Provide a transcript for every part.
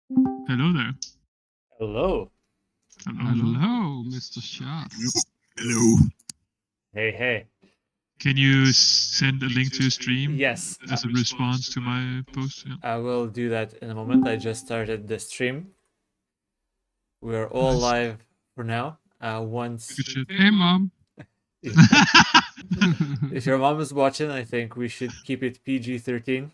Hello there. Hello. Hello, Mr. Shot. Hello. Hey. Can you send a link to your stream Yes, as a response to my post? Yeah. I will do that in a moment. I just started the stream. We are all Nice. live for now. Once Good shit. Hey, mom. if your mom is watching, I think we should keep it PG-13.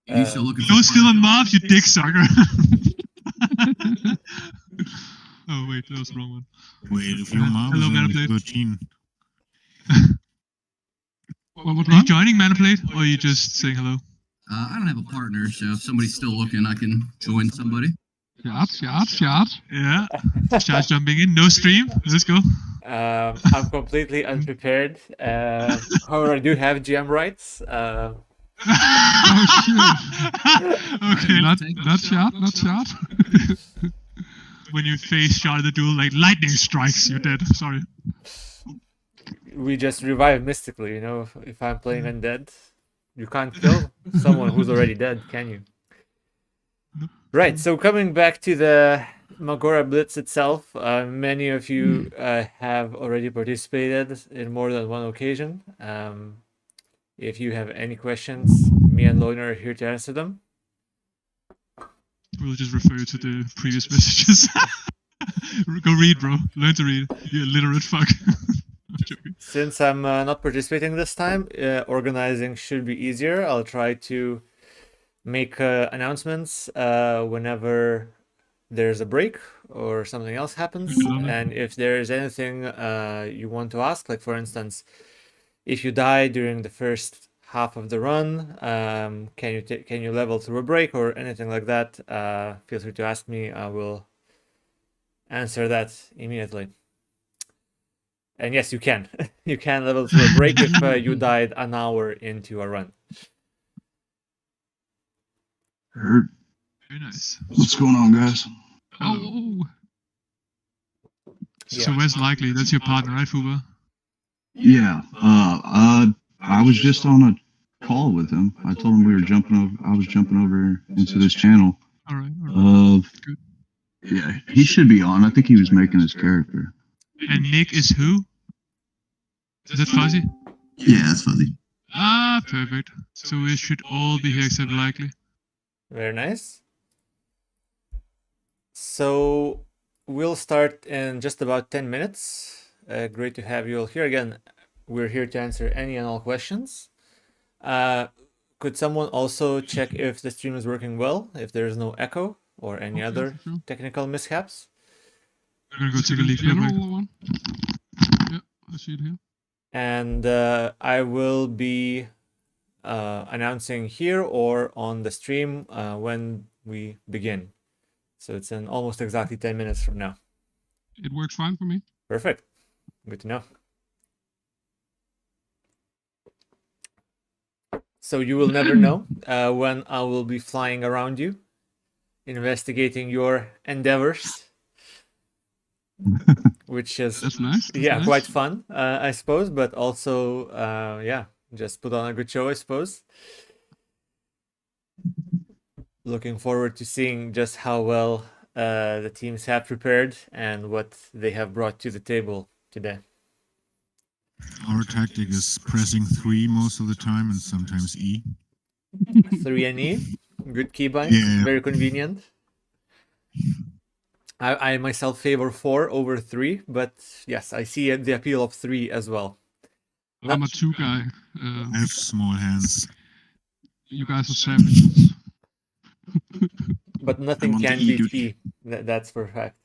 You still looking for Don't steal my mom, you dick sucker. Oh wait, that was the wrong one. Wait, if your mom Hello, is only Manaplate. 13. Are you joining Manaplate, or are you just saying hello? I don't have a partner, so if somebody's still looking, I can join somebody. Shot. Yeah. Shot's jumping in. No stream. Let's go. I'm completely unprepared. However, I do have GM rights. Oh shit. Okay, not shot. When you face shot at the duel, like lightning strikes, you're dead. Sorry. We just revive mystically, you know. If I'm playing undead, you can't kill someone who's already dead, can you? Nope. Right, so coming back to the Mak'gora Blitz itself, many of you have already participated in more than one occasion. If you have any questions, me and Loner are here to answer them. We'll just refer you to the previous messages. Go read, bro. Learn to read. You illiterate fuck. I'm joking. Since I'm not participating this time, organizing should be easier. I'll try to make announcements whenever there's a break or something else happens. And if there's anything you want to ask, like for instance, if you die during the first half of the run, can you level through a break or anything like that? Feel free to ask me. I will answer that immediately. And yes, you can. You can level through a break if you died an hour into a run. Hurt. Very nice. What's going on, guys? Oh. Yeah. So where's Likely? That's your partner, right, Fuba? Yeah. I was just on a call with him. I told him we were jumping over. I was jumping over into this channel. All right. Good. Yeah, he should be on. I think he was making his character. And Nick is who? Is that Fuzzy? Yeah, that's fuzzy. Ah, perfect. So we should all be here except Likely. Very nice. So we'll start in just about 10 minutes. Great to have you all here. Again, we're here to answer any and all questions. Could someone also check if the stream is working well, if there is no echo or any other technical mishaps? I'm gonna go take a leak. Yeah, I see it here. And I will be announcing here or on the stream when we begin. So it's in almost exactly 10 minutes from now. It works fine for me. Perfect. Good to know. So you will never know when I will be flying around you, investigating your endeavors, which is That's nice. yeah, quite fun, I suppose, but also yeah, just put on a good show, I suppose. Looking forward to seeing just how well the teams have prepared and what they have brought to the table today. Our tactic is pressing 3 most of the time and sometimes E. 3 and E, good keybind, Yeah. very convenient. I myself favor 4 over 3, but yes, I see the appeal of 3 as well. I'm a 2 guy. I have small hands. You guys are savages. But nothing I'm on the can E, beat dude. E. That's for a fact.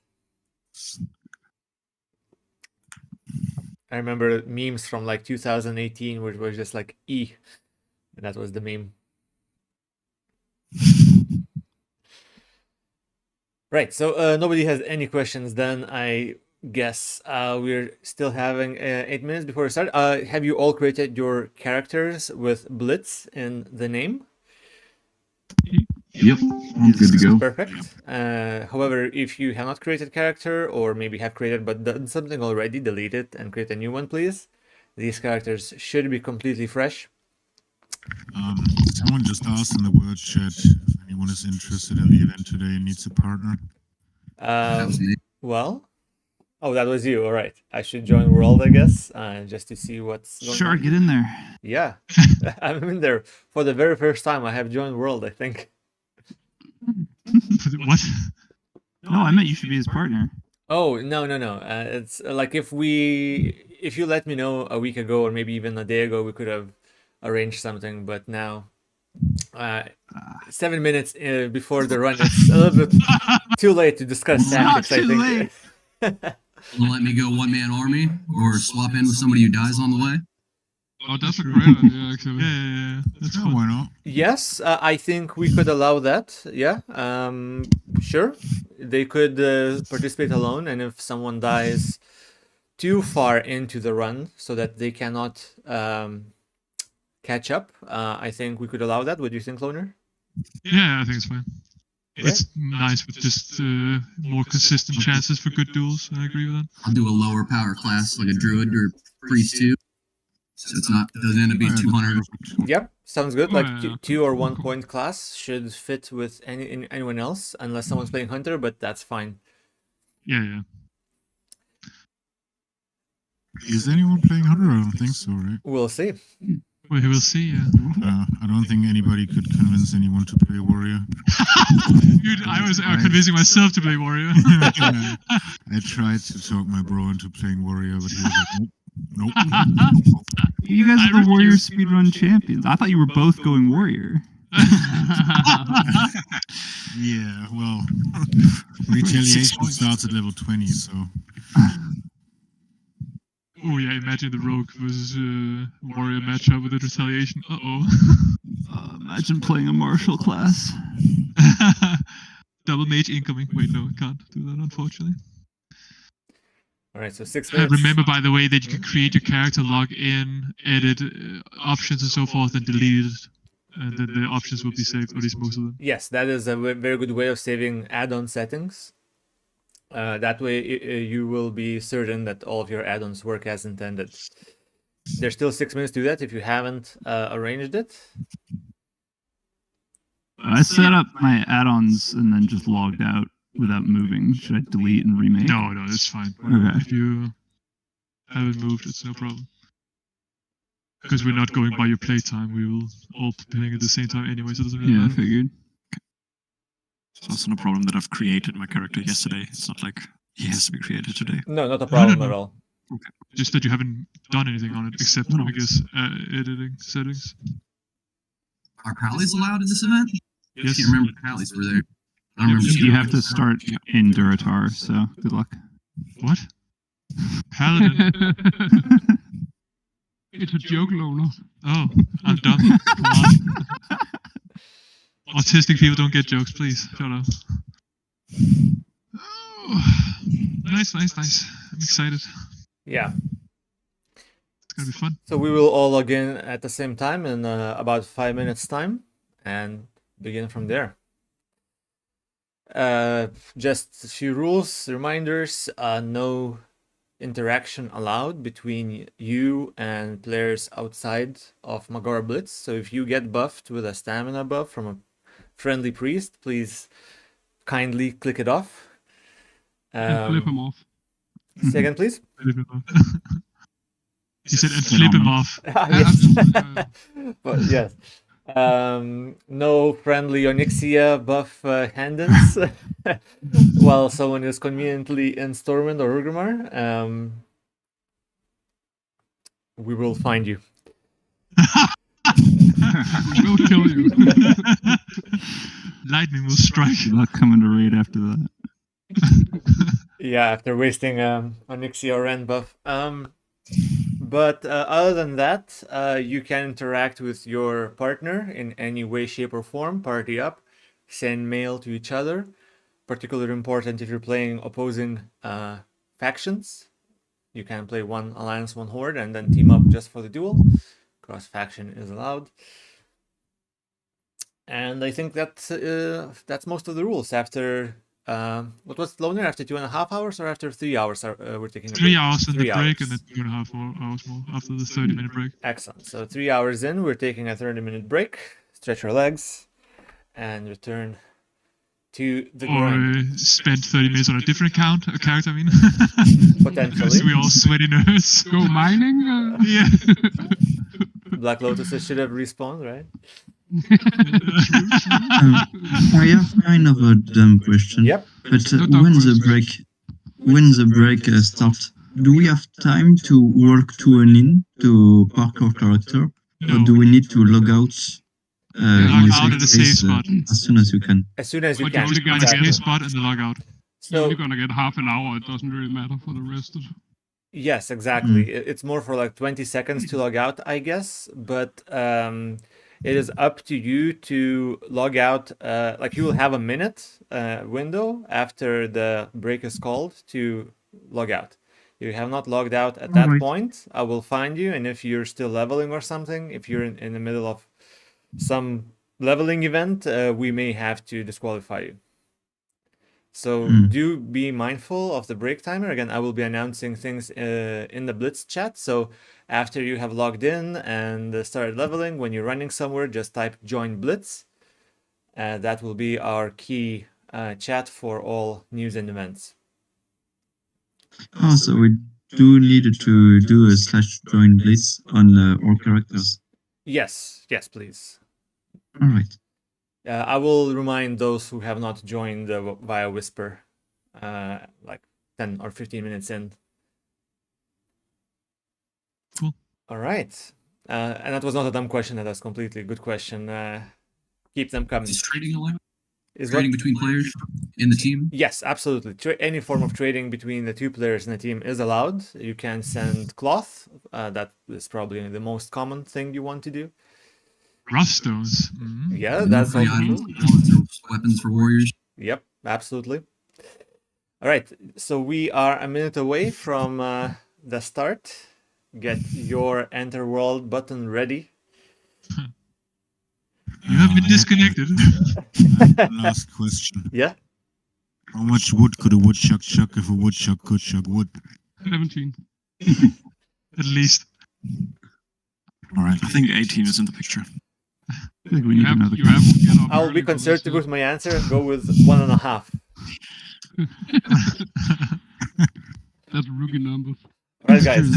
I remember memes from like 2018 which was just like E. And that was the meme. Right, so nobody has any questions then. I guess we're still having 8 minutes before we start. Have you all created your characters with Blitz in the name? Yep, I'm good to go. Perfect. However, if you have not created a character, or maybe have created but done something already, delete it and create a new one, please. These characters should be completely fresh. Someone just asked in the word chat if anyone is interested in the event today and needs a partner. That was me. Well, oh, that was you. All right. I should join World, I guess, just to see what's going Sure, on. get in there. Yeah, I'm in there for the very first time. I have joined World, I think. What? No, I meant you should be his partner. Oh, no. It's like if you let me know a week ago or maybe even a day ago, we could have arranged something. But now, 7 minutes before the run, it's a little bit too late to discuss Not tactics, I too think. late. Will let me go one-man army or swap in with somebody who dies on the way? Oh, that's a great idea, actually. Yeah. That's Yeah, fun. why not? Yes, I think we could allow that. Yeah, sure. They could participate alone, and if someone dies too far into the run so that they cannot catch up, I think we could allow that. What do you think, Loner? Yeah, I think it's fine. It's nice with just more consistent chances for good duels. I agree with that. I'll do a lower power class like a druid or priest too. So it's not doesn't end up being 200. Yep, sounds good. Oh, Like yeah. 2 or 1 point class should fit with anyone else, unless someone's playing Hunter, but that's fine. Yeah. Is anyone playing Hunter? I don't think so, right? We'll see. We will see. Yeah. I don't think anybody could convince anyone to play Warrior. Dude, I was convincing myself to play Warrior. I tried to talk my bro into playing Warrior, but he was like, nope. You guys are I the Warrior refuse. speedrun champions. I thought you were both going Warrior. Yeah, well, retaliation starts at level 20, so. Oh yeah, imagine the Rogue versus Warrior matchup with the retaliation. Imagine playing a martial class. Double mage incoming. Wait, no, can't do that, unfortunately. All right, so 6 minutes. Remember, by the way, that you can create your character, log in, edit options and so forth, and delete it. And then the options will be saved, or at least most of them. Yes, that is a very good way of saving add-on settings. That way you will be certain that all of your add-ons work as intended. There's still 6 minutes to do that if you haven't arranged it. I set up my add-ons and then just logged out without moving. Should I delete and remake? No, it's fine. Okay. If you haven't moved, it's no problem. Because we're not going by your playtime, we will all be playing at the same time anyway, so it doesn't really Yeah, I matter. figured. It's also no problem that I've created my character yesterday. It's not like he has to be created today. No, not a problem no. at all. Just that you haven't done anything on it, except, No. I guess, editing settings. Are pallies allowed in this event? I Yes. can't remember if pallies were there. I don't remember. You have to start in Duratar, so good luck. What? Paladin? It's a joke, Loner. Oh, I'm dumb. Come on. Autistic people don't get jokes, please. Shut up. Oh, nice. I'm excited. Yeah. It's gonna be fun. So we will all log in at the same time in about 5 minutes time and begin from there. Just a few rules, reminders, no interaction allowed between you and players outside of Mak'gora Blitz. So if you get buffed with a stamina buff from a friendly priest, please kindly click it off. And flip him off. Say again, please. He said, and flip him off. Yes. But yes. No friendly Onyxia buff handins while someone is conveniently in Stormwind or Urgrimmar. We will find you. We'll kill you. Lightning will strike. Good luck coming to raid after that. Yeah, after wasting Onyxia or Rend buff. But other than that, you can interact with your partner in any way, shape, or form. Party up, send mail to each other. Particularly important if you're playing opposing factions. You can play one alliance, one horde, and then team up just for the duel. Cross faction is allowed. And I think that's most of the rules. After What was loner after 2.5 hours or after 3 hours? We're taking a 3 break? hours in 3 the break and hours. then 2.5 hours more after the 30-minute break. Excellent. So 3 hours in, we're taking a 30-minute break. Stretch our legs and return to the grind. Or spend 30 minutes on a different character, I mean. Potentially. Because we all sweaty nerds. Go mining? Yeah. Black Lotuses should have respawned, right? I have kind of a dumb question. Yep. But No dumb when the break starts, do we have time to work to an in to park our character, or No. do we need to log out? Log In out at the safe spot. as soon as you can. As soon as you But can. you're only Find gonna a get safe spot and then log out. You're So only gonna get half an hour. It doesn't really matter for the rest of. yes, exactly. It's more for like 20 seconds to log out, I guess. But it is up to you to log out. Like you will have a minute window after the break is called to log out. If you have not logged out at that Alright. point, I will find you. And if you're still leveling or something, if you're in the middle of some leveling event, we may have to disqualify you. So do be mindful of the break timer. Again, I will be announcing things in the Blitz chat. So after you have logged in and started leveling, when you're running somewhere, just type join Blitz. That will be our key chat for all news and events. Oh, so we do need to do a /join Blitz on our characters. Yes, please. All right. I will remind those who have not joined via Whisper, like 10 or 15 minutes in. Cool. All right. And that was not a dumb question. That was completely a good question. Keep them coming. Is trading allowed? Is Trading what? between players in the team? Yes, absolutely. Any form of trading between the two players in the team is allowed. You can send cloth. That is probably the most common thing you want to do. Rust stones. Mhm. Yeah, that's Free also items, cool. weapons for warriors. Yep, absolutely. All right, so we are a minute away from the start. Get your enter world button ready. You have been disconnected. Last question. Yeah, How much wood could a woodchuck chuck if a woodchuck could chuck wood? 17. At least. All right, I think 18 is in the picture. I think we need to know the You have to get up I will early be for this, conservative with my answer and go with 1.5. That's rookie numbers. All right, guys.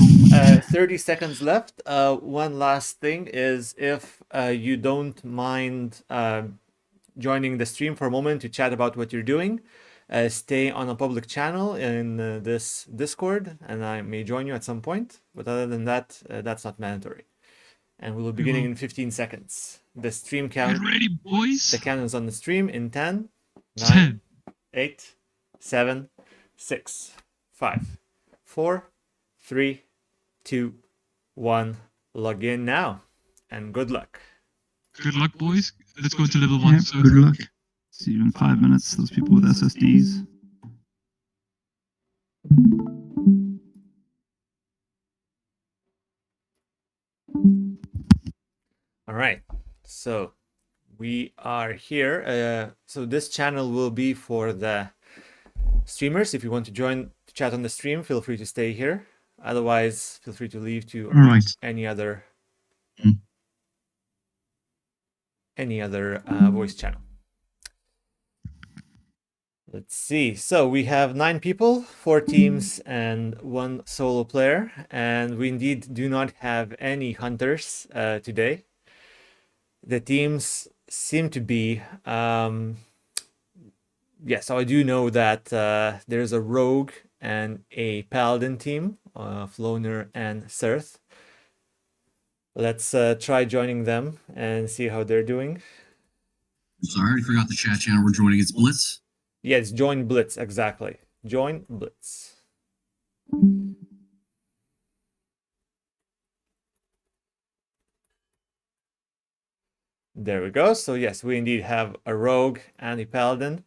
30 seconds left. One last thing is if you don't mind joining the stream for a moment to chat about what you're doing, stay on a public channel in this Discord, and I may join you at some point. But other than that, that's not mandatory. And we will be beginning in 15 seconds. The stream count. Get ready, boys. The count is on the stream in 10, 9, 10. 8, 7, 6, 5, 4, 3, 2, 1. Log in now, and good luck. Good luck, boys. Let's go into level Yeah, 1. So good luck. See you in 5 minutes. Those people with SSDs. All right, so we are here. So this channel will be for the streamers. If you want to join the chat on the stream, feel free to stay here. Otherwise, feel free to leave to All right. any other voice channel. Let's see. So we have 9 people, 4 teams, and 1 solo player, and we indeed do not have any hunters today. The teams seem to be so I do know that there's a rogue and a paladin team of Loner and Serth. Let's try joining them and see how they're doing. Sorry, I already forgot the chat channel we're joining. It's Blitz. Yeah, it's join Blitz, exactly. Join Blitz. There we go. So yes, we indeed have a rogue and a paladin.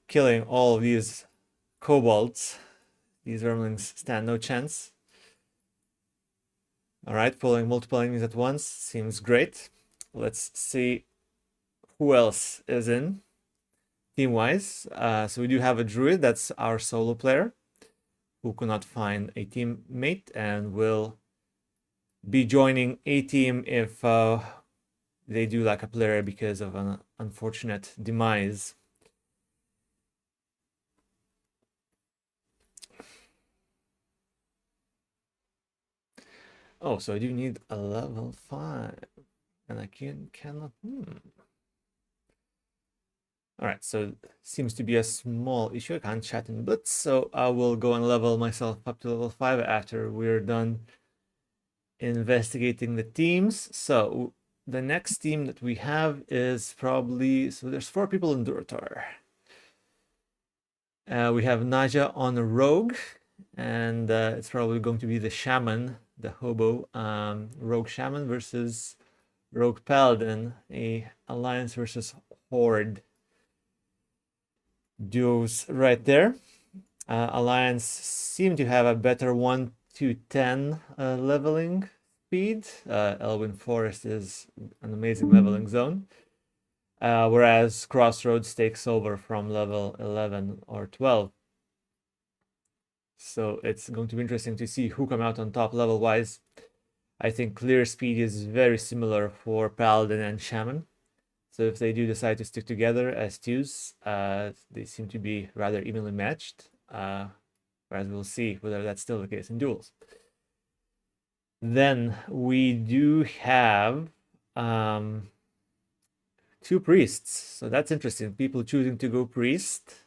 Killing all of these kobolds. These vermlings stand no chance. Alright, pulling multiple enemies at once seems great. Let's see who else is in. team-wise. So we do have a druid, that's our solo player, who could not find a teammate and will be joining a team if they do lack a player because of an unfortunate demise. Oh, so I do need a level 5, and I cannot. All right, so seems to be a small issue. I can't chat in Blitz, so I will go and level myself up to level 5 after we're done investigating the teams. So the next team that we have is probably, so there's 4 people in Duratar. We have Naja on a rogue, and it's probably going to be the shaman, the hobo, rogue shaman versus rogue paladin, a alliance versus horde duos right there. Alliance seem to have a better 1 to 10 leveling speed. Elwyn Forest is an amazing leveling zone, whereas Crossroads takes over from level 11 or 12. So it's going to be interesting to see who come out on top level wise. I think clear speed is very similar for Paladin and Shaman. So if they do decide to stick together as twos, they seem to be rather evenly matched. Whereas we'll see whether that's still the case in duels. Then we do have 2 priests. So that's interesting. People choosing to go priest.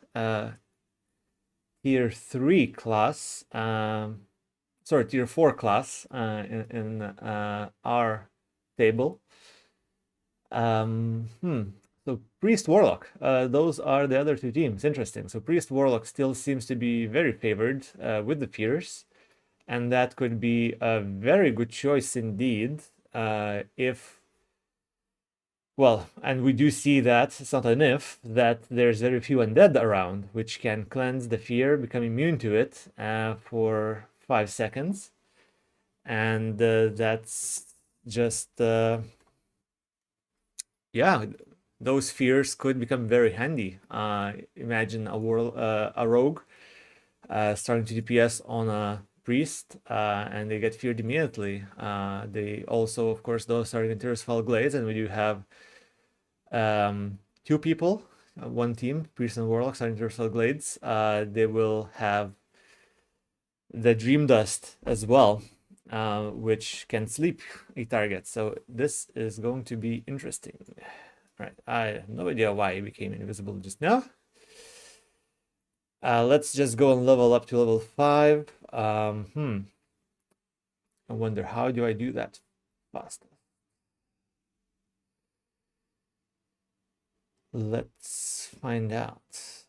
Tier 3 class. Sorry, tier 4 class in our table. So Priest Warlock, those are the other 2 teams. Interesting. So Priest Warlock still seems to be very favored with the peers, and that could be a very good choice indeed. If, well, and we do see that it's not an if, that there's very few undead around, which can cleanse the fear, become immune to it for 5 seconds, and that's just yeah, those fears could become very handy. Imagine a rogue starting to DPS on a priest, and they get feared immediately. They also, of course, those starting in Tirisfal Glades, and we do have 2 people, 1 team, priest and warlock starting Tirisfal Glades. They will have the Dream Dust as well, which can sleep a target. So this is going to be interesting. Right, I have no idea why he became invisible just now. Let's just go and level up to level 5. I wonder, how do I do that fast? Let's find out.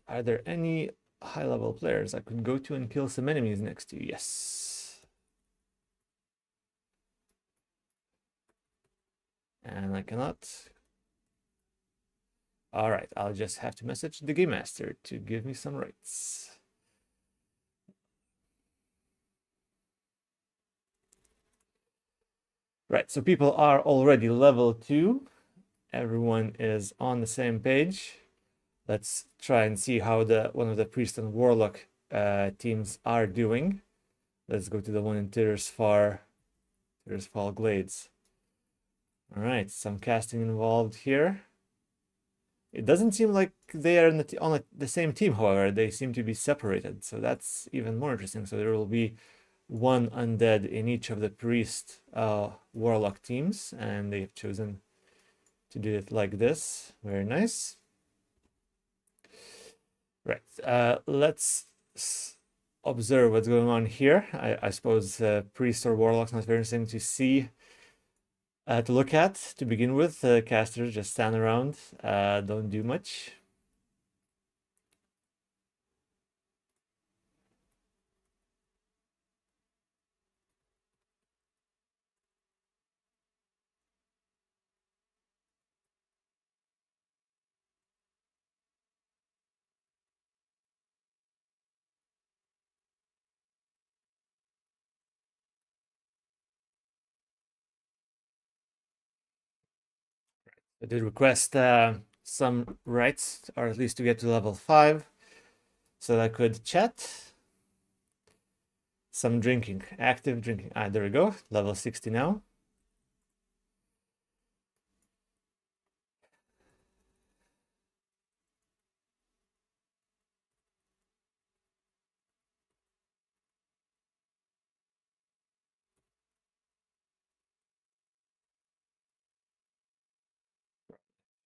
Are there any high-level players I could go to and kill some enemies next to? Yes. And I cannot. All right, I'll just have to message the game master to give me some rights. Right, so people are already level 2. Everyone is on the same page. Let's try and see how one of the priest and warlock teams are doing. Let's go to the one in Tirisfal Glades. All right, some casting involved here. It doesn't seem like they are on the same team, however. They seem to be separated, so that's even more interesting. So there will be 1 undead in each of the priest warlock teams, and they've chosen to do it like this. Very nice. Right, let's observe what's going on here. I suppose priest or warlock's not very interesting to see, to look at to begin with. Casters just stand around, don't do much. I did request some rights, or at least to get to level 5. So I could chat. Some drinking, active drinking. Ah, there we go, level 60 now.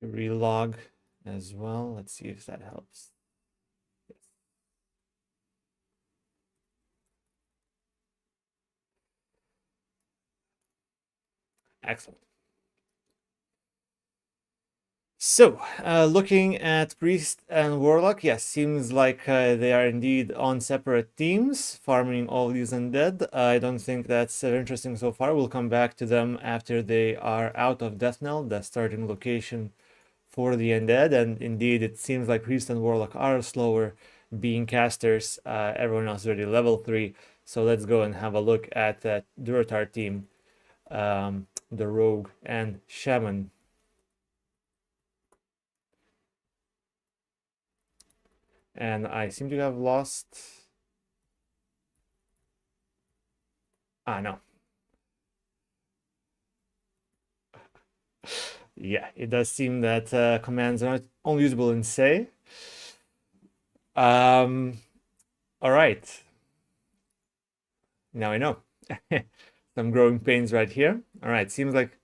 Relog as well. Let's see if that helps. Yes. Excellent. So, looking at Priest and Warlock, yes, seems like they are indeed on separate teams, farming all these undead. I don't think that's interesting so far. We'll come back to them after they are out of Deathnell, the starting location for the undead. And indeed, it seems like Priest and Warlock are slower being casters. Everyone else is already level 3. So let's go and have a look at that Durotar team, the Rogue and Shaman. And I seem to have lost... Ah, no. Yeah, it does seem that commands are not only usable in say. All right. Now I know. Some growing pains right here. All right, seems like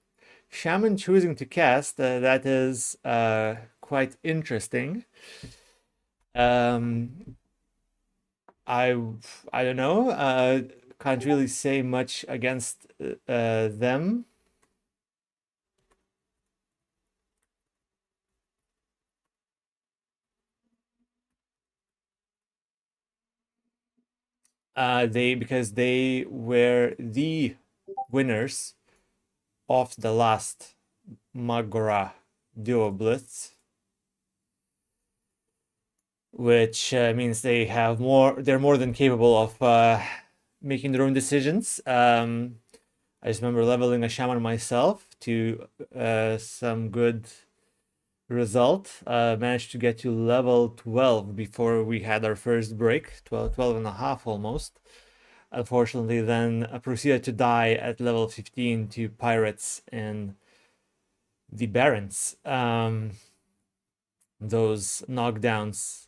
Shaman choosing to cast, that is quite interesting. I don't know. Can't really say much against them. Because they were the winners of the last Mak'gora duo Blitz, which means they're more than capable of making their own decisions. I just remember leveling a shaman myself to some good result. Managed to get to level 12 before we had our first break, 12 and a half almost. Unfortunately, then proceeded to die at level 15 to pirates in the Barrens. Those knockdowns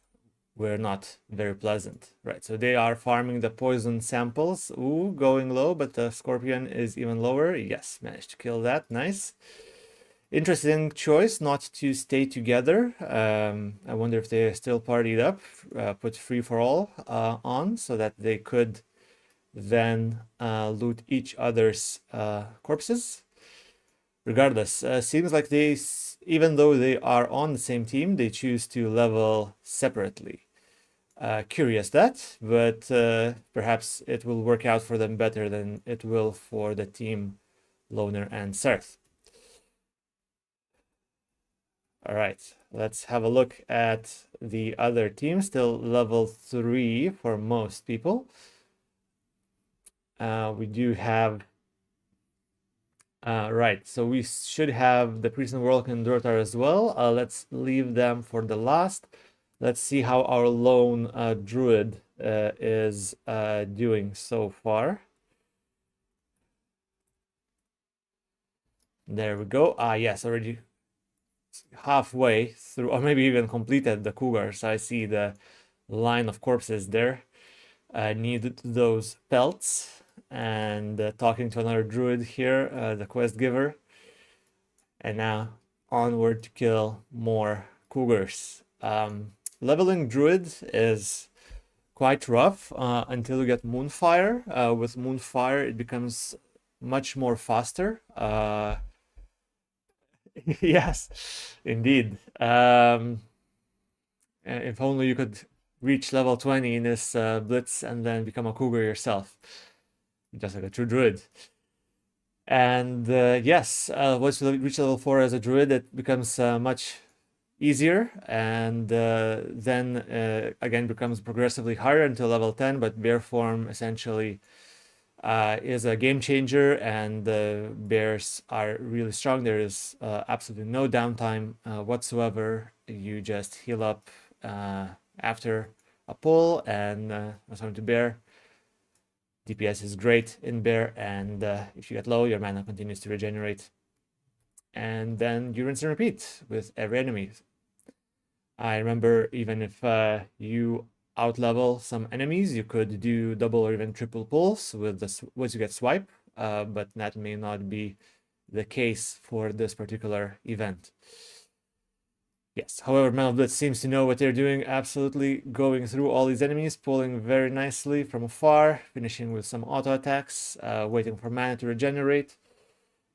were not very pleasant, right? So they are farming the poison samples. Ooh, going low, but the Scorpion is even lower. Yes, managed to kill that. Nice. Interesting choice not to stay together. I wonder if they still partied up, put free for all on so that they could then loot each other's corpses. Regardless, seems like they, even though they are on the same team, they choose to level separately. Curious that, but perhaps it will work out for them better than it will for the team Loner and Serth. All right, let's have a look at the other team. Still level 3 for most people. We do have... right, so we should have the Priest and Warlock and Durotar as well. Let's leave them for the last. Let's see how our lone druid is doing so far. There we go. Yes, already halfway through, or maybe even completed the cougar. So I see the line of corpses there. Needed those pelts. And talking to another druid here, the quest giver. And now onward to kill more cougars. Leveling druid is quite rough until you get Moonfire. With Moonfire, it becomes much more faster. Yes, indeed. If only you could reach level 20 in this Blitz and then become a cougar yourself. Just like a true druid. And yes, once you reach level 4 as a druid, it becomes much easier, and then again becomes progressively harder until level 10, but bear form essentially is a game changer, and the bears are really strong. There is absolutely no downtime whatsoever. You just heal up after a pull and time to bear. DPS is great in bear, and if you get low, your mana continues to regenerate. And then you rinse and repeat with every enemy. I remember even if you outlevel some enemies, you could do double or even triple pulls with the once you get swipe, but that may not be the case for this particular event. Yes, however, Blitz seems to know what they're doing, absolutely going through all these enemies, pulling very nicely from afar, finishing with some auto attacks, waiting for mana to regenerate.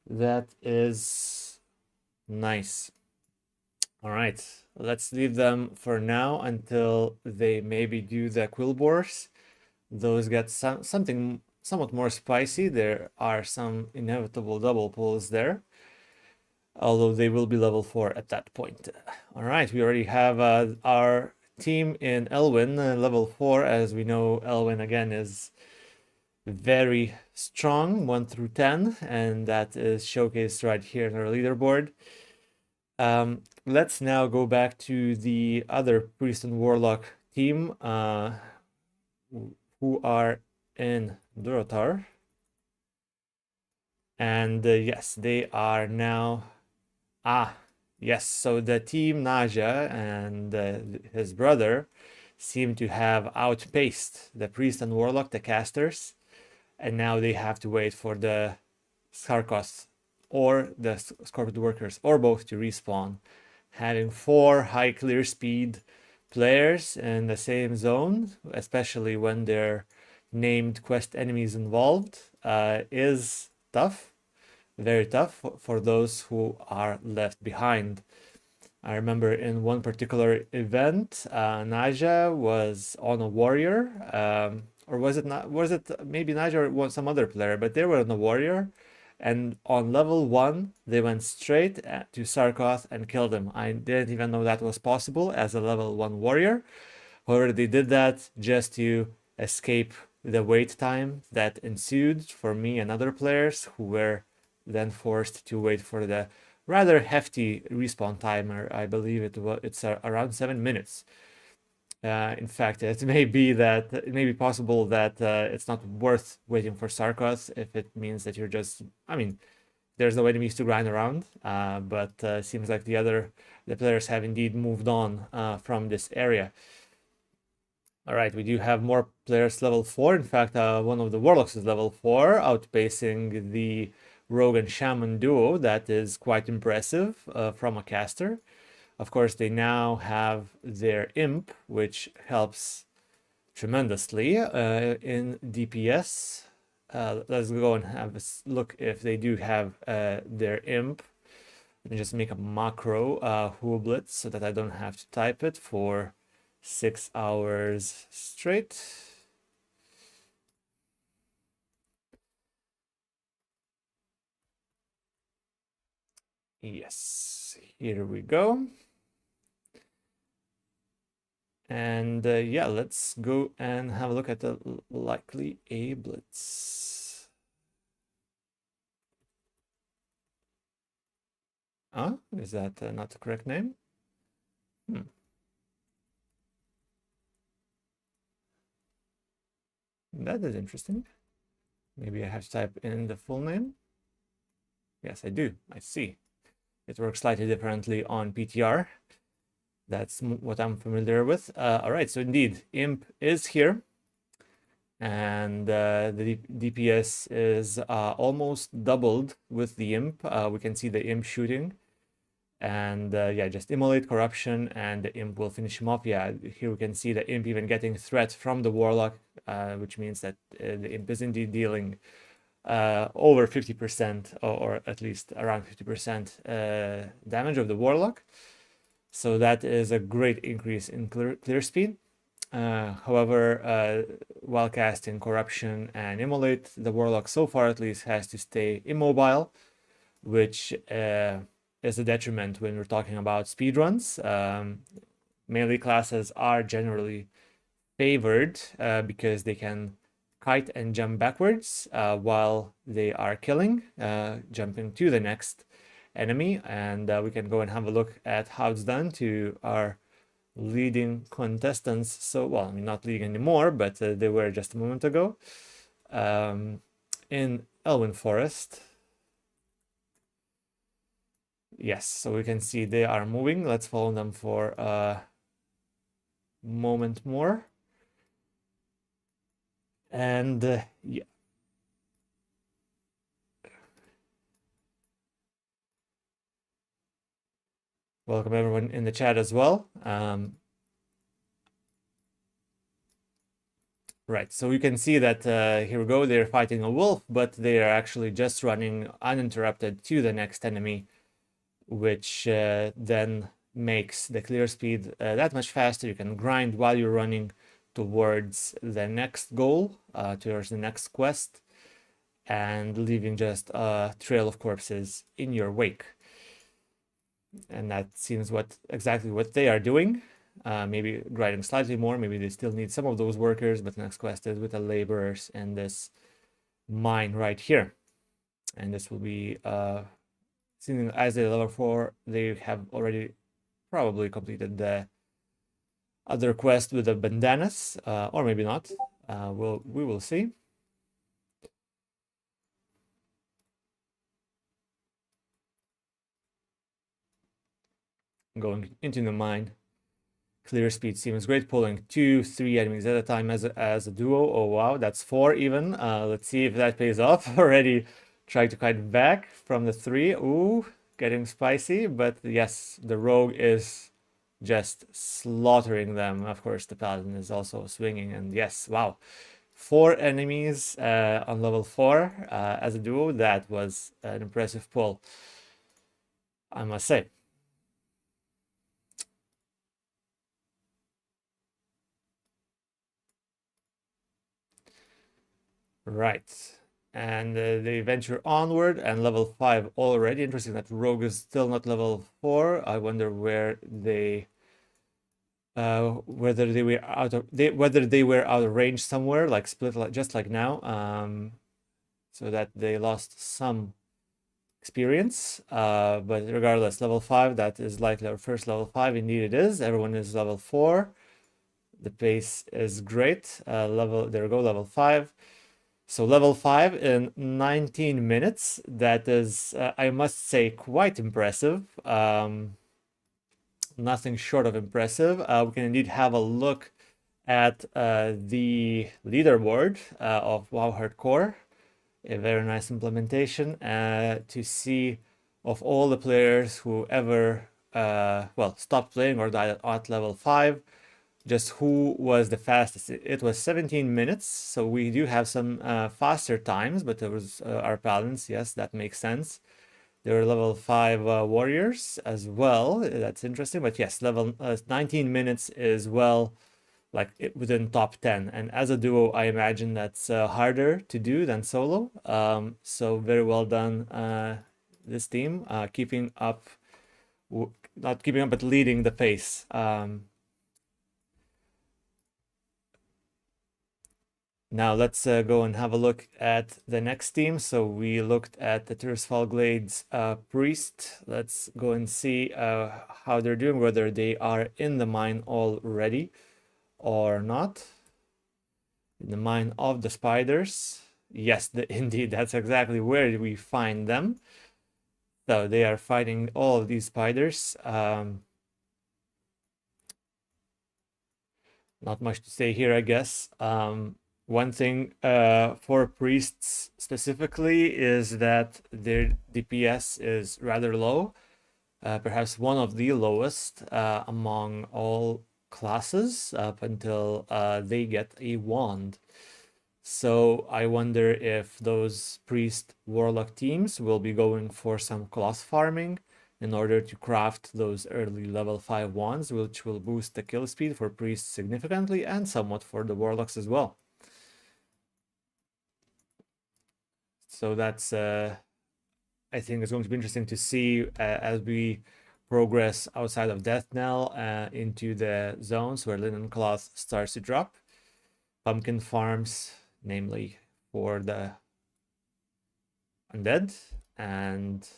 That is nice. All right, let's leave them for now until they maybe do the quill bores. Those get something somewhat more spicy. There are some inevitable double pulls there, although they will be level 4 at that point. All right, we already have our team in Elwyn, level 4. As we know, Elwyn again is very strong, 1 through 10, and that is showcased right here in our leaderboard. Let's now go back to the other priest and warlock team who are in Durotar. And yes, they are now... yes, so the team Naja and his brother seem to have outpaced the priest and warlock, the casters, and now they have to wait for the Sarkos or the Scorpion workers, or both, to respawn. Having 4 high clear speed players in the same zone, especially when they're named quest enemies involved, is tough, very tough for those who are left behind. I remember in one particular event, Naja was on a warrior, or was it not? Was it maybe Naja or some other player? But they were on a warrior, and on level 1 they went straight to Sarkoth and killed him. I didn't even know that was possible as a level 1 warrior. However, they did that just to escape the wait time that ensued for me and other players, who were then forced to wait for the rather hefty respawn timer. I believe it's around 7 minutes. In fact, it may be possible that it's not worth waiting for Sarkoth if it means that you're just, I mean, there's no enemies to grind around, but it seems like the players have indeed moved on from this area. All right, we do have more players level 4. In fact, one of the warlocks is level 4, outpacing the rogue and shaman duo. That is quite impressive from a caster. Of course, they now have their imp, which helps tremendously in DPS. Let's go and have a look if they do have their imp. Let me just make a macro Blitz so that I don't have to type it for 6 hours straight. Yes, here we go. And yeah, let's go and have a look at the likely A Blitz. Is that not the correct name? That is interesting. Maybe I have to type in the full name. Yes, I do. I see. It works slightly differently on PTR. That's what I'm familiar with. All right, so indeed, imp is here. And the DPS is almost doubled with the imp. We can see the imp shooting. And yeah, just immolate corruption and the imp will finish him off. Yeah, here we can see the imp even getting threat from the warlock, which means that the imp is indeed dealing over 50% or at least around 50% damage of the warlock. So that is a great increase in clear speed. However, while casting corruption and immolate, the warlock so far at least has to stay immobile, which is a detriment when we're talking about speedruns. Melee classes are generally favored because they can kite and jump backwards while they are killing, jumping to the next enemy. And we can go and have a look at how it's done to our leading contestants. So, well, I mean, not leading anymore, but they were just a moment ago in Elwyn Forest. Yes, so we can see they are moving. Let's follow them for a moment more. And yeah. Welcome everyone in the chat as well. Right, so you can see that here we go, they're fighting a wolf, but they are actually just running uninterrupted to the next enemy, which then makes the clear speed that much faster. You can grind while you're running towards the next goal, towards the next quest, and leaving just a trail of corpses in your wake. And that seems exactly what they are doing. Maybe grinding slightly more, maybe they still need some of those workers, but the next quest is with the laborers in this mine right here. And this will be seeing as they're level 4, they have already probably completed the other quest with the bandanas, or maybe not. We will see. Going into the mine. Clear speed seems great, pulling 2-3 enemies at a time as a duo. Oh wow, that's 4 even. Let's see if that pays off. Already trying to kite back from the 3. Ooh, getting spicy, but yes, the rogue is just slaughtering them. Of course, the paladin is also swinging, and yes, wow. 4 enemies on level 4 as a duo. That was an impressive pull, I must say. Right, and they venture onward and level 5 already. Interesting that rogue is still not level 4. I wonder where they whether they were out of range somewhere, like split, just like now, so that they lost some experience. But regardless, level 5, that is likely our first level 5. Indeed it is. Everyone is level 4. The pace is great. There we go, level 5. So level 5 in 19 minutes. That is, I must say, quite impressive. Nothing short of impressive. We can indeed have a look at the leaderboard of WoW Hardcore. A very nice implementation to see of all the players who ever stopped playing or died at level 5. Just who was the fastest. It was 17 minutes, so we do have some faster times, but there was our paladins. Yes, that makes sense. There were level 5 warriors as well. That's interesting, but yes, level 19 minutes is well, like within top 10. And as a duo, I imagine that's harder to do than solo. So very well done, this team, keeping up, not keeping up, but leading the pace. Now let's go and have a look at the next team. So we looked at the Tirsfall Glades Priest. Let's go and see how they're doing, whether they are in the mine already or not. In the mine of the spiders. Yes, indeed, that's exactly where we find them. So they are fighting all of these spiders. Not much to say here, I guess. One thing for priests specifically is that their DPS is rather low, perhaps one of the lowest among all classes up until they get a wand. So I wonder if those priest warlock teams will be going for some cloth farming in order to craft those early level 5 wands, which will boost the kill speed for priests significantly and somewhat for the warlocks as well. So that's, I think it's going to be interesting to see as we progress outside of Death Knell into the zones where linen cloth starts to drop. Pumpkin farms namely for the undead, and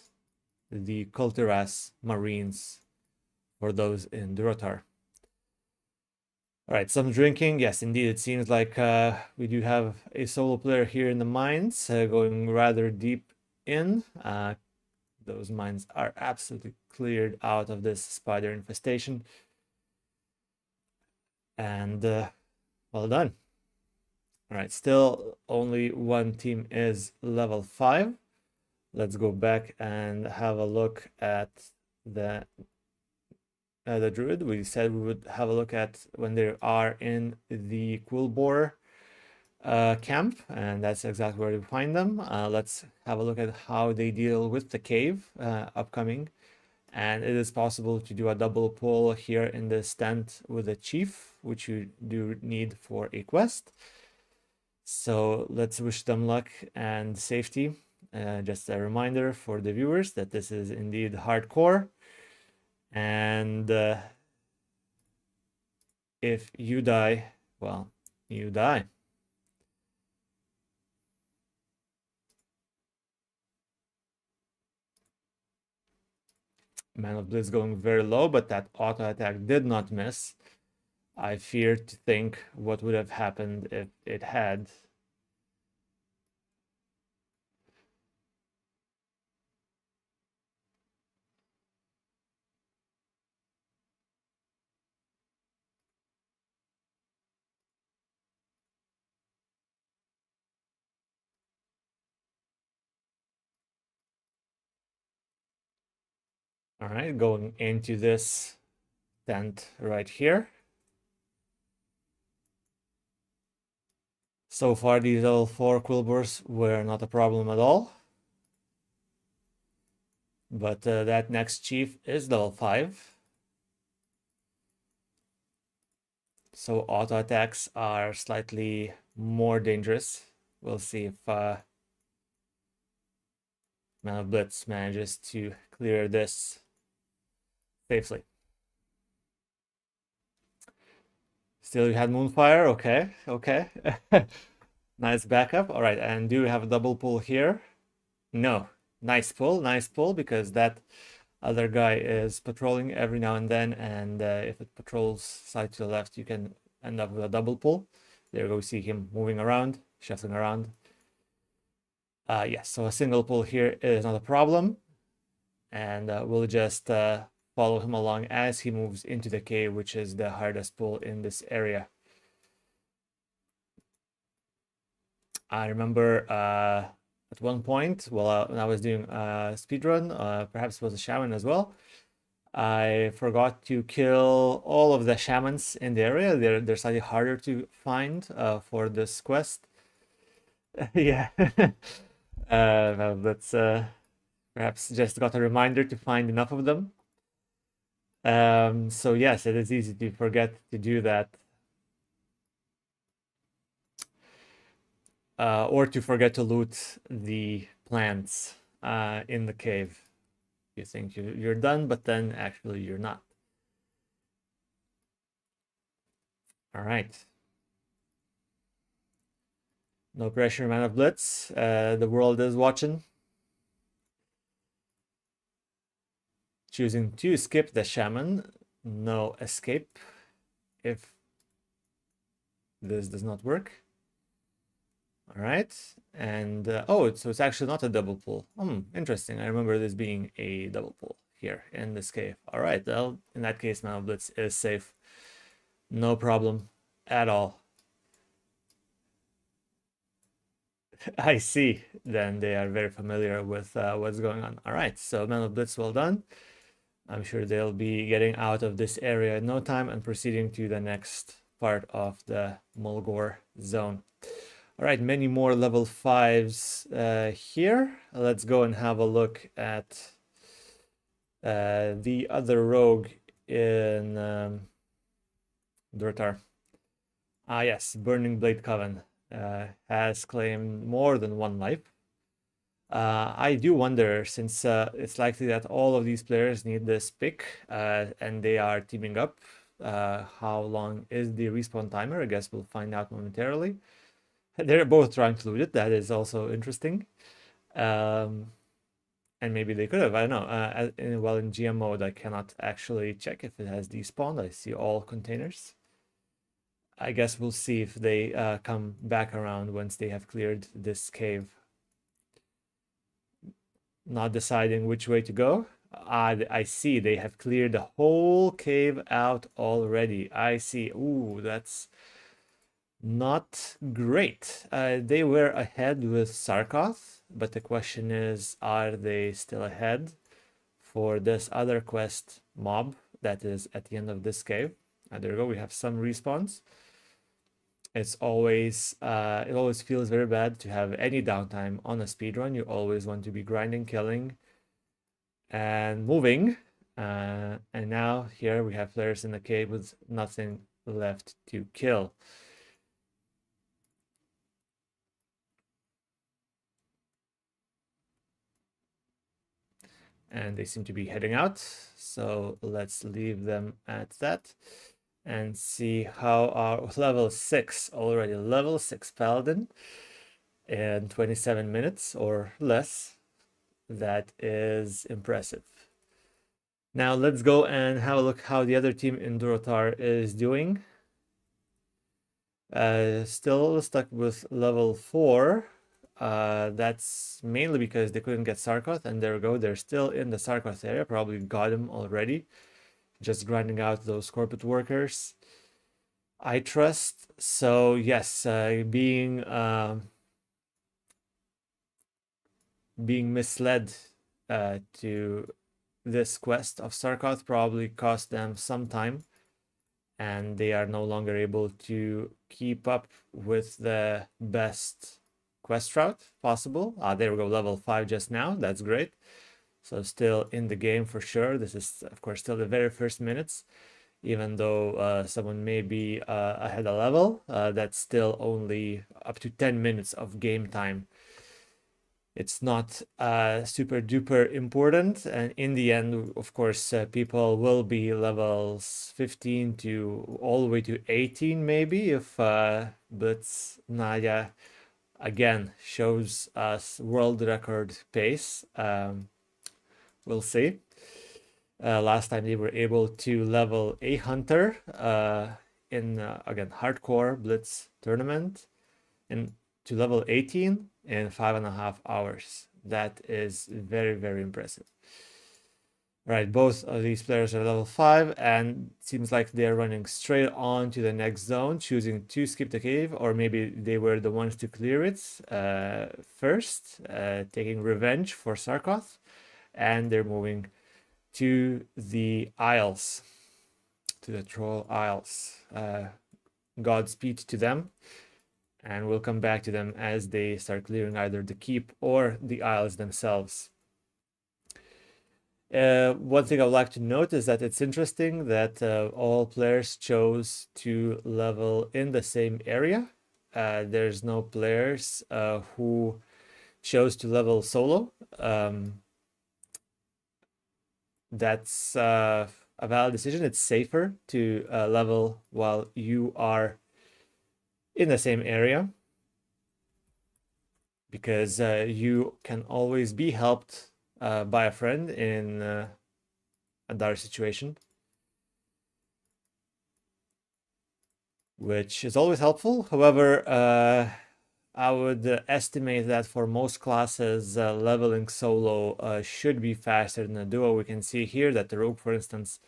the Kulturas Marines for those in Durotar. All right, some drinking. Yes, indeed, it seems like we do have a solo player here in the mines, going rather deep in. Those mines are absolutely cleared out of this spider infestation. And well done. All right, still only one team is level 5. Let's go back and have a look at the druid. We said we would have a look at when they are in the Quillbore camp, and that's exactly where we find them. Let's have a look at how they deal with the cave upcoming. And it is possible to do a double pull here in this tent with a chief, which you do need for a quest. So let's wish them luck and safety. Just a reminder for the viewers that this is indeed hardcore. And if you die, well, you die. Man of Blitz going very low, but that auto attack did not miss. I fear to think what would have happened if it had. All right, going into this tent right here. So far, these level 4 Quillbores were not a problem at all. But that next chief is level 5. So auto attacks are slightly more dangerous. We'll see if Man of Blitz manages to clear this safely. Still, you had Moonfire. Okay, okay. Nice backup. All right, and do you have a double pull here? No. Nice pull, because that other guy is patrolling every now and then, and if it patrols side to the left, you can end up with a double pull. There you go, see him moving around, shuffling around. Yes, so a single pull here is not a problem, and we'll just follow him along as he moves into the cave, which is the hardest pull in this area. I remember at one point, well, when I was doing speedrun, perhaps it was a shaman as well, I forgot to kill all of the shamans in the area. They're slightly harder to find for this quest. Yeah. That's perhaps just got a reminder to find enough of them. So yes, it is easy to forget to do that. Or to forget to loot the plants in the cave. You think you're done, but then actually you're not. All right. No pressure, Man of Blitz. The world is watching. Choosing to skip the shaman. No escape if this does not work. All right, and oh, so it's actually not a double pull. Interesting. I remember this being a double pull here in this cave. All right, well, in that case, Man of Blitz is safe. No problem at all. I see. Then they are very familiar with what's going on. All right, so Man of Blitz, well done. I'm sure they'll be getting out of this area in no time and proceeding to the next part of the Mak'gora zone. All right, many more level 5s here. Let's go and have a look at the other rogue in Durotar. Yes, Burning Blade Coven has claimed more than 1 life. I do wonder, since it's likely that all of these players need this pick and they are teaming up, how long is the respawn timer? I guess we'll find out momentarily. They're both trying to loot it. That is also interesting. And maybe they could have. I don't know. Well, in GM mode, I cannot actually check if it has despawned. I see all containers. I guess we'll see if they come back around once they have cleared this cave. Not deciding which way to go. I see they have cleared the whole cave out already. I see. Ooh, that's not great. They were ahead with Sarkoth, but the question is, are they still ahead for this other quest mob that is at the end of this cave? There we go. We have some respawns. It's always it always feels very bad to have any downtime on a speedrun. You always want to be grinding, killing, and moving. And now here we have players in the cave with nothing left to kill. And they seem to be heading out. So let's leave them at that and see how our level 6 already. Level 6 Paladin in 27 minutes or less. That is impressive. Now let's go and have a look how the other team in Durotar is doing. Still stuck with level 4. That's mainly because they couldn't get Sarkoth, and there we go. They're still in the Sarkoth area. Probably got him already. Just grinding out those corporate workers. I trust. So yes, being misled to this quest of Sarkoth probably cost them some time, and they are no longer able to keep up with the best quest route possible. There we go, level 5 just now. That's great. So still in the game for sure. This is of course still the very first minutes. Even though someone may be ahead a level, that's still only up to 10 minutes of game time. It's not super duper important, and in the end, of course, people will be levels 15 to all the way to 18 maybe if Blitz Naya again shows us world record pace. We'll see. Last time they were able to level a hunter in again hardcore Blitz tournament and to level 18 in 5.5 hours. That is very, very impressive. Right, both of these players are level 5, and it seems like they're running straight on to the next zone, choosing to skip the cave, or maybe they were the ones to clear it first, taking revenge for Sarkoth, and they're moving to the Isles, to the Troll Isles. Godspeed to them. And we'll come back to them as they start clearing either the keep or the Isles themselves. One thing I would like to note is that it's interesting that all players chose to level in the same area. There's no players who chose to level solo. That's a valid decision. It's safer to level while you are in the same area, because you can always be helped by a friend in a dire situation, which is always helpful. However, I would estimate that for most classes, leveling solo should be faster than a duo. We can see here that the rogue, for instance,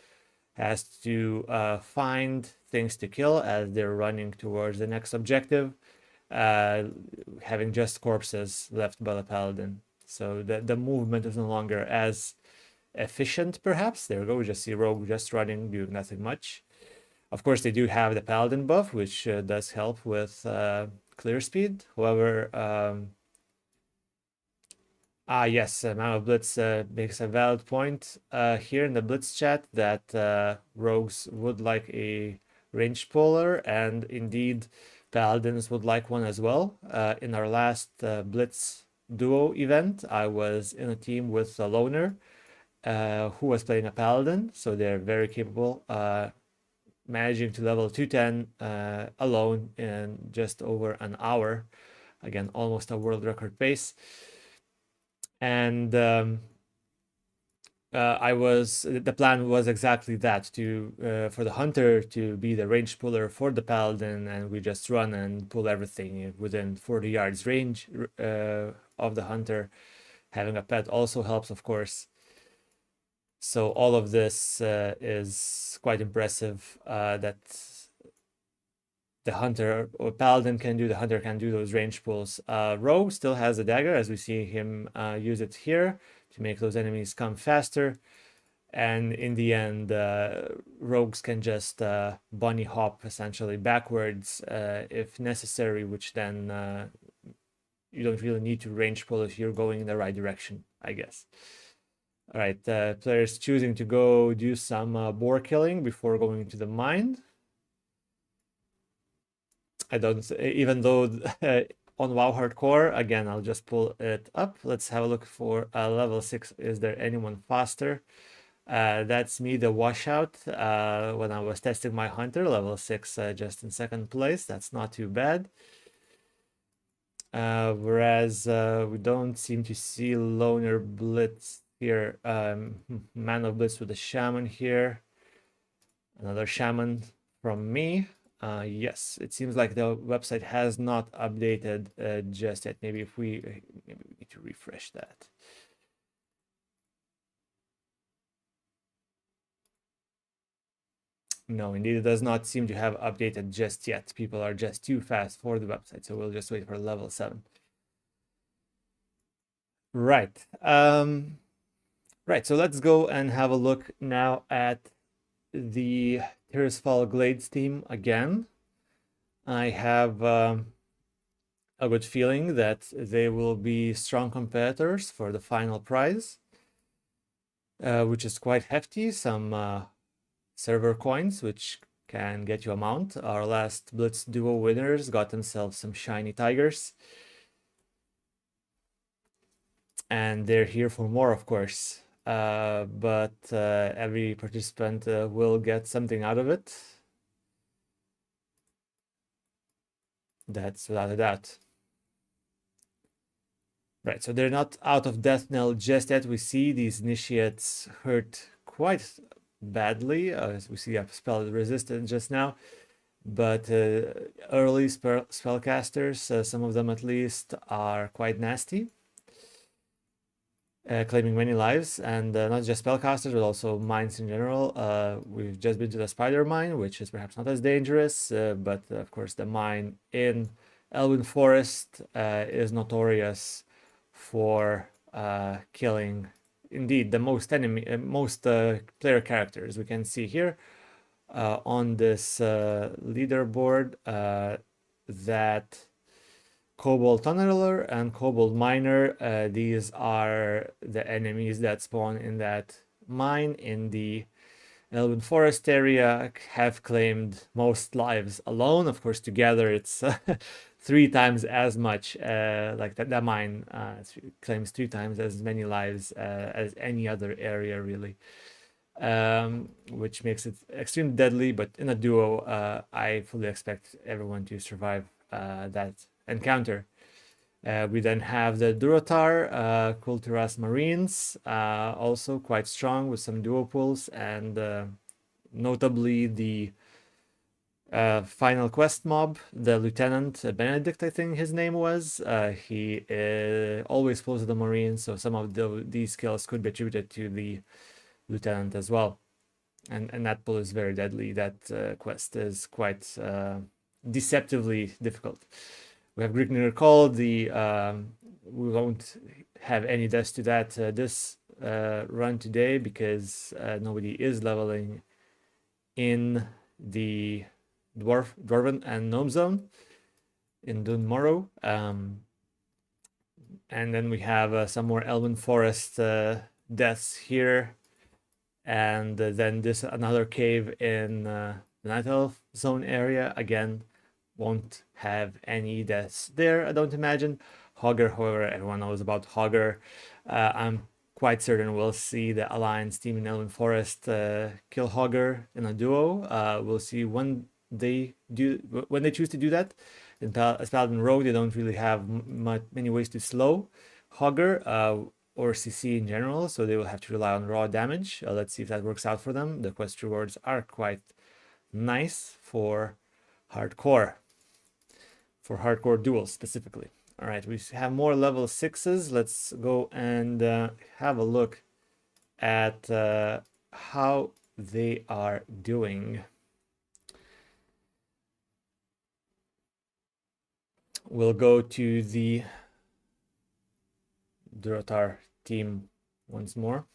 has to find things to kill as they're running towards the next objective, having just corpses left by the paladin. So the movement is no longer as efficient, perhaps. There we go, we just see rogue just running, doing nothing much. Of course, they do have the paladin buff, which does help with clear speed. However, yes, Man of Blitz makes a valid point here in the Blitz chat that rogues would like a ranged puller, and indeed paladins would like one as well. In our last Blitz duo event, I was in a team with a loner who was playing a paladin, so they're very capable managing to level 210 alone in just over an hour. Again, almost a world record pace. And the plan was exactly that, to for the hunter to be the range puller for the paladin, and we just run and pull everything within 40 yards range of the hunter. Having a pet also helps, of course. So all of this is quite impressive, that the hunter or paladin can do, the hunter can do those range pulls. Rogue still has a dagger, as we see him use it here to make those enemies come faster. And in the end, rogues can just bunny hop essentially backwards if necessary, which then you don't really need to range pull if you're going in the right direction, I guess. All right, players choosing to go do some boar killing before going to the mine. I don't, even though on WoW Hardcore, again, I'll just pull it up. Let's have a look for level 6. Is there anyone faster? That's me, the washout, when I was testing my hunter, level 6, just in second place. That's not too bad. Whereas we don't seem to see Loner Blitz here. Man of Blitz with a shaman here. Another shaman from me. Yes, it seems like the website has not updated just yet. Maybe we need to refresh that. No, indeed, it does not seem to have updated just yet. People are just too fast for the website, so we'll just wait for level 7. Right. Right, so let's go and have a look now at the Tirisfal Glades team again. I have a good feeling that they will be strong competitors for the final prize, which is quite hefty. Some server coins, which can get you a mount. Our last Blitz duo winners got themselves some shiny tigers. And they're here for more, of course. But every participant will get something out of it. That's without a doubt. Right, so they're not out of death knell just yet. We see these initiates hurt quite badly, as we see a spell resistant just now. But early spellcasters, some of them at least, are quite nasty. Claiming many lives, and not just spellcasters, but also mines in general. We've just been to the spider mine, which is perhaps not as dangerous, but of course the mine in Elwyn Forest is notorious for killing, indeed, the most player characters. We can see here on this leaderboard that Kobold Tunneler and Kobold Miner, these are the enemies that spawn in that mine in the Elwyn Forest area, have claimed most lives alone. Of course, together it's 3 times as much, like that mine claims 3 times as many lives as any other area, really. Which makes it extremely deadly, but in a duo, I fully expect everyone to survive that encounter. We then have the Durotar, Kulturas Marines, also quite strong with some duo pulls, and notably the final quest mob, the Lieutenant Benedict, I think his name was. He always pulls the Marines, so some of these skills could be attributed to the Lieutenant as well. And that pull is very deadly. That quest is quite deceptively difficult. We have Greek New Recall. We won't have any deaths to that this run today, because nobody is leveling in the Dwarven and Gnome Zone in Dunmorrow. And then we have some more Elwyn Forest deaths here. And then this another cave in the Night Elf Zone area. Again, won't have any deaths there, I don't imagine. Hogger, however, everyone knows about Hogger. I'm quite certain we'll see the Alliance team in Elven Forest kill Hogger in a duo. We'll see when they choose to do that. As Paladin Rogue, they don't really have many ways to slow Hogger or CC in general, so they will have to rely on raw damage. Let's see if that works out for them. The quest rewards are quite nice for hardcore duels specifically. All right, we have more level 6s. Let's go and have a look at how they are doing. We'll go to the Durotar team once more.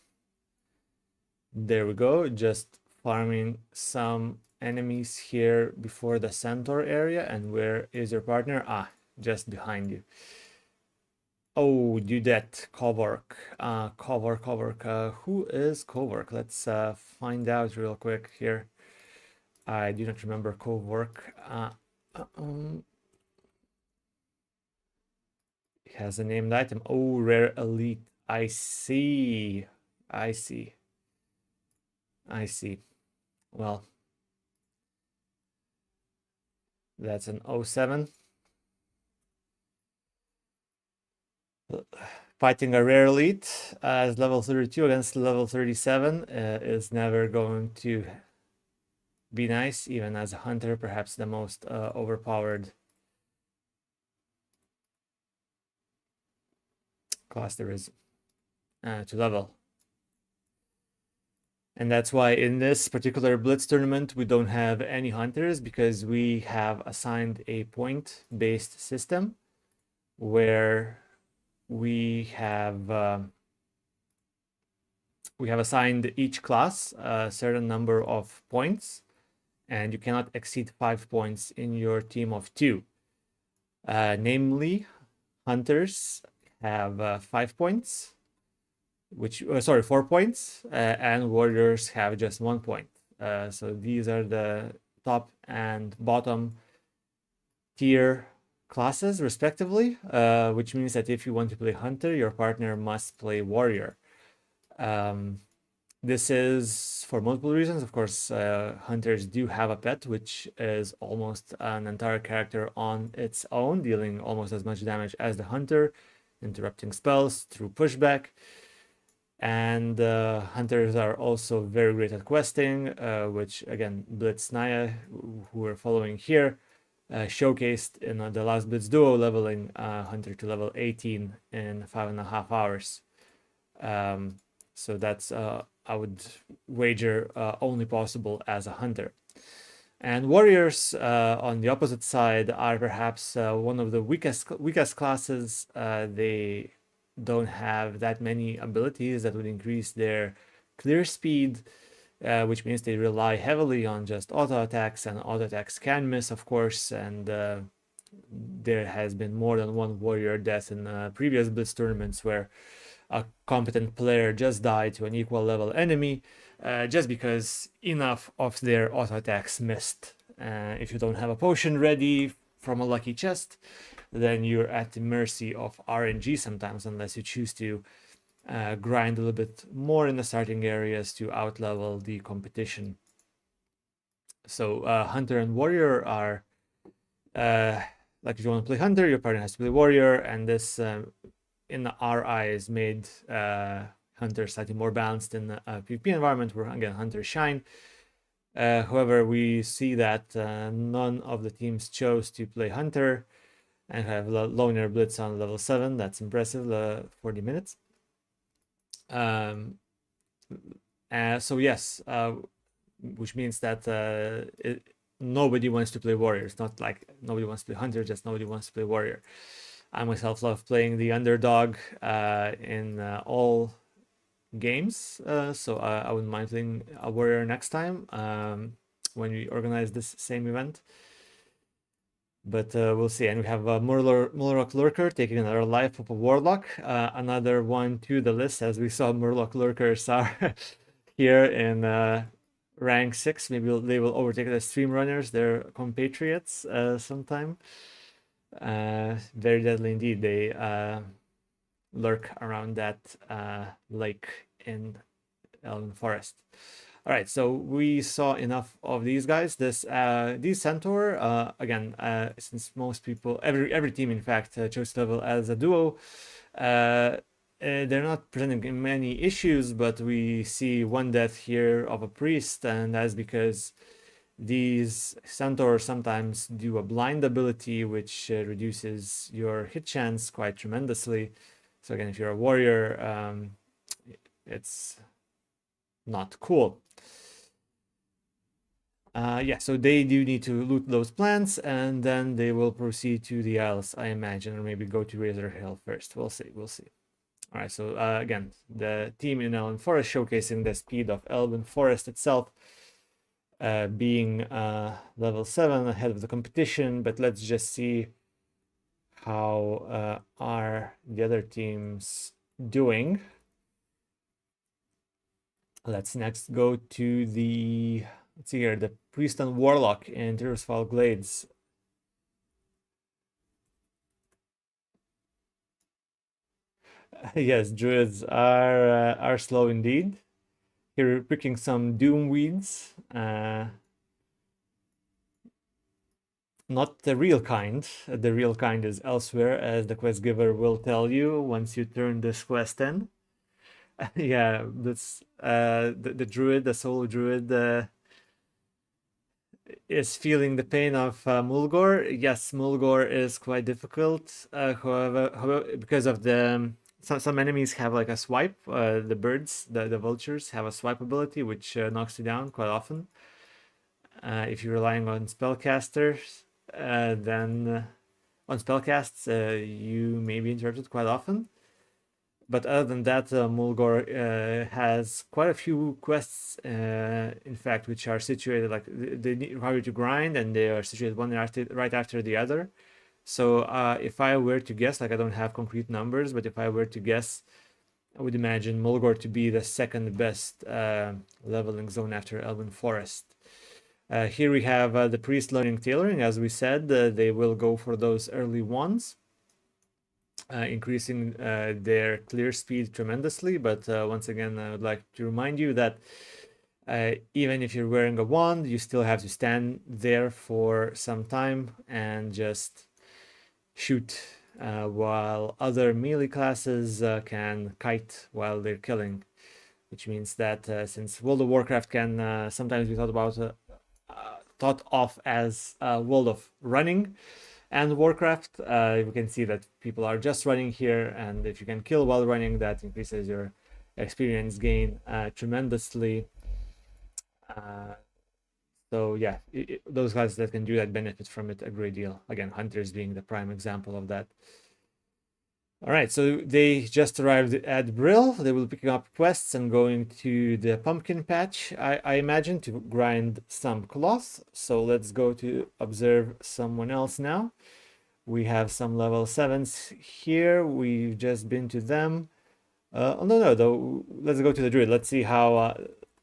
There we go, just farming some enemies here before the centaur area. And where is your partner? Ah, just behind you. Oh, Dudette, Kovork. Kovork. Who is Kovork? Let's find out real quick here. I do not remember Kovork. He has a named item. Oh, rare elite. I see. Well, that's an 07. Fighting a rare elite as level 32 against level 37 is never going to be nice, even as a hunter, perhaps the most overpowered class there is to level. And that's why in this particular Blitz tournament, we don't have any hunters, because we have assigned a point-based system where we have assigned each class a certain number of points, and you cannot exceed 5 points in your team of 2. Namely, hunters have 5 points, 4 points, and warriors have just 1 point. So these are the top and bottom tier classes respectively, which means that if you want to play hunter, your partner must play warrior. This is for multiple reasons. Of course, hunters do have a pet, which is almost an entire character on its own, dealing almost as much damage as the hunter, interrupting spells through pushback. And hunters are also very great at questing, which again, Blitz Naya, who we're following here, showcased in the last Blitz duo, leveling hunter to level 18 in 5.5 hours. So that's, I would wager, only possible as a hunter. And warriors on the opposite side are perhaps one of the weakest classes. They don't have that many abilities that would increase their clear speed, which means they rely heavily on just auto attacks, and auto attacks can miss, of course. And there has been more than one warrior death in previous Blitz tournaments where a competent player just died to an equal level enemy just because enough of their auto attacks missed. If you don't have a potion ready from a lucky chest, then you're at the mercy of RNG sometimes, unless you choose to grind a little bit more in the starting areas to outlevel the competition. So hunter and warrior are, like if you want to play hunter, your partner has to play warrior, and this in our eyes made hunter slightly more balanced in a PvP environment where, again, hunters shine. However, we see that none of the teams chose to play hunter and have loner Blitz on level 7. That's impressive, 40 minutes. So yes, which means that nobody wants to play warrior. It's not like nobody wants to play hunter, just nobody wants to play warrior. I myself love playing the underdog in all games, so I wouldn't mind playing a warrior next time when we organize this same event. But we'll see. And we have Murloc Lurker taking another life of a Warlock, another one to the list, as we saw Murloc Lurkers are here in rank 6. Maybe they will overtake the stream runners, their compatriots, sometime. Very deadly indeed. They lurk around that lake in Elven Forest. All right, so we saw enough of these guys. These Centaur, again, since most people, every team in fact, chose to level as a duo, they're not presenting many issues, but we see one death here of a priest, and that's because these Centaurs sometimes do a blind ability, which reduces your hit chance quite tremendously. So again, if you're a warrior, it's not cool. Yeah, so they do need to loot those plants, and then they will proceed to the Isles, I imagine, or maybe go to Razor Hill first. We'll see. All right, so again, the team in Elven Forest showcasing the speed of Elven Forest itself, being level 7 ahead of the competition. But let's just see how are the other teams doing. Let's next go to the, let's see here, the Priest and Warlock in Tirisfal Glades. Yes, druids are slow indeed. Here we're picking some doom weeds. Not the real kind. The real kind is elsewhere, as the quest giver will tell you once you turn this quest in. Yeah, that's the druid, the solo druid, is feeling the pain of Mulgore. Yes, Mulgore is quite difficult. However, because of the some enemies have like a swipe. The birds, the vultures, have a swipe ability which knocks you down quite often. If you're relying on spellcasters, then on spellcasts you may be interrupted quite often. But other than that, Mulgore has quite a few quests, in fact, which are situated like they require you to grind, and they are situated one right after the other. So if I were to guess, like I don't have concrete numbers, but if I were to guess, I would imagine Mulgore to be the second best leveling zone after Elven Forest. Here we have the priest learning tailoring. As we said, they will go for those early ones. Increasing their clear speed tremendously, but once again, I would like to remind you that even if you're wearing a wand, you still have to stand there for some time and just shoot, while other melee classes can kite while they're killing, which means that since World of Warcraft can sometimes be thought of as World of Running, and Warcraft, we can see that people are just running here, and if you can kill while running, that increases your experience gain tremendously. So yeah, those guys that can do that benefit from it a great deal. Again, hunters being the prime example of that. All right, so they just arrived at Brill. They will be picking up quests and going to the pumpkin patch, I imagine, to grind some cloth. So let's go to observe someone else now. We have some level 7s here. We've just been to them. Oh, no, though. Let's go to the druid. Let's see how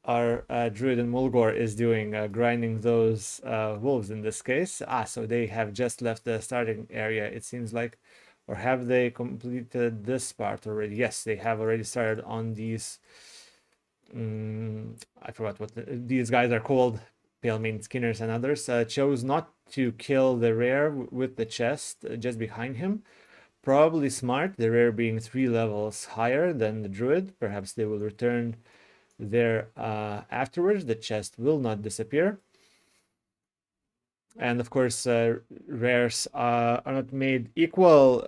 our druid in Mulgore is doing, grinding those wolves in this case. So they have just left the starting area, it seems like. Or have they completed this part already? Yes, they have already started on these. I forgot what these guys are called. Pale Mane Skinners and others. Chose not to kill the rare with the chest just behind him. Probably smart, the rare being 3 levels higher than the druid. Perhaps they will return there afterwards. The chest will not disappear. And of course, rares are not made equal.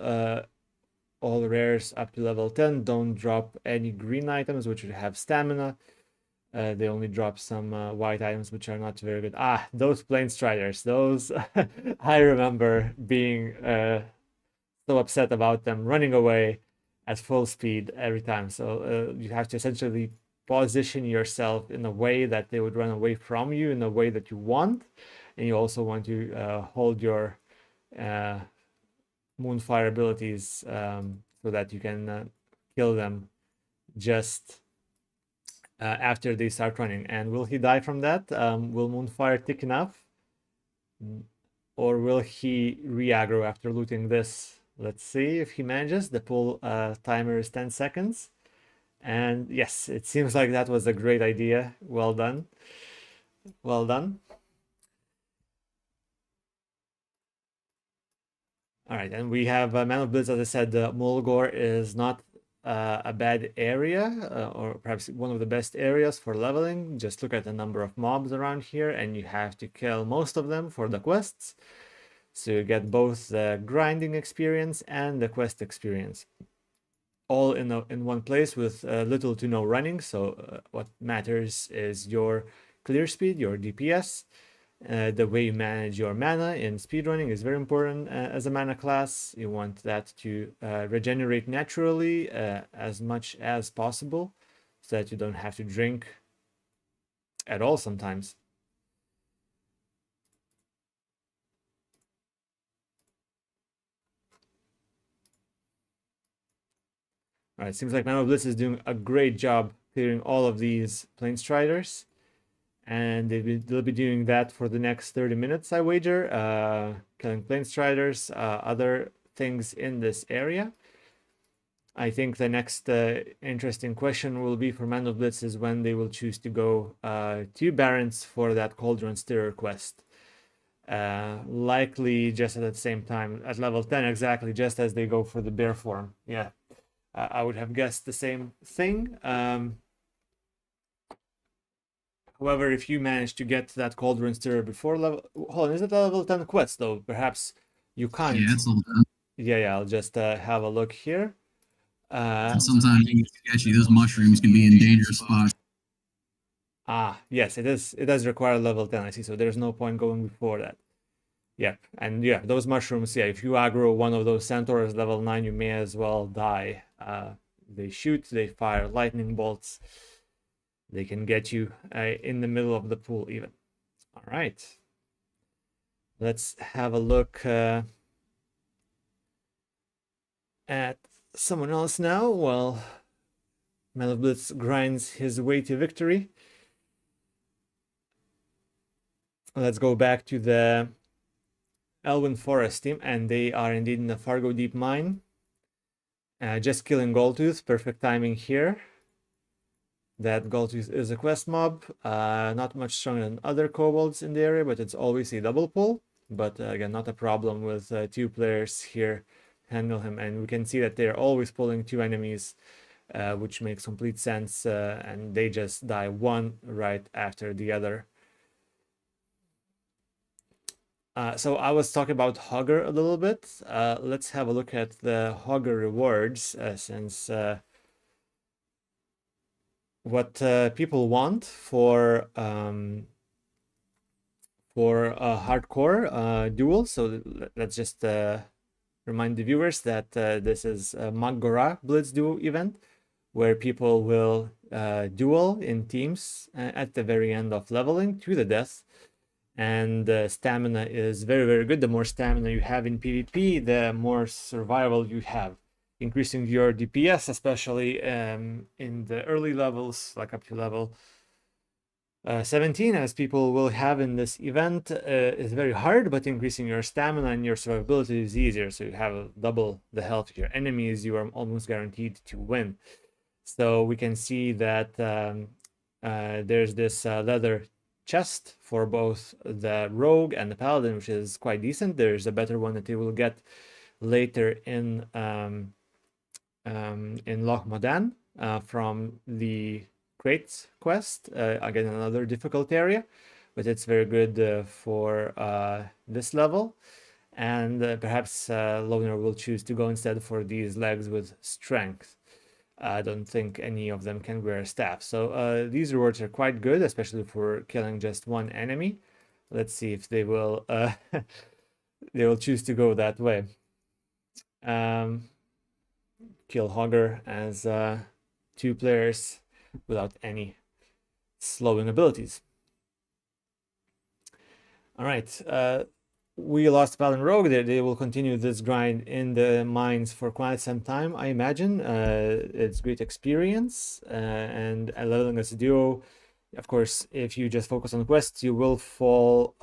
All rares up to level 10 don't drop any green items, which would have stamina. They only drop some white items, which are not very good. Those Plain Striders, those I remember being so upset about them, running away at full speed every time. So you have to essentially position yourself in a way that they would run away from you in a way that you want. And you also want to hold your Moonfire abilities so that you can kill them just after they start running. And will he die from that? Will Moonfire tick enough? Or will he re-aggro after looting this Let's see if he manages. The pull timer is 10 seconds. And yes, it seems like that was a great idea. Well done. Well done. All right, and we have Man of Blitz. As I said, Mulgore is not a bad area, or perhaps one of the best areas for leveling. Just look at the number of mobs around here, and you have to kill most of them for the quests. So you get both the grinding experience and the quest experience, all in one place with little to no running. So what matters is your clear speed, your DPS. The way you manage your mana in speedrunning is very important as a mana class. You want that to regenerate naturally as much as possible so that you don't have to drink at all sometimes. All right, seems like Man of Blitz is doing a great job clearing all of these Plane Striders. And they'll be doing that for the next 30 minutes, I wager. Killing Plane Striders, other things in this area. I think the next interesting question will be for Man of Blitz is when they will choose to go to Barrens for that Cauldron Stirrer quest. Likely just at the same time, at level 10 exactly, just as they go for the bear form. Yeah, I would have guessed the same thing. However, if you manage to get that Cauldron Stirrer before level... Hold on, is it a level 10 quest, though? Perhaps you can't. Yeah, it's level 10. Yeah, I'll just have a look here. Sometimes you get sketchy. Those mushrooms can be in dangerous spots. Yes, it is. It does require level 10, I see. So there's no point going before that. Yep, and yeah, those mushrooms, yeah, if you aggro one of those centaurs level 9, you may as well die. They shoot, they fire lightning bolts. They can get you in the middle of the pool even. All right. Let's have a look at someone else now. Well, Man of Blitz grinds his way to victory. Let's go back to the Elwyn Forest team, and they are indeed in the Fargo Deep Mine. Just killing Goldtooth, perfect timing here. That Goldtooth is a quest mob, not much stronger than other kobolds in the area, but it's always a double pull. But again, not a problem with 2 players here handle him. And we can see that they're always pulling 2 enemies, which makes complete sense. And they just die one right after the other. So I was talking about Hogger a little bit. Let's have a look at the Hogger rewards, since what people want for a hardcore duel. So let's just remind the viewers that this is a Mak'gora Blitz duel event where people will duel in teams at the very end of leveling to the death. And stamina is very, very good. The more stamina you have in PvP, the more survival you have. Increasing your DPS, especially in the early levels, like up to level 17, as people will have in this event, is very hard, but increasing your stamina and your survivability is easier. So you have double the health of your enemies, you are almost guaranteed to win. So we can see that there's this leather chest for both the rogue and the paladin, which is quite decent. There's a better one that you will get later in Loch Modan from the Crates quest. Again, another difficult area, but it's very good for this level. And perhaps Loner will choose to go instead for these legs with strength. I don't think any of them can wear a staff. So these rewards are quite good, especially for killing just one enemy. Let's see if they will they will choose to go that way. Kill Hogger as 2 players without any slowing abilities. All right. We lost Paladin Rogue. They will continue this grind in the mines for quite some time, I imagine. It's great experience, and leveling as a duo. Of course, if you just focus on quests, you will fall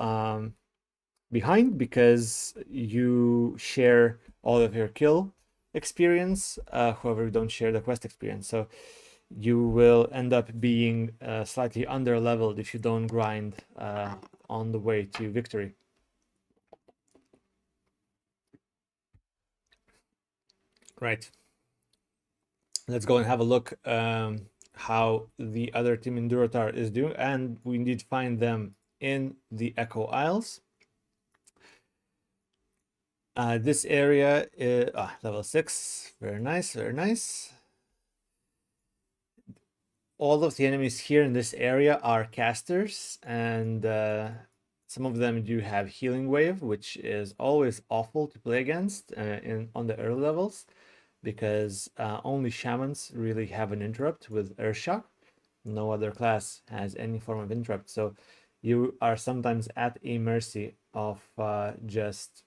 behind because you share all of your kill experience. However, you don't share the quest experience. So you will end up being slightly under leveled if you don't grind on the way to victory. Right. Let's go and have a look how the other team in Durotar is doing, and we need to find them in the Echo Isles. This area is level 6. Very nice, very nice. All of the enemies here in this area are casters, and some of them do have healing wave, which is always awful to play against on the early levels, because only shamans really have an interrupt with Earthshock. No other class has any form of interrupt, so you are sometimes at a mercy of just,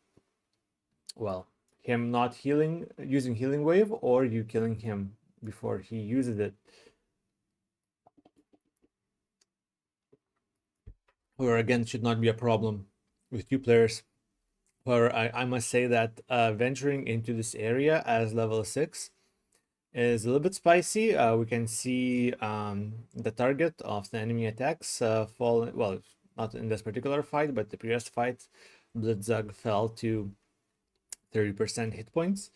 well, him not healing, using healing wave, or you killing him before he uses it. Or again, should not be a problem with 2 players. However, I must say that venturing into this area as level 6 is a little bit spicy. We can see the target of the enemy attacks fall. Well, not in this particular fight, but the previous fight, Blitzzug fell to 30% hit points.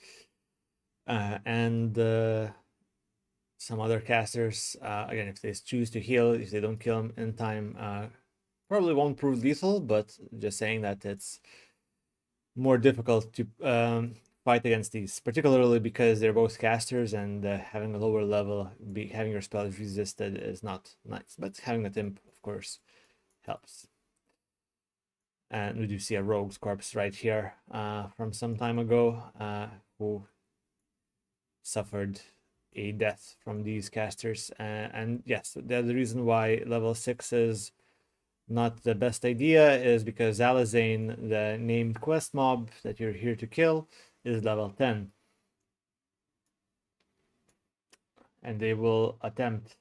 And some other casters, again, if they choose to heal, if they don't kill him in time, probably won't prove lethal, but just saying that it's more difficult to fight against these, particularly because they're both casters, and having a lower level, having your spells resisted is not nice, but having a imp, of course, helps. And we do see a rogue's corpse right here from some time ago who suffered a death from these casters. And yes, the reason why level 6 is not the best idea is because Zalazane, the named quest mob that you're here to kill, is level 10. And they will attempt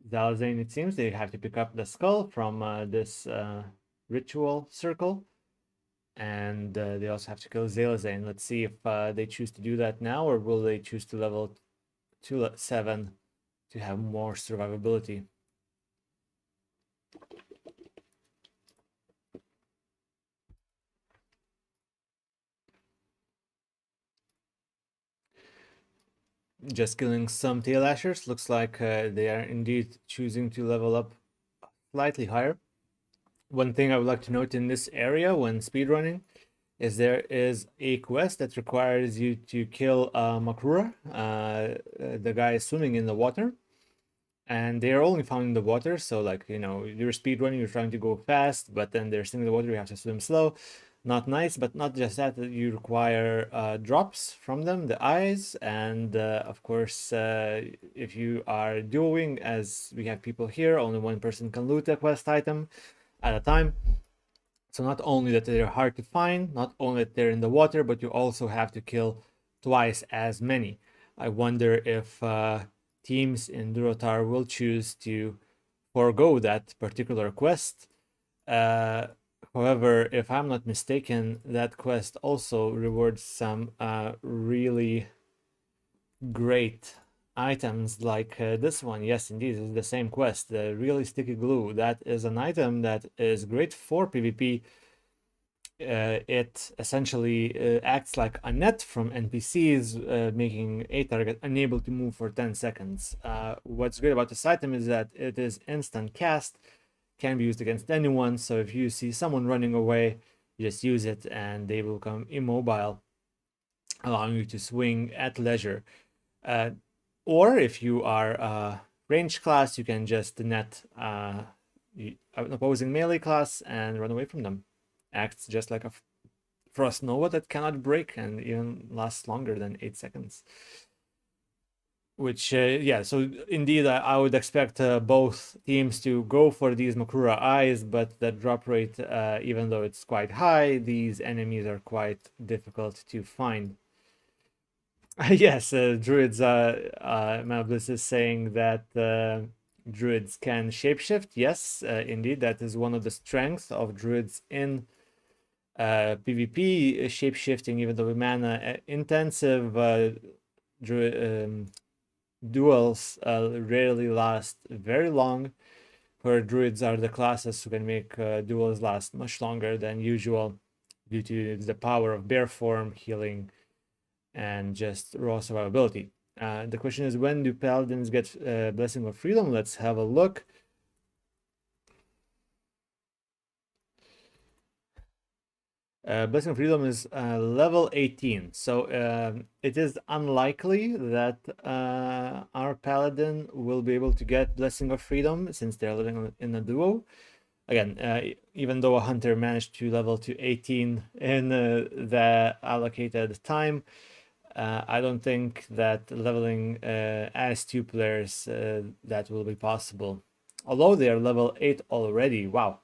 Zalazane, it seems. They have to pick up the skull from this ritual circle. And they also have to kill Zalazane. Let's see if they choose to do that now, or will they choose to level 7 to have more survivability. Just killing some tail lashers. Looks like they are indeed choosing to level up slightly higher. One thing I would like to note in this area when speedrunning is there is a quest that requires you to kill Mak'gora, the guy swimming in the water. And they are only found in the water, so like, you know, you're speedrunning, you're trying to go fast, but then they're still in the water, you have to swim slow. Not nice, but not just that, you require drops from them, the eyes, and of course, if you are dueling, as we have people here, only one person can loot a quest item at a time. So not only that they're hard to find, not only that they're in the water, but you also have to kill twice as many. I wonder if teams in Durotar will choose to forego that particular quest. However, if I'm not mistaken, that quest also rewards some really great items like this one. Yes, indeed, it's the same quest, the really sticky glue. That is an item that is great for PvP. It essentially acts like a net from NPCs, making a target unable to move for 10 seconds. What's great about this item is that it is instant cast, can be used against anyone, so if you see someone running away, you just use it and they will become immobile, allowing you to swing at leisure. Or if you are a ranged class, you can just net an opposing melee class and run away from them. Acts just like a frost nova that cannot break and even lasts longer than 8 seconds. Which, yeah, so indeed, I would expect both teams to go for these Mak'gora eyes, but the drop rate, even though it's quite high, these enemies are quite difficult to find. Yes, Druids, Blitz is saying that Druids can shapeshift. Yes, indeed, that is one of the strengths of Druids in PvP shape-shifting, even though mana intensive duels rarely last very long, where druids are the classes who can make duels last much longer than usual due to the power of bear form, healing, and just raw survivability. The question is, when do paladins get Blessing of Freedom? Let's have a look. Blessing of Freedom is level 18, so it is unlikely that our paladin will be able to get Blessing of Freedom since they're living in a duo. Again, even though a hunter managed to level to 18 in the allocated time, I don't think that leveling as 2 players that will be possible. Although they are level 8 already, wow,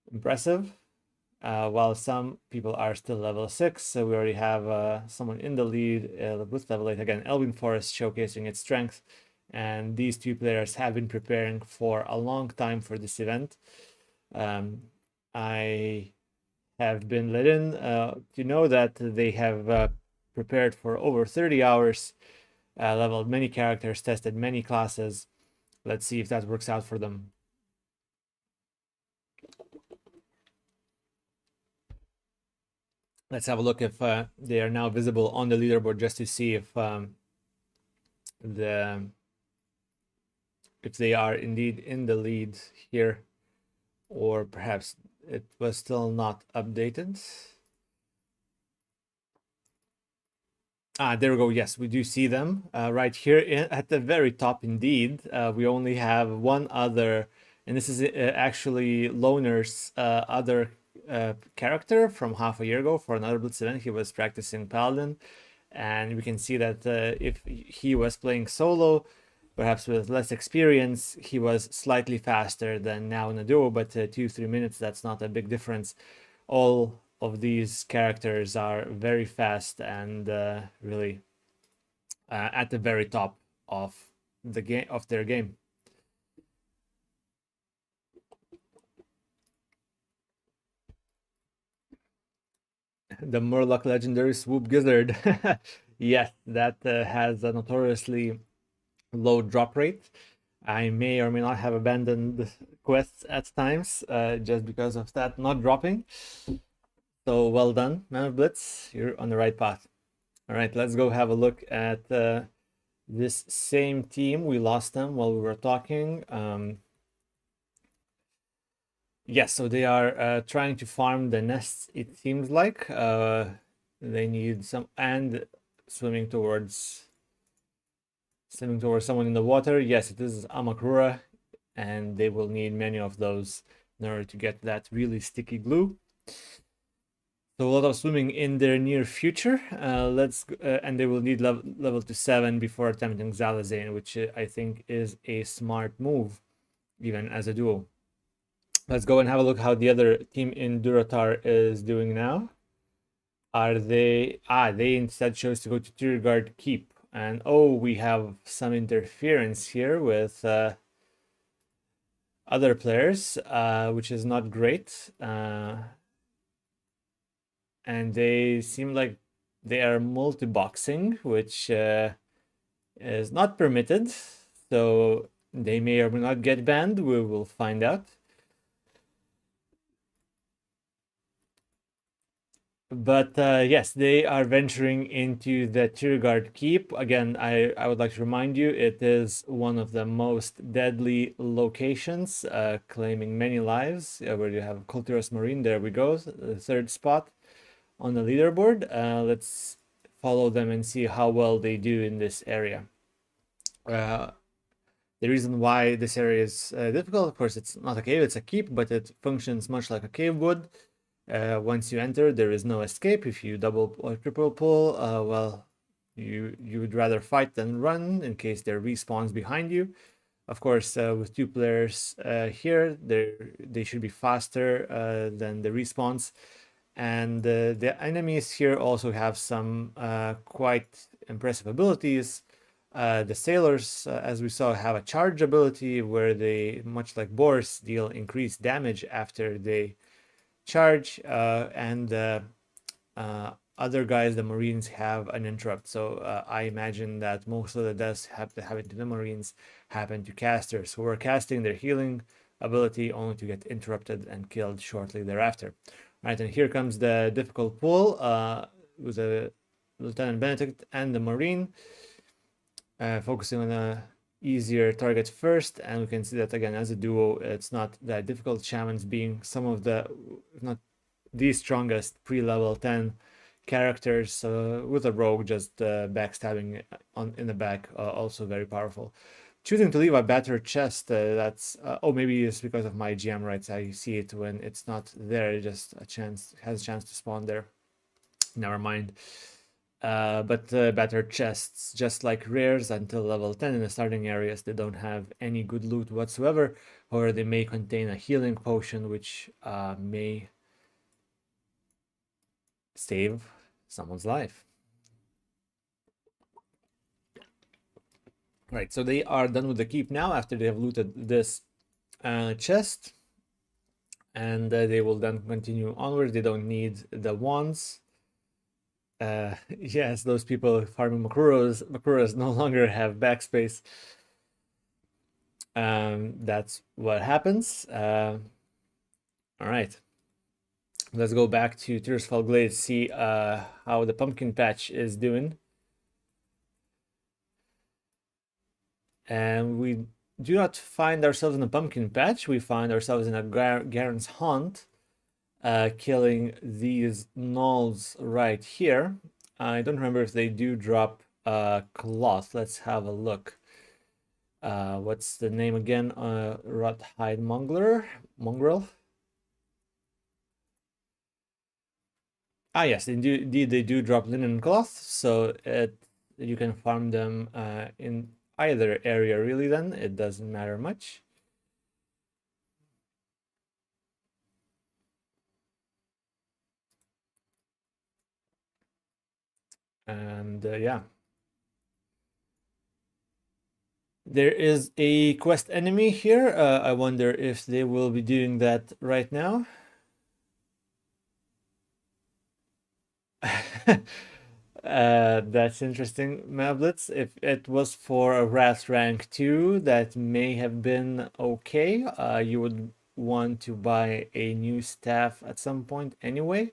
impressive. While some people are still level 6, so we already have someone in the lead with level 8. Again, Elven Forest showcasing its strength, and these 2 players have been preparing for a long time for this event. I have been let in to know that they have prepared for over 30 hours, leveled many characters, tested many classes. Let's see if that works out for them. Let's have a look if they are now visible on the leaderboard, just to see if they are indeed in the lead here, or perhaps it was still not updated. There we go. Yes, we do see them right here at the very top indeed. We only have one other, and this is actually Loner's other character from half a year ago for another Blitz event. He was practicing Paladin, and we can see that if he was playing solo, perhaps with less experience, he was slightly faster than now in a duo, but 2-3 minutes, that's not a big difference. All of these characters are very fast and really at the very top of the game, of their game. The Murloc legendary Swoop Gizzard. Yes, that has a notoriously low drop rate. I may or may not have abandoned quests at times just because of that not dropping. So well done, Man of Blitz. You're on the right path. All right, let's go have a look at this same team. We lost them while we were talking. Yes, so they are trying to farm the nests, it seems like. They need some, and swimming towards someone in the water. Yes, it is a Mak'gora, and they will need many of those in order to get that really sticky glue. So a lot of swimming in their near future. And they will need level to 7 before attempting Zalazane, which I think is a smart move, even as a duo. Let's go and have a look how the other team in Durotar is doing now. Are they... they instead chose to go to Tyrgard Keep. And we have some interference here with other players, which is not great. And they seem like they are multi-boxing, which is not permitted. So they may or may not get banned. We will find out. But yes, they are venturing into the Tyrgard Keep. Again, I would like to remind you, it is one of the most deadly locations, claiming many lives, where you have Culturous Marine. There we go, the 3rd spot on the leaderboard. Let's follow them and see how well they do in this area. The reason why this area is difficult, of course, it's not a cave, it's a keep, but it functions much like a cave would. Once you enter, there is no escape. If you double or triple pull, well, you would rather fight than run in case there respawns behind you. Of course, with 2 players here, they should be faster than the respawns. And the enemies here also have some quite impressive abilities. The sailors, as we saw, have a charge ability where they, much like boars, deal increased damage after they charge, and other guys, the Marines, have an interrupt. So I imagine that most of the deaths happen to the Marines happen to casters who are casting their healing ability only to get interrupted and killed shortly thereafter. Right, and here comes the difficult pull with the Lieutenant Benedict and the Marine, focusing on a easier target first, and we can see that again as a duo it's not that difficult. Shamans being some of the, if not the strongest pre-level 10 characters, with a rogue just backstabbing in the back, also very powerful. Choosing to leave a battered chest, that's oh, maybe it's because of my GM rights. I see it when it's not there, it just has a chance to spawn there. Never mind. But battered chests, just like rares, until level 10 in the starting areas, they don't have any good loot whatsoever, or they may contain a healing potion which may save someone's life. Right, so they are done with the keep now after they have looted this chest, and they will then continue onwards. They don't need the wands. Yes, those people farming Mak'goras no longer have backspace. That's what happens. All right, let's go back to Tearsfall Glade, see how the pumpkin patch is doing. And we do not find ourselves in a pumpkin patch. We find ourselves in a Garen's Haunt, killing these gnolls right here. I don't remember if they do drop cloth. Let's have a look. What's the name again? Rothhide Mongrel. Ah, yes, indeed they do drop linen cloth, so you can farm them in either area really. Then it doesn't matter much. And yeah, there is a quest enemy here. I wonder if they will be doing that right now. That's interesting, Blitz. If it was for a Wrath rank 2, that may have been okay. You would want to buy a new staff at some point anyway,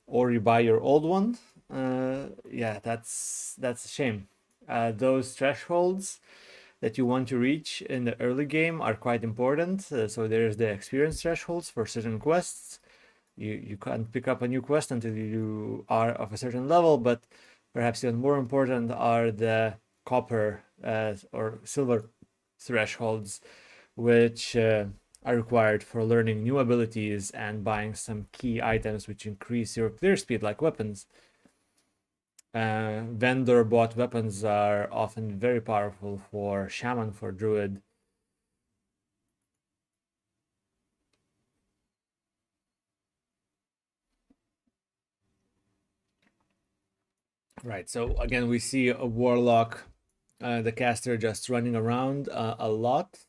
or you buy your old one. Yeah, that's a shame. Those thresholds that you want to reach in the early game are quite important. So there's the experience thresholds for certain quests. You can't pick up a new quest until you are of a certain level, but perhaps even more important are the copper or silver thresholds, which are required for learning new abilities and buying some key items which increase your clear speed, like weapons. Vendor bought weapons are often very powerful for shaman, for druid. Right, so again we see a warlock, the caster, just running around a lot,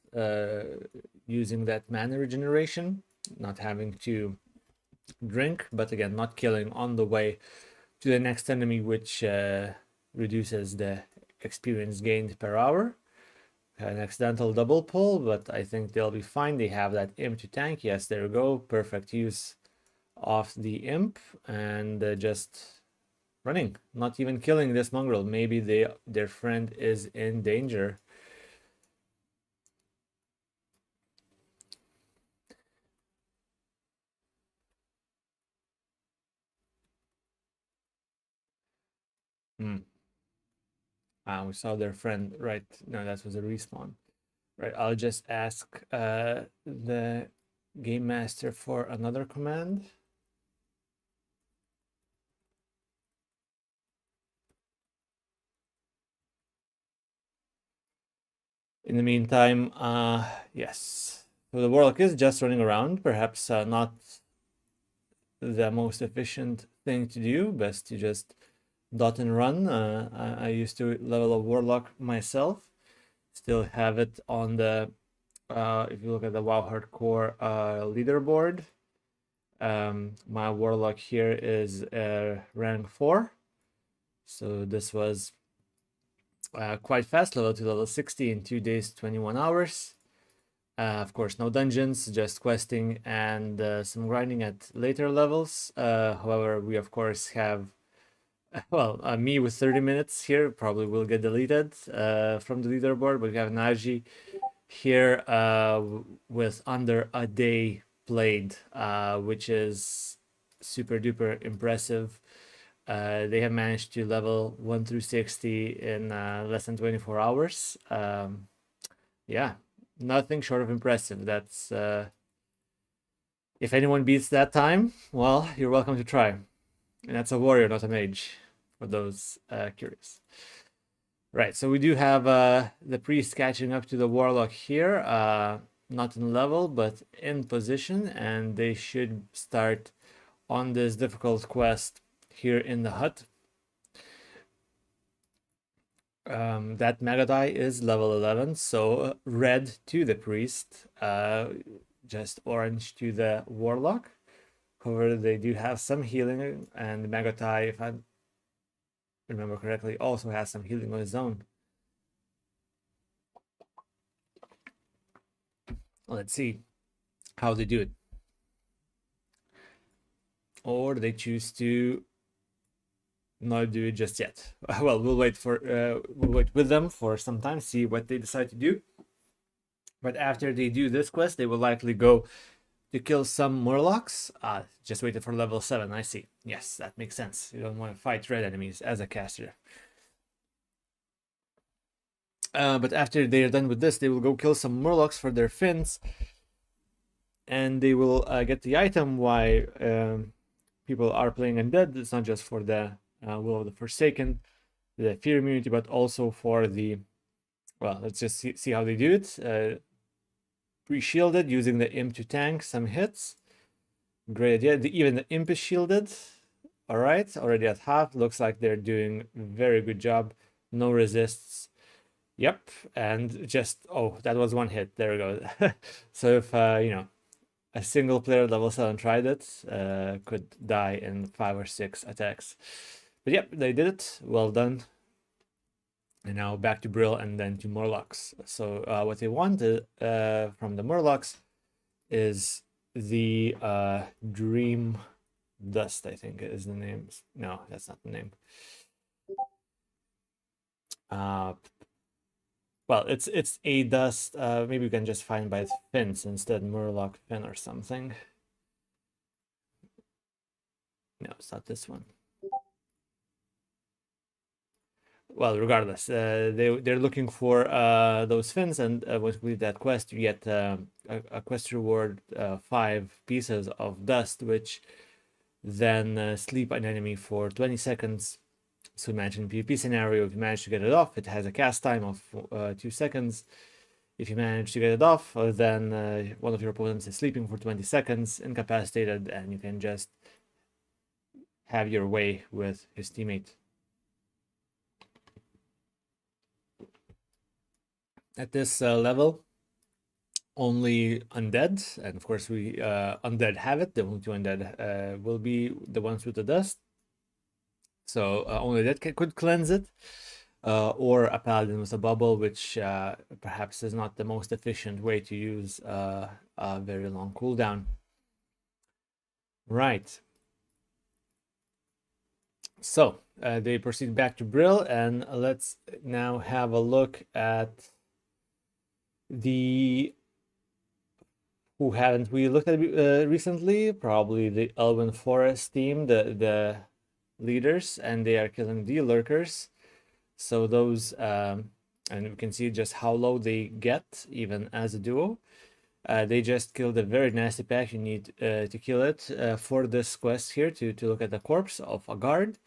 using that mana regeneration, not having to drink, but again not killing on the way to the next enemy, which reduces the experience gained per hour. An accidental double pull, but I think they'll be fine. They have that imp to tank. Yes, there we go. Perfect use of the imp, and just running, not even killing this mongrel. Maybe their friend is in danger. We saw their friend, right? No, that was a respawn. Right, I'll just ask the game master for another command. In the meantime, yes, so the warlock is just running around, perhaps not the most efficient thing to do. Best to just dot and run. I used to level a warlock myself, still have it on the if you look at the WoW hardcore leaderboard, My warlock here is rank 4, so this was quite fast, level to level 60 in 2 days, 21 hours. Of course, no dungeons, just questing and some grinding at later levels. However, we of course have, well, me with 30 minutes here probably will get deleted from the leaderboard, but we have Naji here with under a day played, which is super duper impressive. They have managed to level 1 through 60 in less than 24 hours. Yeah, nothing short of impressive. That's if anyone beats that time, well, you're welcome to try. And that's a warrior, not a mage, for those curious. Right, so we do have the priest catching up to the warlock here, not in level, but in position, and they should start on this difficult quest here in the hut. That mega die is level 11, so red to the priest, just orange to the warlock. However, they do have some healing, and the mega die, if I remember correctly, also has some healing on his own. Let's see how they do it. Or they choose to not do it just yet. Well, we'll wait with them for some time, see what they decide to do. But after they do this quest, they will likely go to kill some Murlocs. Just waited for level 7, I see. Yes, that makes sense. You don't want to fight red enemies as a caster. But after they're done with this, they will go kill some Murlocs for their fins. And they will get the item why people are playing Undead. It's not just for the Will of the Forsaken, the fear immunity, but also for the, well, let's just see how they do it. Pre-shielded, using the imp to tank some hits. Great idea. Even the imp is shielded. All right, already at half. Looks like they're doing a very good job. No resists. Yep, and just, oh, that was one hit. There we go. So if, you know, a single player level 7 tried it, could die in 5 or 6 attacks. But yep, they did it. Well done. And now back to Brill and then to Murlocs. So what they wanted from the Murlocs is the Dream Dust, I think is the name. No, that's not the name. Well, it's a dust. Maybe we can just find by its fins instead, Murloc fin or something. No, it's not this one. Well, regardless, they're looking for those fins, and once we complete that quest, you get a quest reward, 5 pieces of dust, which then sleep an enemy for 20 seconds. So imagine PvP scenario, if you manage to get it off, it has a cast time of 2 seconds. If you manage to get it off, then one of your opponents is sleeping for 20 seconds, incapacitated, and you can just have your way with his teammate. At this level, only undead, and of course we undead have it. The only 2 undead will be the ones with the dust. So only that could cleanse it, or a paladin with a bubble, which perhaps is not the most efficient way to use a very long cooldown. Right. So they proceed back to Brill, and let's now have a look at the who haven't we looked at recently. Probably the Elven Forest team, the leaders, and they are killing the lurkers. So those and we can see just how low they get even as a duo. They just killed a very nasty pack. You need to kill it for this quest here to look at the corpse of a guard.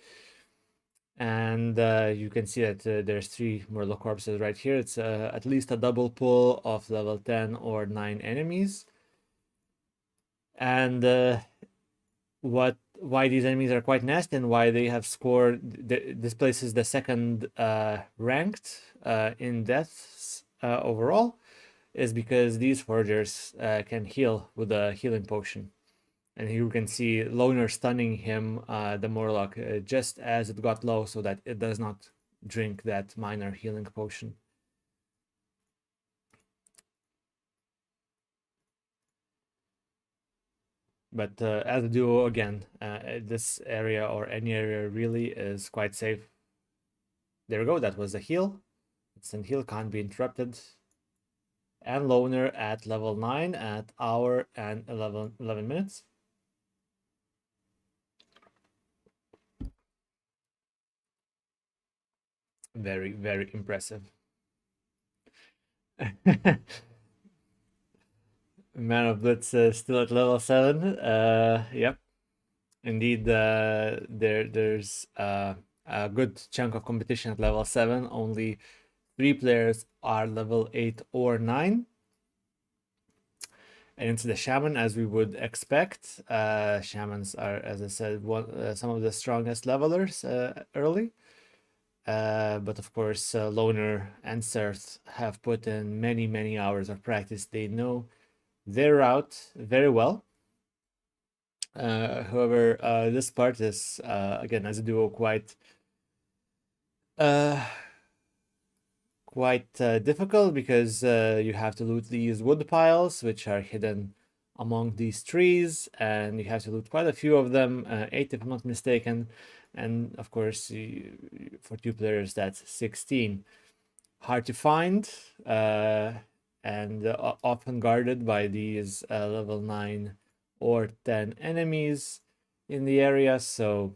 And you can see that there's 3 Murloc corpses right here. It's at least a double pull of level 10 or 9 enemies. And why these enemies are quite nasty and why they have scored, this place is the second ranked in deaths overall, is because these foragers can heal with a healing potion. And here you can see Loner stunning him, the Morlock, just as it got low so that it does not drink that minor healing potion. But as a duo, again, this area or any area really is quite safe. There we go, that was a heal. Instant heal, can't be interrupted. And Loner at level 9 at hour and 11 minutes. Very, very impressive. Man of Blitz still at level 7. Yep. Indeed, there's a good chunk of competition at level 7. Only 3 players are level 8 or 9. And it's the Shaman, as we would expect. Shamans are, as I said, some of the strongest levelers early. But of course, Loner and Serth have put in many, many hours of practice. They know their route very well. However, this part is, again, as a duo, quite difficult because you have to loot these wood piles, which are hidden among these trees, and you have to loot quite a few of them, 8 if I'm not mistaken. And of course, for 2 players, that's 16. Hard to find, and often guarded by these level 9 or 10 enemies in the area, so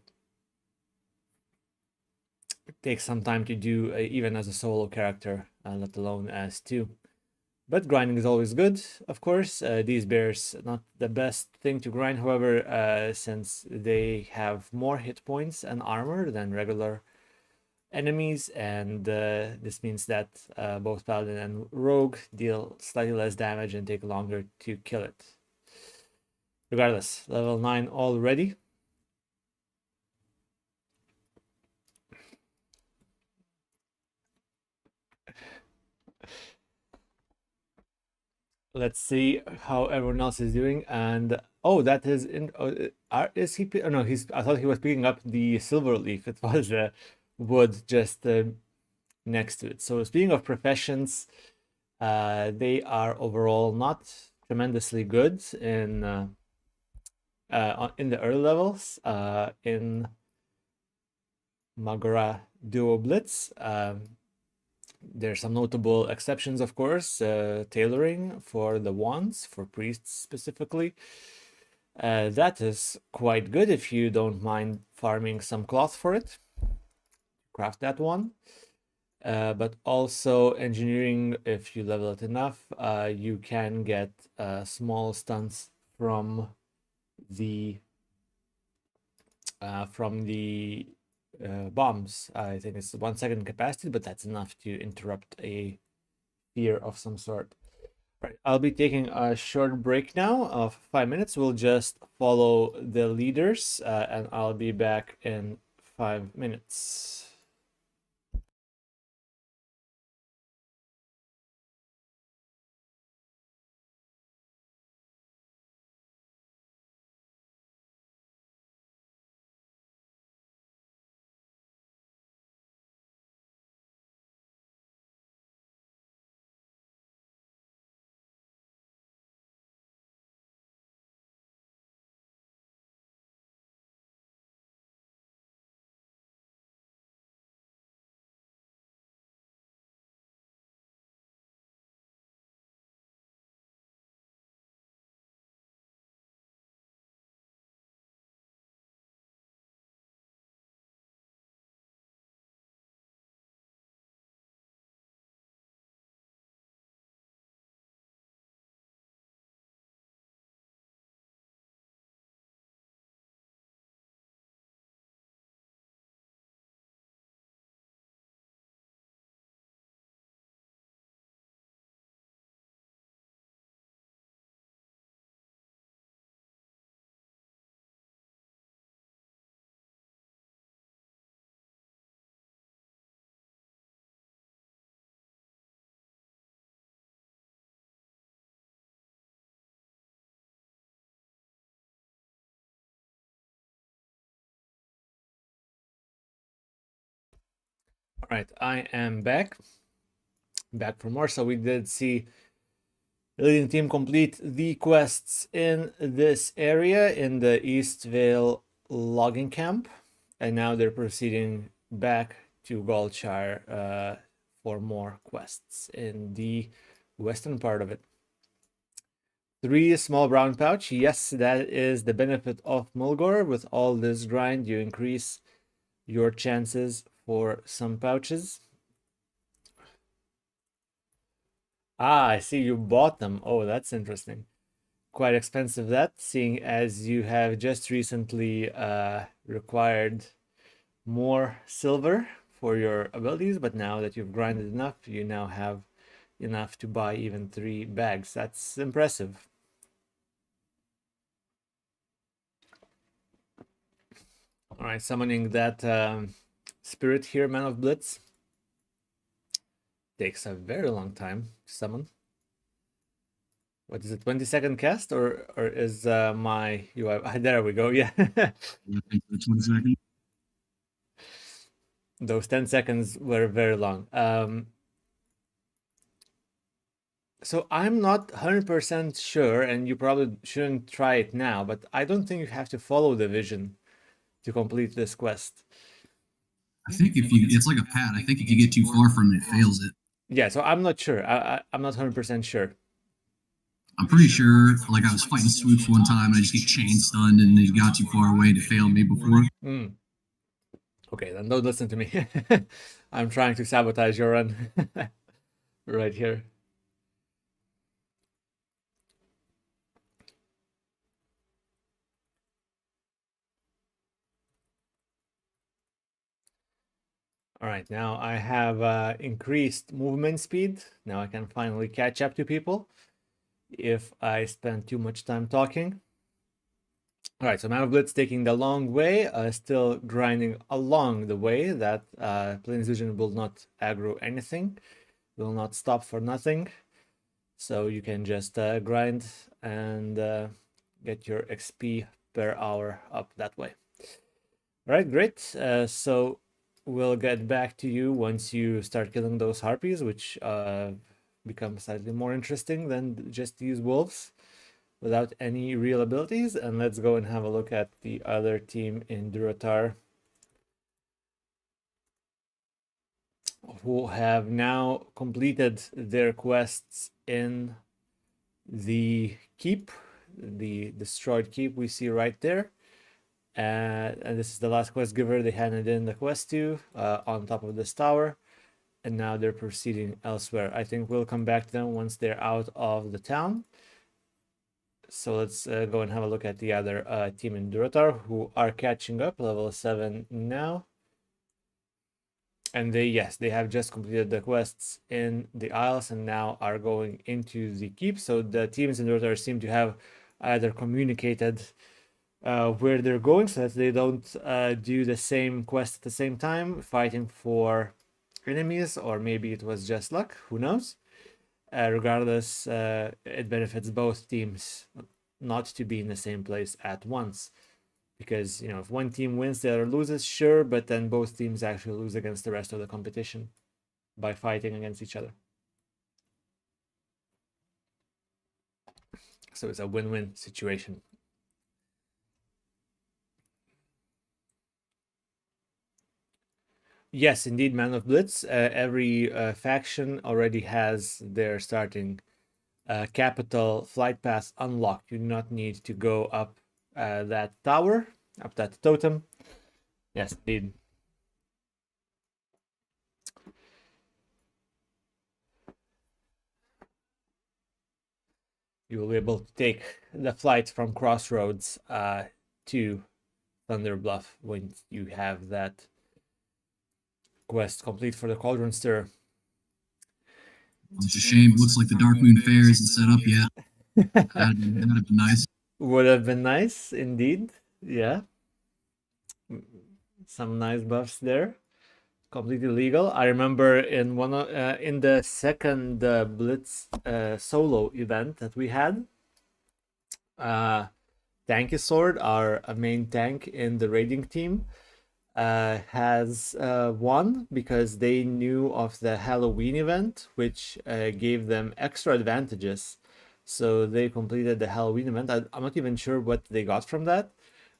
it takes some time to do, even as a solo character, let alone as 2. But grinding is always good, of course. These bears, not the best thing to grind, however, since they have more hit points and armor than regular enemies, and this means that both Paladin and Rogue deal slightly less damage and take longer to kill it. Regardless, level 9 already. Let's see how everyone else is doing. And oh, that is in. Is he? Oh no, he's. I thought he was picking up the silver leaf. It was wood just next to it. So speaking of professions, they are overall not tremendously good in the early levels. In Mak'gora Duo Blitz. There's some notable exceptions, of course. Tailoring for the wands, for priests specifically. That is quite good if you don't mind farming some cloth for it. Craft that one. But also engineering, if you level it enough, you can get small stunts from the bombs. I think it's 1 second capacity, but that's enough to interrupt a fear of some sort. Right, I'll be taking a short break now of 5 minutes. We'll just follow the leaders, and I'll be back in 5 minutes. All right, I am back for more. So we did see the leading team complete the quests in this area in the Eastvale logging camp, and now they're proceeding back to Goldshire for more quests in the western part of it. 3 small brown pouch. Yes, that is the benefit of Mak'gora. With all this grind, you increase your chances for some pouches. Ah, I see you bought them. Oh, that's interesting. Quite expensive, that, seeing as you have just recently required more silver for your abilities, but now that you've grinded enough, you now have enough to buy even 3 bags. That's impressive. All right, summoning that spirit here, Man of Blitz. Takes a very long time to summon. What is it, 20-second cast, or is my UI? There we go, yeah. 20 seconds. Those 10 seconds were very long. So I'm not 100% sure, and you probably shouldn't try it now, but I don't think you have to follow the vision to complete this quest. I think it's like a pad. I think if you get too far from it, it fails it. Yeah, so I'm not sure. I'm not 100% sure. I'm pretty sure, like, I was fighting swoops one time, and I just get chain stunned, and it got too far away to fail me before. Okay, then don't listen to me. I'm trying to sabotage your run right here. All right, now I have increased movement speed. Now I can finally catch up to people if I spend too much time talking. All right, so Man of Blitz taking the long way, still grinding along the way. That Plains Vision will not aggro anything, will not stop for nothing. So you can just grind and get your XP per hour up that way. All right, great. So we'll get back to you once you start killing those harpies, which become slightly more interesting than just these wolves without any real abilities. And let's go and have a look at the other team in Durotar, who have now completed their quests in the keep, the destroyed keep we see right there. And this is the last quest giver they handed in the quest to, on top of this tower, and now they're proceeding elsewhere. I think we'll come back to them once they're out of the town. So let's go and have a look at the other team in Durotar, who are catching up, level 7 now. And they have just completed the quests in the Isles and now are going into the keep. So the teams in Durotar seem to have either communicated where they're going, so that they don't do the same quest at the same time, fighting for enemies, or maybe it was just luck, who knows. Regardless, it benefits both teams not to be in the same place at once, because, you know, if one team wins, the other loses, sure, but then both teams actually lose against the rest of the competition by fighting against each other. So it's a win-win situation. Yes, indeed, Man of Blitz. Every faction already has their starting capital flight path unlocked. You do not need to go up that tower, up that totem. Yes, indeed. You will be able to take the flight from Crossroads to Thunder Bluff when you have that quest complete for the Cauldron Stir. It's a shame. It looks like the Dark Moon Fair isn't set up yet. That'd have been nice. Would have been nice, indeed. Yeah. Some nice buffs there. Completely legal. I remember in one in the second Blitz solo event that we had, Tanky Sword, our main tank in the raiding team, has won because they knew of the Halloween event, which gave them extra advantages. So they completed the Halloween event. I'm not even sure what they got from that,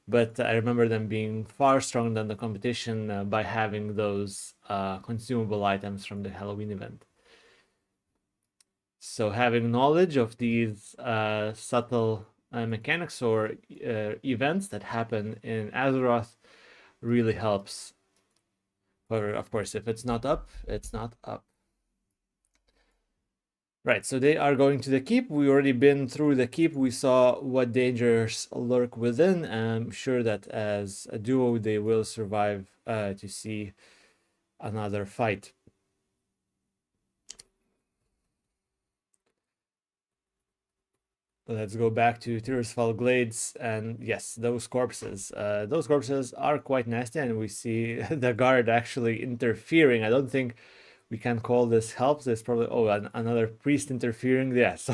but I remember them being far stronger than the competition by having those consumable items from the Halloween event. So having knowledge of these subtle mechanics or events that happen in Azeroth really helps. However, of course, if it's not up, it's not up. Right, so they are going to the keep. We already been through the keep. We saw what dangers lurk within. I'm sure that as a duo, they will survive to see another fight. Let's go back to Tirisfal Glades, and yes, those corpses. Those corpses are quite nasty, and we see the guard actually interfering. I don't think we can call this help. There's probably another priest interfering. Yes,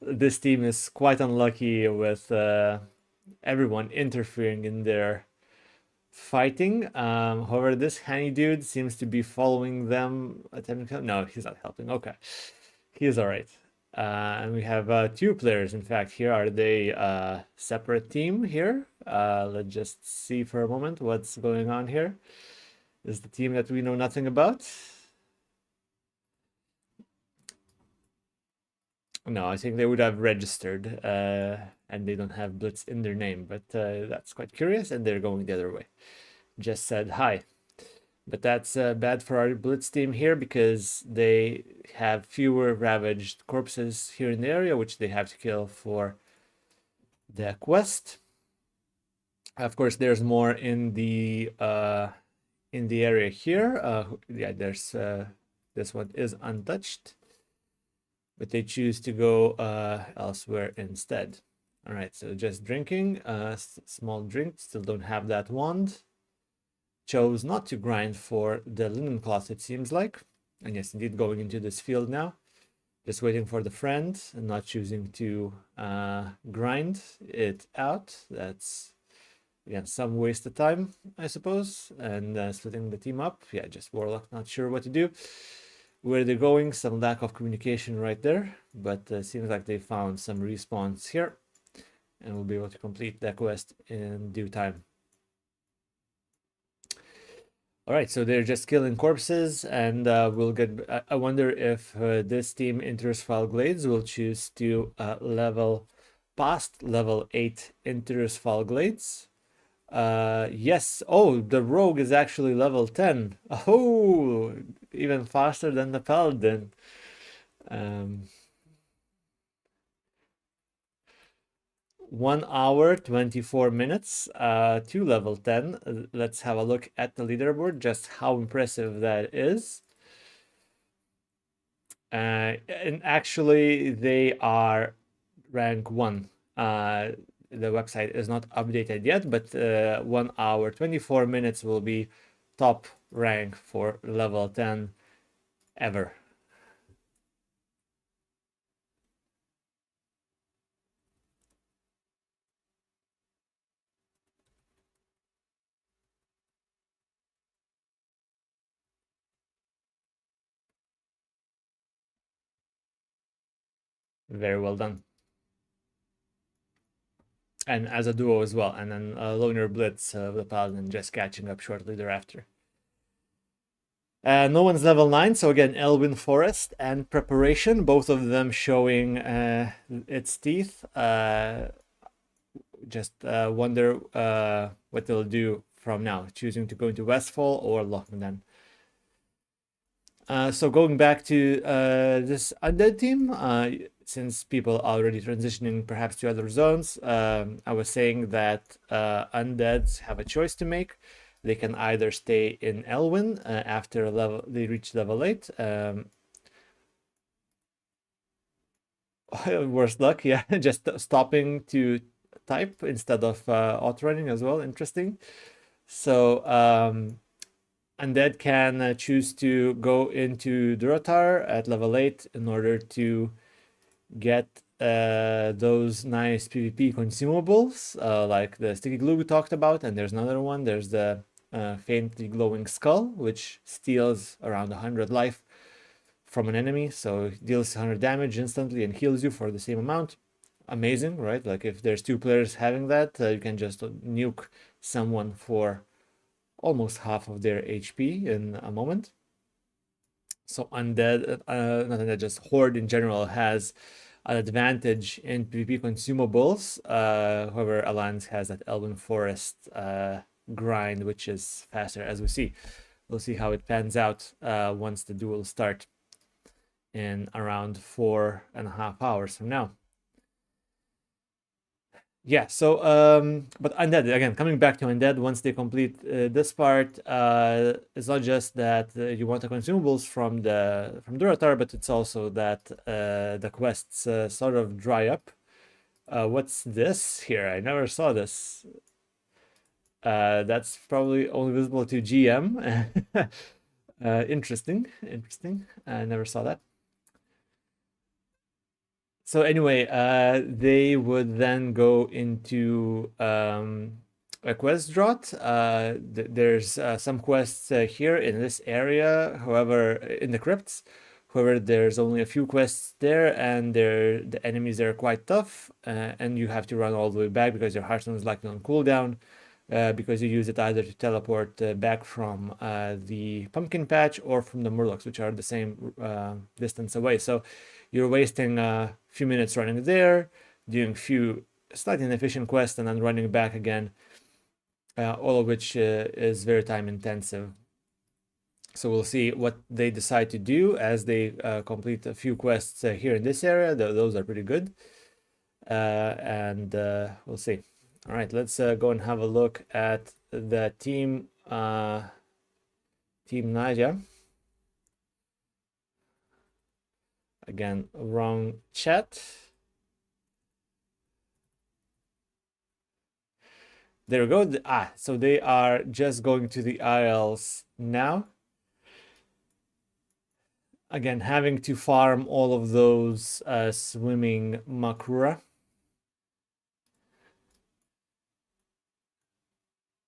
this team is quite unlucky with everyone interfering in their fighting. However, this Hanny dude seems to be following them. No, he's not helping. Okay, he's all right. And we have 2 players. In fact, here are they separate team here. Let's just see for a moment what's going on here. This is the team that we know nothing about. No, I think they would have registered and they don't have Blitz in their name, but that's quite curious, and they're going the other way. Just said hi. But that's bad for our Blitz team here because they have fewer ravaged corpses here in the area, which they have to kill for the quest. Of course, there's more in the area here. Yeah, there's this one is untouched, but they choose to go elsewhere instead. All right, so just drinking, small drink. Still don't have that wand. Chose not to grind for the linen cloth, it seems like. And yes, indeed, going into this field now. Just waiting for the friend and not choosing to grind it out. That's, again, some waste of time, I suppose. And splitting the team up. Yeah, just Warlock, not sure what to do. Where they're going, some lack of communication right there. But seems like they found some respawns here. And we'll be able to complete that quest in due time. All right, so they're just killing corpses, and we'll get. I wonder if this team in Tirisfal Glades will choose to level past level 8 in Tirisfal Glades. Yes. Oh, the rogue is actually level 10. Oh, even faster than the paladin. 1 hour 24 minutes to level 10. Let's have a look at the leaderboard, just how impressive that is. And actually they are rank 1. The website is not updated yet, but 1 hour 24 minutes will be top rank for level 10 ever. Very well done. And as a duo as well. And then Loner Blitz, the Paladin, just catching up shortly thereafter. No one's level 9, so again, Elwyn Forest and Preparation, both of them showing its teeth. Just wonder what they'll do from now, choosing to go into Westfall or Lochmadan. So going back to this Undead team, since people are already transitioning perhaps to other zones, I was saying that Undeads have a choice to make. They can either stay in Elwyn after they reach level 8. Worst luck, yeah, just stopping to type instead of auto-running as well. Interesting. So Undead can choose to go into Durotar at level 8 in order to get those nice PvP consumables like the sticky glue we talked about, and there's another one. There's the faintly glowing skull, which steals around 100 life from an enemy, so it deals 100 damage instantly and heals you for the same amount. Amazing, right? Like if there's 2 players having that, you can just nuke someone for almost half of their HP in a moment. So undead, not undead, just horde in general has an advantage in PvP consumables. However, Alliance has that Elven Forest grind, which is faster, as we see. We'll see how it pans out once the duel start in around 4.5 hours from now. Yeah, so but undead, again, coming back to undead, once they complete this part, it's not just that you want the consumables from Duratar, but it's also that the quests sort of dry up. What's this here? I never saw this. That's probably only visible to GM. Interesting. I never saw that. So anyway, they would then go into a quest drought. There's some quests here in this area, however, in the crypts. However, there's only a few quests there, and the enemies there are quite tough, and you have to run all the way back because your Hearthstone is likely on cooldown, because you use it either to teleport back from the pumpkin patch or from the murlocs, which are the same distance away. So you're wasting a few minutes running there, doing a few slightly inefficient quests, and then running back again, all of which is very time intensive. So we'll see what they decide to do as they complete a few quests here in this area. Those are pretty good. And we'll see. All right, let's go and have a look at the team Nadia. Again, wrong chat. There we go. So they are just going to the Isles now. Again, having to farm all of those swimming Mak'gora.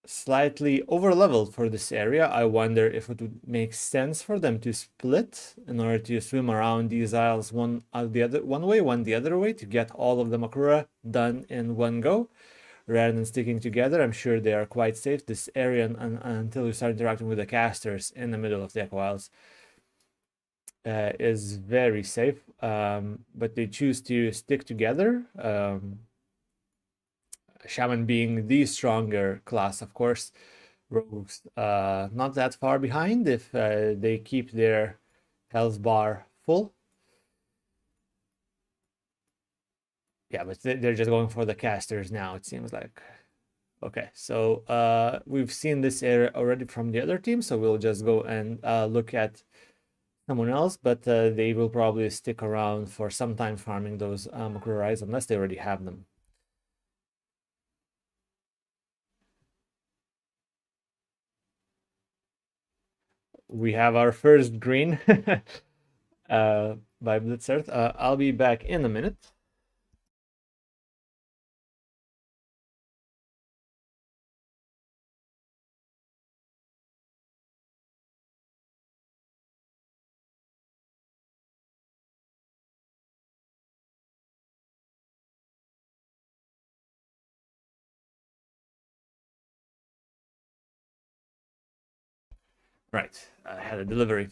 Slightly over leveled for this area. I wonder if it would make sense for them to split in order to swim around these isles, one way, one the other way, to get all of the Mak'gora done in one go, rather than sticking together. I'm sure they are quite safe. This area until you start interacting with the casters in the middle of the Echo Isles is very safe, but they choose to stick together. Shaman being the stronger class, of course. Rogues not that far behind if they keep their health bar full. Yeah, but they're just going for the casters now, it seems like. Okay, so we've seen this area already from the other team, so we'll just go and look at someone else, but they will probably stick around for some time farming those Mak'gora unless they already have them. We have our first green by Blitz. I'll be back in a minute. Right, I had a delivery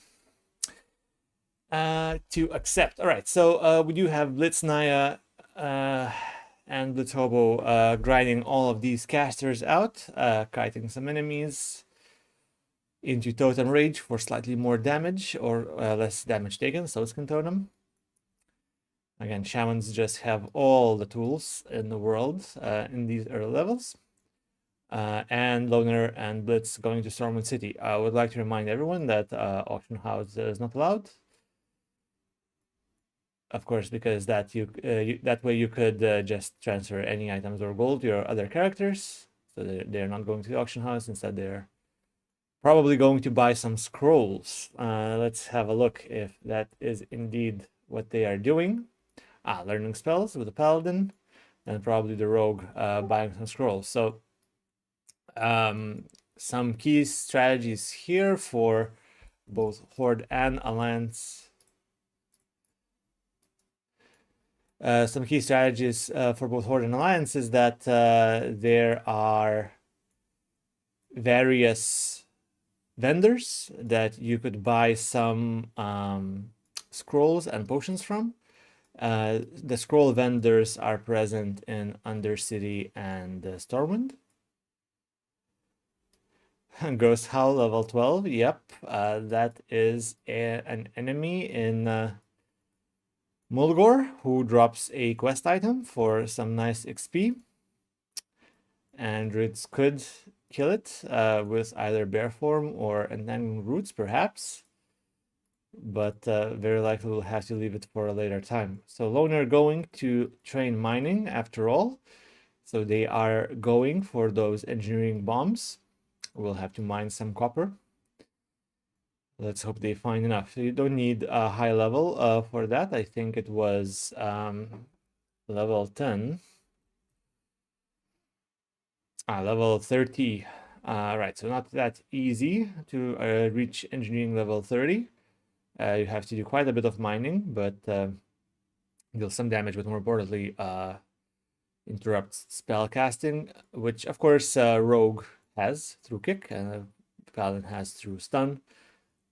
to accept. All right, so we do have Blitz, Naya, and Blitz Hobo grinding all of these casters out, kiting some enemies into Totem Rage for slightly more damage or less damage taken, so it's Totem. Again, Shamans just have all the tools in the world in these early levels. And Loner and Blitz going to Stormwind City. I would like to remind everyone that auction house is not allowed. Of course, because that that way you could just transfer any items or gold to your other characters. So they're not going to the auction house. Instead, they're probably going to buy some scrolls. Let's have a look if that is indeed what they are doing. Learning spells with the paladin, and probably the rogue buying some scrolls. So some key strategies here for both Horde and Alliance. Some key strategies for both Horde and Alliance is that there are various vendors that you could buy some scrolls and potions from. The scroll vendors are present in Undercity and Stormwind. Ghost Howl level 12, yep, that is an enemy in Mulgore who drops a quest item for some nice XP. And Druids could kill it with either bear form or entangling roots, perhaps. But very likely we'll have to leave it for a later time. So Loner going to train mining after all. So they are going for those engineering bombs. We'll have to mine some copper. Let's hope they find enough. You don't need a high level for that. I think it was level 10. Level 30. Right, so not that easy to reach engineering level 30. You have to do quite a bit of mining, but deal some damage, but more importantly, interrupts spell casting, which of course Rogue has through kick and Paladin has through stun.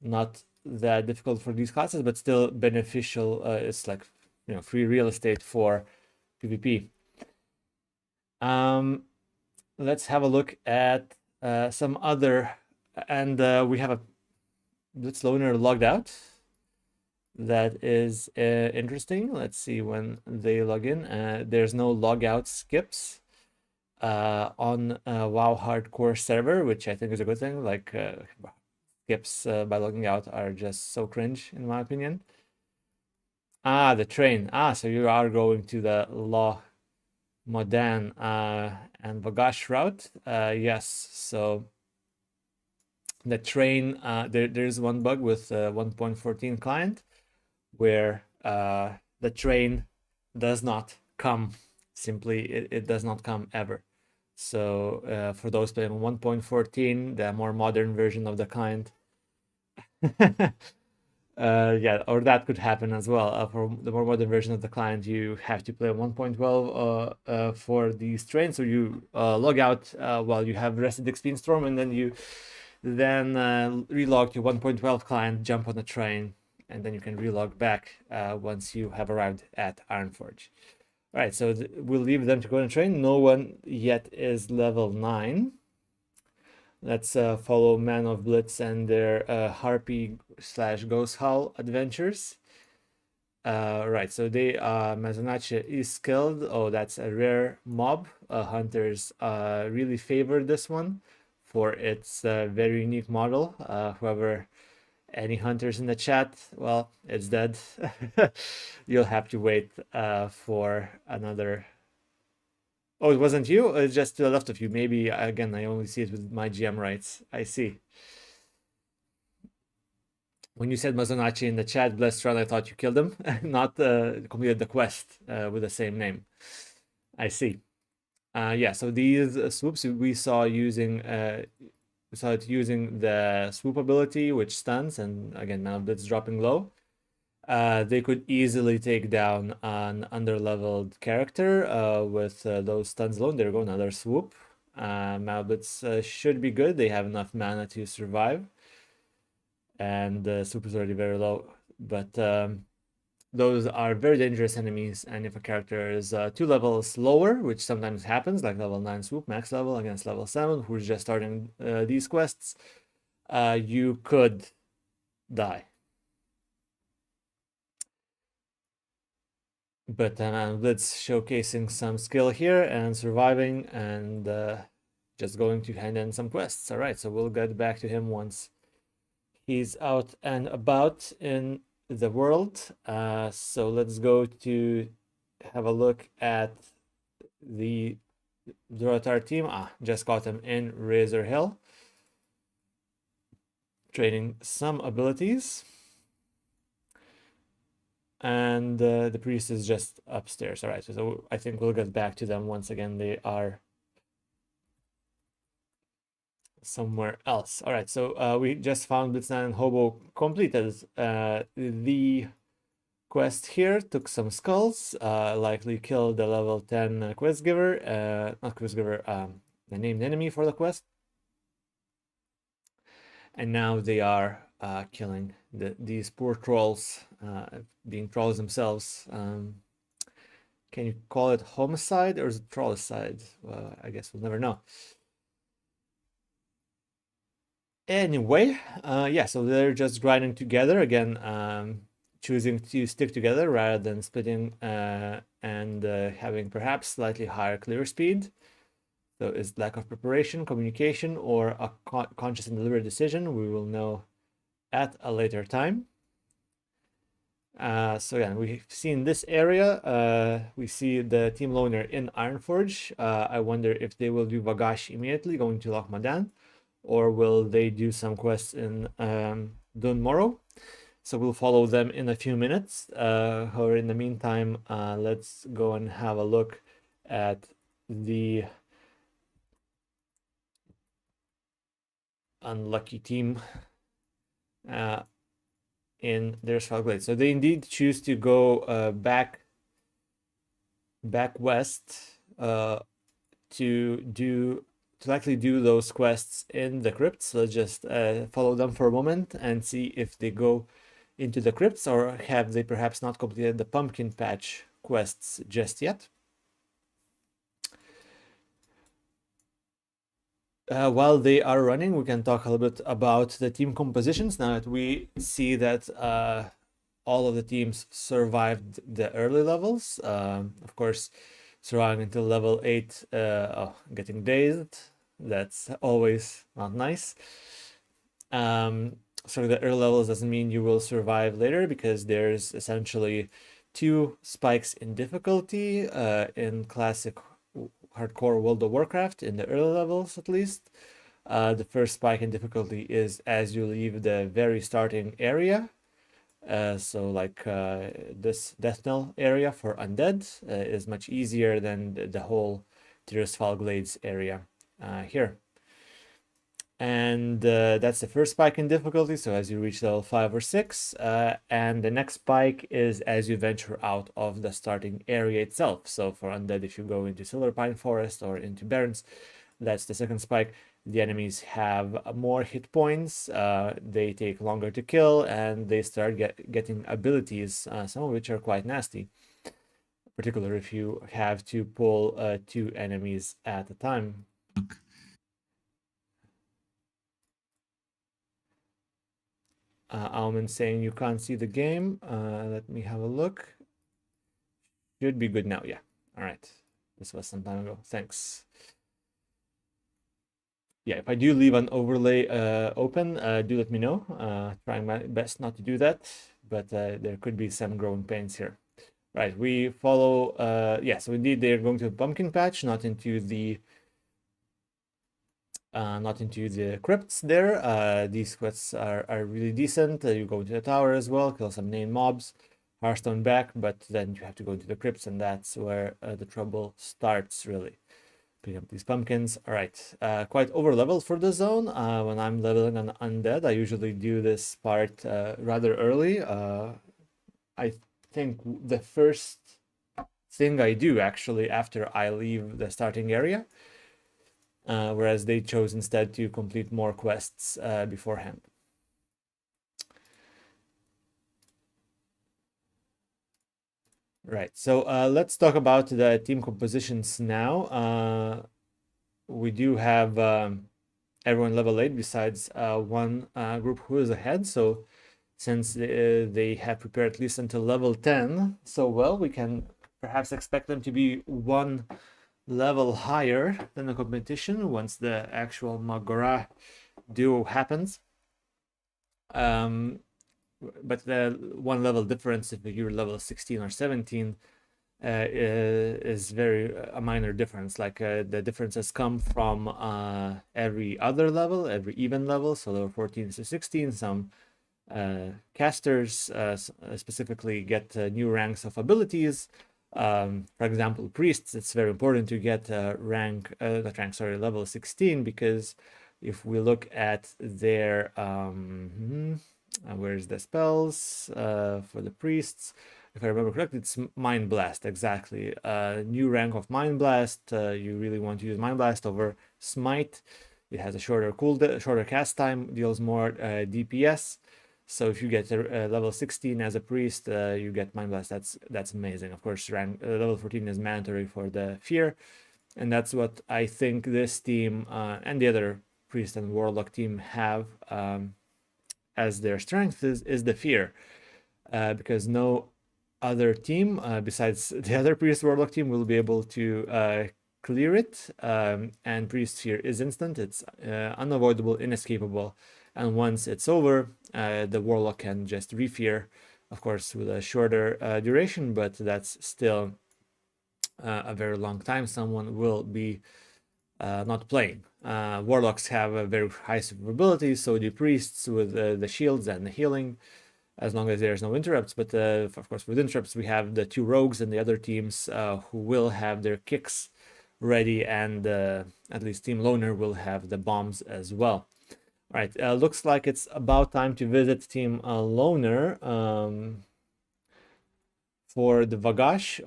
Not that difficult for these classes, but still beneficial. It's like, you know, free real estate for PvP. Let's have a look at some other, and we have a Blitz Loner logged out. That is interesting. Let's see when they log in. There's no logout skips on WoW Hardcore server, which I think is a good thing. Like skips by logging out are just so cringe, in my opinion. The train. So you are going to the Law Modan and Vagash route. Yes, so the train, there's one bug with 1.14 client where the train does not come. Simply, it does not come ever. So for those playing 1.14, the more modern version of the client, yeah, or that could happen as well. For the more modern version of the client, you have to play 1.12 for these trains. So you log out while you have rested XP in Storm, and then you relog to 1.12 client, jump on the train, and then you can relog back once you have arrived at Ironforge. All right, so we'll leave them to go on a train. No one yet is level 9. Let's follow Man of Blitz and their Harpy/Ghost Howl adventures. Right, so they Mazonache is skilled. Oh, that's a rare mob. Hunters really favor this one for its very unique model. However, any hunters in the chat, well, it's dead. You'll have to wait for another. Oh, it wasn't you? It's just to the left of you. Maybe, again, I only see it with my GM rights. I see. When you said Mazonachi in the chat, Blessed Run, I thought you killed him, not completed the quest with the same name. I see. Yeah, so these swoops we saw using it using the swoop ability, which stuns, and again, now Blitz dropping low. They could easily take down an underleveled character with those stuns alone. There go another swoop. Malblitz should be good. They have enough mana to survive. And the swoop is already very low. But those are very dangerous enemies. And if a character is 2 levels lower, which sometimes happens, like level 9 swoop, max level against level 7, who's just starting these quests, you could die. But Blitz showcasing some skill here and surviving and just going to hand in some quests. All right, so we'll get back to him once he's out and about in the world. So let's go to have a look at the Durotar team. Just got him in Razor Hill, training some abilities. And the priest is just upstairs. All right, so I think we'll get back to them once again. They are somewhere else. All right, so we just found Blitz and Hobo completed. The quest here took some skulls, likely killed the level 10 quest giver, not quest giver, the named enemy for the quest. And now they are killing these poor trolls, being trolls themselves. Can you call it homicide or is it trollicide? Well, I guess we'll never know. Anyway, yeah, so they're just grinding together again, choosing to stick together rather than splitting and having perhaps slightly higher clear speed. So is lack of preparation, communication, or a conscious and deliberate decision? We will know at a later time. So yeah, we've seen this area. We see the team loner in Ironforge. I wonder if they will do Vagash immediately, going to Loch Madan, or will they do some quests in Dunmorrow? So we'll follow them in a few minutes. However, in the meantime, let's go and have a look at the unlucky team in their Glade. So they indeed choose to go back west to likely do those quests in the crypts. So let's just follow them for a moment and see if they go into the crypts, or have they perhaps not completed the pumpkin patch quests just yet. While they are running, we can talk a little bit about the team compositions. Now that we see that all of the teams survived the early levels, of course, surviving until level 8, getting dazed, that's always not nice. So the early levels doesn't mean you will survive later, because there's essentially 2 spikes in difficulty in classic hardcore World of Warcraft, in the early levels at least. The first spike in difficulty is as you leave the very starting area. So like this Death Knell area for Undead is much easier than the whole Tirisfal Glades area here. And that's the first spike in difficulty, so as you reach level 5 or 6. And the next spike is as you venture out of the starting area itself. So for Undead, if you go into Silver Pine Forest or into Barrens, that's the second spike. The enemies have more hit points, they take longer to kill, and they start getting abilities, some of which are quite nasty. Particularly if you have to pull 2 enemies at a time. Alman saying you can't see the game. Let me have a look. Should be good now. Yeah. All right. This was some time ago. Thanks. Yeah, if I do leave an overlay open, do let me know. Trying my best not to do that, but there could be some growing pains here. Right. We follow. Yeah. So indeed, they're going to the pumpkin patch, not into the crypts there. These quests are really decent. You go to the tower as well, kill some named mobs, Hearthstone back, but then you have to go to the crypts, and that's where the trouble starts, really. Pick up these pumpkins. All right, quite over leveled for the zone. When I'm leveling on Undead, I usually do this part rather early. I think the first thing I do actually after I leave the starting area. Whereas they chose instead to complete more quests beforehand. Right, so let's talk about the team compositions now. We do have everyone level 8 besides one group who is ahead. So since they have prepared at least until level 10 so well, we can perhaps expect them to be one level higher than the competition once the actual Mak'gora duo happens. But the one level difference, if you're level 16 or 17, is a minor difference. Like the differences come from every other level, every even level. So level 14 to 16, some casters specifically get new ranks of abilities. For example, priests, it's very important to get level 16, because If we look at their where's the spells for the priests? If I remember correctly, it's Mind Blast, exactly. New rank of Mind Blast. You really want to use Mind Blast over Smite. It has a shorter cast time, deals more DPS. So if you get level 16 as a priest, you get Mind Blast. That's amazing. Of course, level 14 is mandatory for the Fear, and that's what I think this team and the other priest and warlock team have as their strength is the Fear, because no other team besides the other priest warlock team will be able to clear it, and priest Fear is instant. It's unavoidable, inescapable, and once it's over, the warlock can just re-fear, of course with a shorter duration, but that's still a very long time someone will be not playing. Warlocks have a very high survivability, so do priests with the shields and the healing, as long as there's no interrupts. But of course, with interrupts, we have the two rogues and the other teams who will have their kicks ready, and at least Team Loner will have the bombs as well. All right, looks like it's about time to visit Team Loner for the Vagash.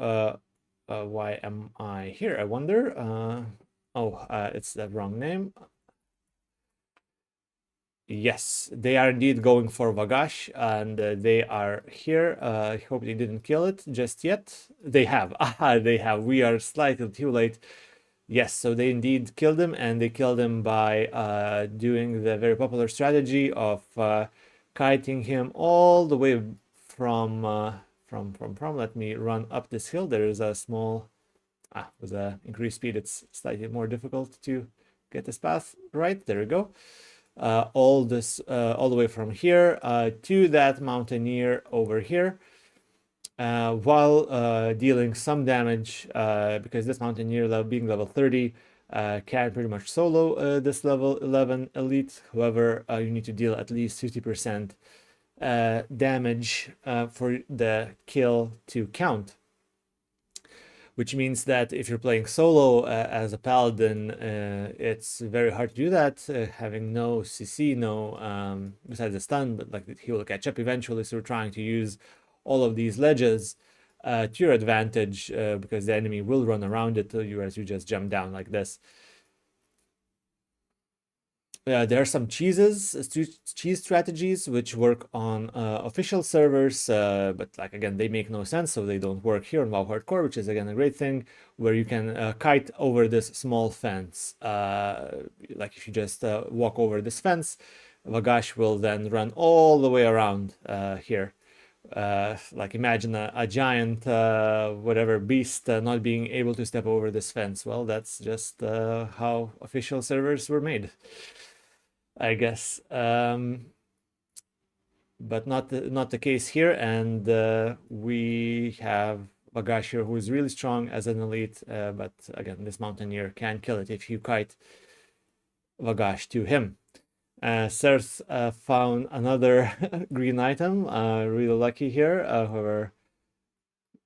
Why am I here? I wonder. It's the wrong name. Yes, they are indeed going for Vagash, and they are here. I hope they didn't kill it just yet. They have. They have. We are slightly too late. Yes, so they indeed killed him, and they killed him by doing the very popular strategy of kiting him all the way from. Let me run up this hill. There is a small. With increased speed, it's slightly more difficult to get this path right. There we go. All the way from here to that mountaineer over here, while dealing some damage, because this mountaineer, being level 30, can pretty much solo this level 11 elite. However, you need to deal at least 50% damage for the kill to count, which means that if you're playing solo as a paladin, it's very hard to do that, having no CC, besides the stun, but like he will catch up eventually. So we're trying to use all of these ledges to your advantage, because the enemy will run around it as you just jump down like this. There are some cheese strategies which work on official servers, but like again, they make no sense, so they don't work here on WoW Hardcore, which is again a great thing, where you can kite over this small fence. Like if you just walk over this fence, Vagash will then run all the way around here. Like imagine a giant whatever beast not being able to step over this fence. Well, that's just how official servers were made, I guess, but not the case here. And we have Vagash here, who is really strong as an elite, but again, this mountaineer can kill it if you kite Vagash to him. Serth found another green item, really lucky here. However,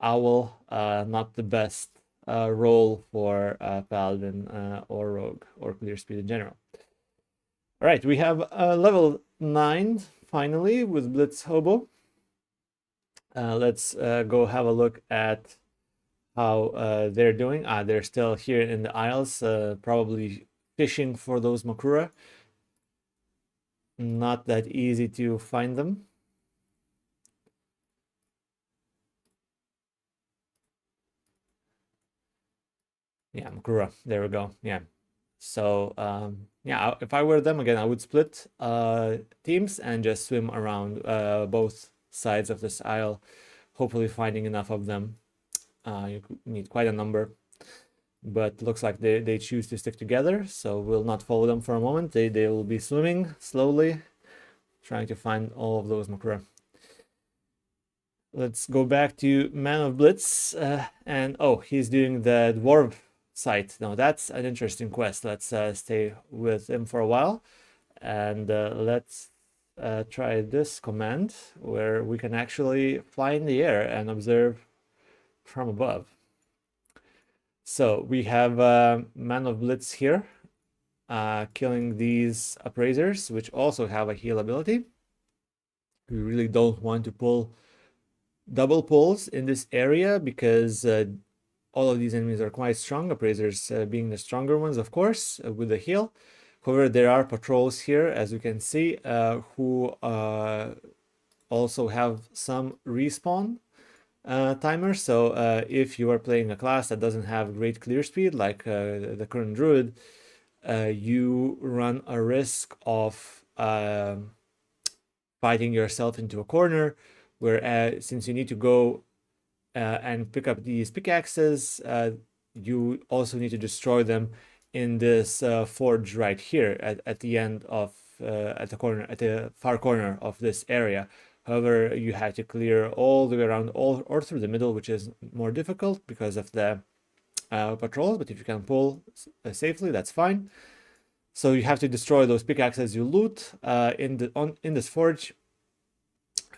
Owl, not the best role for Paladin or Rogue or Clear Speed in general. All right, we have level 9 finally with Blitz Hobo. Let's go have a look at how they're doing. They're still here in the Isles, probably fishing for those Mak'gora. Not that easy to find them. Yeah, Mak'gora, there we go. Yeah. So yeah, if I were them, again, I would split teams and just swim around both sides of this isle, hopefully finding enough of them. You need quite a number, but looks like they choose to stick together, so we'll not follow them for a moment. They will be swimming slowly, trying to find all of those Mak'gora. Let's go back to Man of Blitz, and oh, he's doing the dwarf site. Now that's an interesting quest. Let's stay with him for a while, and let's try this command where we can actually fly in the air and observe from above. So we have Man of Blitz here, killing these appraisers, which also have a heal ability. We really don't want to pull double pulls in this area because all of these enemies are quite strong, appraisers being the stronger ones, of course, with the heal. However, there are patrols here, as you can see, who also have some respawn timer. So if you are playing a class that doesn't have great clear speed, like the current druid, you run a risk of fighting yourself into a corner, where since you need to go and pick up these pickaxes, you also need to destroy them in this forge right here at the end of at the far corner of this area. However, you have to clear all the way around or through the middle, which is more difficult because of the patrols, but if you can pull safely, that's fine. So you have to destroy those pickaxes you loot in this forge.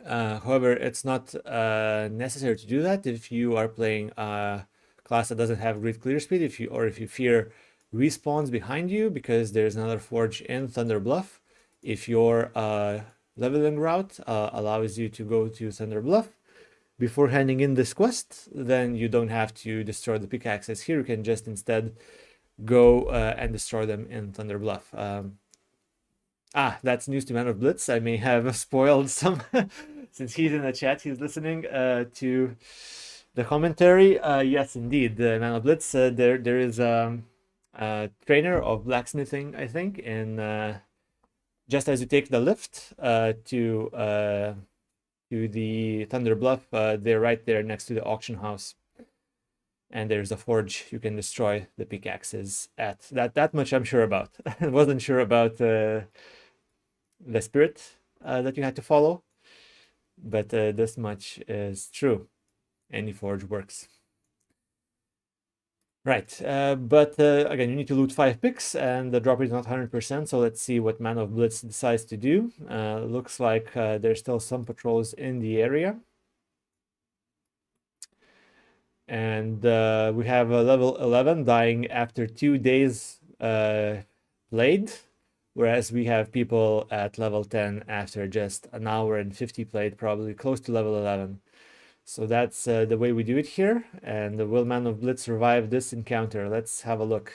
However, it's not necessary to do that if you are playing a class that doesn't have great clear speed, if you fear respawns behind you, because there's another forge in Thunder Bluff. If your leveling route allows you to go to Thunder Bluff before handing in this quest, then you don't have to destroy the pickaxes here. You can just instead go and destroy them in Thunder Bluff. That's news to Man of Blitz. I may have spoiled some since he's in the chat, he's listening to the commentary. Yes, indeed, the Man of Blitz. There is a trainer of blacksmithing, I think, and just as you take the lift to the Thunder Bluff, they're right there next to the auction house, and there's a forge you can destroy the pickaxes at. That much I'm sure about. I wasn't sure about the spirit that you had to follow, but this much is true. Any forge works. Right, but again, you need to loot 5 picks, and the drop rate is not 100%, so let's see what Man of Blitz decides to do. Looks like there's still some patrols in the area. And we have a level 11 dying after 2 days played, whereas we have people at level 10 after just an hour and 50 played, probably close to level 11. So that's the way we do it here. And will Man of Blitz survive this encounter? Let's have a look.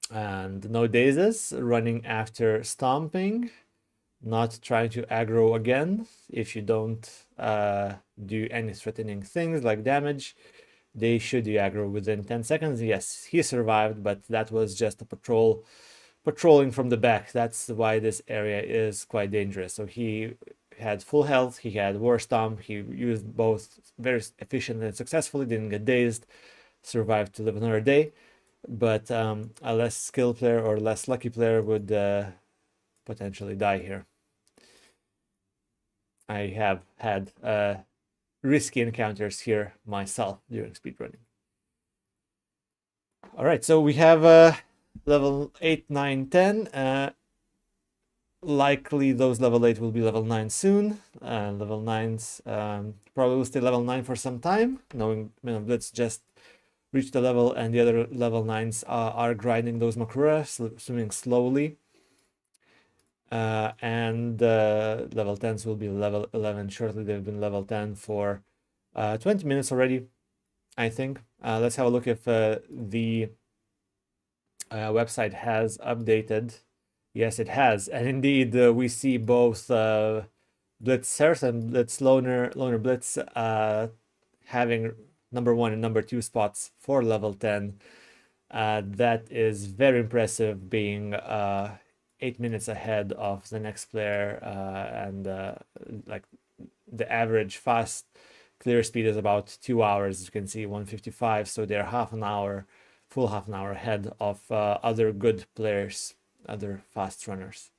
And no dazes, running after stomping, not trying to aggro again. If you don't do any threatening things like damage, they should do aggro within 10 seconds. Yes, he survived, but that was just a patrolling from the back. That's why this area is quite dangerous. So he had full health, he had War Stomp, he used both very efficiently and successfully, didn't get dazed, survived to live another day. But a less skilled player or less lucky player would potentially die here. I have had risky encounters here myself during speedrunning. All right, so we have level 8, 9, 10. Likely those level 8 will be level 9 soon. Level 9s probably will stay level 9 for some time, knowing Man of Blitz just reached the level and the other level 9s are grinding those Mak'gora, swimming slowly. And level 10s will be level 11 shortly. They've been level 10 for 20 minutes already, I think. Let's have a look if the website has updated. Yes, it has. And indeed, we see both Blitz Serth and Blitz Loner Blitz having number 1 and number 2 spots for level 10. That is very impressive, being 8 minutes ahead of the next player, and like the average fast clear speed is about 2 hours. You can see 155, so they're full half an hour ahead of other good players, other fast runners,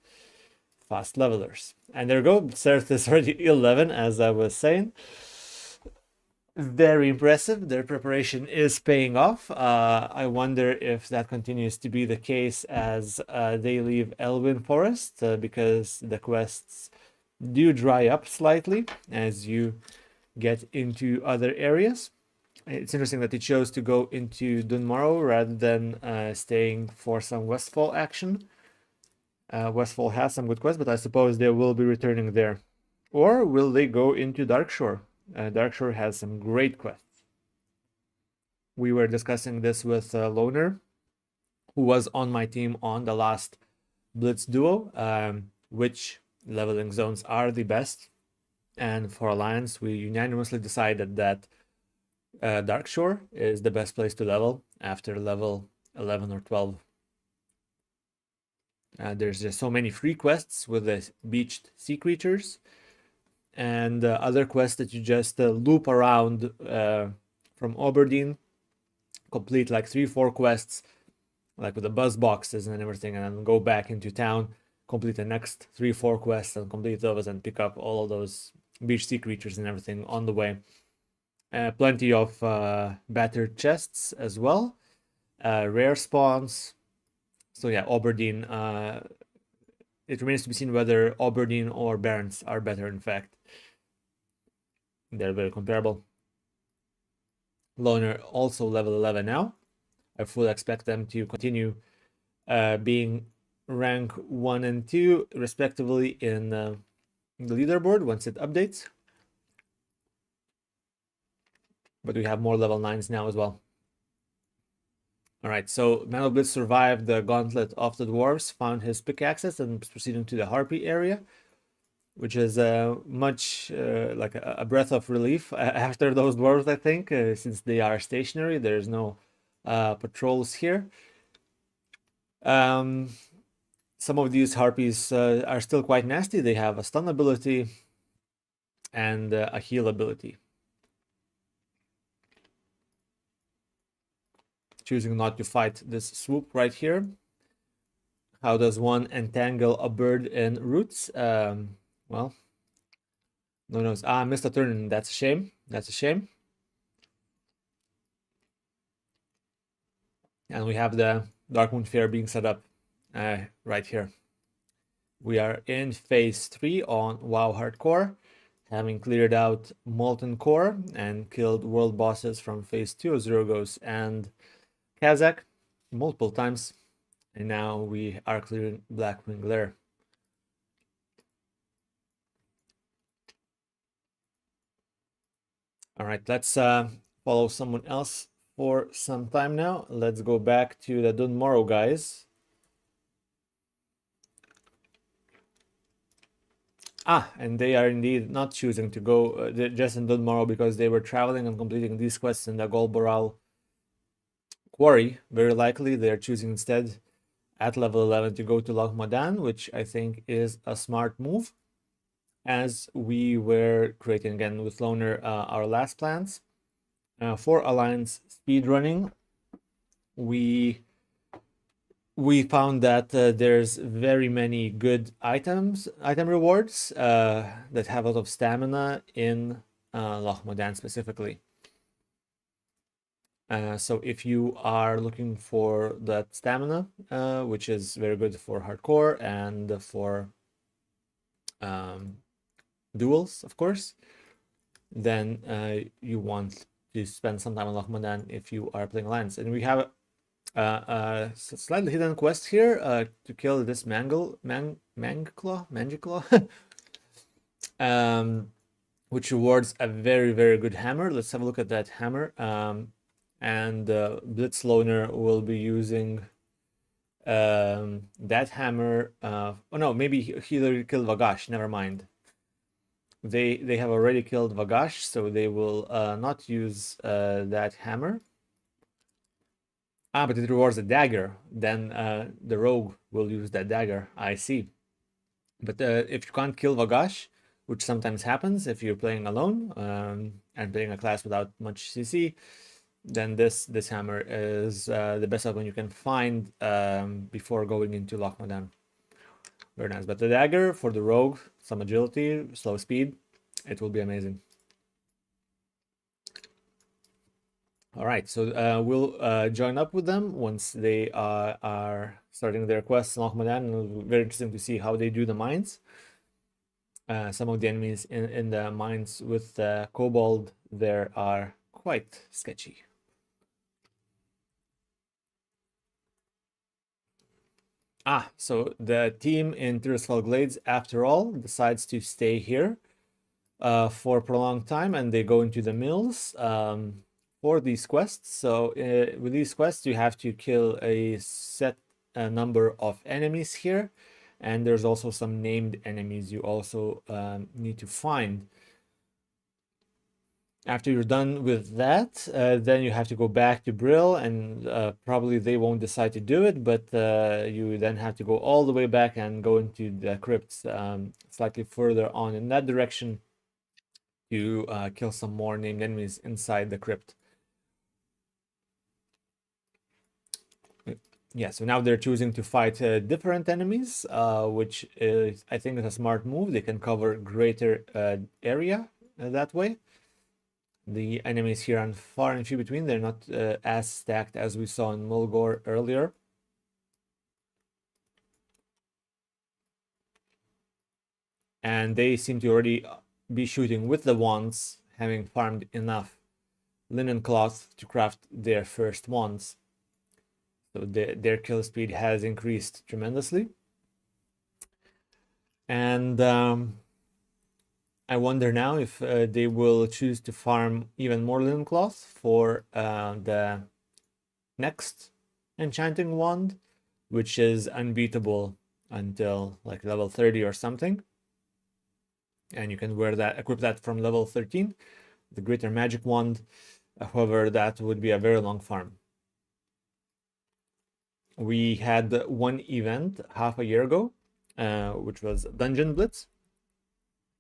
fast levelers. And there we go, Serth is already 11, as I was saying. Very impressive. Their preparation is paying off. I wonder if that continues to be the case as they leave Elwyn Forest, because the quests do dry up slightly as you get into other areas. it's interesting that he chose to go into Dunmorrow rather than staying for some Westfall action. Westfall has some good quests, but I suppose they will be returning there. Or will they go into Darkshore? Darkshore has some great quests. We were discussing this with Loner, who was on my team on the last Blitz duo, which leveling zones are the best. And for Alliance, we unanimously decided that Darkshore is the best place to level after level 11 or 12. There's just so many free quests with the beached sea creatures and other quests that you just loop around from Aberdeen, complete like 3-4 quests, like with the buzz boxes and everything, and then go back into town, complete the next 3-4 quests and complete those and pick up all of those beached sea creatures and everything on the way. Plenty of battered chests as well, rare spawns. So yeah, Aberdeen, it remains to be seen whether Aberdeen or Barrens are better, in fact. They're very comparable. Loner also level 11 now. I fully expect them to continue being rank 1 and 2 respectively in the leaderboard once it updates. But we have more level 9s now as well. All right, so Metal Blitz survived the Gauntlet of the Dwarves, found his pickaxes, and proceeding to the Harpy area, which is much like a breath of relief after those dwarves, I think, since they are stationary. There's no patrols here. Some of these Harpies are still quite nasty. They have a stun ability and a heal ability. Choosing not to fight this swoop right here. How does one entangle a bird in roots? Well, no knows. Ah, missed a turn. That's a shame. That's a shame. And we have the Darkmoon Fair being set up right here. We are in phase 3 on WoW Hardcore, having cleared out Molten Core and killed world bosses from phase 2 of Zerogos and Kazakh multiple times, and now we are clearing Blackwing Glare. All right, let's follow someone else for some time now. Let's go back to the Dunmorrow guys. Ah, and they are indeed not choosing to go just in Dunmorrow because they were traveling and completing these quests in the Golboral Quarry. Very likely they're choosing instead at level 11 to go to Loch Modan, which I think is a smart move, as we were creating again with Loner our last plans. For Alliance speedrunning, we found that there's very many good item rewards that have a lot of stamina in Loch Modan specifically. So if you are looking for that stamina, which is very good for hardcore and for duels, of course, then you want to spend some time on Loch Modan if you are playing Alliance. And we have a slightly hidden quest here to kill this Mangiclaw, which rewards a very, very good hammer. Let's have a look at that hammer. And Blitz Loner will be using that hammer. Oh no, maybe he already killed Vagash. Never mind. They have already killed Vagash, so they will not use that hammer. Ah, but it rewards a dagger. Then the rogue will use that dagger. I see. But if you can't kill Vagash, which sometimes happens if you're playing alone and playing a class without much CC, then this hammer is the best weapon you can find before going into Loch Modan. Very nice. But the dagger for the rogue, some agility, slow speed, it will be amazing. All right, so we'll join up with them once they are starting their quests in Loch Modan. It'll be very interesting to see how they do the mines. Some of the enemies in the mines with the kobold there are quite sketchy. So the team in Tirisfal Glades, after all, decides to stay here for a prolonged time, and they go into the mills for these quests. So with these quests, you have to kill a set number of enemies here, and there's also some named enemies you also need to find. After you're done with that, then you have to go back to Brill, and probably they won't decide to do it, but you then have to go all the way back and go into the crypts slightly further on in that direction to kill some more named enemies inside the crypt. Yeah, so now they're choosing to fight different enemies, which is, I think, is a smart move. They can cover greater area that way. The enemies here are far and few between. They're not as stacked as we saw in Mulgore earlier. And they seem to already be shooting with the wands, having farmed enough linen cloth to craft their first wands. So their kill speed has increased tremendously. And I wonder now if they will choose to farm even more linen cloth for the next enchanting wand, which is unbeatable until like level 30 or something. And you can wear that, equip that from level 13, the greater magic wand. However, that would be a very long farm. We had one event half a year ago, which was Dungeon Blitz,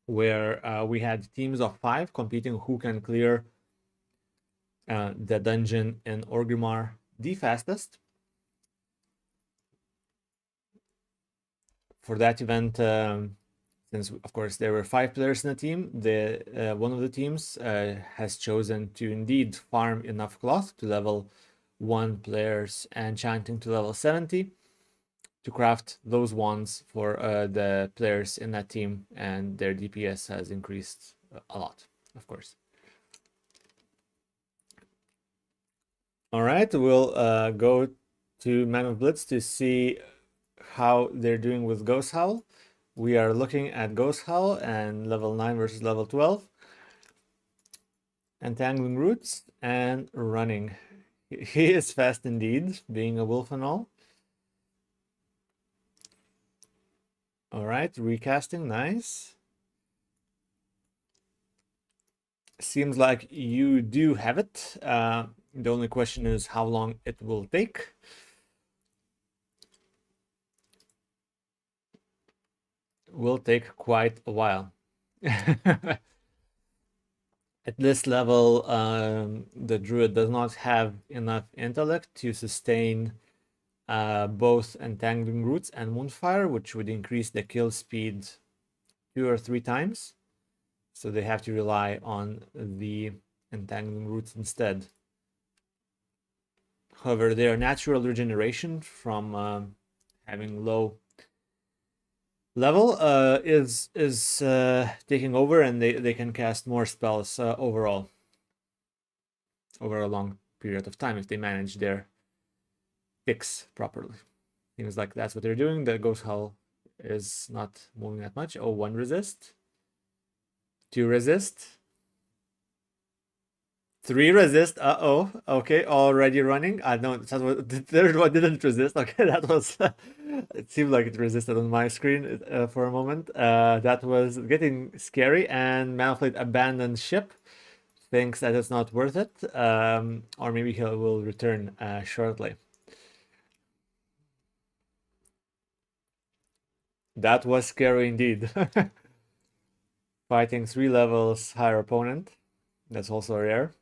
where we had teams of 5 competing who can clear the dungeon in Orgrimmar the fastest. For that event, since of course there were 5 players in the team, one of the teams has chosen to indeed farm enough cloth to level 1 players enchanting to level 70 to craft those wands for the players in that team, and their DPS has increased a lot, of course. All right, we'll go to Man of Blitz to see how they're doing with Ghost Howl. We are looking at Ghost Howl and level 9 versus level 12. Entangling Roots and running. He is fast indeed, being a wolf and all. All right, recasting, nice. Seems like you do have it. The only question is how long it will take. Will take quite a while. At this level, the druid does not have enough intellect to sustain both Entangling Roots and Moonfire, which would increase the kill speed 2 or 3 times. So they have to rely on the Entangling Roots instead. However, their natural regeneration from having low level is taking over, and they can cast more spells overall over a long period of time if they manage their picks properly. Seems like that's what they're doing. The Ghost Howl is not moving that much. Oh, 1 resist, 2 resist, 3 resist. Uh-oh. Okay, already running. No, the third one didn't resist. Okay, that was... it seemed like it resisted on my screen for a moment. That was getting scary, and Manfred abandoned ship. Thinks that it's not worth it. Or maybe he will return shortly. That was scary indeed. Fighting 3 levels higher opponent. That's also rare.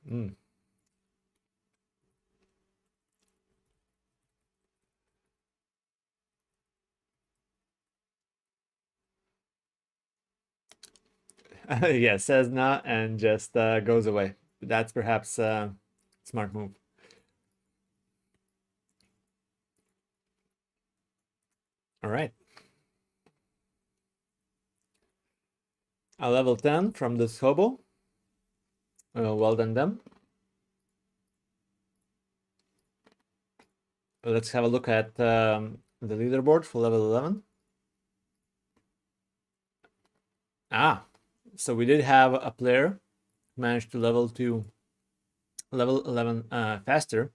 Yeah, says nah and just goes away. That's perhaps a smart move. All right. A level 10 from this hobo. Well done them. let's have a look at the leaderboard for level 11. So we did have a player manage to level 11 faster.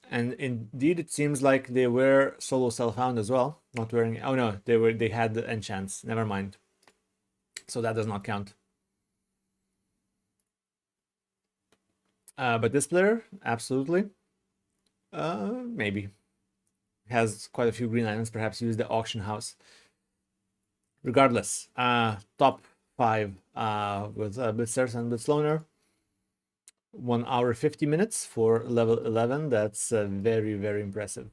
And indeed, it seems like they were solo self-found as well, not wearing. Oh no, they had the enchants. Never mind. So that does not count. But this player, absolutely, maybe has quite a few green items. Perhaps use the auction house. Regardless, top 5 with Blitzers and Blitzloner. 1 hour 50 minutes for level 11. That's very, very impressive.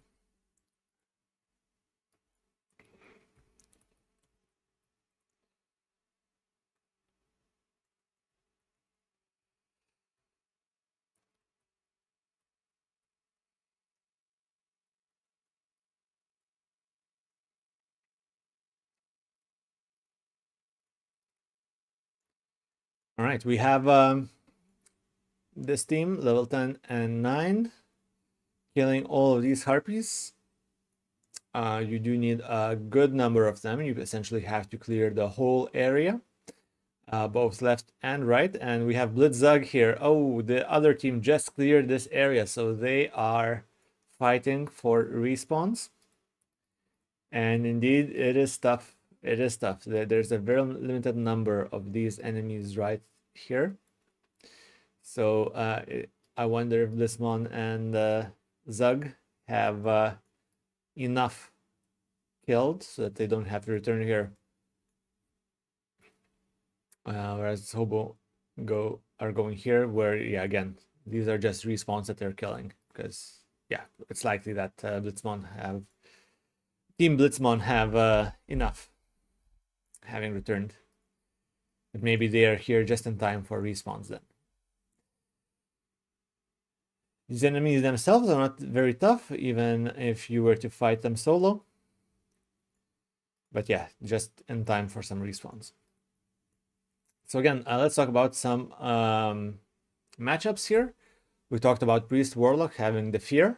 All right, we have this team, level 10 and 9, killing all of these harpies. You do need a good number of them. You essentially have to clear the whole area, both left and right. And we have Blitzug here. Oh, the other team just cleared this area, so they are fighting for respawns. And indeed, it is tough. It is tough. There's a very limited number of these enemies right here. So I wonder if Blitzmon and Zug have enough killed so that they don't have to return here. Whereas Hobo are going here, where, yeah, again, these are just respawns that they're killing. Because, yeah, it's likely that Team Blitzmon have enough, having returned. But maybe they are here just in time for respawns then. These enemies themselves are not very tough, even if you were to fight them solo. But yeah, just in time for some respawns. So again, let's talk about some matchups here. We talked about Priest Warlock having the fear.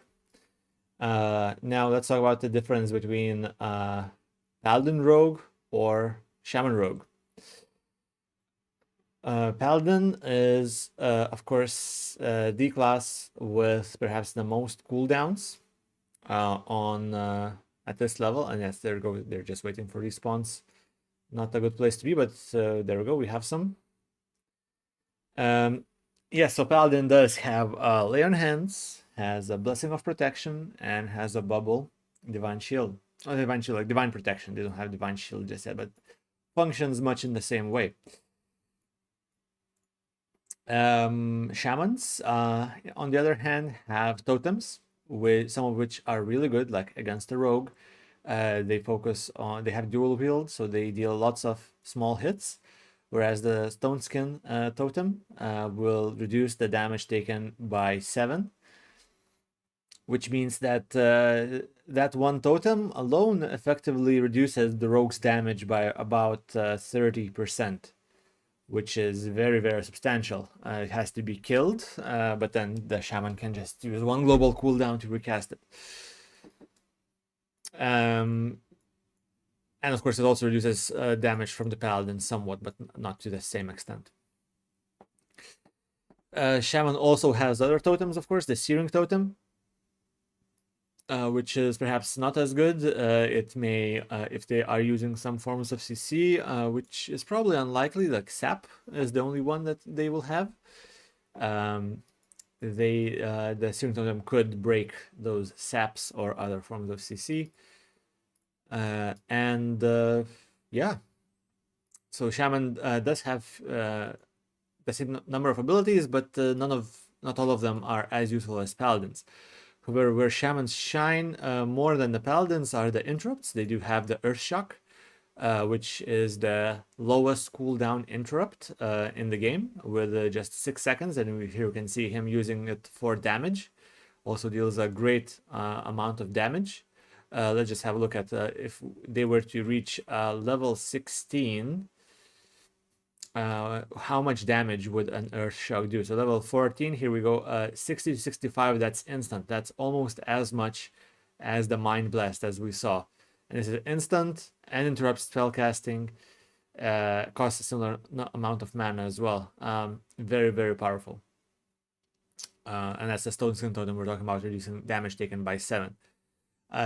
Now let's talk about the difference between Paladin Rogue or Shaman Rogue. Paladin is, of course, the class with perhaps the most cooldowns at this level. And yes, there we go. They're just waiting for respawns. Not a good place to be, but there we go. We have some. Yeah, so Paladin does have Lay on Hands, has a Blessing of Protection, and has a bubble, Divine Shield. Oh, Divine Shield, like Divine Protection. They don't have Divine Shield just yet, but functions much in the same way. Shamans, on the other hand, have totems, with some of which are really good, like against the rogue. They have dual wield, so they deal lots of small hits, whereas the Stone Skin totem will reduce the damage taken by 7, which means that that one totem alone effectively reduces the rogue's damage by about 30%. Which is very, very substantial. It has to be killed, but then the shaman can just use one global cooldown to recast it. And of course, it also reduces damage from the paladin somewhat, but not to the same extent. Shaman also has other totems, of course, the Searing Totem, which is perhaps not as good. It may, if they are using some forms of CC, which is probably unlikely, like Sap is the only one that they will have. The Searing Totem could break those Saps or other forms of CC. Yeah, so Shaman does have the same number of abilities, but not all of them are as useful as Paladins. Where Shamans shine more than the Paladins are the interrupts. They do have the Earth Shock, which is the lowest cooldown interrupt in the game, with just 6 seconds. And here you can see him using it for damage. Also deals a great amount of damage. Let's just have a look at if they were to reach level 16. how much damage would an Earth Shock do? So level 14, here we go, 60 to 65, that's instant. That's almost as much as the Mind Blast as we saw. And this is instant and interrupts spellcasting, costs a similar amount of mana as well. Very, very powerful. And that's the Stone Skin Totem we're talking about, reducing damage taken by 7.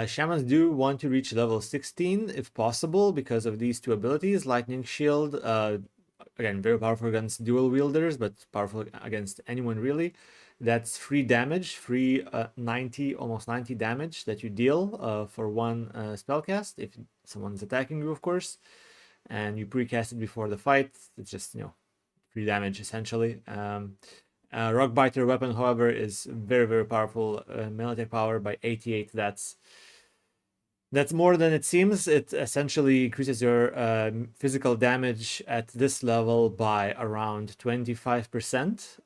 Shamans do want to reach level 16 if possible because of these two abilities. Lightning Shield, again, very powerful against dual wielders, but powerful against anyone really. That's free damage, free 90, almost 90 damage that you deal for one spellcast if someone's attacking you, of course. And you precast it before the fight. It's just, you know, free damage essentially. Rock Biter weapon, however, is very, very powerful. Melee attack power by 88. That's more than it seems. It essentially increases your physical damage at this level by around 25%.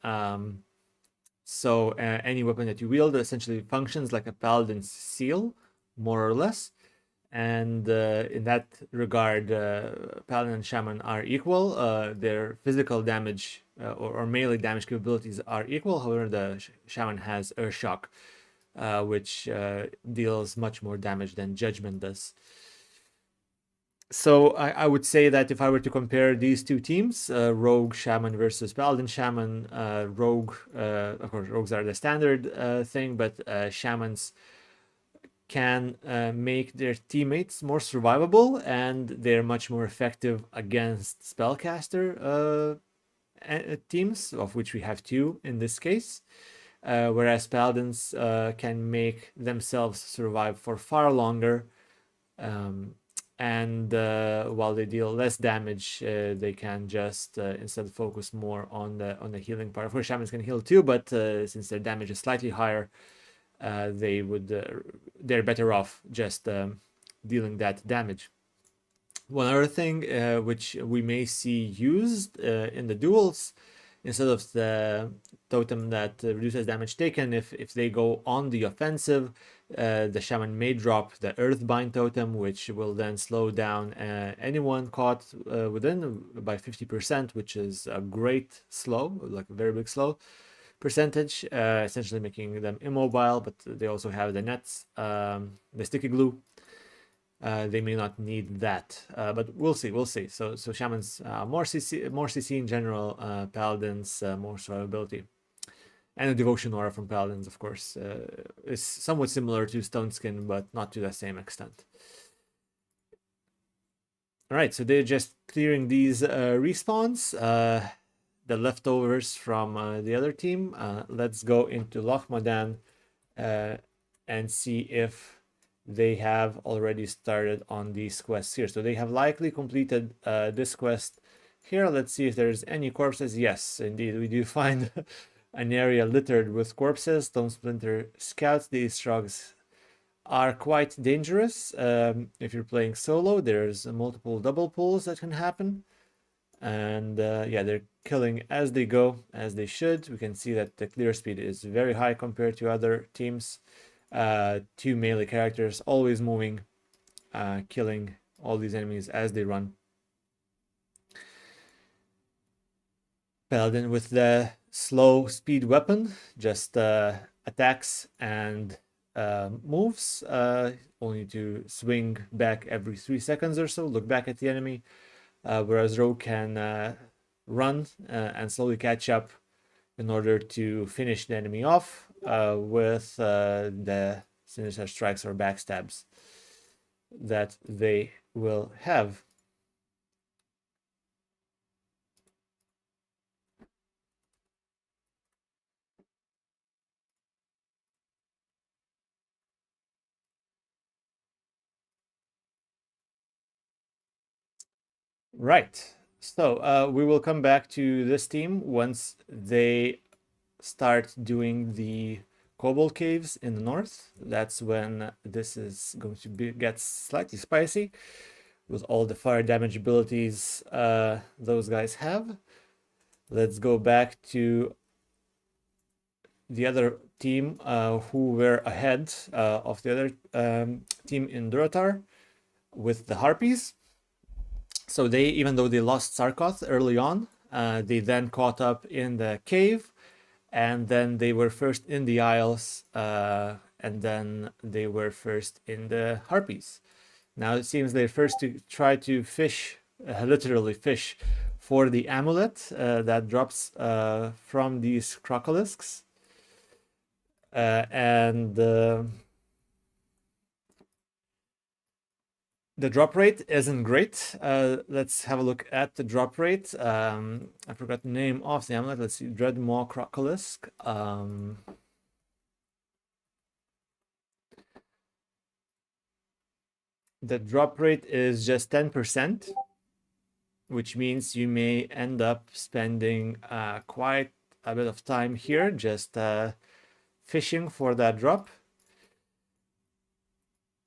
So any weapon that you wield essentially functions like a paladin's seal, more or less. And in that regard, Paladin and Shaman are equal. Their physical damage or melee damage capabilities are equal. However, the Shaman has Earth Shock, which deals much more damage than Judgment does. So I would say that if I were to compare these two teams, Rogue Shaman versus Paladin Shaman, Rogue, of course, Rogues are the standard thing, but Shamans can make their teammates more survivable, and they're much more effective against spellcaster teams, of which we have two in this case. Whereas Paladins can make themselves survive for far longer, and while they deal less damage, they can just instead focus more on the healing part. Of course, Shamans can heal too, but since their damage is slightly higher, they're better off just dealing that damage. One other thing which we may see used in the duels, instead of the totem that reduces damage taken, if they go on the offensive, the Shaman may drop the Earthbind totem, which will then slow down anyone caught within by 50%, which is a great slow, like a very big slow percentage, essentially making them immobile. But they also have the nets, the sticky glue. They may not need that, but we'll see. So Shamans more CC in general, Paladins more survivability, and the Devotion Aura from Paladins, of course, is somewhat similar to Stone Skin, but not to the same extent. All right, so they're just clearing these respawns, the leftovers from the other team. Let's go into Lochmadan and see if they have already started on these quests here. So they have likely completed this quest here. Let's see if there's any corpses. Yes, indeed, we do find an area littered with corpses. Stone Splinter Scouts. These shrugs are quite dangerous. If you're playing solo, there's multiple double pulls that can happen. And yeah, they're killing as they go, as they should. We can see that the clear speed is very high compared to other teams. Two melee characters always moving, killing all these enemies as they run. Paladin with the slow speed weapon just attacks and moves, only to swing back every 3 seconds or so, look back at the enemy, whereas Rogue can run and slowly catch up in order to finish the enemy off with the sinister strikes or backstabs that they will have. Right, so we will come back to this team once they start doing the Kobold Caves in the north. That's when this is going to get slightly spicy with all the fire damage abilities those guys have. Let's go back to the other team who were ahead of the other team in Durotar with the Harpies. So they, even though they lost Sarkoth early on, they then caught up in the cave, and then they were first in the Isles, and then they were first in the Harpies. Now it seems they're first to try to fish, literally fish, for the amulet that drops from these crocolisks. And the drop rate isn't great. Let's have a look at the drop rate. I forgot the name of the amulet. Let's see, Dreadmaw Crocolisk. The drop rate is just 10%, which means you may end up spending quite a bit of time here just fishing for that drop.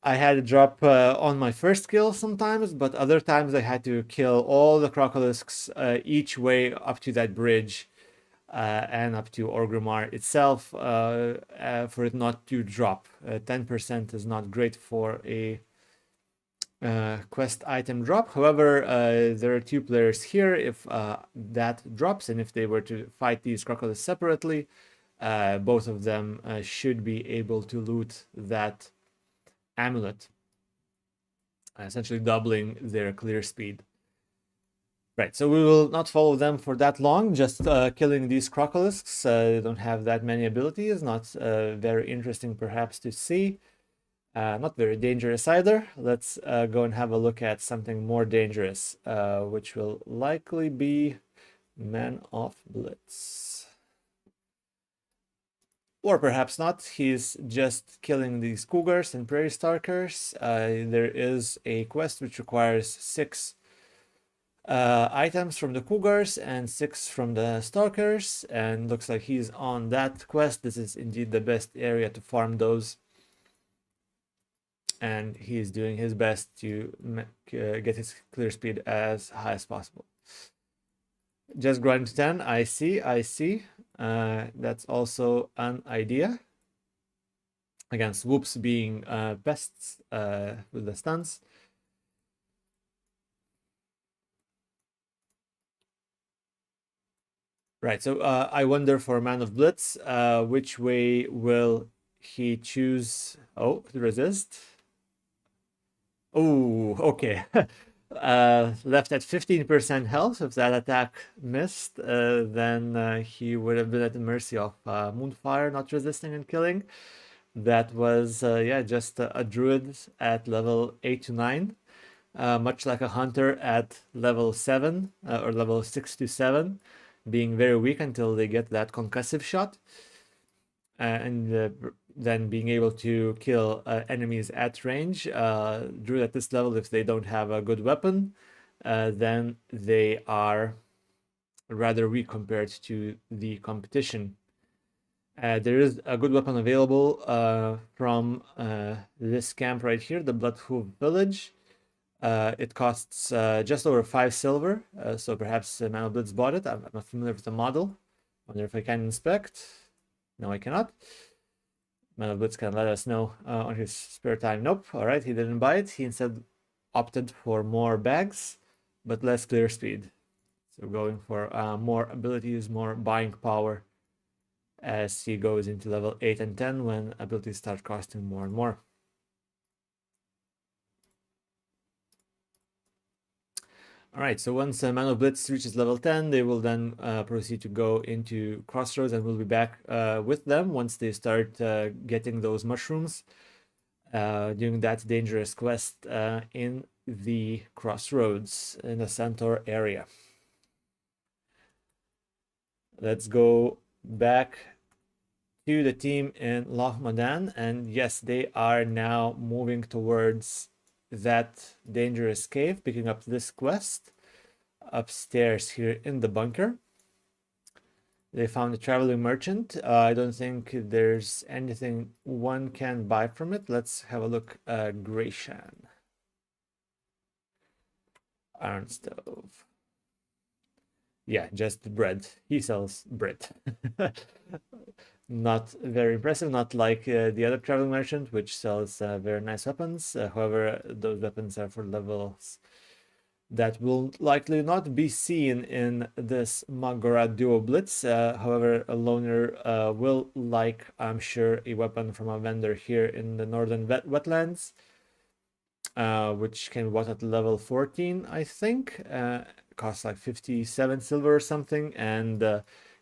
I had a drop on my first kill sometimes, but other times I had to kill all the crocolisks each way up to that bridge and up to Orgrimmar itself for it not to drop. 10% is not great for a quest item drop. However, there are two players here. If that drops, and if they were to fight these crocolisks separately, both of them should be able to loot that amulet, essentially doubling their clear speed. Right, so we will not follow them for that long, just killing these crocolisks. They don't have that many abilities, not very interesting perhaps to see. Not very dangerous either. Let's go and have a look at something more dangerous, which will likely be Man of Blitz. Or perhaps not, he's just killing these cougars and prairie stalkers. There is a quest which requires 6 items from the cougars and 6 from the stalkers, and looks like he's on that quest. This is indeed the best area to farm those, and he's doing his best to get his clear speed as high as possible. Just grind to 10, I see. That's also an idea. Again, swoops being pests with the stuns. Right, so I wonder for Man of Blitz, which way will he choose? Oh, resist. Oh, okay. Left at 15% health. If that attack missed, then he would have been at the mercy of Moonfire not resisting and killing. That was, yeah, just a druid at level 8 to 9, much like a hunter at level 7 or level 6 to 7, being very weak until they get that concussive shot. And then being able to kill enemies at range. Druid at this level, if they don't have a good weapon, then they are rather weak compared to the competition. There is a good weapon available from this camp right here, the Bloodhoof Village. It costs just over 5 silver, so perhaps Man of Blitz bought it. I'm not familiar with the model. Wonder if I can inspect. No, I cannot. Man of Blitz can let us know on his spare time. Nope. All right, he didn't buy it. He instead opted for more bags, but less clear speed. So going for more abilities, more buying power as he goes into level 8 and 10 when abilities start costing more and more. All right, so once Man of Blitz reaches level 10, they will then proceed to go into Crossroads, and we'll be back with them once they start getting those mushrooms, doing that dangerous quest in the Crossroads in the Centaur area. Let's go back to the team in Loch Modan, and yes, they are now moving towards that dangerous cave, picking up this quest upstairs here in the bunker. They found a traveling merchant. I don't think there's anything one can buy from it. Let's have a look. Grayshan. Iron stove. Yeah, just bread. He sells bread. Not very impressive, not like the other traveling merchant, which sells very nice weapons. However, those weapons are for levels that will likely not be seen in this Mak'gora duo blitz. However, a loner will like, I'm sure, a weapon from a vendor here in the northern wetlands, which can be bought at level 14, I think. Costs like 57 silver or something, and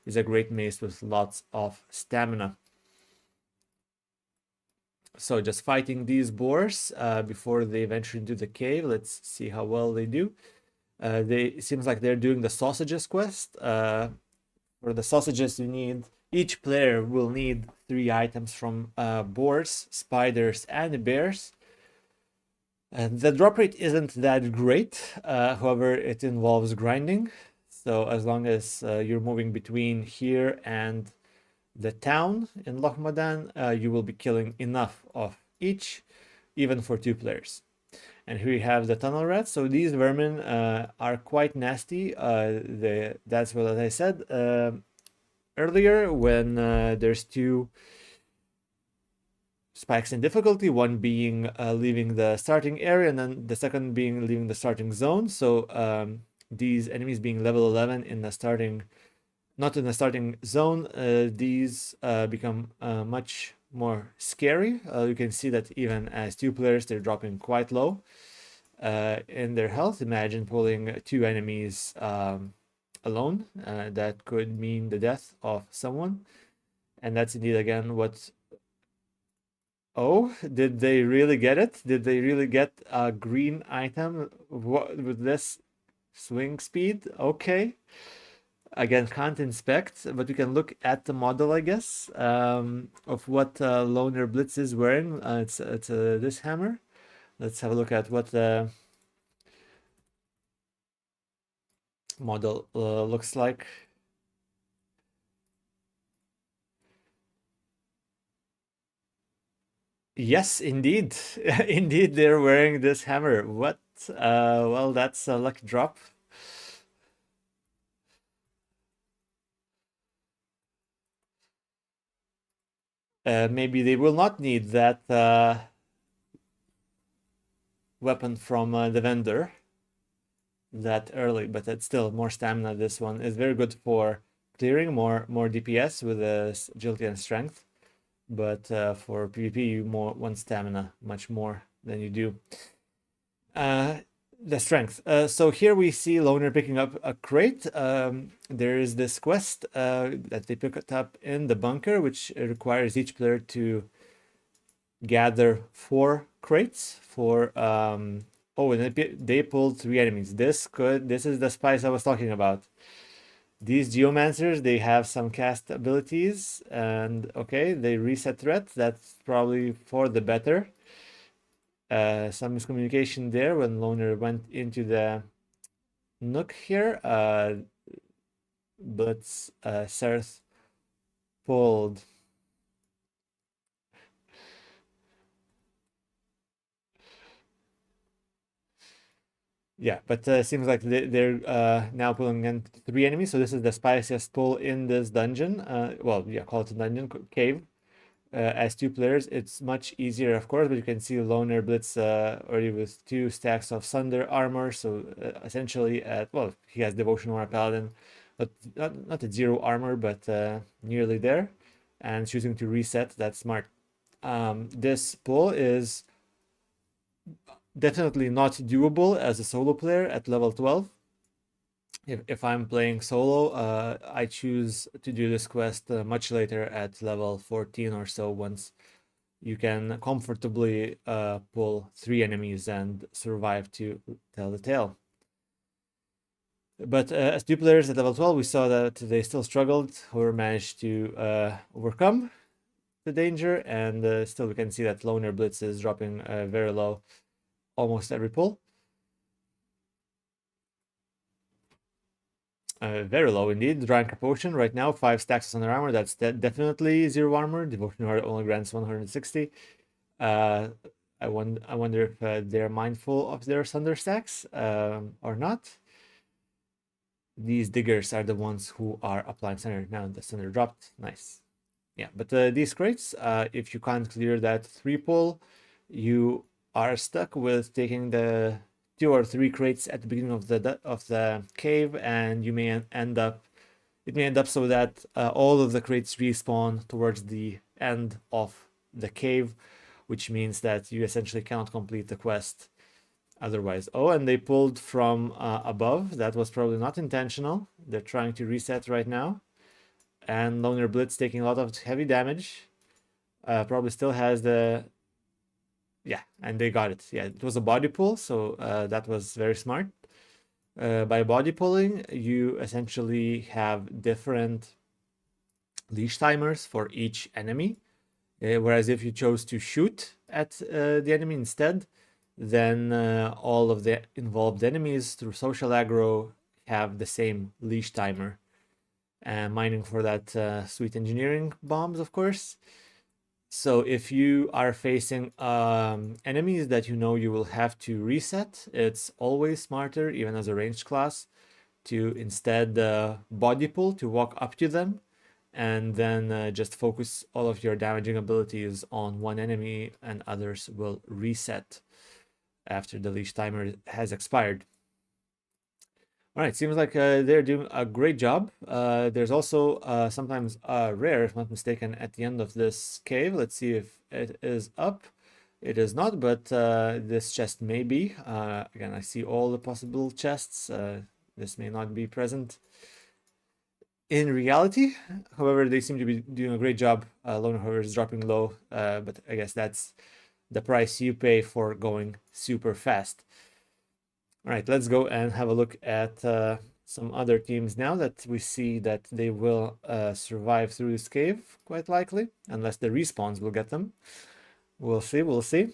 is a great mace with lots of stamina. So just fighting these boars before they venture into the cave. Let's see how well they do. It seems like they're doing the sausages quest. For the sausages, each player will need 3 items from boars, spiders, and bears. And the drop rate isn't that great. However, it involves grinding. So as long as you're moving between here and the town in Loch Modan, you will be killing enough of each, even for 2 players. And here we have the tunnel rats. So these vermin are quite nasty. That's what I said earlier, when there's 2 spikes in difficulty, one being leaving the starting area, and then the second being leaving the starting zone. So these enemies being level 11 in the starting, not in the starting zone, these become much more scary. You can see that even as 2 players, they're dropping quite low in their health. Imagine pulling 2 enemies alone. That could mean the death of someone. And that's indeed, again, what... Oh, did they really get it? Did they really get a green item with this swing speed? Okay. Again, can't inspect, but we can look at the model, I guess, of what Loner Blitz is wearing. It's this hammer. Let's have a look at what the model looks like. Yes, indeed. Indeed, they're wearing this hammer. What? Well, that's a lucky drop. Maybe they will not need that weapon from the vendor that early, but it's still more stamina. This one is very good for clearing, more DPS with agility and strength. But for PvP, you want stamina much more than you do the strength. So here we see Loner picking up a crate. There is this quest that they picked up in the bunker, which requires each player to gather 4 crates for oh, and they pulled 3 enemies. This is the spice I was talking about. These geomancers, they have some cast abilities, and okay, they reset threat. That's probably for the better. Some miscommunication there when Loner went into the nook here. Blitz Serth pulled yeah, but seems like they're now pulling in 3 enemies. So this is the spiciest pull in this dungeon. Well, yeah, call it a dungeon cave. As 2 players, it's much easier, of course, but you can see Loner Blitz already with 2 stacks of Sunder armor. So essentially, well, he has Devotion War Paladin, but not at 0 armor, but nearly there, and choosing to reset. That's smart. This pull is definitely not doable as a solo player at level 12. If I'm playing solo, I choose to do this quest much later at level 14 or so, once you can comfortably pull 3 enemies and survive to tell the tale. But as 2 players at level 12, we saw that they still struggled, or managed to overcome the danger, and still we can see that Loner Blitz is dropping very low almost every pull. Very low indeed. Drank a potion right now, 5 stacks on their armor. That's definitely 0 armor. Devotion Heart only grants 160. I wonder if they're mindful of their Sunder stacks or not. These diggers are the ones who are applying Sunder. Now the Sunder dropped. Nice. Yeah, but these crates, if you can't clear that 3 pull, you are stuck with taking the 2 or 3 crates at the beginning of the cave, and you may end up so that all of the crates respawn towards the end of the cave, which means that you essentially cannot complete the quest otherwise. Oh, and they pulled from above. That was probably not intentional. They're trying to reset right now. And Loner Blitz taking a lot of heavy damage. Probably still has the... Yeah, and they got it. Yeah, it was a body pull, so that was very smart. By body pulling, you essentially have different leash timers for each enemy. Whereas if you chose to shoot at the enemy instead, then all of the involved enemies through social aggro have the same leash timer. Mining for that sweet engineering bombs, of course. So if you are facing enemies that you know you will have to reset, it's always smarter, even as a ranged class, to instead body pull, to walk up to them, and then just focus all of your damaging abilities on one enemy, and others will reset after the leash timer has expired. All right, seems like they're doing a great job. There's also sometimes a rare, if not mistaken, at the end of this cave. Let's see if it is up. It is not, but this chest may be. Again, I see all the possible chests. This may not be present in reality. However, they seem to be doing a great job. Loner, however, is dropping low, but I guess that's the price you pay for going super fast. All right, let's go and have a look at some other teams now that we see that they will survive through this cave, quite likely, unless the respawns will get them. We'll see, we'll see.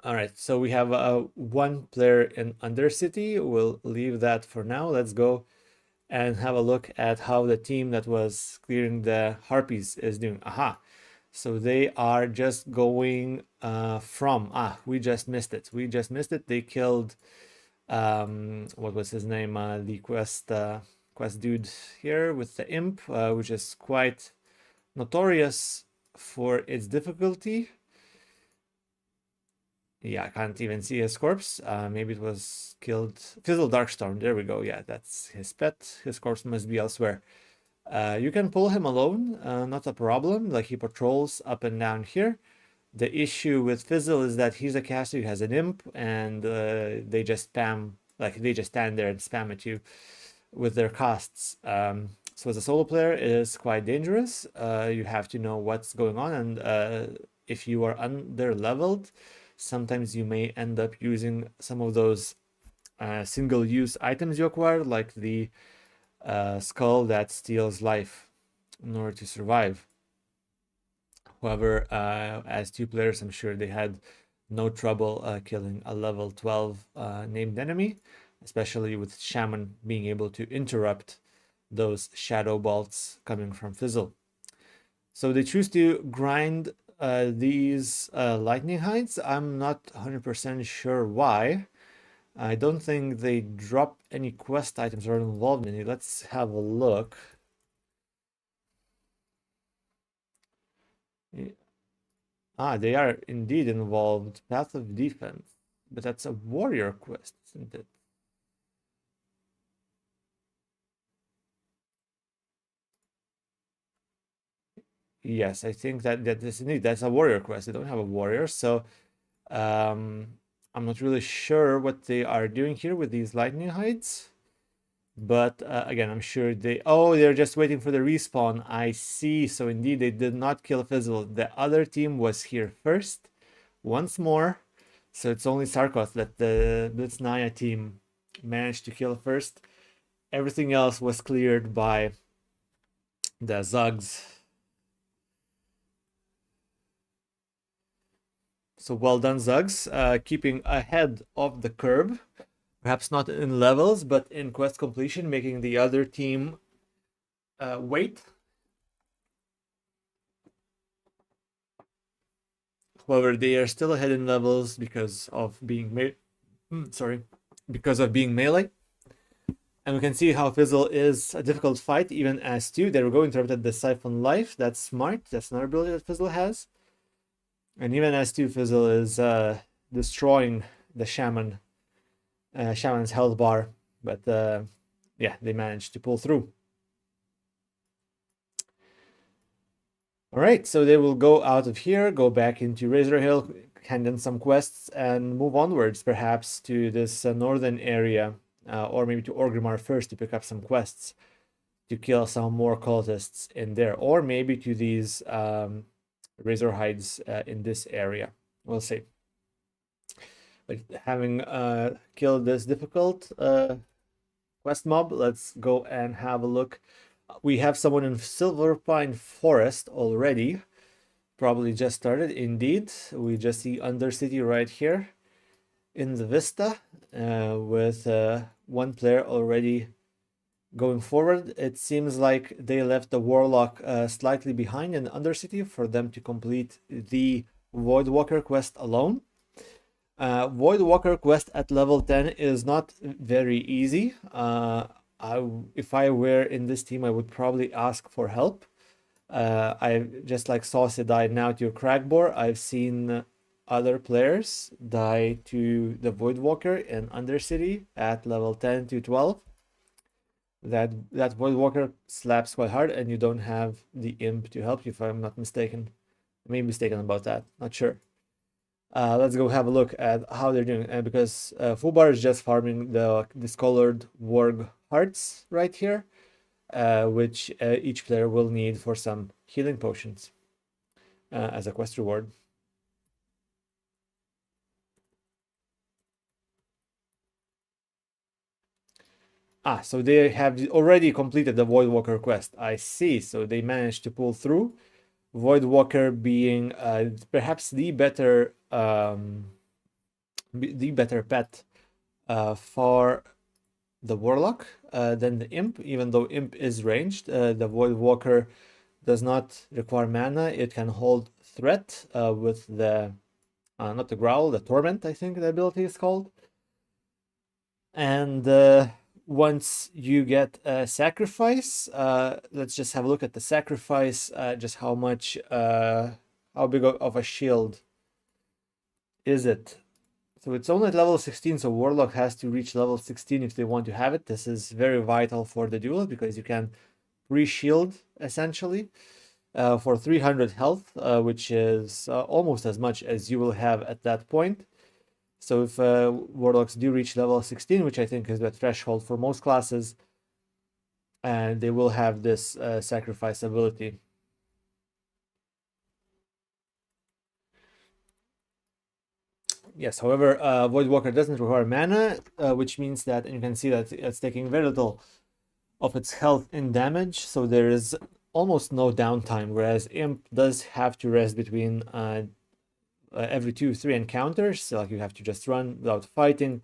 All right, so we have one player in Undercity. We'll leave that for now. Let's go and have a look at how the team that was clearing the Harpies is doing. Aha. So they are just going from... we just missed it. We just missed it. They killed... what was his name? The quest dude here with the imp, which is quite notorious for its difficulty. Yeah, I can't even see his corpse. Maybe it was killed... Fizzle Darkstorm. There we go. Yeah, that's his pet. His corpse must be elsewhere. You can pull him alone, not a problem. Like, he patrols up and down here. The issue with Fizzle is that he's a caster who has an imp, and they just spam, like, they just stand there and spam at you with their casts. So as a solo player, it is quite dangerous. You have to know what's going on, and if you are under-leveled, sometimes you may end up using some of those single-use items you acquired, like the skull that steals life in order to survive. However, as 2 players, I'm sure they had no trouble killing a level 12 named enemy, especially with Shaman being able to interrupt those shadow bolts coming from Fizzle. So they choose to grind these lightning hides. I'm not 100% sure why. I don't think they drop any quest items or are involved in it. Let's have a look. They are indeed involved. Path of Defense. But that's a warrior quest, isn't it? Yes, I think that is indeed, that's a warrior quest. They don't have a warrior, so I'm not really sure what they are doing here with these lightning hides. But again, I'm sure they're just waiting for the respawn. I see. So indeed, they did not kill Fizzle. The other team was here first, once more. So it's only Sarkoth that the Blitznaya team managed to kill first. Everything else was cleared by the Zugs. So well done, Zugs, keeping ahead of the curve. Perhaps not in levels, but in quest completion, making the other team wait. However, they are still ahead in levels because of being melee. And we can see how Fizzle is a difficult fight, even as 2. They were going to interrupt the Siphon Life. That's smart. That's another ability that Fizzle has. And even as 2, Fizzle is destroying the shaman's health bar, but yeah, they managed to pull through. All right, so they will go out of here, go back into Razor Hill, hand in some quests, and move onwards, perhaps to this northern area, or maybe to Orgrimmar first to pick up some quests to kill some more cultists in there, or maybe to these Razor Hides in this area. We'll see. But having killed this difficult quest mob, let's go and have a look. We have someone in Silverpine Forest already. Probably just started. Indeed, we just see Undercity right here in the vista with one player already going forward. It seems like they left the Warlock slightly behind in Undercity for them to complete the Voidwalker quest alone. Voidwalker quest at level 10 is not very easy. If I were in this team, I would probably ask for help. I just like Saucy died now to Cragboar. I've seen other players die to the Voidwalker in Undercity at level 10 to 12. That Voidwalker slaps quite hard, and you don't have the imp to help you, if I'm not mistaken. I may be mistaken about that, not sure. Let's go have a look at how they're doing, because Fubar is just farming the discolored warg hearts right here, which each player will need for some healing potions as a quest reward. So they have already completed the Voidwalker quest. I see. So they managed to pull through. Voidwalker being perhaps the better pet for the Warlock than the Imp, even though Imp is ranged. The Voidwalker does not require mana. It can hold threat with the, not the Growl, the Torment, I think the ability is called. And once you get a sacrifice, let's just have a look at the sacrifice, just how much, how big of a shield is it? So it's only at level 16, so Warlock has to reach level 16 if they want to have it. This is very vital for the duel, because you can pre-shield, essentially, for 300 health, which is almost as much as you will have at that point. So if Warlocks do reach level 16, which I think is the threshold for most classes, and they will have this sacrifice ability. Yes, however, Voidwalker doesn't require mana, which means that, and you can see that it's taking very little of its health in damage, so there is almost no downtime, whereas Imp does have to rest between every 2-3 encounters, so like you have to just run without fighting,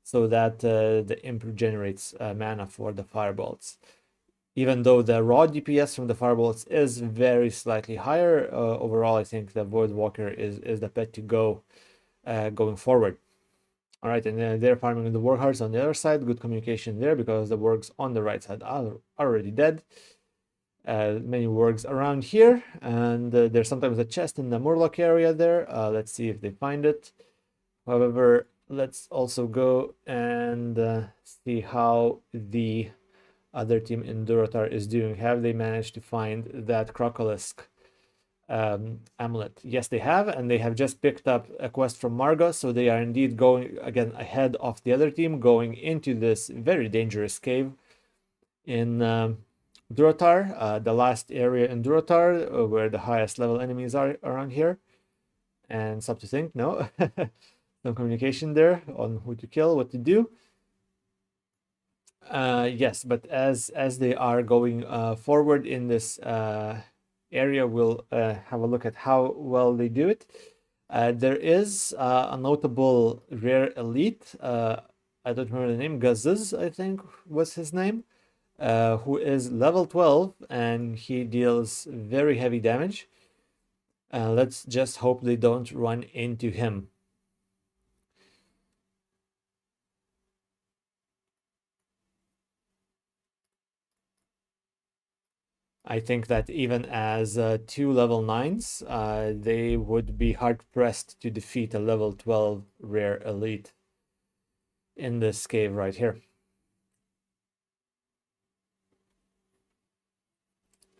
so that the Imp regenerates mana for the firebolts. Even though the raw DPS from the firebolts is very slightly higher, overall I think the Voidwalker is the pet to go going forward. All right, and they're farming the Warghearts on the other side. Good communication there, because the Wargs on the right side are already dead. Many Wargs around here, and there's sometimes a chest in the Murloc area there. Let's see if they find it. However, let's also go and see how the other team in Durotar is doing. Have they managed to find that Crocolisk amulet? Yes, they have, and they have just picked up a quest from Marga, so they are indeed going again ahead of the other team, going into this very dangerous cave in Durotar, the last area in Durotar where the highest level enemies are around here. And stop to think, no, no communication there on who to kill, what to do. Yes, but as they are going forward in this area, we'll have a look at how well they do it. There is a notable rare elite, I don't remember the name, Gazuz, I think was his name, who is level 12, and he deals very heavy damage. Let's just hope they don't run into him. I think that even as 2 level 9s, they would be hard pressed to defeat a level 12 rare elite in this cave right here.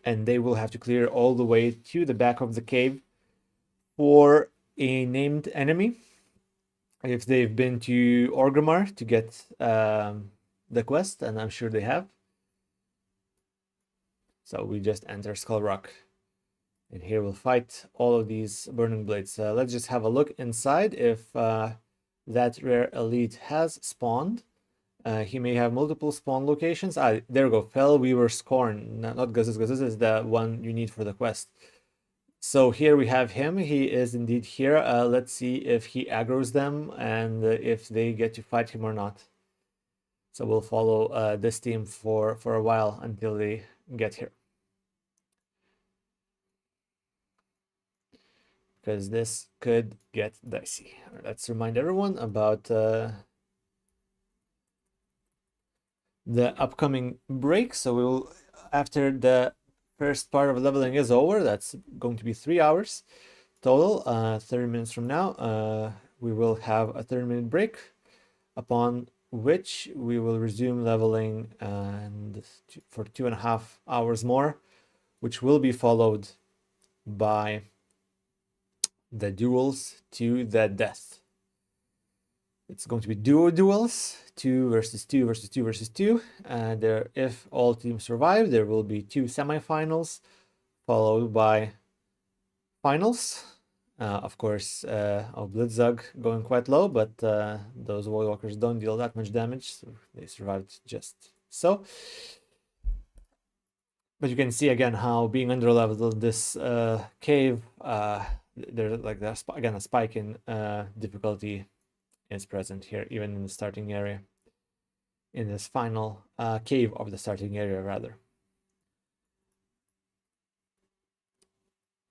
And they will have to clear all the way to the back of the cave for a named enemy. If they've been to Orgrimmar to get the quest, and I'm sure they have. So we just enter Skull Rock. And here we'll fight all of these Burning Blades. Let's just have a look inside if that rare elite has spawned. He may have multiple spawn locations. There we go. Fell Weaver Scorn. Not Gazuz. Gazuz is the one you need for the quest. So here we have him. He is indeed here. Let's see if he aggroes them and if they get to fight him or not. So we'll follow this team for a while until they get here. Because this could get dicey. Let's remind everyone about the upcoming break. So we'll, after the first part of leveling is over, that's going to be 3 hours total. 30 minutes from now, we will have a 30-minute break, upon which we will resume leveling and for 2.5 hours more, which will be followed by the duels to the death. It's going to be duo duels, 2 versus 2 versus 2 versus 2. If all teams survive, there will be 2 semifinals, followed by finals. Of course, Blitzug going quite low, but those Voidwalkers don't deal that much damage, so they survived just so. But you can see again how being underleveled this cave, there's like again a spike in difficulty is present here, even in the starting area, in this final cave of the starting area rather.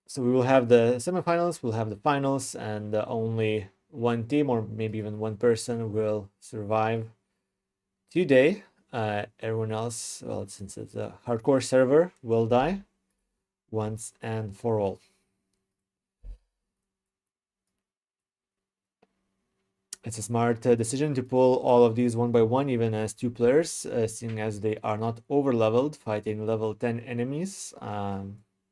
So we will have the semifinals, we'll have the finals, and only one team or maybe even one person will survive today. Everyone else, well, since it's a hardcore server, will die once and for all. It's a smart decision to pull all of these one by one, even as 2 players, seeing as they are not over-leveled, fighting level 10 enemies.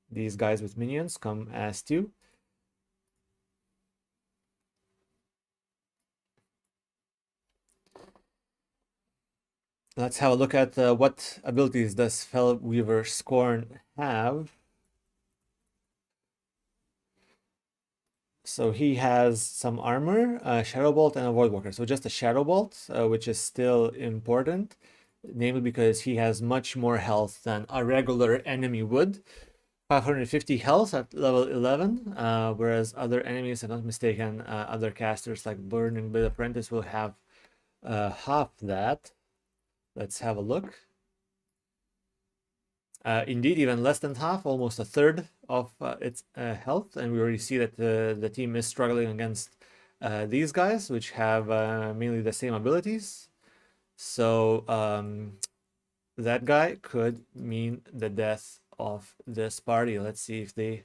These guys with minions come as 2. Let's have a look at what abilities does Fell Weaver Scorn have. So he has some armor, Shadow Bolt, and a Voidwalker. So just a Shadow Bolt, which is still important, namely because he has much more health than a regular enemy would. 550 health at level 11, whereas other enemies, if I'm not mistaken, other casters like Burning Blade Apprentice will have half that. Let's have a look. Indeed, even less than half, almost a third of its health, and we already see that the team is struggling against these guys, which have mainly the same abilities. So that guy could mean the death of this party. Let's see if they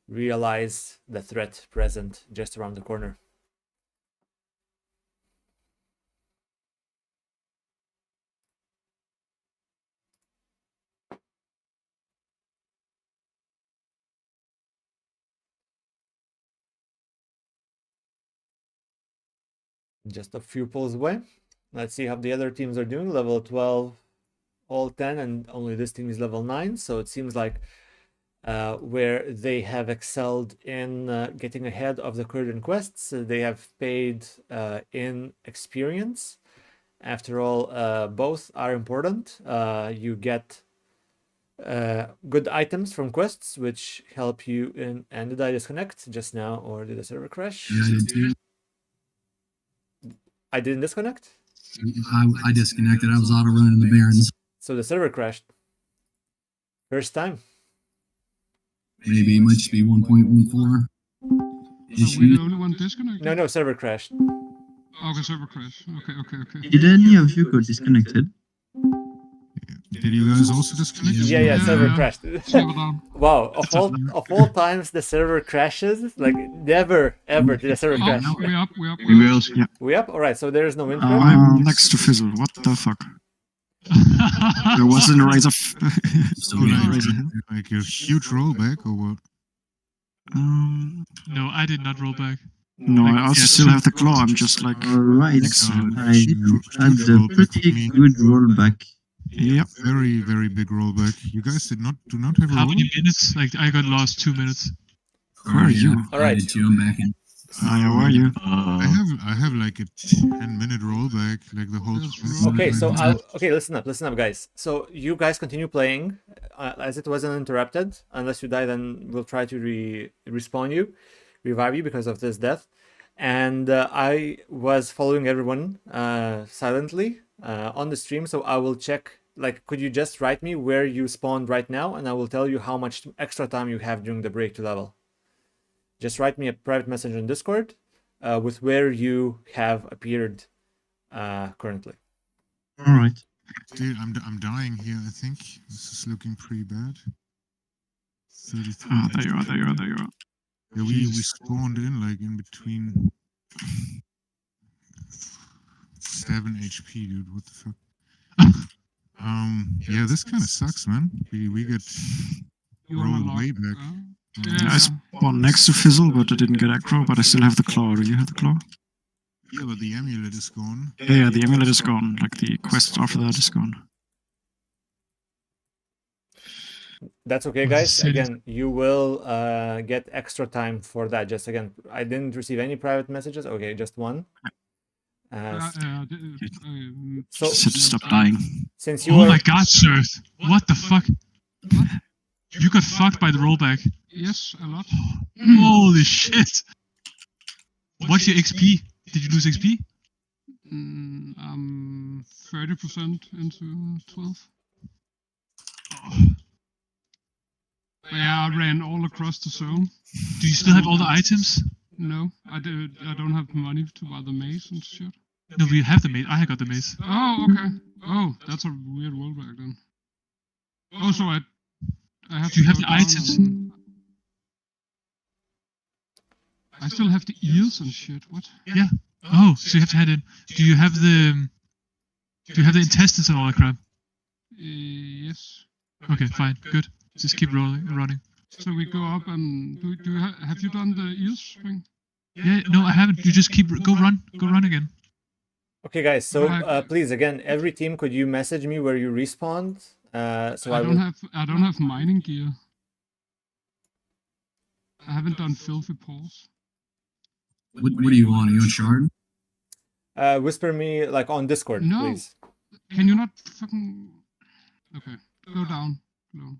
realize the threat present just around the corner. Just a few pulls away. Let's see how the other teams are doing. Level 12, all 10, and only this team is level 9. So it seems like where they have excelled in getting ahead of the current quests, they have paid in experience. After all, both are important. You get good items from quests, which help you in. And did I disconnect just now, or did the server crash? Yeah, I did too. I didn't disconnect? I disconnected. I was auto running the Barons. So the server crashed. First time. Maybe it might just be 1.14. Are we the only one disconnected? No, server crashed. Okay, server crash. Okay. Did any of you got disconnected? Did you guys also disconnect? Yeah, server yeah. crashed. Server down. Wow, of all times the server crashes, like never ever did a server Oh, crash. we up. Anybody else? Yeah. We up? Alright, so there is no win. I'm next to Fizzle. What the fuck? There wasn't a rise of. So Like a huge rollback or what? No, I did not roll back. No, Like, I also yeah, still two- have the claw. I'm just like. Alright, Excellent. I had a pretty good rollback. Yep. Very, very big rollback. You guys do not have a How roll? many minutes? Like I got lost 2 minutes. Where are you? All right. I did too. I'm back in. How are you? I have like a 10-minute rollback, like the whole. Okay, so listen up, guys. So you guys continue playing, as it wasn't interrupted. Unless you die, then we'll try to respawn you, revive you because of this death. And I was following everyone silently on the stream, so I will check. Like, could you just write me where you spawned right now, and I will tell you how much extra time you have during the break to level. Just write me a private message on Discord with where you have appeared currently. All right. Dude, I'm dying here. I think this is looking pretty bad. 33. Ah, there you are. There you are. There you are. Yeah, we spawned in like in between 7 HP, dude. What the fuck? Yeah, this kind of sucks, man. We get You rolled unlock. way back. I spawned next to Fizzle, but I didn't get aggro. But I still have the claw. Do you have the claw? Yeah, but the amulet is gone. Yeah, the amulet is gone. Like the quest after that is gone. That's okay, guys. Again, you will get extra time for that. Just again, I didn't receive any private messages. Okay, just one. So Just had to stop dying. since you Oh are my god, sir! What the fuck? What? You got fucked by the rollback. Yes, a lot. Holy shit! What's your XP? Did you lose XP? I'm 30% into 12. Yeah, I ran all across the zone. Do you still have all the items? No, I don't have money to buy the mace and shit. No, we have the mace. I got the mace. Oh, okay. Oh, that's a weird rollback then. Oh, so I have Do you to have go the down items? and- I still have the eels and shit. What? Yeah. Oh, so you have to head in. Do you have the intestines and all that crap? Yes. Okay, fine, good. Just keep running. So we go up and have you done the eels thing? Yeah, no, I haven't. You just go run again. okay, guys. So Right. please, again, every team, could you message me where you respawned? So I will. don't have mining gear. I haven't done filthy paws. What are you on? Are you on Shard? Whisper me like on Discord, No. please. Can you not fucking? Okay, go down. No.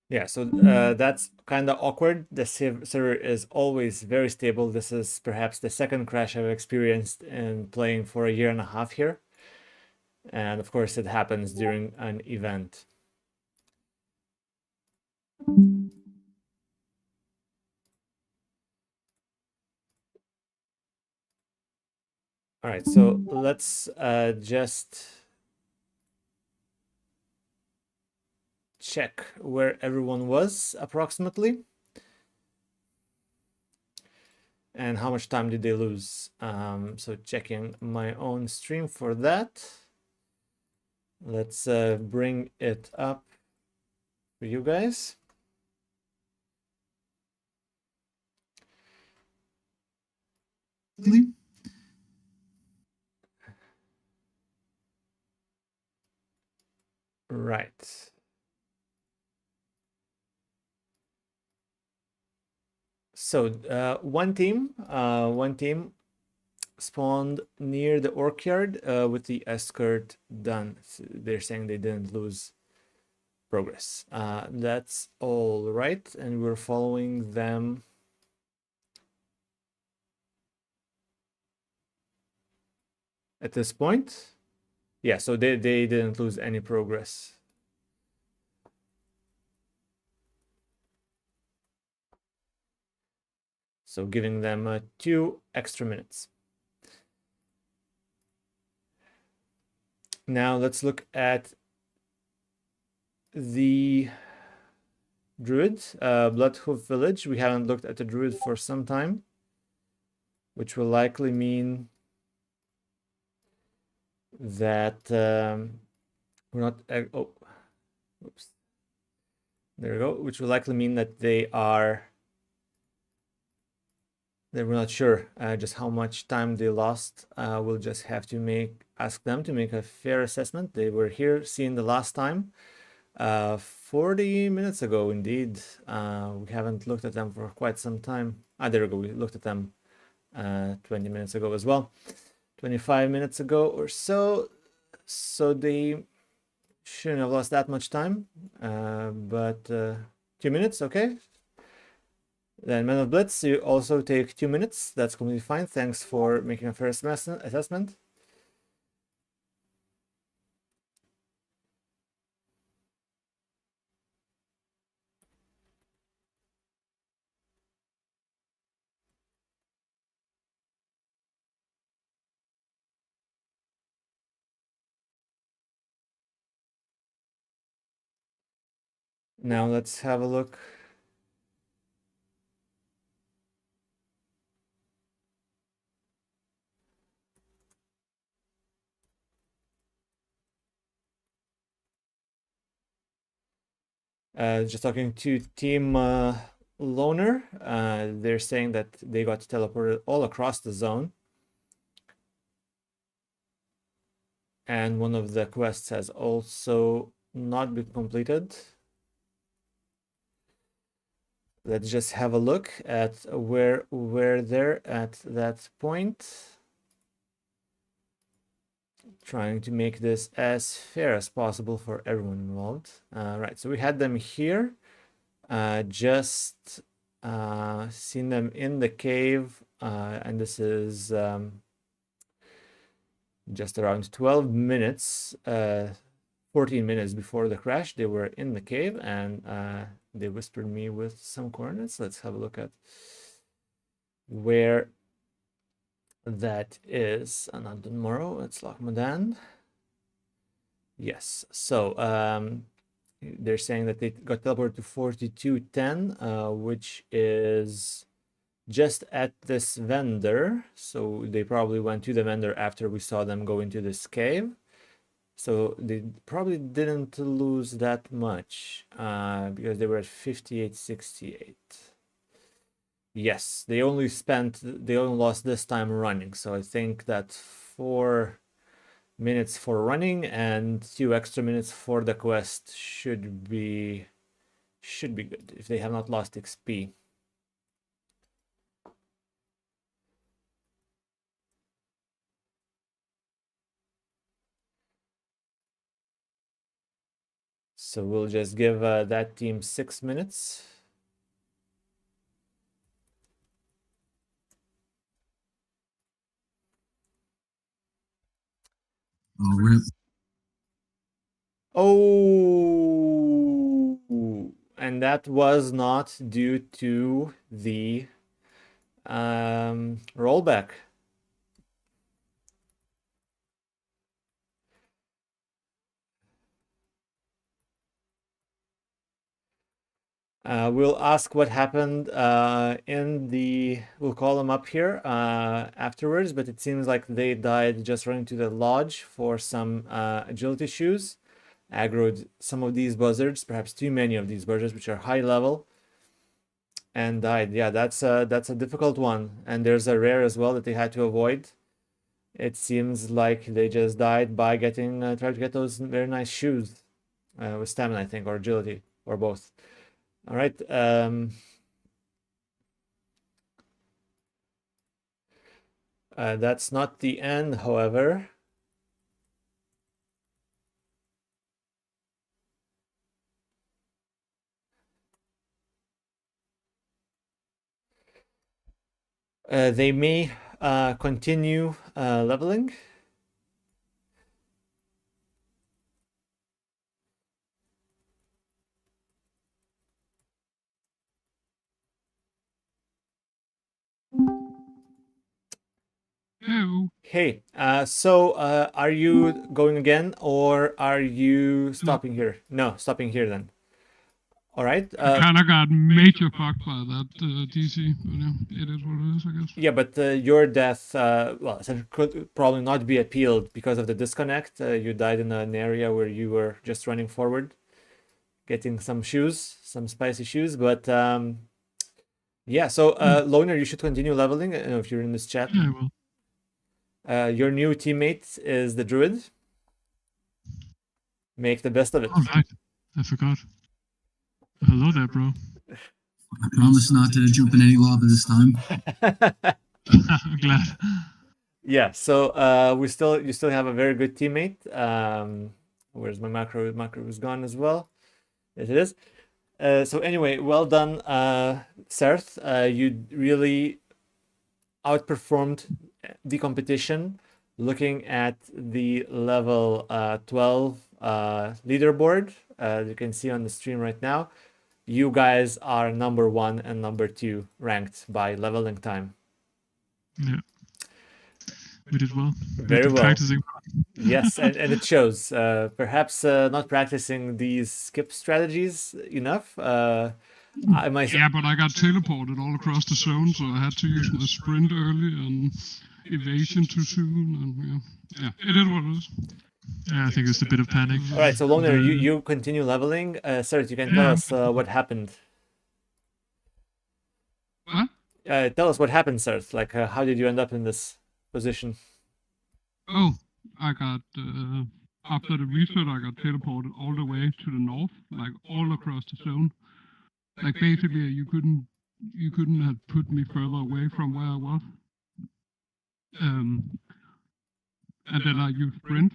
Yeah, so that's kind of awkward. The server is always very stable. This is perhaps the second crash I've experienced in playing for a year and a half here. And of course, it happens during an event. All right, so let's just check where everyone was approximately and how much time did they lose. So checking my own stream for that. Let's bring it up for you guys. Right. So one team spawned near the orchard with the escort done. So they're saying they didn't lose progress. That's all right, and we're following them. At this point, yeah, so they didn't lose any progress. So giving them 2 extra minutes. Now let's look at the Druid, Bloodhoof Village. We haven't looked at the Druid for some time, which will likely mean that we're not. Oh, oops. There we go. Which will likely mean that they are. We're not sure just how much time they lost. We'll just have to ask them to make a fair assessment. They were here seen the last time. 40 minutes ago, indeed. We haven't looked at them for quite some time. There we go. We looked at them 20 minutes ago as well. 25 minutes ago or so. So they shouldn't have lost that much time. But 2 minutes, okay. Then Men of Blitz, you also take 2 minutes. That's completely fine. Thanks for making a fair assessment. Now let's have a look. Just talking to Team Loner, they're saying that they got teleported all across the zone. And one of the quests has also not been completed. Let's just have a look at where they're at that point. Trying to make this as fair as possible for everyone involved. Right, so we had them here. Just seen them in the cave, and this is just around 12 minutes, 14 minutes before the crash. They were in the cave, and they whispered me with some coordinates. Let's have a look at where that is. Another Morrow, it's Lochmadan. Yes, so they're saying that they got teleported to 4210, which is just at this vendor. So they probably went to the vendor after we saw them go into this cave. So they probably didn't lose that much because they were at 5868. Yes, they only lost this time running. So I think that 4 minutes for running and 2 extra minutes for the quest should be good if they have not lost XP. So we'll just give that team 6 minutes. Oh, rip. Oh, and that was not due to the rollback. We'll ask what happened we'll call them up here afterwards, but it seems like they died just running to the lodge for some agility shoes. Aggroed some of these buzzards, perhaps too many of these buzzards, which are high level, and died. Yeah, that's a difficult one. And there's a rare as well that they had to avoid. It seems like they just died by trying to get those very nice shoes with stamina, I think, or agility, or both. All right. That's not the end, however. They may continue leveling. Yeah, Heyo. Hey, are you going again or are you stopping here? No, stopping here then. All right. I kind of got major fucked by that DC, but yeah, it is what it is, I guess. Yeah, but your death, well, essentially could probably not be appealed because of the disconnect. You died in an area where you were just running forward, getting some shoes, some spicy shoes. But yeah, so Loner, you should continue leveling. I don't know if you're in this chat. Yeah, well. Your new teammate is the druid. Make the best of it. All right. I forgot. Hello there, bro. I promise not to jump in any lava this time. I'm glad. Yeah, so you still have a very good teammate. Where's my macro? Macro is gone as well. Yes, it is. So anyway, well done, Serth. You really outperformed the competition. Looking at the level 12 leaderboard, you can see on the stream right now, you guys are number 1 and number 2 ranked by leveling time. Yeah. We did well. Very well. Practicing. Yes, and it shows. Perhaps not practicing these skip strategies enough. Yeah, but I got teleported all across the zone, so I had to use my sprint early and evasion too soon, and yeah, it is what it is. Yeah, I think it's a bit of panic. All right, so Loner, you continue leveling. Sir, you can tell us what happened. What? Tell us what happened, sir. Like, how did you end up in this position? Oh, I got after the reset, I got teleported all the way to the north, like all across the zone. Like basically, you couldn't have put me further away from where I was. And then I used sprint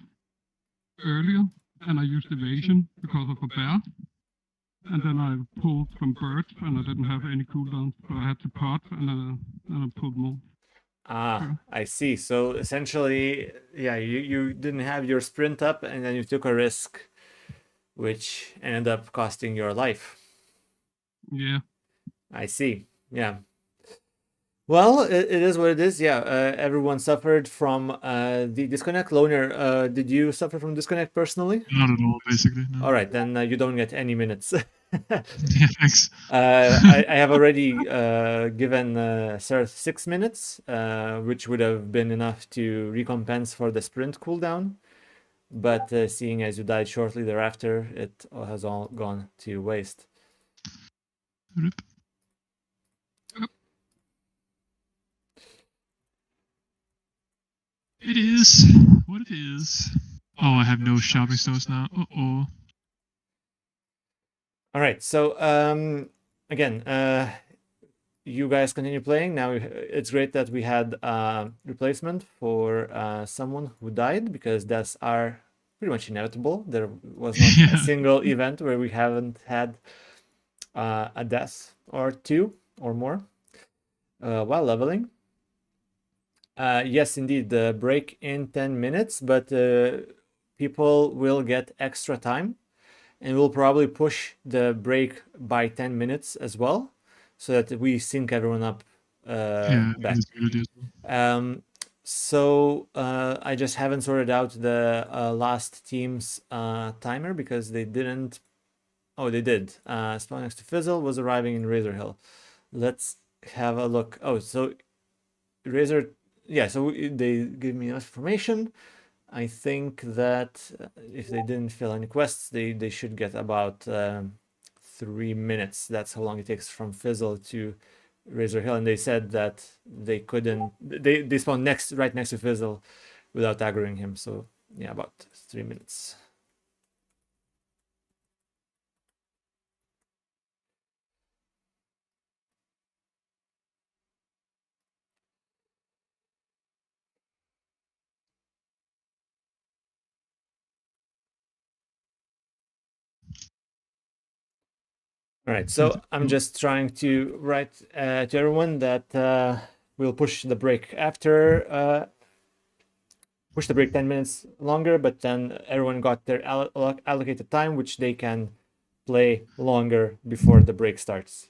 earlier, and I used evasion because of a bear. And then I pulled some birds, and I didn't have any cooldowns, so I had to pot, and I pulled more. Ah, I see. So essentially, yeah, you didn't have your sprint up, and then you took a risk, which ended up costing your life. Yeah. I see. Yeah. Well, it is what it is. Yeah, everyone suffered from the disconnect. Loner, did you suffer from disconnect personally? Not at all, basically. No. All right, then you don't get any minutes. Yeah, thanks. I have already given Sir 6 minutes, which would have been enough to recompense for the sprint cooldown. But seeing as you died shortly thereafter, it has all gone to waste. Rip. It is what it is. Oh, I have no shopping stores now. Uh-oh. All right, so again, you guys continue playing. Now it's great that we had replacement for someone who died, because deaths are pretty much inevitable. There was not a single event where we haven't had a death or two or more while leveling. Yes, indeed, the break in 10 minutes, but people will get extra time, and we'll probably push the break by 10 minutes as well, so that we sync everyone up back. So I just haven't sorted out the last team's timer, because they didn't. Oh, they did. Spawn next to Fizzle was arriving in Razor Hill. Let's have a look. Oh, so Razor. Yeah, so they give me enough information. I think that if they didn't fill any quests, they should get about 3 minutes. That's how long it takes from Fizzle to Razor Hill. And they said that they couldn't. They spawned right next to Fizzle without aggroing him. So yeah, about 3 minutes. All right, so I'm just trying to write to everyone that we'll push the break after, push the break 10 minutes longer, but then everyone got their allocated time, which they can play longer before the break starts.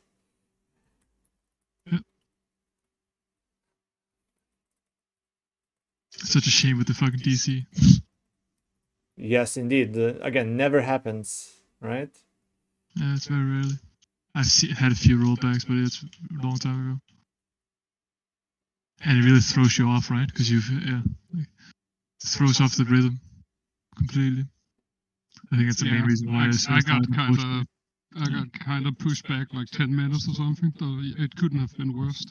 Such a shame with the fucking DC. Yes, indeed. Again, never happens, right? Yeah, it's very rarely. I've had a few rollbacks, but it's a long time ago. And it really throws you off, right? Because it throws off the rhythm completely. I think it's the main reason why I got kind of pushed back like 10 minutes or something. So it couldn't have been worse,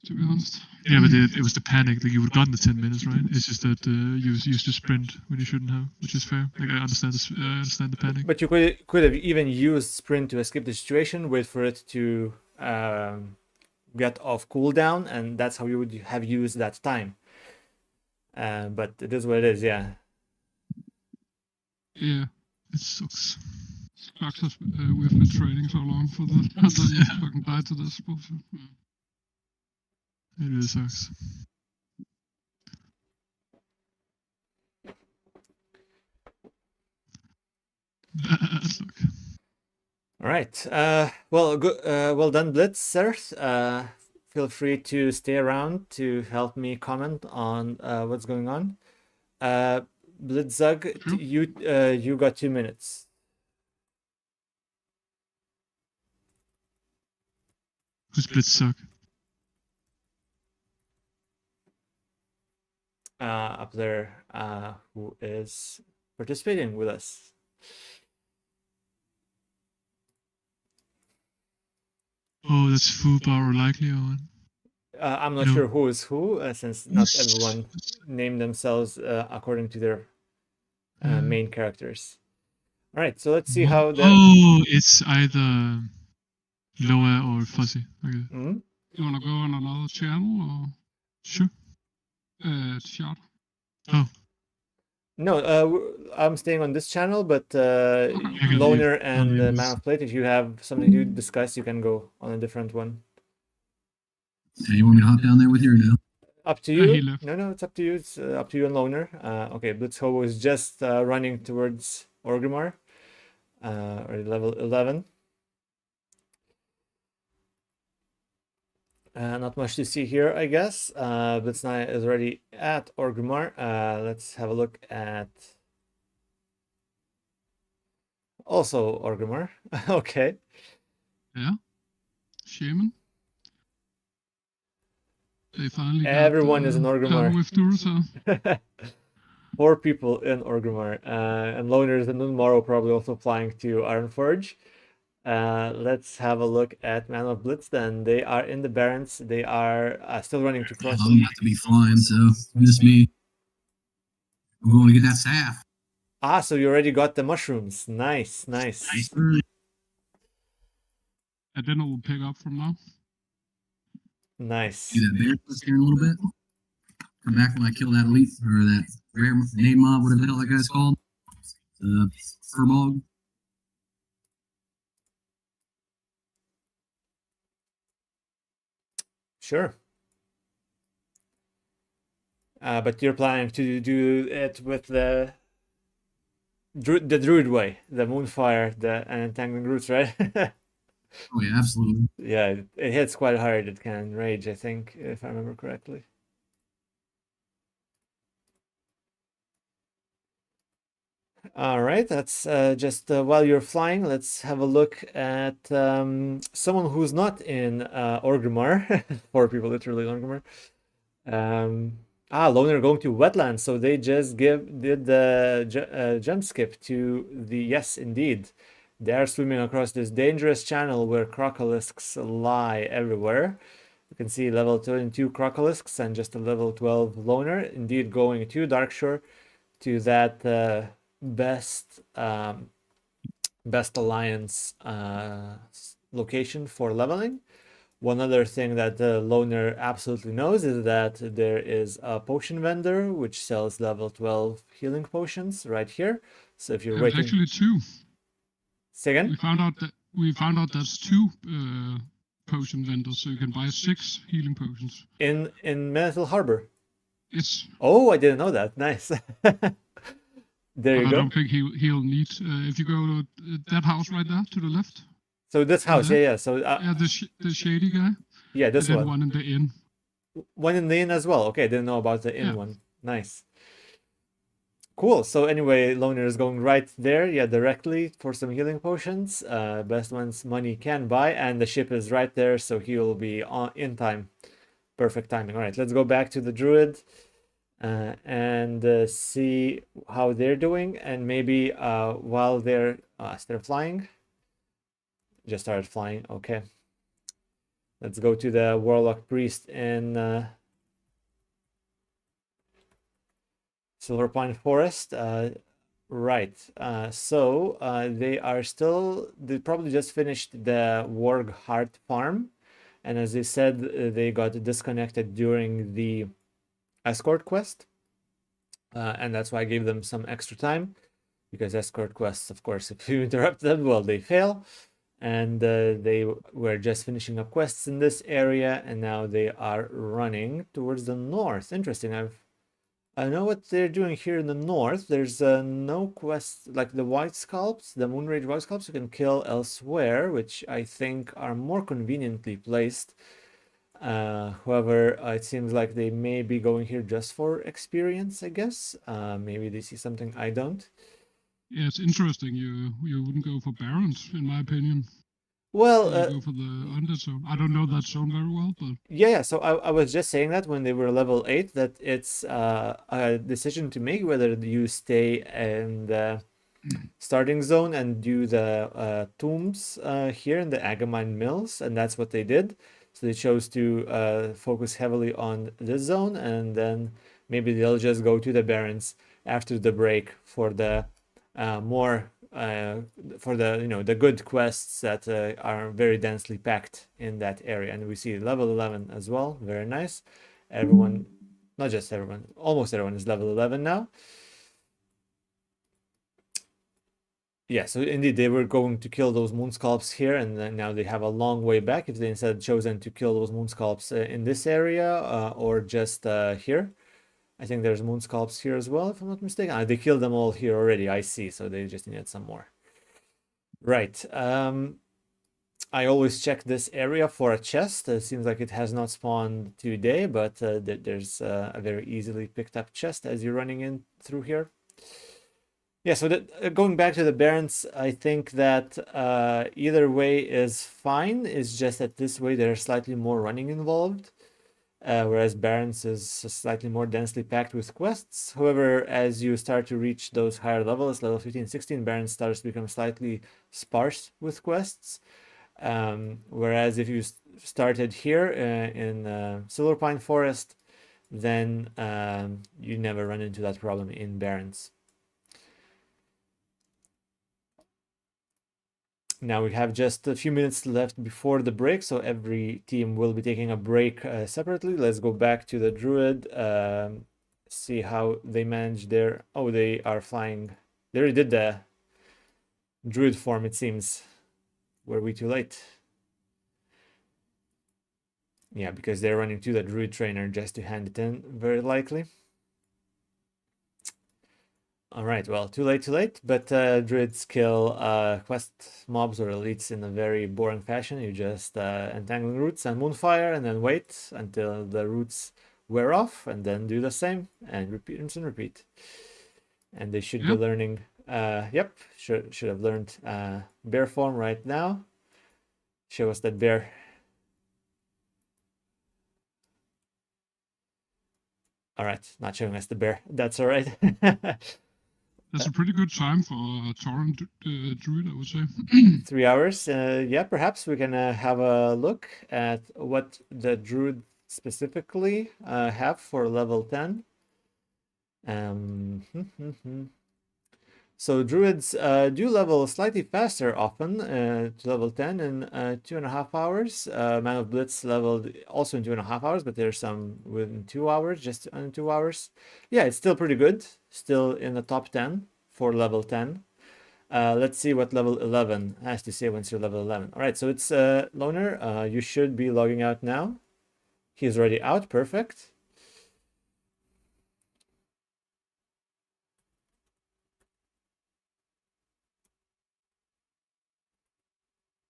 to be honest. Yeah, but it was the panic. Like, you would have gotten the 10 minutes, right? It's just that you used to sprint when you shouldn't have, which is fair. Like, I understand the panic. But you could have even used sprint to escape the situation, wait for it to get off cooldown, and that's how you would have used that time. But it is what it is, yeah. Yeah. It sucks. Sucks us, we've been training so long for this, and then you fucking died to this bullshit. Yeah. It really sucks. Bad luck. All right. Well, good. Well done, Blitz, sir. Feel free to stay around to help me comment on what's going on. Blitzug, you got 2 minutes. Who's Blitzug? Up there, who is participating with us. Oh, that's Fubar or likely on. I'm not sure who is who, since not everyone named themselves according to their main characters. All right, so let's see how the... Oh, it's either Loa or Fuzzy. Okay. Mm-hmm. You want to go on another channel, or? Sure. Shot. Oh. No, I'm staying on this channel, but Loner and Man of Plate, if you have something to discuss, you can go on a different one. Hey, you want me to hop down there with you or no? Up to you. No, it's up to you. It's up to you and Loner. Okay, Blitzhobo is just running towards Orgrimmar, or level 11. Not much to see here, I guess. Blitznaya is already at Orgrimmar. Let's have a look at also Orgrimmar. Okay. Yeah. Shaman. They finally everyone is in Orgrimmar. with Dursa. 4 people in Orgrimmar. And Loner is in tomorrow, probably also applying to Ironforge. Let's have a look at Man of Blitz then. They are in the Barrens. They are still running to cross. I'm about to be flying, so just me. I'm going to get that staff. Ah, so you already got the mushrooms. Nice. And then it will pick up from now. Nice. See that bear here in a little bit? Come back when I kill that elite, or that rare name mob, whatever the hell that guy's called. Furbog. Sure. But you're planning to do it with the druid way, the moonfire, and entangling roots, right? Oh yeah, absolutely. Yeah, it hits quite hard. It can rage, I think, if I remember correctly. All right, that's just while you're flying, let's have a look at someone who's not in Orgrimmar. 4 people literally in Orgrimmar. Loner going to wetlands, so they just did the jump skip to the... Yes, indeed. They are swimming across this dangerous channel where crocolisks lie everywhere. You can see level 22 crocolisks and just a level 12 Loner. Indeed, going to Darkshore, to that best alliance location for leveling. One other thing that the Loner absolutely knows is that there is a potion vendor which sells level 12 healing potions right here. So if you're waiting... actually 2. Say again? We found out there's 2 potion vendors, so you can buy 6 healing potions. In Mettle Harbor? Yes. Oh, I didn't know that. Nice. There you go. I don't think he'll need... if you go to that house right there, to the left. So this house, yeah. So the shady guy. Yeah, this and one. One in the inn. One in the inn as well. Okay, didn't know about the inn Yeah. one. Nice. Cool. So anyway, Loner is going right there, yeah, directly for some healing potions. Best ones money can buy, and the ship is right there, so he will be on in time. Perfect timing. All right, let's go back to the druid and see how they're doing, and maybe while they're flying, just started flying. Okay. Let's go to the warlock priest in Silver Pine Forest. Right. So they are still. They probably just finished the Warg Heart farm, and as they said, they got disconnected during the escort quest, and that's why I gave them some extra time, because escort quests, of course, if you interrupt them, well, they fail. And they were just finishing up quests in this area, and now they are running towards the north. Interesting. I know what they're doing here in the north. There's no quest like the white scalps, the Moonrage white scalps you can kill elsewhere, which I think are more conveniently placed. However, it seems like they may be going here just for experience, I guess. Maybe they see something I don't. Yeah, it's interesting. You wouldn't go for barons, in my opinion. Well, You go for the underzone. I don't know that zone very well, but yeah. So I was just saying that when they were level 8, that it's a decision to make whether you stay in the starting zone and do the tombs here in the Agamine Mills, and that's what they did. So they chose to focus heavily on this zone, and then maybe they'll just go to the barons after the break for the more for the the good quests that are very densely packed in that area. And we see level 11 as well. Very nice. Everyone, not just everyone, almost everyone is level 11 now. Yeah, so indeed they were going to kill those moon scalps here, and then now they have a long way back if they instead chosen to kill those moon scalps in this area or just here. I think there's moon scalps here as well, if I'm not mistaken. They killed them all here already, I see, so they just needed some more. Right. I always check this area for a chest. It seems like it has not spawned today, but there's a very easily picked up chest as you're running in through here. Yeah, so going back to the Barons, I think that either way is fine. It's just that this way there's slightly more running involved, whereas Barons is slightly more densely packed with quests. However, as you start to reach those higher levels, level 15, 16, Barons starts to become slightly sparse with quests. Whereas if you started here in Silver Pine Forest, then you never run into that problem in Barons. Now we have just a few minutes left before the break, so every team will be taking a break separately. Let's go back to the Druid, see how they manage their... Oh, they are flying. They already did the Druid form, it seems. Were we too late? Yeah, because they're running to the Druid trainer just to hand it in, very likely. All right, well, too late, but druids kill quest mobs or elites in a very boring fashion. You just entangling roots and moonfire, and then wait until the roots wear off, and then do the same, and repeat and repeat. And they should be learning, yep, should have learned bear form right now. Show us that bear. All right, not showing us the bear. That's all right. that's a pretty good time for a Torrent Druid, I would say. 3 hours. Yeah, perhaps we can have a look at what the Druid specifically have for level 10. So Druids do level slightly faster often to level 10 in 2.5 hours. Man of Blitz leveled also in 2.5 hours, but there's some within 2 hours, just under 2 hours. Yeah, it's still pretty good. Still in the top 10 for level 10. Let's see what level 11 has to say once you're level 11. All right, so it's Loner. You should be logging out now. He's already out. Perfect.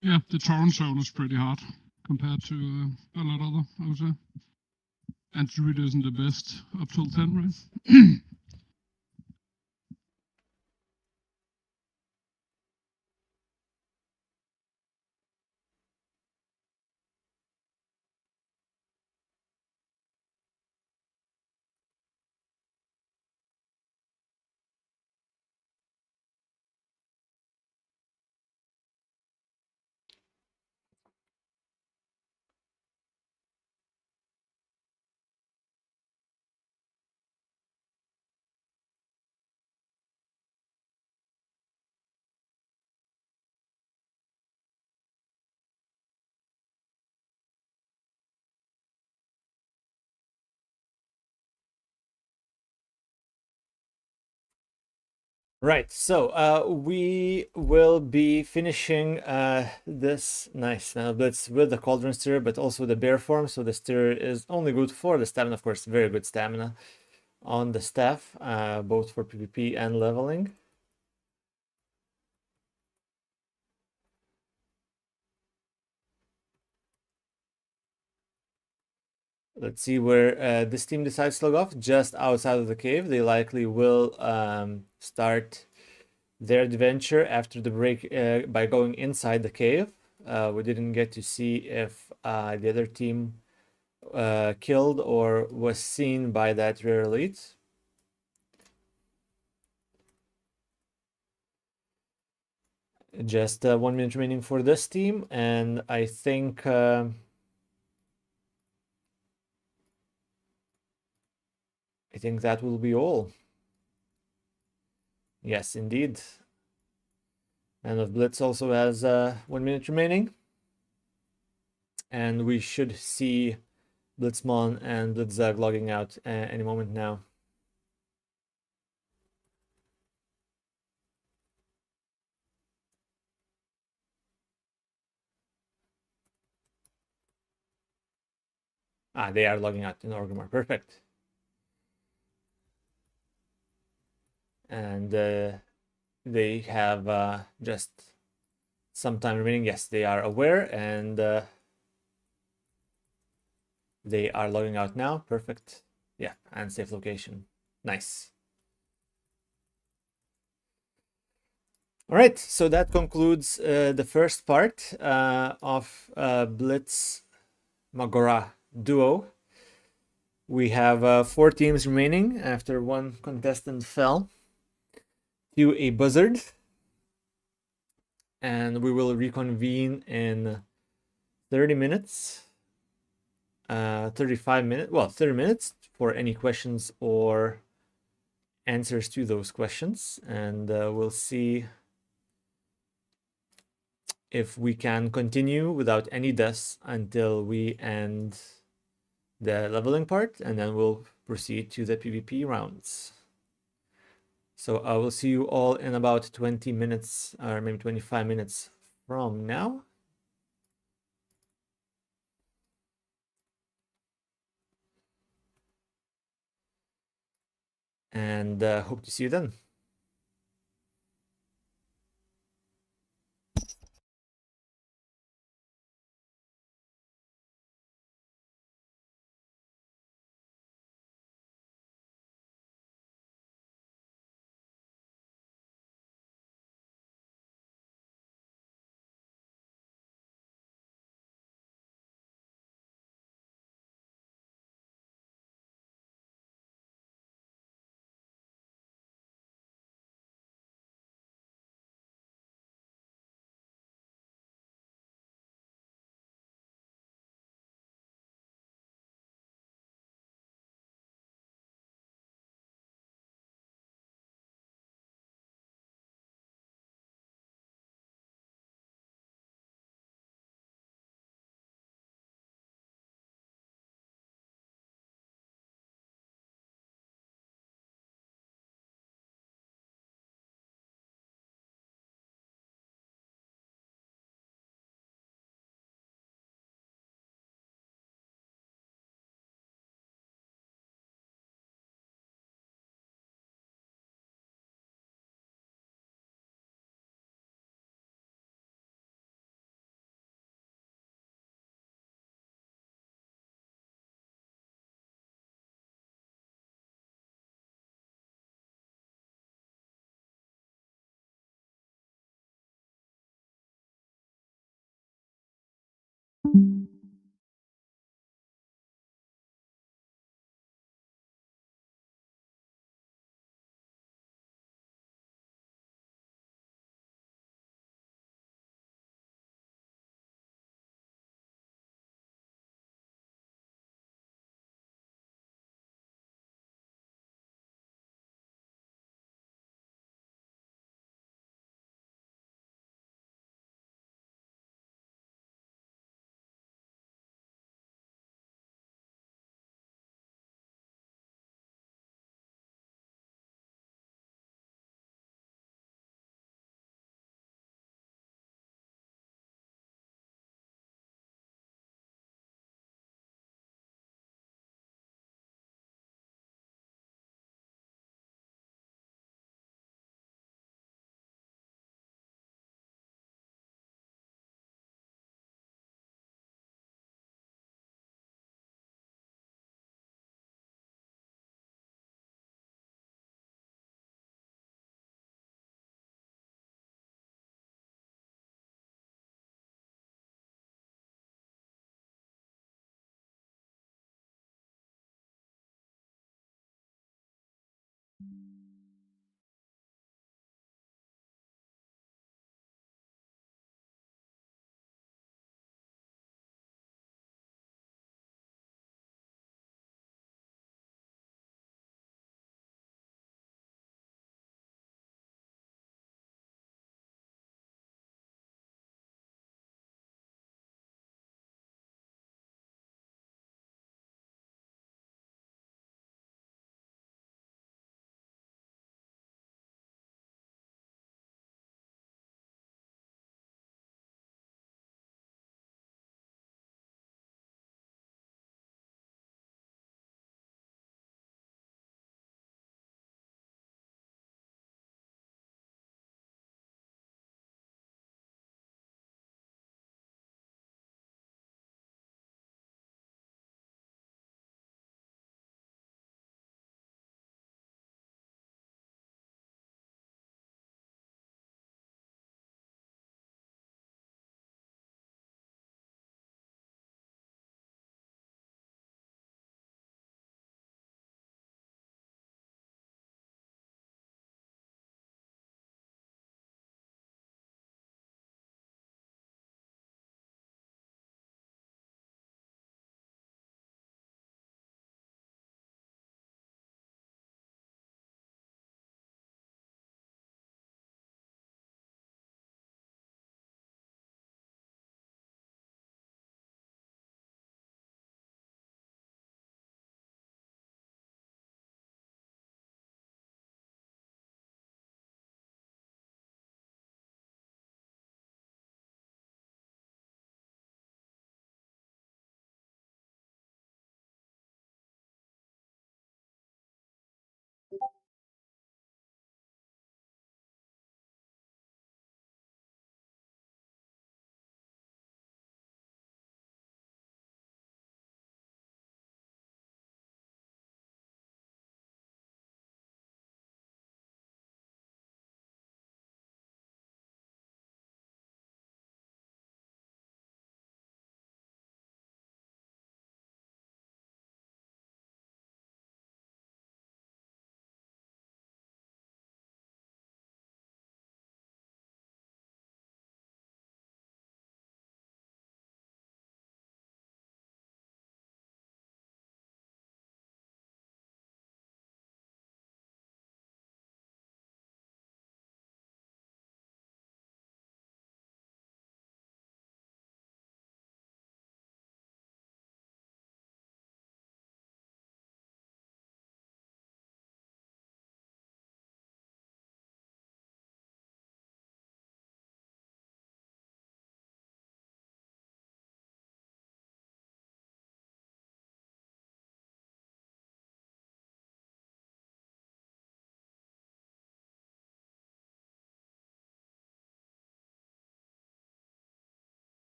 Yeah, the Torrent zone is pretty hard compared to a lot other, I would say. And Druid isn't the best up till 10, right? Right, so we will be finishing this nice Blitz with the Cauldron Stir, but also the Bear form. So the Stir is only good for the stamina, of course, very good stamina on the staff, both for PvP and leveling. Let's see where this team decides to log off. Just outside of the cave. They likely will start their adventure after the break by going inside the cave. We didn't get to see if the other team killed or was seen by that rare elite. Just 1 minute remaining for this team, and I think that will be all. Yes, indeed. And of Blitz also has 1 minute remaining. And we should see Blitzmon and Blitzzag logging out any moment now. Ah, they are logging out in Orgrimmar. Perfect. And they have just some time remaining. Yes, they are aware, and they are logging out now. Perfect. Yeah, and safe location. Nice. All right, so that concludes the first part of Blitz Mak'gora duo. We have 4 teams remaining after 1 contestant fell to a buzzard. And we will reconvene in 30 minutes. 35 minutes, well, 30 minutes for any questions or answers to those questions. And we'll see if we can continue without any deaths until we end the leveling part, and then we'll proceed to the PvP rounds. So I will see you all in about 20 minutes or maybe 25 minutes from now. And hope to see you then.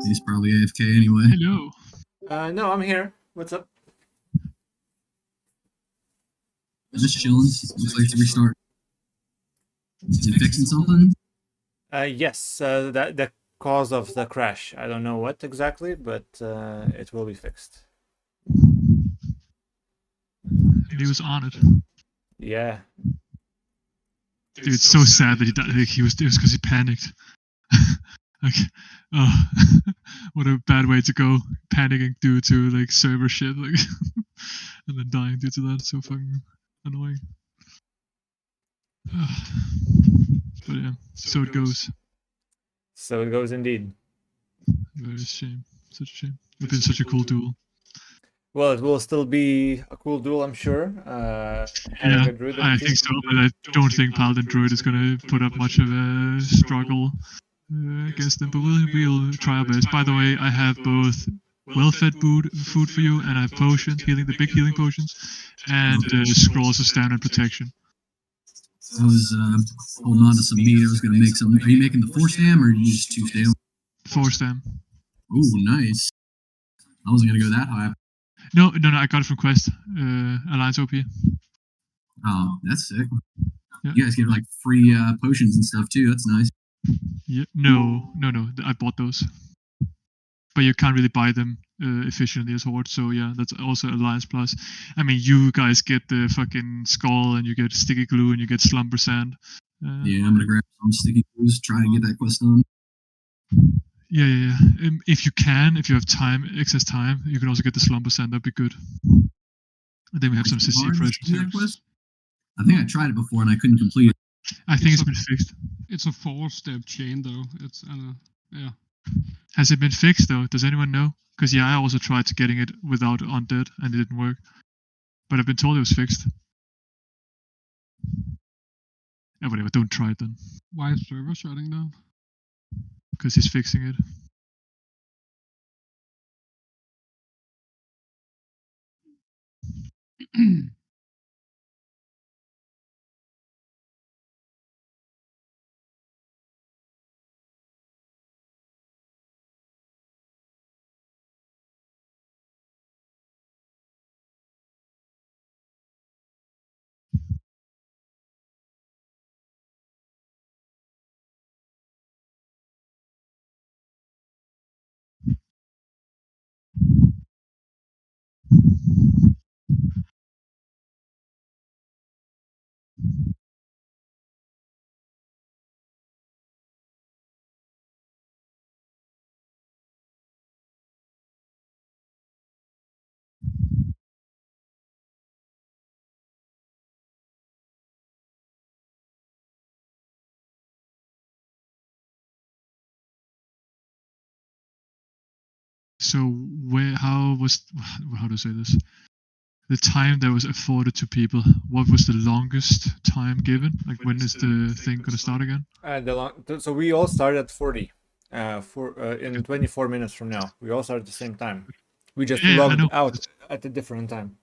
He's probably AFK anyway. Hello. No, I'm here. What's up? Just chilling. Looks like it's a restart. Is it fixing something? Yes, the cause of the crash. I don't know what exactly, but it will be fixed. He was on it. Yeah. Dude, it's so sad that he died. Like, it was because he panicked. Like, oh, what a bad way to go. Panicking due to like server shit, like, and then dying due to that. It's so fucking annoying. But yeah, so it goes. So it goes indeed. Very shame. Such a shame. It's been such a cool duel. Well, it will still be a cool duel, I'm sure. Yeah, I think so, but I don't think Paladin Druid is going to put up much of a struggle against them. But we'll try our best. By the way, I have both well-fed food for you, and I have potions, the big healing potions, and scrolls of standard protection. I was holding on to some meat. I was going to make some. Are you making the 4-stam or you just 2-stam? 4-stam. Ooh, nice. I wasn't going to go that high. No, I got it from Quest. Alliance OP. Oh, that's sick. Yeah. You guys get like free potions and stuff too. That's nice. Yeah, no. I bought those. But you can't really buy them efficiently as Horde, so yeah, that's also Alliance Plus. I mean, you guys get the fucking skull, and you get sticky glue, and you get slumber sand. Yeah, I'm gonna grab some sticky glues, try and get that quest done. Yeah. If you have time, excess time, you can also get the slumber sand. That'd be good. And then we have some CC impressions. I think I tried it before and I couldn't complete it. I think it's been fixed. It's a 4-step chain though. It's yeah. Has it been fixed though? Does anyone know? Because yeah, I also tried getting it without undead and it didn't work. But I've been told it was fixed. Yeah, whatever, don't try it then. Why is server shutting down? Because he's fixing it. So how to say this? The time that was afforded to people, what was the longest time given? Like, when is the thing gonna start again? So we all started at 40. In 24 minutes from now. We all start at the same time. We just logged out at a different time.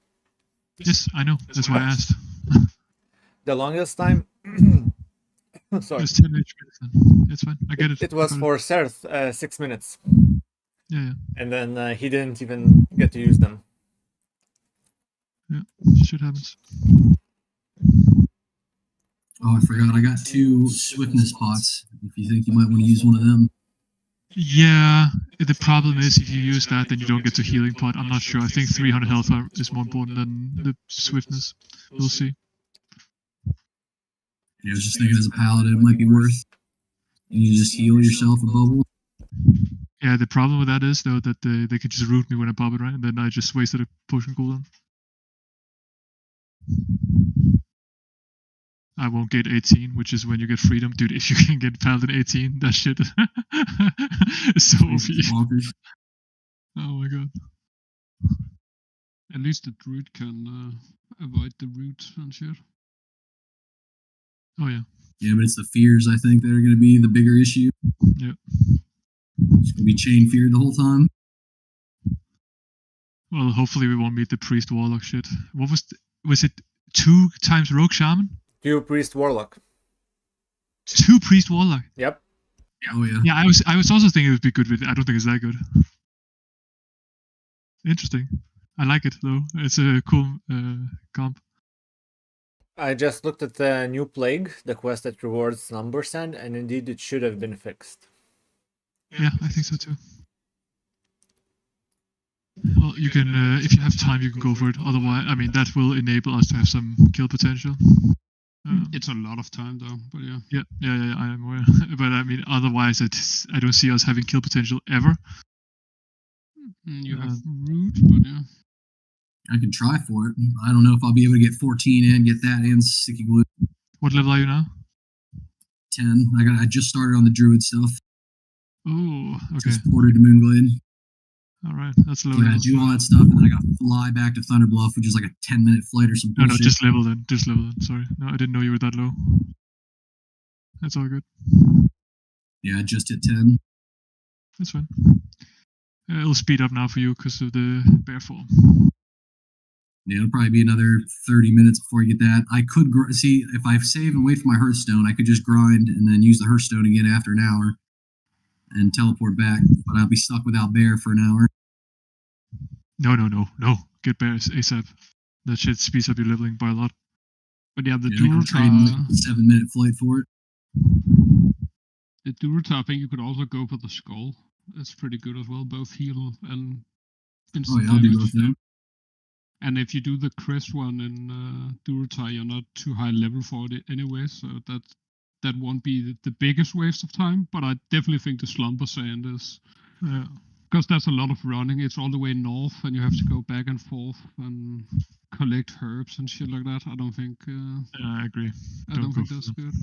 Yes, I know. That's why I asked. The longest time? Sorry. It's 10 minutes. It's fine. I get it. It was for Serth, 6 minutes. Yeah. And then he didn't even get to use them. Yeah, shit happens. Oh, I forgot. I got 2 swiftness pots. If you think you might want to use one of them. Yeah, the problem is if you use that, then you don't get to healing pot. I'm not sure. I think 300 health is more important than the swiftness. We'll see. Yeah, I was just thinking as a paladin, it might be worth. You just heal yourself a bubble. Yeah, the problem with that is though that they could just root me when I pop it, right? And then I just wasted a potion cooldown. I won't get 18, which is when you get freedom. Dude, if you can get Paladin 18, that shit is so OP. Oh my god. At least the druid can avoid the root and shit. Oh yeah. Yeah, but it's the fears, I think, that are going to be the bigger issue. Yeah. It's going to be chain feared the whole time. Well, hopefully we won't meet the priest warlock shit. What was it 2 times rogue shaman? 2 priest warlock. 2 priest warlock? Yep. Oh yeah. Yeah, I was also thinking it would be good with it. I don't think it's that good. Interesting. I like it though. It's a cool comp. I just looked at the new plague, the quest that rewards number send, and indeed it should have been fixed. Yeah, I think so too. Well, you can, if you have time, you can go for it. Otherwise, I mean, that will enable us to have some kill potential. It's a lot of time though, but yeah. Yeah, I am aware. But I mean, otherwise, I don't see us having kill potential ever. You have root, but yeah. I can try for it. I don't know if I'll be able to get 14 in, get that and sticky glue. What level are you now? 10. I just started on the druid stuff. Oh, okay. Just ported to Moonglade. All right, that's low. Yeah, do all that stuff, and then I got to fly back to Thunderbluff, which is like a 10-minute flight or some bullshit. No, just level then. Just level then. Sorry. No, I didn't know you were that low. That's all good. Yeah, I just hit 10. That's fine. It'll speed up now for you because of the bear form. Yeah, it'll probably be another 30 minutes before I get that. I could see if I save and wait for my Hearthstone, I could just grind and then use the Hearthstone again after an hour and teleport back. But I'll be stuck without bear for an hour. No. Get bears ASAP. That shit speeds up your leveling by a lot. But yeah, the Dual trade 7-minute flight for it. The dual I think you could also go for the skull. It's pretty good as well, both heal and instant I'll do damage. both now. And if you do the Chris one in Durotar, you're not too high level for it anyway, so that won't be the biggest waste of time. But I definitely think the Slumber Sand is, because that's a lot of running. It's all the way north, and you have to go back and forth and collect herbs and shit like that. I don't think. I agree. I don't think that's good.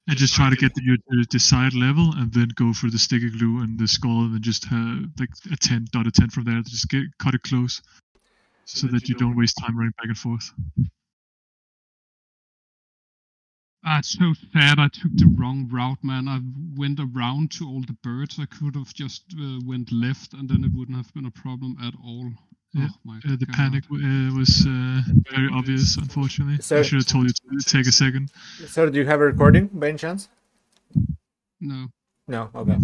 And just try to get your desired level, and then go for the sticky glue and the skull, and then just have like a 10 from there. Just cut it close, so that you don't waste time running back and forth. It's so sad I took the wrong route, man. I went around to all the birds. I could have just went left, and then it wouldn't have been a problem at all. Yeah, oh my the God. panic was very obvious, unfortunately. So, I should have told you to take a second. So, do you have a recording by any chance? No. No, okay.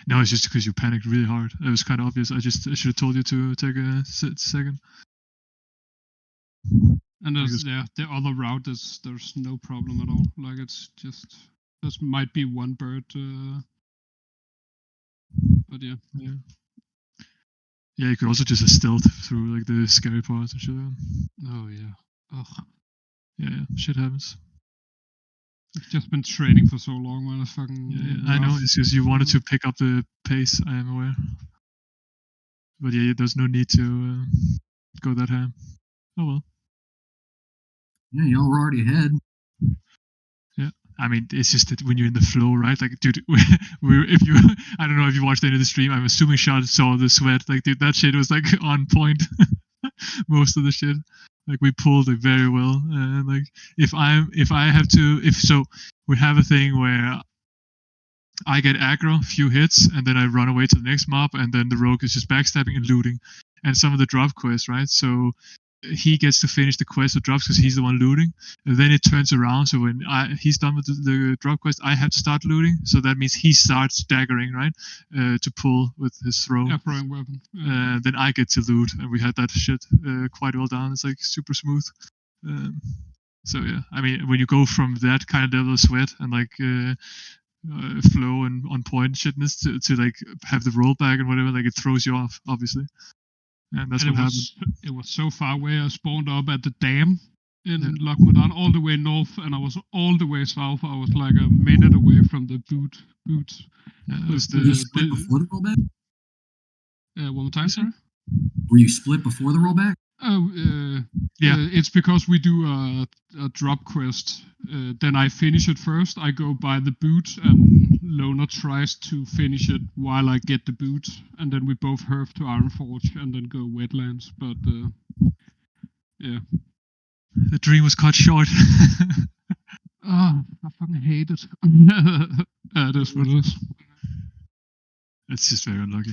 No, it's just because you panicked really hard. It was kind of obvious. I should have told you to take a second. And the other route there's no problem at all. Like it's just this might be one bird, but yeah. Yeah, you could also just stealth through like the scary parts and shit. Oh yeah. Ugh. Yeah, shit happens. I've just been training for so long, man. It's fucking. Yeah, I know. It's because you wanted to pick up the pace. I am aware. But yeah, there's no need to go that ham. Oh well. Yeah, y'all were already ahead. Yeah, I mean, it's just that when you're in the flow, right? Like, dude, if you, I don't know if you watched any of the stream. I'm assuming Shad saw the sweat. Like, dude, that shit was like on point. Most of the shit, like we pulled it very well. And like, if we have a thing where I get aggro, few hits, and then I run away to the next mob, and then the rogue is just backstabbing and looting, and some of the drop quests, right? So he gets to finish the quest of drops because he's the one looting, and then it turns around. So when he's done with the drop quest, I have to start looting. So that means he starts daggering, right, to pull with his throw. Yeah, throwing weapon. Then I get to loot, and we had that shit quite well done. It's like super smooth. So yeah, I mean, when you go from that kind of level of sweat and like flow and on point shitness to like have the rollback and whatever, like it throws you off, obviously. And that's what happened. It was so far away. I spawned up at the dam in Lockmordan, all the way north, and I was all the way south. I was like a minute away from the boots. Yeah, Were you split before the rollback? One more time, sorry? Were you split before the rollback? Oh, yeah. It's because we do a drop quest. Then I finish it first. I go buy the boot, and Loner tries to finish it while I get the boot. And then we both herf to Ironforge and then go wetlands. But, yeah. The dream was cut short. I fucking hate it. It is what it is. It's just very unlucky.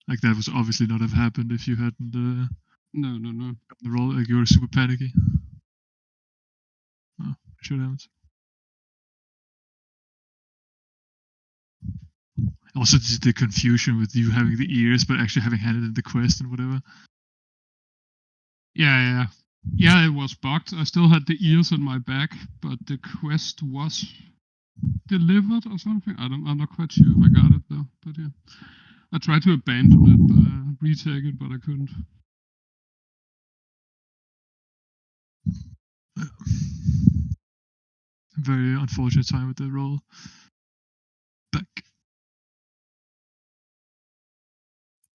Like, that was obviously not have happened if you hadn't... No. The roll, like you were super panicky. Oh, shit happens. Also, just the confusion with you having the ears, but actually having handed in the quest and whatever. Yeah, it was bugged. I still had the ears on my back, but the quest was delivered or something. I'm not quite sure if I got it though. But yeah, I tried to abandon it, retake it, but I couldn't. Very unfortunate time with the roll back.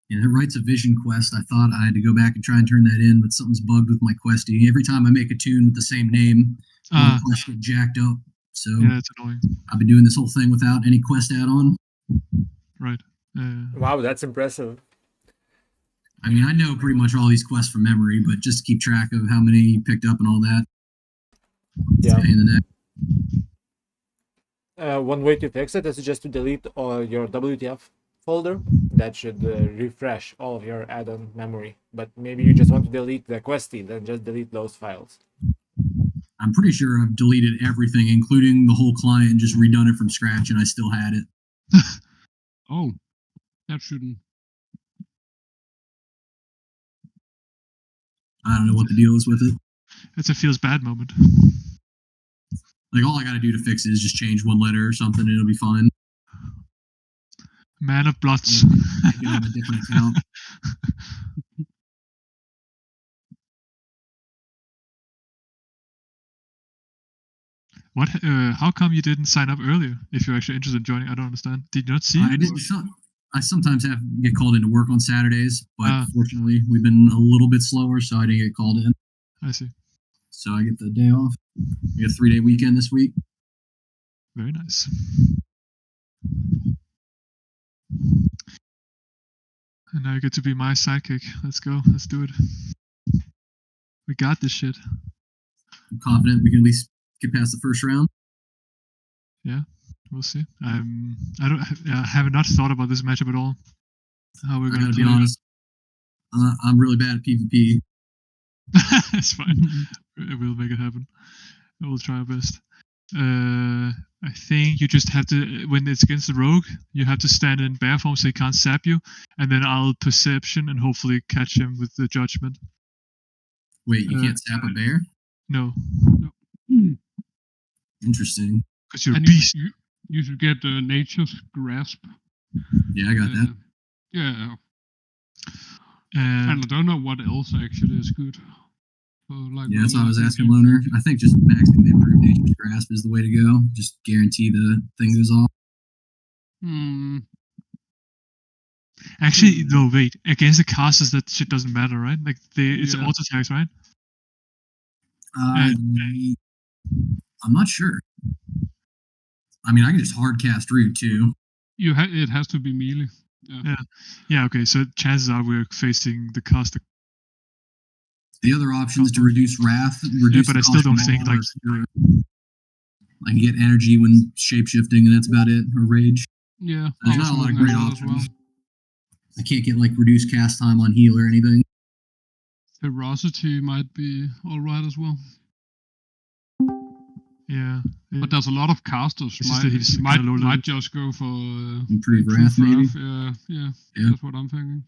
Yeah, that Rites of Vision quest, I thought I had to go back and try and turn that in, but something's bugged with my questing. Every time I make a tune with the same name, all the quests get jacked up. So yeah, it's annoying. I've been doing this whole thing without any quest add-on. Right. Wow, that's impressive. I mean, I know pretty much all these quests from memory, but just to keep track of how many you picked up and all that. Yeah. In the neck. One way to fix it is just to delete your WTF folder. That should refresh all of your add-on memory. But maybe you just want to delete the questy, then just delete those files. I'm pretty sure I've deleted everything, including the whole client, and just redone it from scratch, and I still had it. Oh, that shouldn't. I don't know what the deal is with it. It's a feels bad moment. Like, all I got to do to fix it is just change one letter or something, and it'll be fine. Man of Bloods. Make it on a different account. What? How come you didn't sign up earlier? If you're actually interested in joining, I don't understand. Did you not see? I sometimes have to get called into work on Saturdays, but fortunately, we've been a little bit slower, so I didn't get called in. I see. So I get the day off. We got a 3-day weekend this week. Very nice. And now you get to be my sidekick. Let's go. Let's do it. We got this shit. I'm confident we can at least get past the first round. Yeah, we'll see. I have not thought about this matchup at all. How we're gonna be honest. I'm really bad at PvP. It's fine. We'll make it happen. We'll try our best. I think you just have to, when it's against the rogue, you have to stand in bear form so he can't sap you, and then I'll perception and hopefully catch him with the judgment. Wait, you can't sap a bear? No. Interesting. Because you're a beast. You should get Nature's Grasp. Yeah, I got that. Yeah. And I don't know what else actually is good. Yeah, that's what I was asking Loner. I think just maxing the improved Nature's Grasp is the way to go. Just guarantee the thing goes off. Actually, no, wait. Against the casters, that shit doesn't matter, right? Like, it's auto attacks, right? I'm not sure. I mean, I can just hard cast Root too. It has to be melee. Yeah. Okay. So chances are we're facing the caster. The other option is to reduce Wrath. But I still don't think like I can get energy when shapeshifting, and that's about it. Or Rage. Yeah. There's not a lot of great options. Well. I can't get like reduced cast time on heal or anything. Ferocity might be alright as well. Yeah. But there's a lot of casters might just go for improve Wrath, maybe. Yeah. That's what I'm thinking.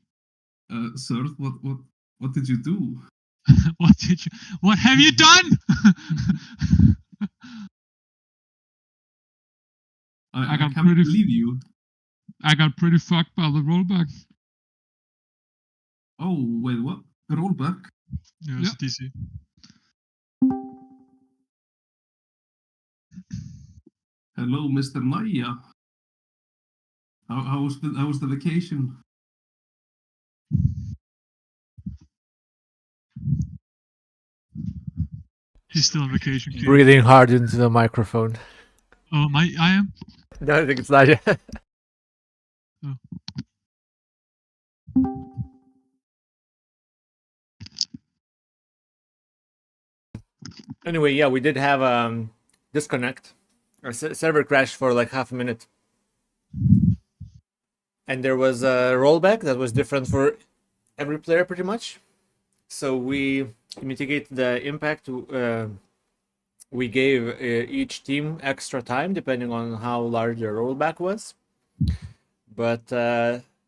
Sir, what did you do? What have you done? I can't believe you. I got pretty fucked by the rollback. Oh, wait, what? A rollback? Yeah, it's DC. Hello, Mr. Naya. How was the vacation? He's still on vacation. Breathing hard into the microphone. Oh, I am? No, I think it's not yet. Oh. Anyway, yeah, we did have disconnect. Our server crashed for like half a minute. And there was a rollback that was different for every player pretty much. So we mitigate the impact. We gave each team extra time depending on how large their rollback was. But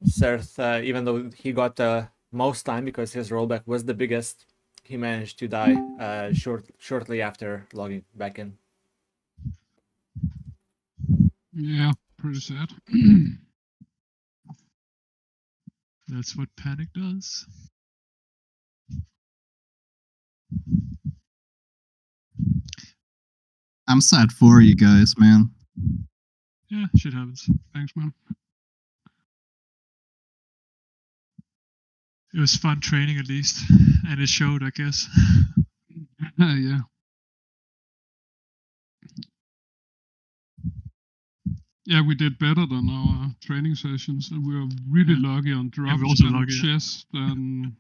Serth, even though he got the most time because his rollback was the biggest, he managed to die shortly after logging back in. Yeah, pretty sad. That's what panic does. I'm sad for you guys, man. Yeah, shit happens. Thanks, man. It was fun training at least, and it showed, I guess. Yeah. Yeah, we did better than our training sessions, and we were really lucky on drops also and lucky, yeah. chest and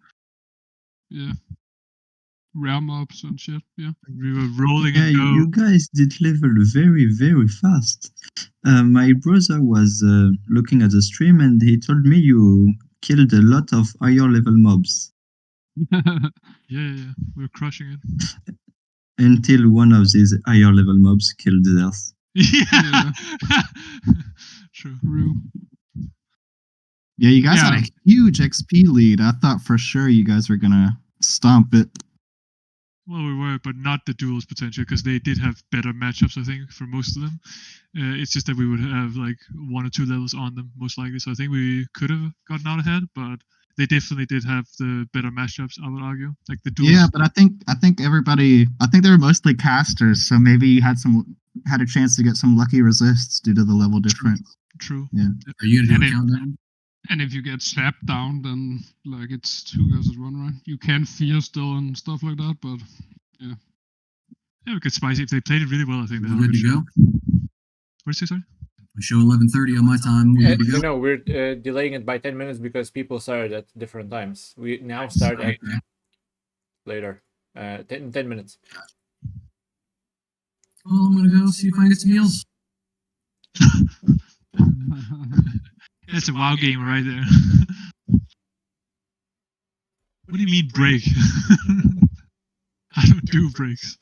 rare mobs and shit. Yeah. We were rolling Yeah, and go. you guys did level very, very fast. My brother was looking at the stream and he told me you killed a lot of higher level mobs Yeah. We were crushing it. until one of these higher level mobs killed theirs. Yeah. True. Yeah, you guys Yeah. had a huge XP lead. I thought for sure you guys were gonna stomp it. Well, we were, but not the duels potential, because they did have better matchups, I think, for most of them. It's just that we would have like 1 or 2 levels on them, most likely. So I think we could have gotten out ahead, but they definitely did have the better matchups, I would argue. Like the duels. Yeah, but I think everybody, I think they were mostly casters, so maybe you had a chance to get some lucky resists due to the level difference. True. Yeah. Are you gonna do And a it- countdown? And if you get slapped down, then like it's 2 versus 1, right? You can fear still and stuff like that, but Yeah, we could spicy. If they played it really well, I think they We're have a good good to shot. go. What did you say, sorry? We show 11:30 on my time. We're good to go. No, we're delaying it by 10 minutes because people started at different times. We now start at Okay. later. 10 minutes. Well, I'm gonna go see if I can get some meals. That's a WoW game right there. What do you mean break? I don't do breaks.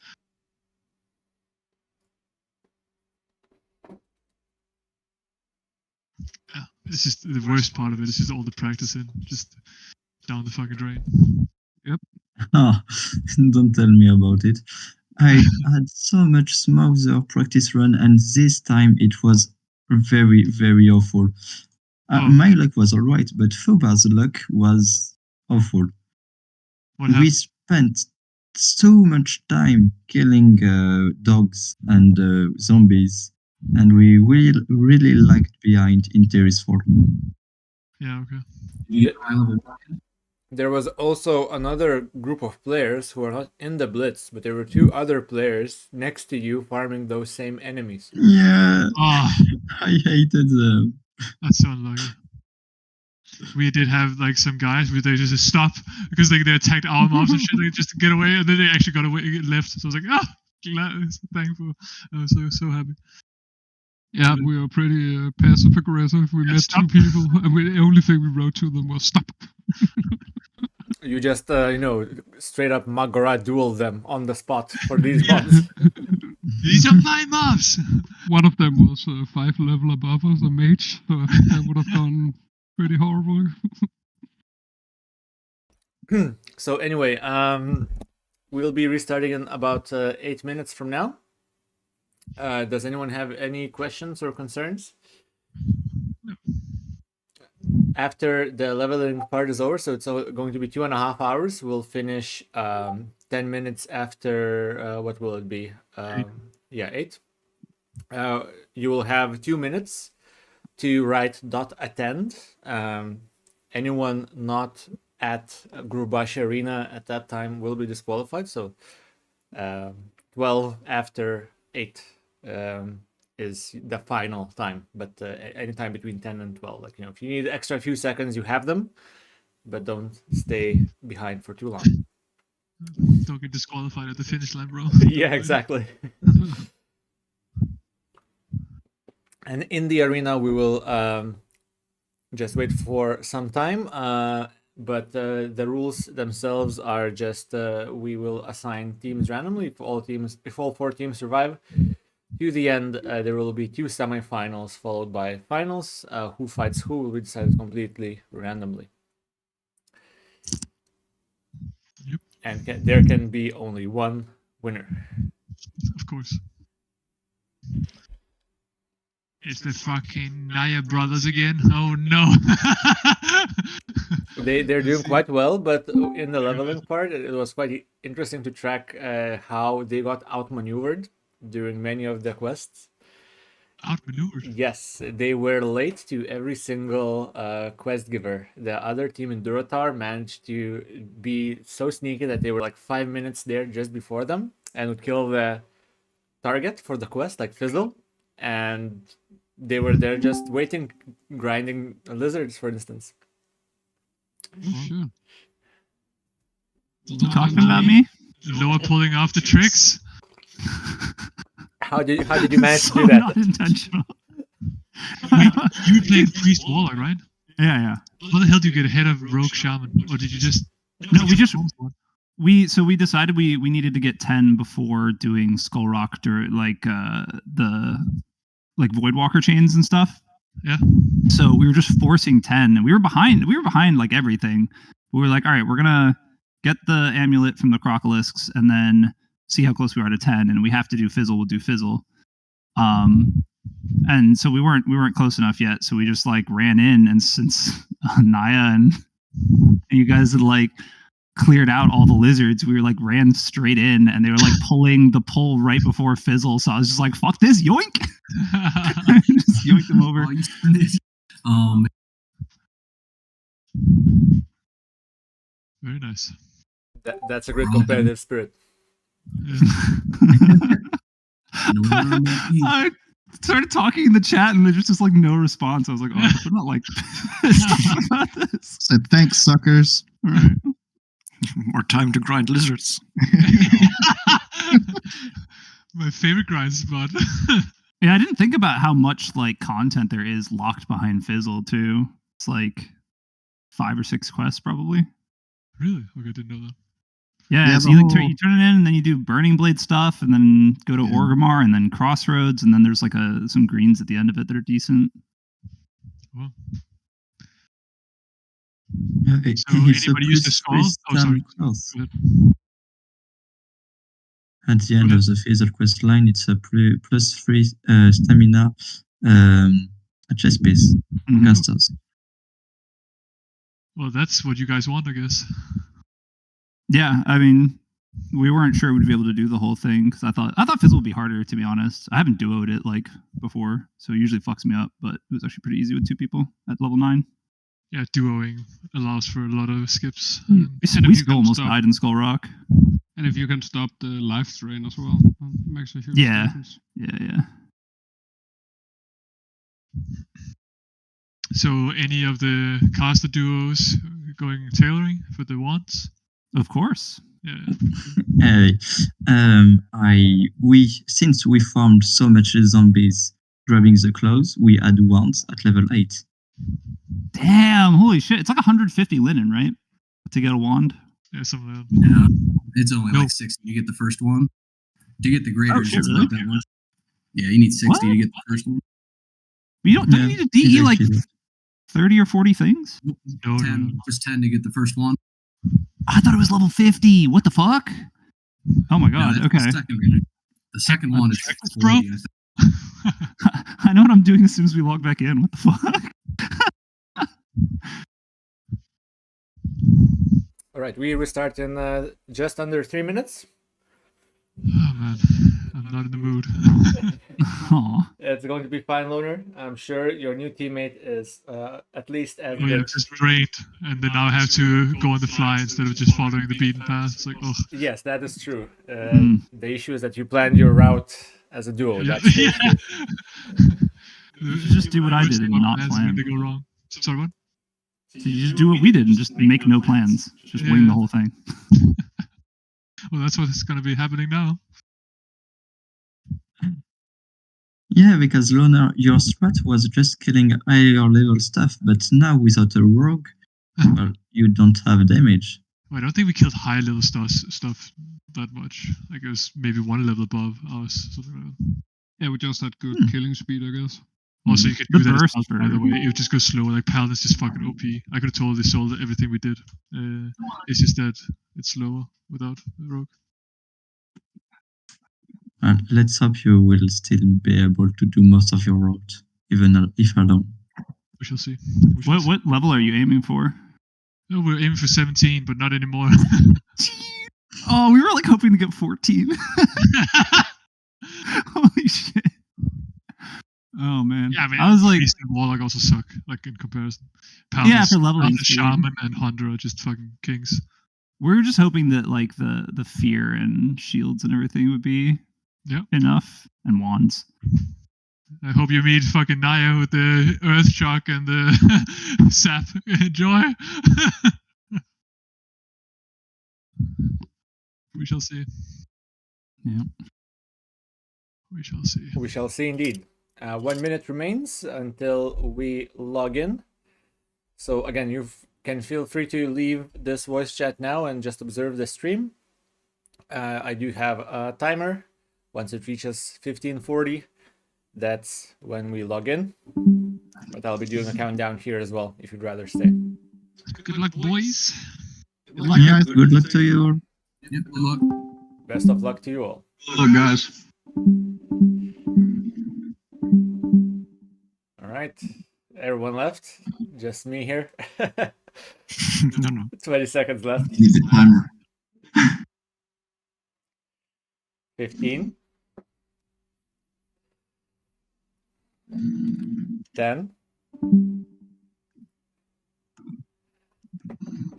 Yeah, this is the worst part of it. It's just all the practicing, just down the fucking drain. Oh, don't tell me about it. I had so much smoother practice run, and this time it was very, very awful. Oh. My luck was alright, but Fobar's luck was awful. What We happened? spent so much time killing dogs and zombies, and we really lagged behind in Terry's Fall. Yeah, okay. You get high level. There was also another group of players who are not in the Blitz, but there were 2 other players next to you farming those same enemies. Yeah, Oh, I hated them. that's so unlucky. We did have like some guys where they just stopped because they attacked our mobs and shit. They just get away, and then they actually got away, left. So I was like, glad, thankful. I was so happy. yeah, we were pretty passive aggressive. We Yeah, met stop. 2 people, and the only thing we wrote to them was stop. You just, straight up Mak'gora duel them on the spot for these mobs. These are my mobs. One of them was 5 level above us, a mage, so I think that would have gone pretty horrible. So anyway, we'll be restarting in about 8 minutes from now. Does anyone have any questions or concerns? After the leveling part is over, so it's going to be 2.5 hours. We'll finish 10 minutes after, what will it be? 8. You will have 2 minutes to write .attend. Anyone not at Gurubashi Arena at that time will be disqualified. So 12 after 8 is the final time, but anytime between 10 and 12. Like, if you need extra few seconds, you have them, but don't stay behind for too long. Don't get disqualified at the finish line, bro. Yeah, exactly. And in the arena, we will just wait for some time. but the rules themselves are just we will assign teams randomly. If all 4 teams survive to the end, there will be 2 semifinals followed by finals. Who fights who will be decided completely randomly. Yep. And there can be only one winner. Of course. It's the fucking Naya brothers again. Oh no. They're doing quite well, but in the leveling part, it was quite interesting to track how they got outmaneuvered during many of the quests. Outmaneuvered? Yes, they were late to every single quest giver. The other team in Durotar managed to be so sneaky that they were like 5 minutes there just before them and would kill the target for the quest, like Fizzle, and they were there just waiting, grinding lizards, for instance. Sure. You talking about me? Noah pulling off the tricks. How did you manage So to do that? Not intentional. Wait, you were playing Priest Warlock, right? Yeah. How the hell do you get ahead of Rogue Shaman? Or did you just... No, we decided we needed to get 10 before doing Skull Rock or the Voidwalker chains and stuff. Yeah. So we were just forcing 10 and we were behind like everything. We were like, all right, we're gonna get the amulet from the Crocolisks and then see how close we are to 10, and we have to do Fizzle, we'll do Fizzle. And so we weren't close enough yet, so we just like ran in, and since Naya and you guys had like cleared out all the lizards, we were like ran straight in, and they were like pulling the pole right before Fizzle, so I was just like, fuck this, yoink. Just yoink them over. Very nice. That's a great competitive spirit. Yeah. I started talking in the chat and there's just like no response. I was like, oh, they're not like pissed about this. Said thanks, suckers. Right. More time to grind lizards. My favorite grind spot. Yeah, I didn't think about how much like content there is locked behind Fizzle too. It's like 5 or 6 quests probably. Really? Okay, I didn't know that. Yeah, so you turn it in, and then you do Burning Blade stuff, and then go to Orgrimmar, and then Crossroads, and then there's like some greens at the end of it that are decent. Well. So anybody use the skull? Oh, sorry. At the end of the Fizzle quest line, it's a +3 stamina chest piece casters. Well, that's what you guys want, I guess. Yeah, I mean, we weren't sure we'd be able to do the whole thing because I thought Fizzle would be harder, to be honest. I haven't duoed it like before, so it usually fucks me up, but it was actually pretty easy with 2 people at level 9. Yeah, duoing allows for a lot of skips. We still almost died in Skull Rock. And if you can stop the life drain as well, it makes a huge Yeah. difference. Yeah. So, any of the caster duos going tailoring for the wands? Of course. Yeah. Since we farmed so much zombies grabbing the claws, we had wands at level 8. Damn, holy shit. It's like 150 linen, right? To get a wand? Yeah, something like that. Yeah, it's only like 60 to get the first one. To get the greater, shit, it's really? not that much. Yeah, you need 60 to get the first one. Don't you need to DE like 30 or 40 things? No, 10, just 10 to get the first one. I thought it was level 50. What the fuck? Oh my god, Yeah, okay. The second one is 40, bro. I think. I know what I'm doing as soon as we log back in. What the fuck? All right, we restart in just under 3 minutes. Oh man, I'm not in the mood. It's going to be fine, Loner. I'm sure your new teammate is at least as Oh yeah, good. just trained, and then now I have to go on the fly instead of just following the beaten path. It's like, oh. Yes, that is true. The issue is that you planned your route as a duo. Yeah. That's Yeah. You should just do what I did and not plan. They go wrong. Sorry, what? So you just do what we did and just make no plans. Just wing the whole thing. Well, that's what's going to be happening now. Yeah, because Loner, your strat was just killing higher level stuff, but now without a rogue, Well, you don't have damage. Well, I don't think we killed high level stuff that much. Like it was maybe one level above us. Something like that. Yeah, we just had good killing speed, I guess. Also, you could The do that as burst well, by the way. It would just go slow. Like Paladin's just fucking OP. I could have totally sold everything we did. It's just that it's slower without the rogue. And let's hope you will still be able to do most of your route, even if alone. We shall see. What level are you aiming for? No, we're aiming for 17, but not anymore. Oh, we were like hoping to get 14. Holy shit. Oh man. Yeah, I mean, I was like, Priest and Warlock also suck, like in comparison. Yeah, for leveling The speed. Shaman and Hunter are just fucking kings. we were just hoping that like the fear and shields and everything would be enough, and wands. I hope you meet fucking Naya with the Earth Shock and the Sap. Enjoy. We shall see. Yeah. We shall see. We shall see indeed. 1 minute remains until we log in. So again, you can feel free to leave this voice chat now and just observe the stream. I do have a timer. Once it reaches 15:40, that's when we log in. But I'll be doing a countdown here as well, if you'd rather stay. Good luck, boys. Good luck, Yeah, guys. good luck to you. Yep, good luck. Best of luck to you all. Good luck, guys. All right. Everyone left. Just me here. No. 20 seconds left. Need the timer. 15. 10.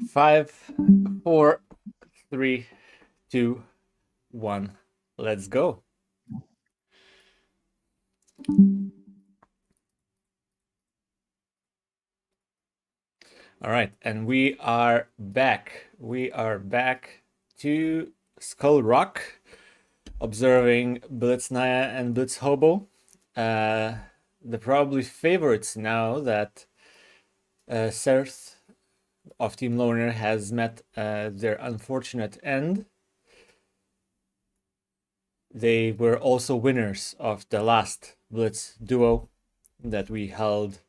5, 4, 3, 2, 1. Let's go. All right, and we are back. We are back to Skull Rock, observing Blitz Naya and Blitz Hobo. The probably favorites now that Serth of Team Loner has met their unfortunate end. They were also winners of the last Blitz duo that we held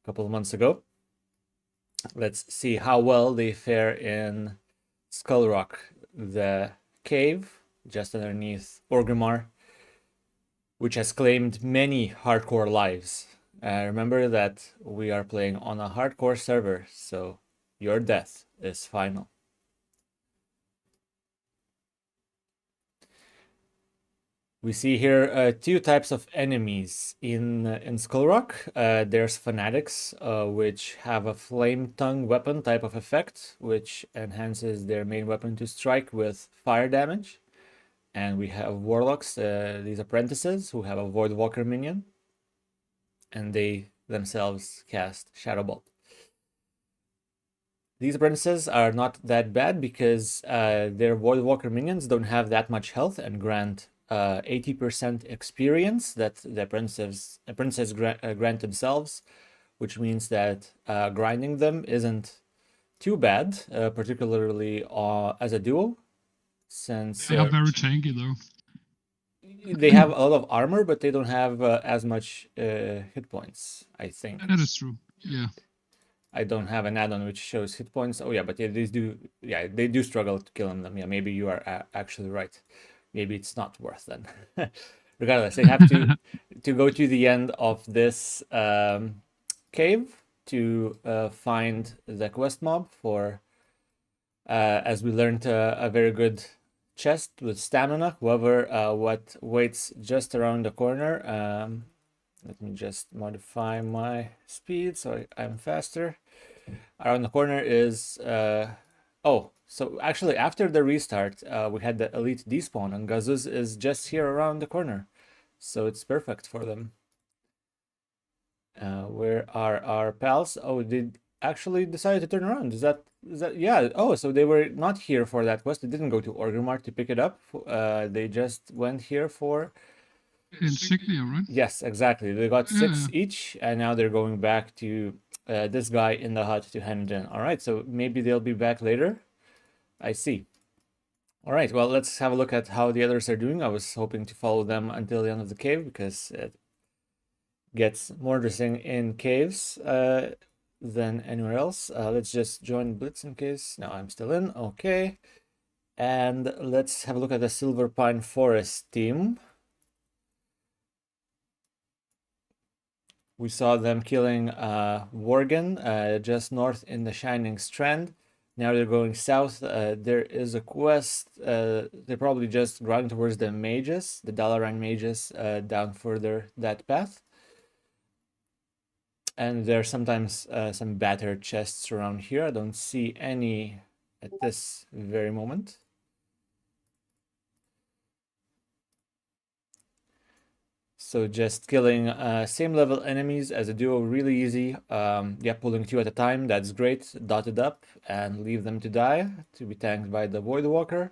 a couple of months ago. Let's see how well they fare in Skull Rock, the cave just underneath Orgrimmar, which has claimed many hardcore lives. Remember that we are playing on a hardcore server, so your death is final. We see here two types of enemies in Skull Rock. There's fanatics, which have a flame tongue weapon type of effect, which enhances their main weapon to strike with fire damage. And we have warlocks, these apprentices, who have a Voidwalker minion, and they themselves cast Shadow Bolt. These apprentices are not that bad because their Voidwalker minions don't have that much health and grant 80% experience that the apprentices grant themselves, which means that grinding them isn't too bad, particularly as a duo, since They are very tanky though. they have a lot of armor, but they don't have as much hit points, I think. That is true. Yeah. I don't have an add-on which shows hit points. Oh yeah, but they do struggle to killing them. Yeah, maybe you are actually right. Maybe it's not worth then. Regardless, they have to go to the end of this cave to find the quest mob for, as we learned, a very good chest with stamina. However, what waits just around the corner. Let me just modify my speed so I'm faster. Around the corner is so actually after the restart, we had the elite despawn, and Gazuz is just here around the corner, so it's perfect for them. Where are our pals? Oh, they actually decided to turn around. Is that yeah? Oh, so they were not here for that quest. They didn't go to Orgrimmar to pick it up. They just went here for Insignia, right? Yes, exactly. They got 6 each, and now they're going back to this guy in the hut to hand it in. All right, so maybe they'll be back later. I see. All right, well, let's have a look at how the others are doing. I was hoping to follow them until the end of the cave because it gets more interesting in caves than anywhere else. Let's just join Blitz in case. No, I'm still in. Okay. And let's have a look at the Silver Pine Forest team. We saw them killing Worgen just north in the Shining Strand. Now they're going south. There is a quest. They're probably just grinding towards the mages, the Dalaran mages, down further that path. And there are sometimes some battered chests around here. I don't see any at this very moment. So just killing same level enemies as a duo, really easy. Yeah, pulling 2 at a time, that's great. Dotted up and leave them to die, to be tanked by the Void Walker.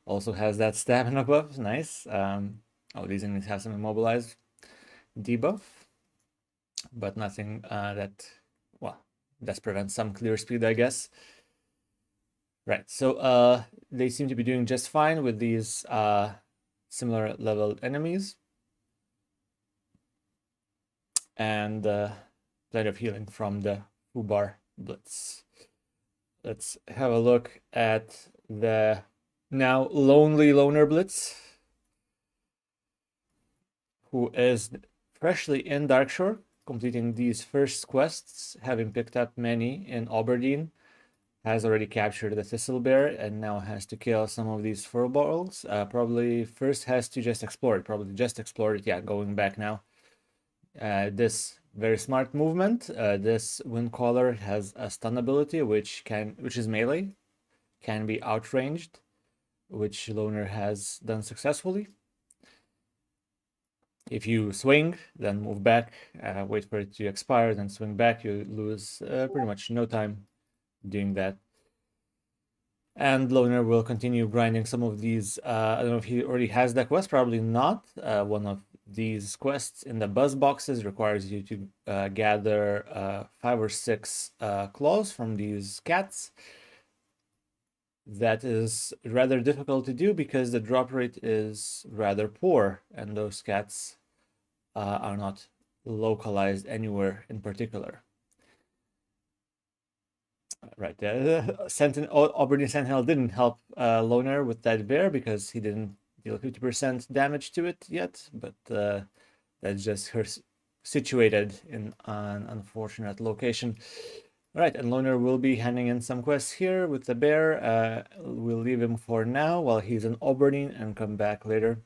Also has that stamina buff, nice. Oh, these enemies have some immobilized debuff, but nothing that, well, does prevent some clear speed, I guess. Right, so they seem to be doing just fine with these similar leveled enemies. And plenty of healing from the Ubar Blitz. Let's have a look at the now lonely Loner Blitz, who is freshly in Darkshore, completing these first quests, having picked up many in Aberdeen, has already captured the Thistle Bear, and now has to kill some of these furballs. Probably first has to just explore it, yeah, going back now. This very smart movement. This Windcaller has a stun ability, which is melee, can be outranged, which Loner has done successfully. If you swing, then move back, wait for it to expire, then swing back, you lose pretty much no time doing that. And Loner will continue grinding some of these. I don't know if he already has that quest, probably not. One of these quests in the buzz boxes requires you to gather 5 or 6 claws from these cats. That is rather difficult to do because the drop rate is rather poor, and those cats are not localized anywhere in particular. Right, Aberdeen Sentinel didn't help Loner with that bear because he didn't deal 50% damage to it yet, but that's just her situated in an unfortunate location. Right, and Loner will be handing in some quests here with the bear. We'll leave him for now while he's in Aberdeen and come back later.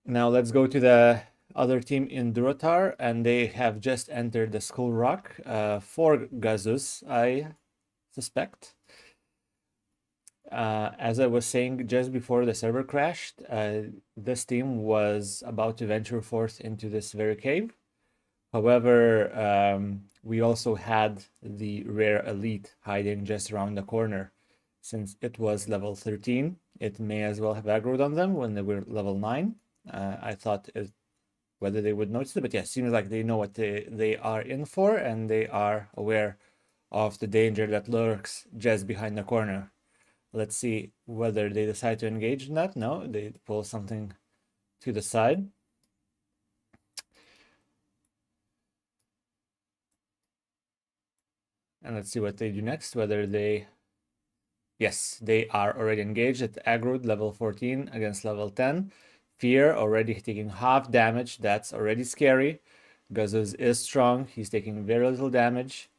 Now let's go to the other team in Durotar, and they have just entered the Skull Rock for Gazus, I suspect. As I was saying just before the server crashed, this team was about to venture forth into this very cave. However, we also had the rare elite hiding just around the corner. Since it was level 13, it may as well have aggroed on them when they were level 9. I thought whether they would notice it, but yeah, it seems like they know what they are in for, and they are aware of the danger that lurks just behind the corner. Let's see whether they decide to engage in that. No, they pull something to the side. And let's see what they do next, whether they... Yes, they are already engaged at aggroed level 14 against level 10. Fear already taking half damage. That's already scary. Gazus is strong. He's taking very little damage.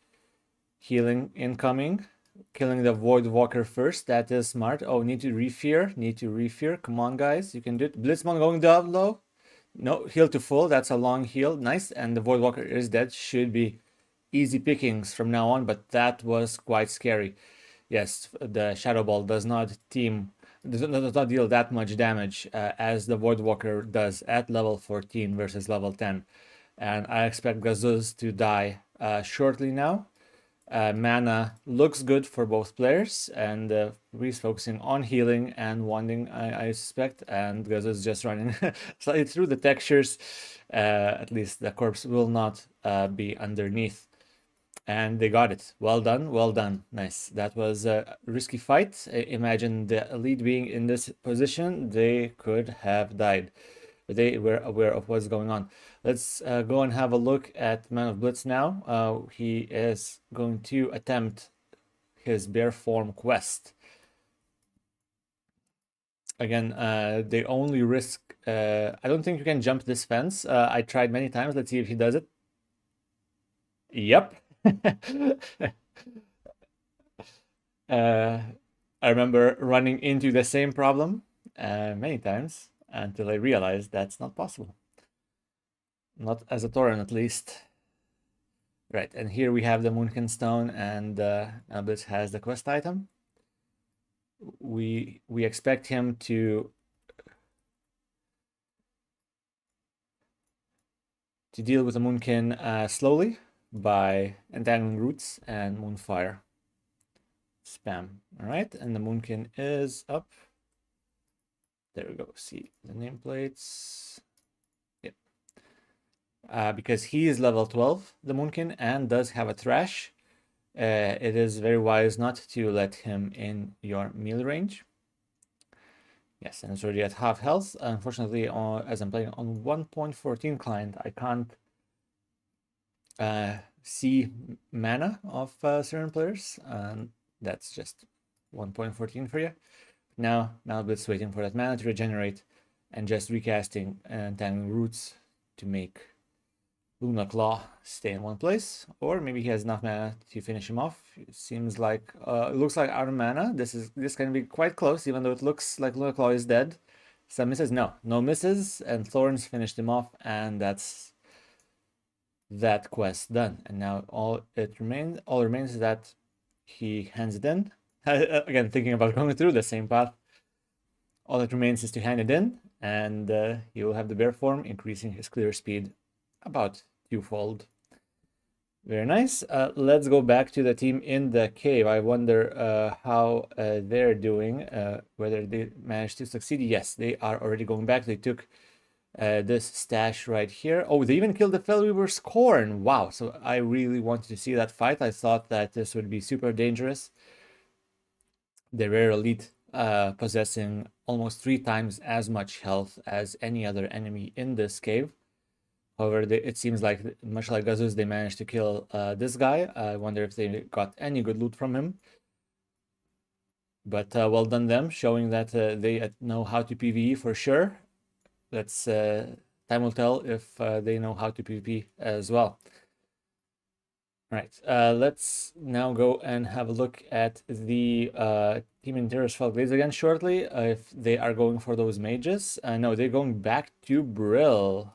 Healing incoming. Killing the Void Walker first. That is smart. Oh, need to refear. Need to refear. Come on, guys. You can do it. Blitzmon going down low. No, heal to full. That's a long heal. Nice. And the Void Walker is dead. Should be easy pickings from now on, but that was quite scary. Yes, the Shadow Ball does not deal that much damage as the Void Walker does at level 14 versus level 10. And I expect Gazus to die shortly now. Mana looks good for both players, and Reese focusing on healing and wanding, I suspect, and Gazus just running slightly through the textures. At least the corpse will not be underneath. And they got it. Well done, well done. Nice. That was a risky fight. Imagine the elite being in this position. They could have died. But they were aware of what's going on. Let's go and have a look at Man of Blitz now. He is going to attempt his bear form quest. Again, they only risk... I don't think you can jump this fence. I tried many times. Let's see if he does it. Yep. I remember running into the same problem many times until I realized that's not possible. Not as a Tauren, at least. Right, and here we have the Moonkin Stone, and Blitz has the quest item. We expect him to deal with the Moonkin slowly by entangling roots and Moonfire. Spam. All right, and the Moonkin is up. There we go. See the nameplates. Yep. Because he is level 12, the Moonkin, and does have a Thrash, it is very wise not to let him in your melee range. Yes, and it's already at half health. Unfortunately, as I'm playing on 1.14 client, I can't see mana of certain players, and that's just 1.14 for you. Now Blitz waiting for that mana to regenerate and just recasting and entangling roots to make Luna Claw stay in one place, or maybe he has enough mana to finish him off. It seems like it looks like out of mana. This can be quite close, even though it looks like Luna Claw is dead. Some misses, no misses, and Thorns finished him off, and that's that quest done. And now all remains is that he hands it in. Again, thinking about going through the same path. All that remains is to hand it in, and he will have the bear form, increasing his clear speed about twofold. Very nice. Let's go back to the team in the cave. I wonder how they're doing, whether they managed to succeed. Yes, they are already going back. They took this stash right here. Oh, they even killed the Fellweaver's Corn. Wow, so I really wanted to see that fight. I thought that this would be super dangerous. The rare elite possessing almost 3 times as much health as any other enemy in this cave. However, it seems like, much like Gazus, they managed to kill this guy. I wonder if they got any good loot from him. But well done them, showing that they know how to PvE for sure. Time will tell if they know how to PvP as well. Right, let's now go and have a look at the team in Terrasfell Glades again shortly, if they are going for those mages. No, they're going back to Brill.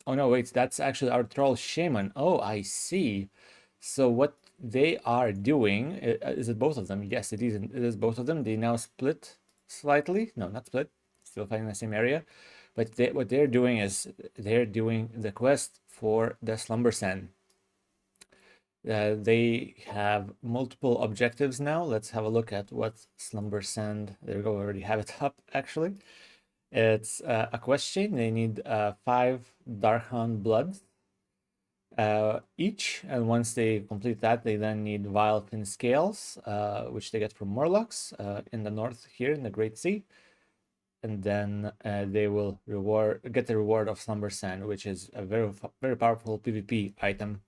Oh no, wait, that's actually our troll shaman. Oh, I see. So what they are doing, is it both of them? Yes, it is both of them. They now split slightly. No, not split. Still fighting the same area. But what they're doing is they're doing the quest for the Slumber Sand. They have multiple objectives now. Let's have a look at what Slumber Sand... There we go, we already have it up, actually. It's a quest chain. They need 5 Darkhound bloods each, and once they complete that, they then need Vile Fin Scales, which they get from Morlocks in the north here in the Great Sea. And then they will get the reward of Slumber Sand, which is a very powerful PvP item,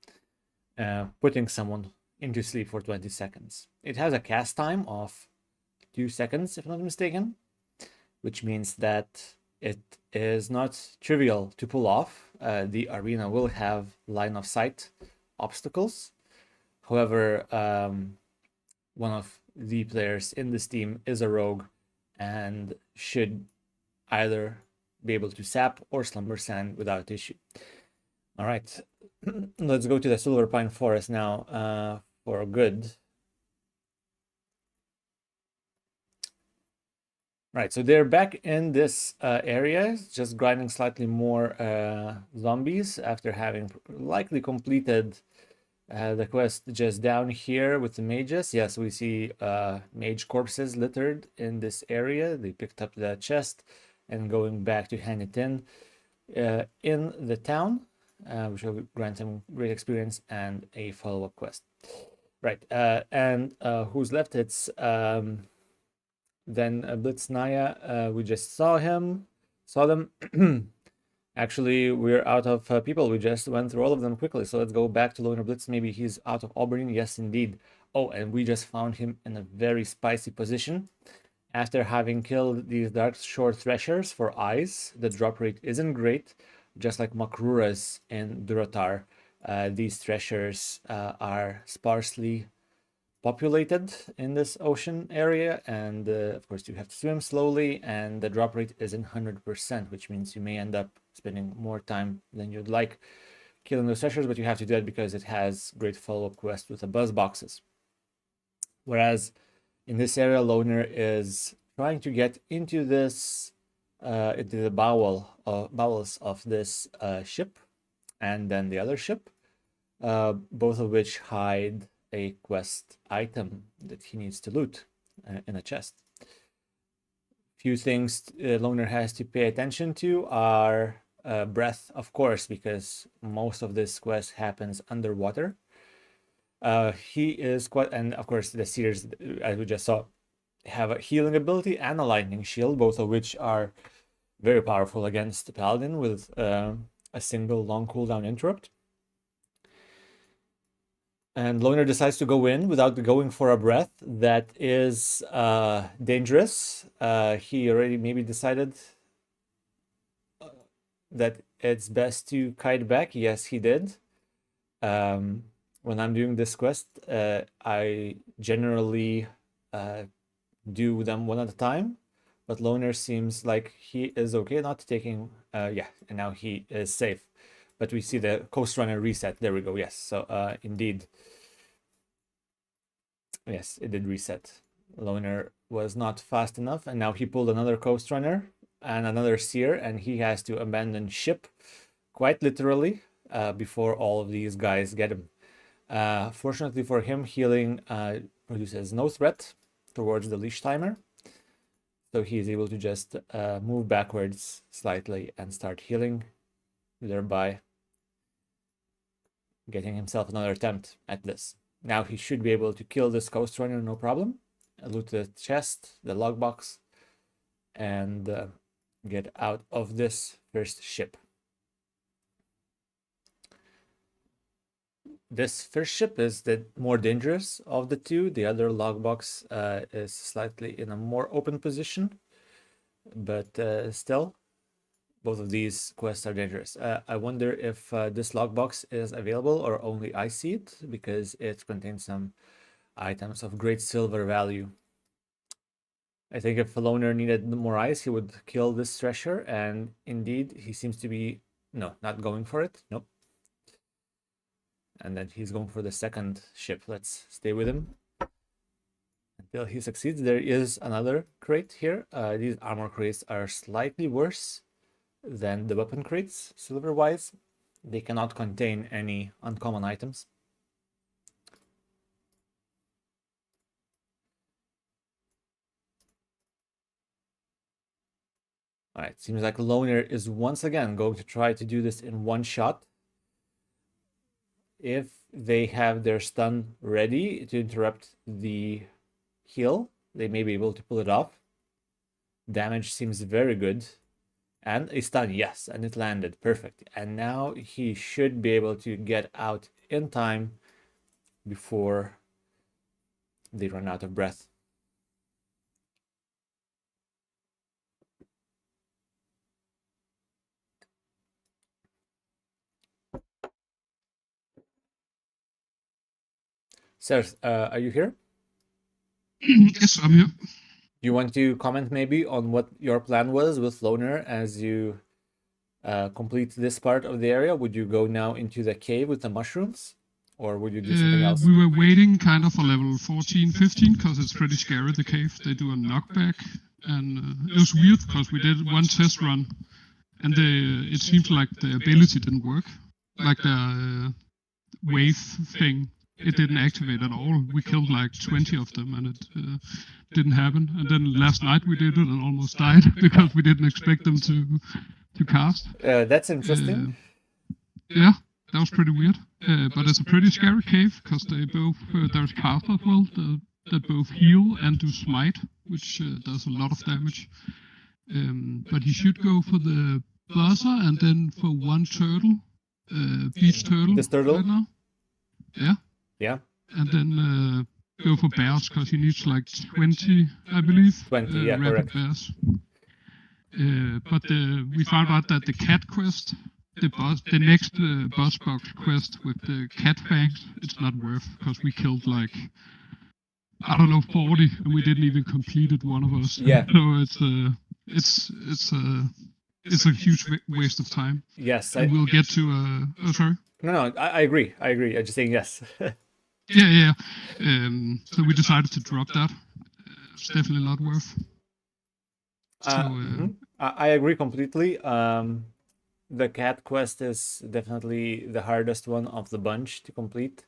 putting someone into sleep for 20 seconds. It has a cast time of 2 seconds, if I'm not mistaken, which means that it is not trivial to pull off. The arena will have line of sight obstacles. However, one of the players in this team is a rogue and should either be able to sap or Slumber Sand without issue. All right, let's go to the Silver Pine Forest now for good. Right, so they're back in this area, just grinding slightly more zombies after having likely completed the quest just down here with the mages. Yes, we see mage corpses littered in this area. They picked up the chest and going back to hand it in the town. which will grant him great experience and a follow-up quest. Right, and who's left? It's then Blitz Naya. We just saw them. Actually, we're out of people. We just went through all of them quickly. So let's go back to Loner Blitz. Maybe he's out of Auburn. Yes, indeed. Oh, and we just found him in a very spicy position. After having killed these Dark Shore Threshers for eyes, the drop rate isn't great. Just like Mak'goras in Durotar, these Threshers are sparsely populated in this ocean area, and of course you have to swim slowly, and the drop rate isn't 100%, which means you may end up spending more time than you'd like killing those Threshers, but you have to do it because it has great follow-up quest with the buzz boxes. Whereas in this area, Loner is trying to get into this into the bowels of this ship and then the other ship, both of which hide a quest item that he needs to loot in a chest. Few things Loner has to pay attention to are breath, of course, because most of this quest happens underwater. He is quite, and of course the Seers, as we just saw, have a healing ability and a lightning shield, both of which are very powerful against the Paladin with a single long cooldown interrupt. And Loner decides to go in without going for a breath. That is dangerous. He already maybe decided that it's best to kite back. Yes, he did. When I'm doing this quest, I generally do them one at a time, but Loner seems like he is okay not taking, yeah, and now he is safe. But we see the Coast Runner reset. There we go. Yes. So indeed, yes, it did reset. Loner was not fast enough, and now he pulled another Coast Runner and another Seer, and he has to abandon ship, quite literally, before all of these guys get him. Fortunately for him, healing produces no threat towards the leash timer, so he is able to just move backwards slightly and start healing, thereby getting himself another attempt at this. Now he should be able to kill this Coast Runner, no problem, loot the chest, the log box, and get out of this first ship. This first ship is the more dangerous of the two. The other log box is slightly in a more open position, but still, both of these quests are dangerous. I wonder if this logbox is available or only I see it, because it contains some items of great silver value. I think if Loner needed more ice, he would kill this Thresher, and indeed, he seems to be, no, not going for it. Nope. And then he's going for the second ship. Let's stay with him until he succeeds. There is another crate here. These armor crates are slightly worse than the weapon crates, silver-wise. They cannot contain any uncommon items. Alright, seems like Loner is once again going to try to do this in one shot. If they have their stun ready to interrupt the heal, they may be able to pull it off. Damage seems very good. And a stun, yes, and it landed. Perfect. And now he should be able to get out in time before they run out of breath. Serth, are you here? Yes, I'm here. You want to comment maybe on what your plan was with Loner as you complete this part of the area? Would you go now into the cave with the mushrooms, or would you do something else? We were waiting kind of for level 14, 15, because it's pretty scary, the cave. They do a knockback, and it was weird because we did one test run, and it seemed like the ability didn't work. Like the wave thing, it didn't activate at all. We killed like 20 of them, and it didn't happen. And then last night we did it and almost died because we didn't expect them to cast. That's interesting. Yeah, that was pretty weird. But it's a pretty scary cave because they both there's caster as well that both heal and do smite, which does a lot of damage. But he should go for the buzzer and then for one turtle, beach turtle. This turtle? Right now. Yeah. Yeah. And then go for bears because he needs like 20, I believe. 20, yeah, rapid correct. bears. But we found out that the cat quest, the next boss box quest with the cat fangs, it's not worth because we killed like, I don't know, 40 and we didn't even complete it, one of us. Yeah. So it's a huge waste of time. Yes. And we'll get to oh sorry. No, I agree. I'm just saying yes. Yeah. So we decided to drop that. It's definitely not worth. I agree completely. The cat quest is definitely the hardest one of the bunch to complete.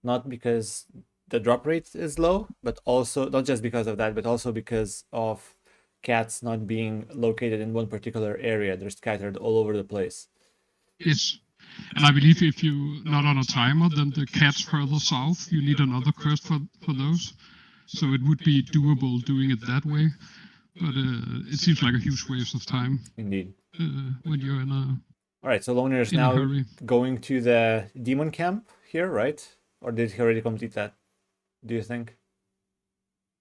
Not because the drop rate is low, but also not just because of that, but also because of cats not being located in one particular area. They're scattered all over the place. Yes. And I believe if you're not on a timer, then the cats further south, you need another quest for those. So it would be doable doing it that way. But it seems like a huge waste of time. Indeed. When you're in a... Alright, so Loner is now going to the demon camp here, right? Or did he already complete that? Do you think?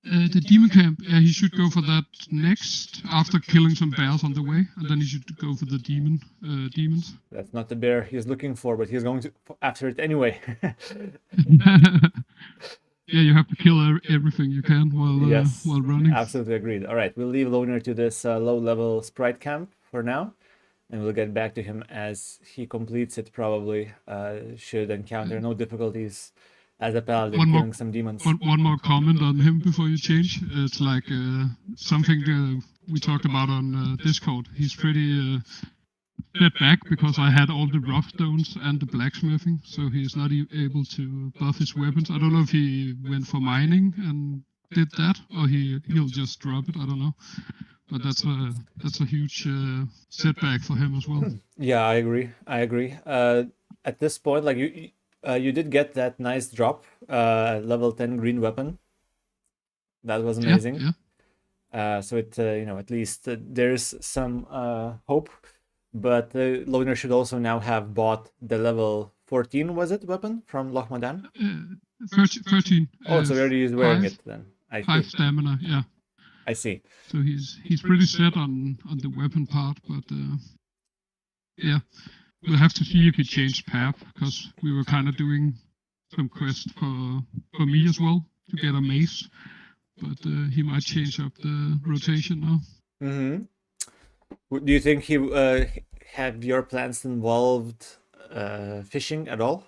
The demon camp, yeah, he should go for that next, after killing some bears on the way, and then he should go for the demons. That's not the bear he's looking for, but he's going to after it anyway. Yeah, you have to kill everything you can while running. Absolutely agreed. All right, we'll leave Loner to this low-level sprite camp for now, and we'll get back to him as he completes it. Probably should encounter no difficulties as a paladin killing some demons. One more comment on him before you change. It's like something we talked about on Discord. He's pretty set back because I had all the rough stones and the blacksmithing, so he's not able to buff his weapons. I don't know if he went for mining and did that, or he'll just drop it. I don't know. But that's a huge setback for him as well. Yeah, I agree. At this point, like you did get that nice drop, level 10 green weapon. That was amazing. Yeah. So it at least there's some hope. But Loner should also now have bought the level 14, was it, weapon from Lochmadan? 13. Oh, so already he's wearing it then. I see. 5 stamina, yeah. I see. So he's pretty set on the weapon part, but yeah, we'll have to see if he changed path, because we were kind of doing some quest for me as well to get a mace, but he might change up the rotation now. Mm-hmm. Do you think he have your plans involved fishing at all?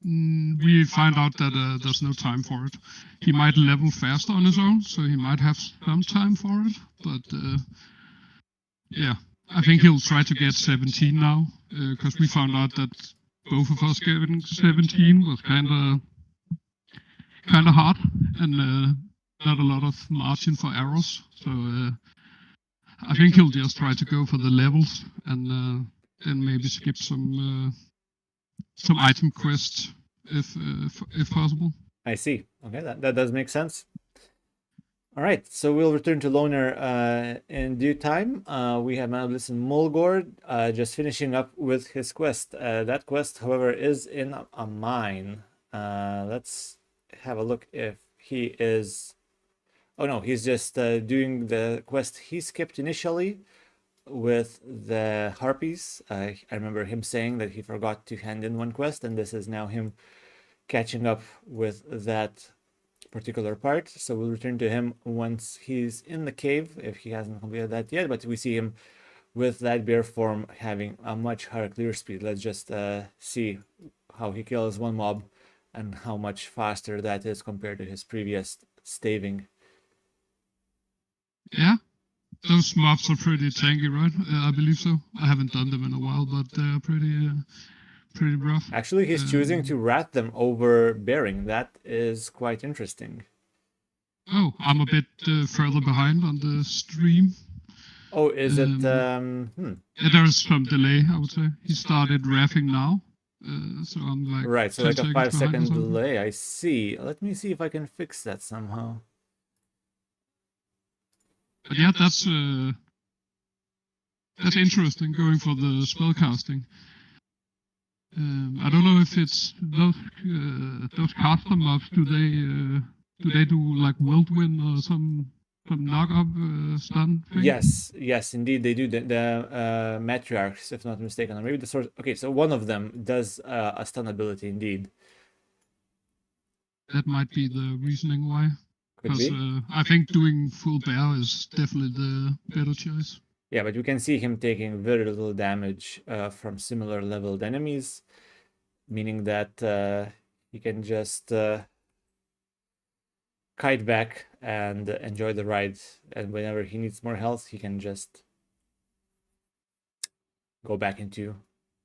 We find out that there's no time for it. He might level faster on his own, so he might have some time for it. But yeah, I think he'll try to get 17 now, because we found out that both of us getting 17 was kind of hard, and not a lot of margin for errors. So I think he'll just try to go for the levels and then maybe skip some item quests if possible. I see. Okay, that does make sense. All right, so we'll return to Loner in due time. We have Blitz and Mak'gora just finishing up with his quest. That quest, however, is in a mine. Let's have a look if he is... Oh no, he's just doing the quest he skipped initially with the harpies. I remember him saying that he forgot to hand in one quest, and this is now him catching up with that particular part. So we'll return to him once he's in the cave, if he hasn't completed that yet, but we see him with that bear form having a much higher clear speed. Let's just see how he kills one mob and how much faster that is compared to his previous staving. Yeah, those mobs are pretty tanky, right? I believe so. I haven't done them in a while, but they're pretty rough. Actually, he's choosing to rat them over bearing. That is quite interesting. Oh, I'm a bit further behind on the stream. Oh, is it? Yeah, there's some delay, I would say. He started reffing now, so I'm like Right, so 10 like a seconds behind or 5-second something. delay. I see. Let me see if I can fix that somehow. But yeah, that's interesting going for the spell casting. I don't know if it's those caster mobs. Do they do like whirlwind or some knock-up stun thing? Yes, indeed they do. The matriarchs, if not mistaken, or maybe the source. Okay, so one of them does a stun ability indeed. That might be the reasoning why. Could Because be. I think doing full bear is definitely the better choice. Yeah, but you can see him taking very little damage from similar leveled enemies, meaning that he can just kite back and enjoy the ride. And whenever he needs more health, he can just go back into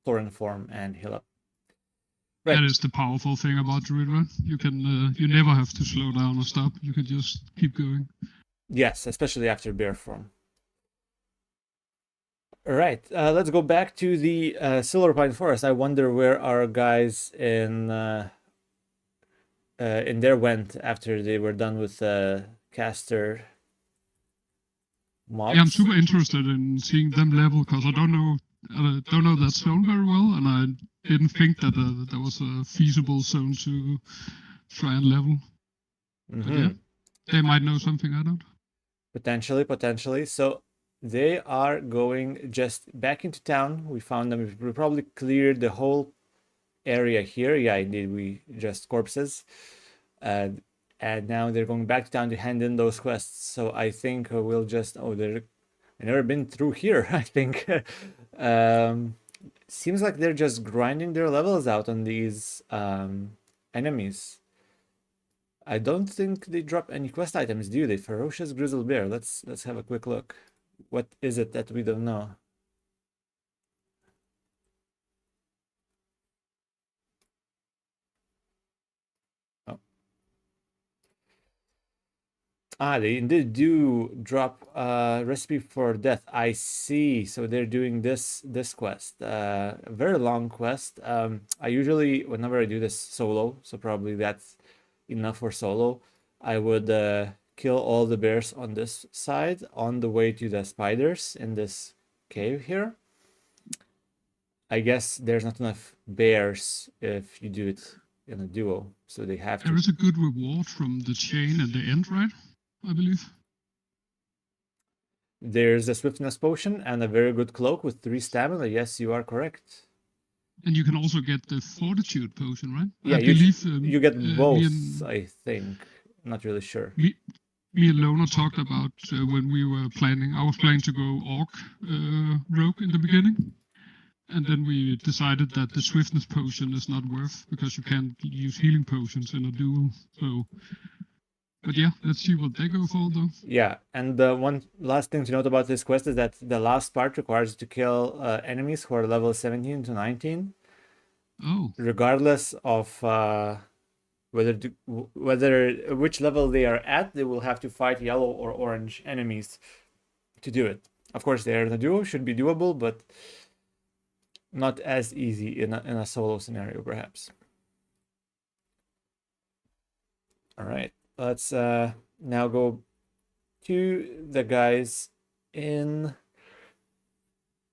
Thorin form and heal up. Right. That is the powerful thing about Druid Run. You can you never have to slow down or stop. You can just keep going. Yes, especially after bear form. All right, let's go back to the Silver Pine Forest. I wonder where our guys in there went after they were done with caster mobs. Yeah, I'm super interested in seeing them level because I don't know that zone very well, and I didn't think that there was a feasible zone to try and level. Mm-hmm. But yeah, they might know something I don't. Potentially. So they are going just back into town. We found them. We probably cleared the whole area here. Yeah, indeed, we just corpses. And now they're going back to town to hand in those quests. So I think we'll just... Oh, I've never been through here, I think. Seems like they're just grinding their levels out on these enemies. I don't think they drop any quest items, do they? Ferocious Grizzled Bear. Let's have a quick look. What is it that we don't know? Oh. They indeed do drop recipe for death. I see. So they're doing this quest. A very long quest. I usually, whenever I do this solo, so probably that's enough for solo, I would kill all the bears on this side on the way to the spiders in this cave here. I guess there's not enough bears if you do it in a duo, so they have to. There is a good reward from the chain at the end, right? I believe. There's a swiftness potion and a very good cloak with 3 stamina. Yes, you are correct. And you can also get the fortitude potion, right? Yeah, you get both, I think. Not really sure. Me and Lona talked about when we were planning. I was planning to go orc rogue in the beginning. And then we decided that the swiftness potion is not worth because you can't use healing potions in a duel. So, but yeah, let's see what they go for though. Yeah, and one last thing to note about this quest is that the last part requires you to kill enemies who are level 17 to 19. Oh. Regardless of which level they are at, they will have to fight yellow or orange enemies to do it. Of course, they are in a duo, should be doable, but not as easy in a solo scenario, perhaps. All right, let's now go to the guys in...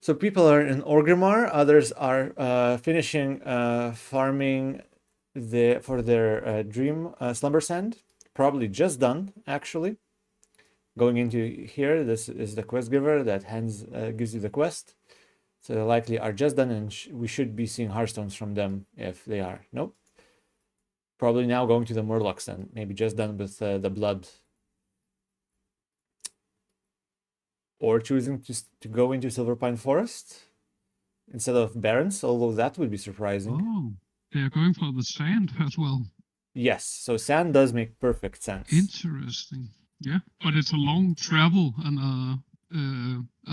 So people are in Orgrimmar, others are finishing farming for their dream slumber sand. Probably just done, actually. Going into here, this is the quest giver that gives you the quest. So they likely are just done, and we should be seeing hearthstones from them if they are. Nope. Probably now going to the Murlocs and maybe just done with the blood. Or choosing to go into Silverpine Forest instead of Barrens, although that would be surprising. Oh, they're going for the sand as well. Yes, so sand does make perfect sense. Interesting. Yeah, but it's a long travel and a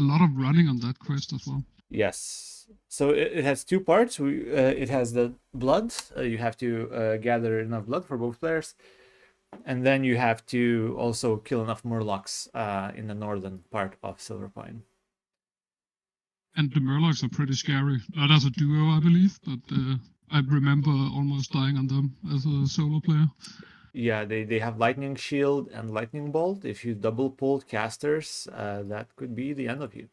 lot of running on that quest as well. Yes. So it has 2 parts. It has the blood. You have to gather enough blood for both players. And then you have to also kill enough Murlocs in the northern part of Silverpine. And the Murlocs are pretty scary. Not as a duo, I believe, but I remember almost dying on them as a solo player. Yeah, they have Lightning Shield and Lightning Bolt. If you double pulled casters, that could be the end of you.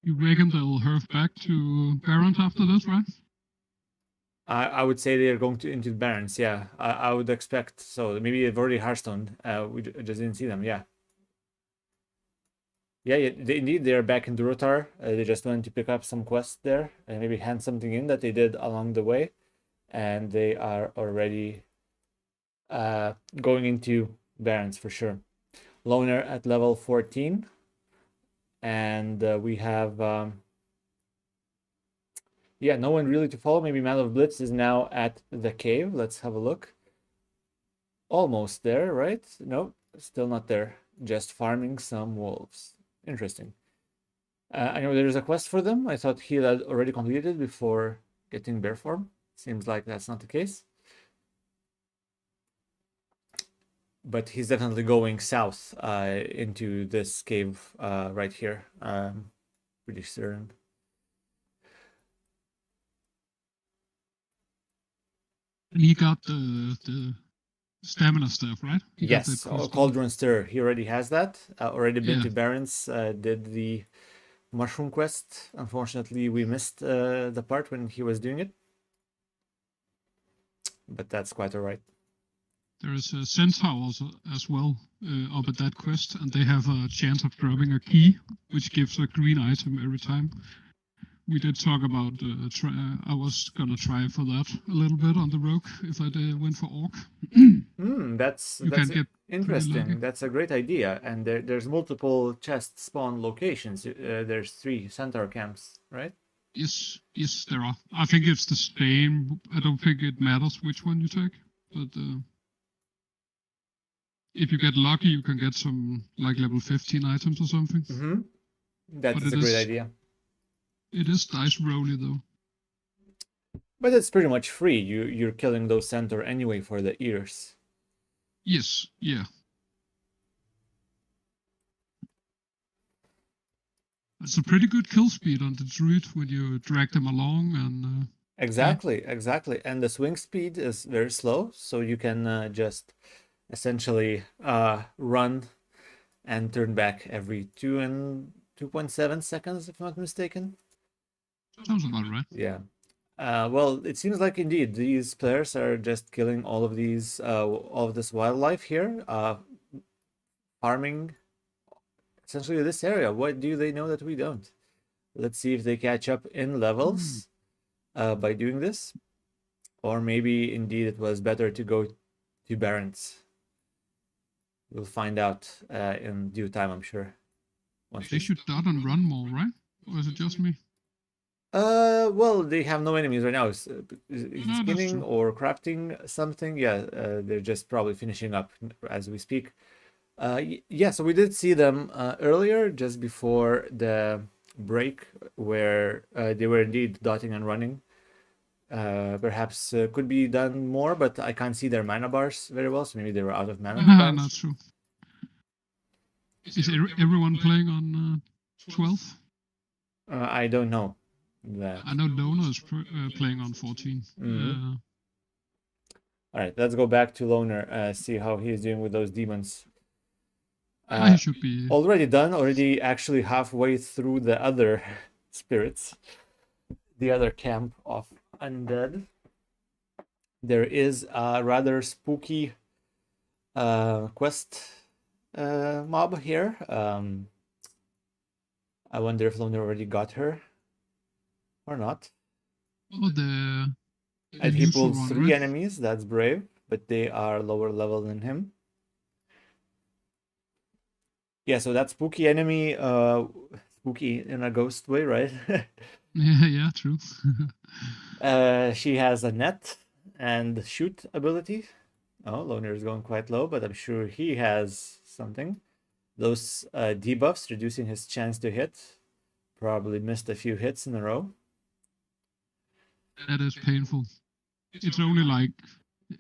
You reckon they'll herf back to Barons after this, right? I would say they're going into Barons, yeah. I would expect so. Maybe they've already Hearthstone. We just didn't see them, yeah. Yeah, indeed, they're back in Durotar. They just went to pick up some quests there and maybe hand something in that they did along the way. And they are already going into Barons for sure. Loner at level 14. And we have... yeah, no one really to follow. Maybe Man of Blitz is now at the cave. Let's have a look. Almost there, right? No, still not there. Just farming some wolves. Interesting. I know there's a quest for them. I thought he had already completed before getting bear form. Seems like that's not the case. But he's definitely going south into this cave right here. Pretty certain. And he got the stamina stuff, right? Yes, Cauldron Stir. He already has that. Already been to Barons. Did the mushroom quest. Unfortunately, we missed the part when he was doing it. But that's quite alright. There is a Centaur also as well up at that quest, and they have a chance of dropping a key, which gives a green item every time. We did talk about I was gonna try for that a little bit on the rogue if I went for orc. That's interesting. That's a great idea. And there's multiple chest spawn locations. There's 3 centaur camps, right? Yes, there are. I think it's the same. I don't think it matters which one you take, but if you get lucky, you can get some like level 15 items or something. That's a great idea. It is dice rolly though. But it's pretty much free. You're killing those centaur anyway for the ears. Yes, yeah. It's a pretty good kill speed on the druid when you drag them along and. Exactly. And the swing speed is very slow, so you can just essentially run and turn back every 2.7 seconds, if I'm not mistaken. Sounds about right. Yeah. Well, it seems like indeed these players are just killing all of these, all of this wildlife here, farming essentially this area. What do they know that we don't? Let's see if they catch up in levels by doing this, or maybe indeed it was better to go to Barons. We'll find out in due time, I'm sure. They should start and run more, right? Or is it just me? Well, they have no enemies right now. Spinning or crafting something. Yeah, they're just probably finishing up as we speak. Yeah, so we did see them earlier, just before the break, where they were indeed dotting and running. Perhaps could be done more, but I can't see their mana bars very well, so maybe they were out of mana. Not true. Is everyone playing on 12? I don't know that. I know Loner is playing on 14. All right, let's go back to Loner, see how he's doing with those demons. He should be already done, already actually halfway through the other spirits, the other camp of undead. There is a rather spooky quest mob here. I wonder if Loner already got her or not. Oh, and he pulled 3 enemies. That's brave, but they are lower level than him. Yeah, so that spooky enemy, spooky in a ghost way, right? yeah, true. She has a net and shoot ability. Oh, Loner is going quite low, but I'm sure he has something. those debuffs, reducing his chance to hit. Probably missed a few hits in a row. That is painful. It's only like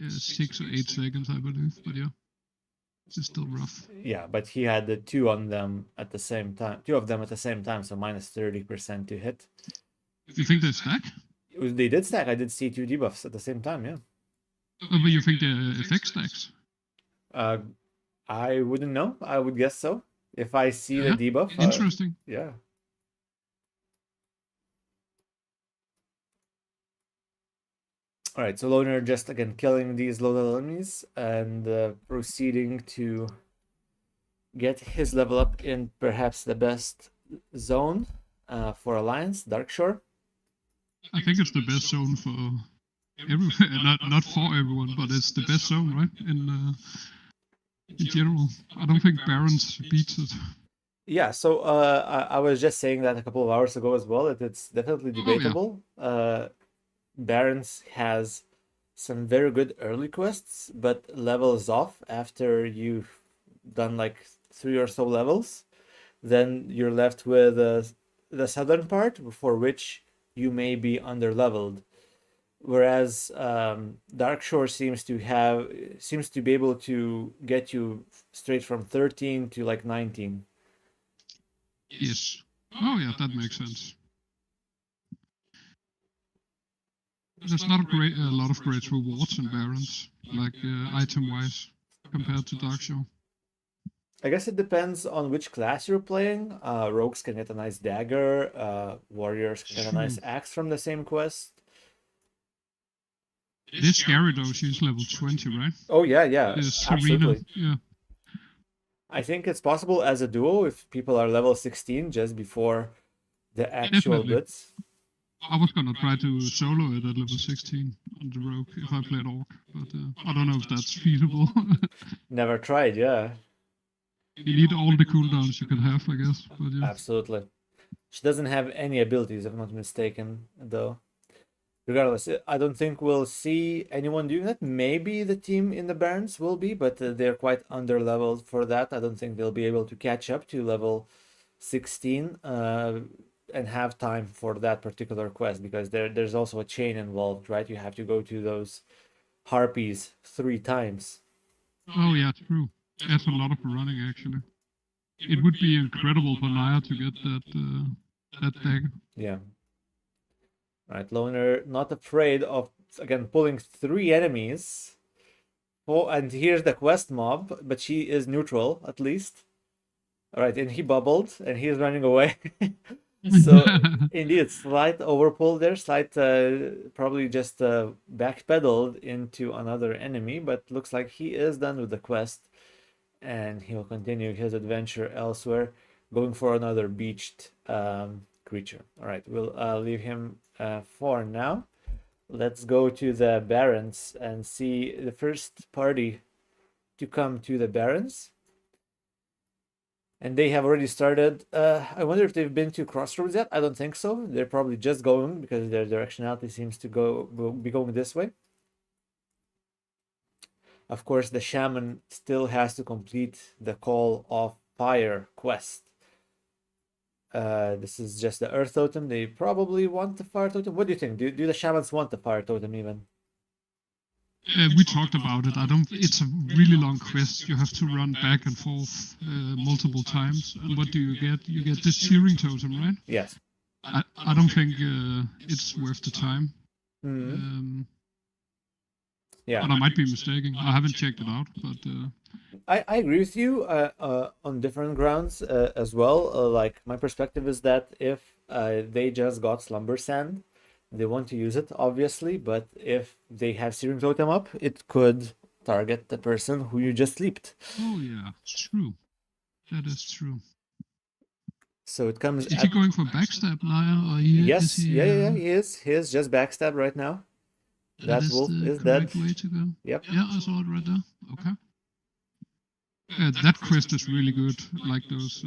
6 or 8 seconds, I believe, but yeah, it's still rough. Yeah, but he had the two of them at the same time, so minus 30% to hit. You think they stack? They did stack. I did see 2 debuffs at the same time, yeah. Oh, but you think the effect stacks? I wouldn't know. I would guess so. If I see the debuff. Interesting. Yeah. Alright, so Loner just again killing these low-level enemies and proceeding to get his level up in perhaps the best zone for Alliance, Darkshore. I think it's the best zone for everyone. Not for everyone, but it's the best zone, right? In general, I don't think Barons beats it. Yeah, so I was just saying that a couple of hours ago as well. It's definitely debatable. Barons has some very good early quests, but levels off after you've done like 3 or so levels. Then you're left with the southern part, for which you may be under-leveled. Whereas Darkshore seems to be able to get you straight from 13 to like 19. Yes. Oh yeah, that makes sense. There's not a lot of great rewards in Barons, like item-wise, compared to Darkshore. I guess it depends on which class you're playing. Rogues can get a nice dagger. Warriors can get a nice axe from the same quest. This scary though, she's level 20, right? Oh yeah, absolutely. Yeah. I think it's possible as a duo if people are level 16 just before the actual Blitz. I was gonna try to solo it at level 16 on the rogue if I played Orc, but I don't know if that's feasible. Never tried, yeah. You need all the cooldowns you can have, I guess. But yeah. Absolutely. She doesn't have any abilities, if I'm not mistaken, though. Regardless, I don't think we'll see anyone doing that. Maybe the team in the Barons will be, but they're quite under-leveled for that. I don't think they'll be able to catch up to level 16 and have time for that particular quest, because there's also a chain involved, right? You have to go to those harpies 3 times. Oh yeah, true. That's a lot of running, actually. It would be incredible for Naya to get that dagger. Yeah. Right, Loner not afraid of, again, pulling 3 enemies. Oh, and here's the quest mob, but she is neutral, at least. Alright, and he bubbled, and he's running away. So, indeed, slight overpull there, probably just backpedaled into another enemy, but looks like he is done with the quest. And he'll continue his adventure elsewhere, going for another beached creature. Alright, we'll leave him for now. Let's go to the Barons and see the first party to come to the Barons. And they have already started. I wonder if they've been to Crossroads yet. I don't think so. They're probably just going because their directionality seems to be going this way. Of course, the Shaman still has to complete the Call of Fire quest. This is just the Earth Totem. They probably want the Fire Totem. What do you think? Do the Shamans want the Fire Totem even? We talked about it. It's a really long quest. You have to run back and forth multiple times. And what do you get? You get this Searing Totem, right? Yes. I don't think it's worth the time. Yeah. But I might be mistaken. I haven't checked it out, but I agree with you on different grounds as well. Like, my perspective is that if they just got Slumber Sand, they want to use it, obviously, but if they have Searing Totem up, it could target the person who you just sleeped. Oh yeah, it's true. That is true. So it comes. Is he going for backstab now? Or yes, he is. He is just backstab right now. That wolf is dead. Way to go. Yep. Yeah, I saw it right there. Okay. That quest is really good. Like those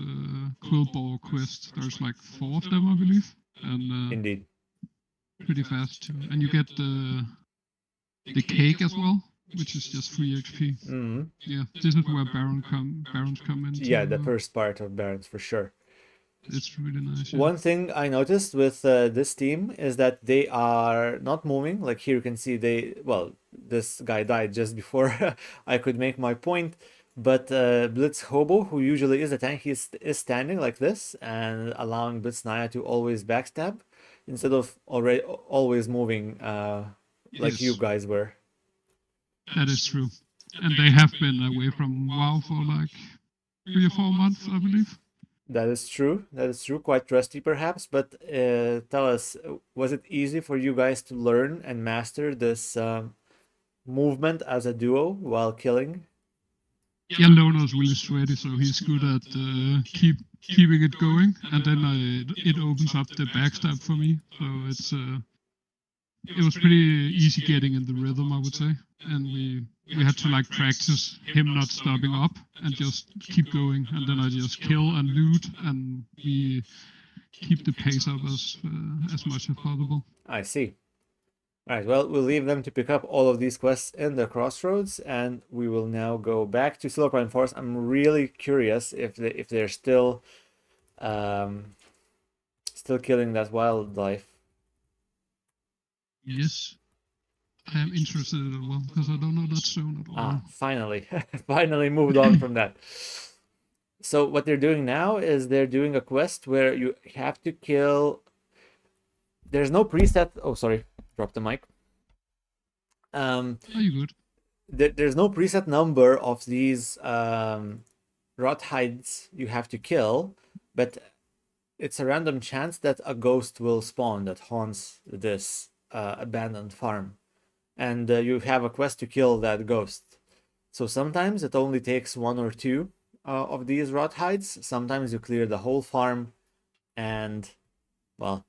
Quillball quests. There's like 4 of them, I believe. And indeed. Pretty fast too. And you get the cake as well. which is just free XP. Mm-hmm. Yeah, this is where barons come into. Yeah, the first part of Barons for sure. It's really nice. Yeah. One thing I noticed with this team is that they are not moving. Like here you can see this guy died just before I could make my point. But Blitz Hobo, who usually is a tank, is standing like this and allowing Blitz Naya to always backstab instead of always moving like you guys were. That is true. And they have been away from WoW for like 3 or 4 months, I believe. That is true. That is true. Quite rusty, perhaps. But tell us, was it easy for you guys to learn and master this movement as a duo while killing? Yeah, Lono's really sweaty, so he's good at keeping it going, and then it opens up the backstab for me. So it was pretty easy getting in the rhythm, I would say, and we had to like practice him not stopping up and just keep going, and then I just kill and loot, and we keep the pace up as much as possible. I see. All right, well, we'll leave them to pick up all of these quests in the crossroads, and we will now go back to Silverpine Forest. I'm really curious if they're still killing that wildlife. Yes, I am interested as well because I don't know that zone at all. Finally, finally moved on from that. So what they're doing now is they're doing a quest where you have to kill. There's no preset. Oh, sorry. Drop the mic. Are you good? There's no preset number of these rot hides you have to kill, but it's a random chance that a ghost will spawn that haunts this abandoned farm, and you have a quest to kill that ghost. So sometimes it only takes 1 or 2 of these rot hides. Sometimes you clear the whole farm, and well,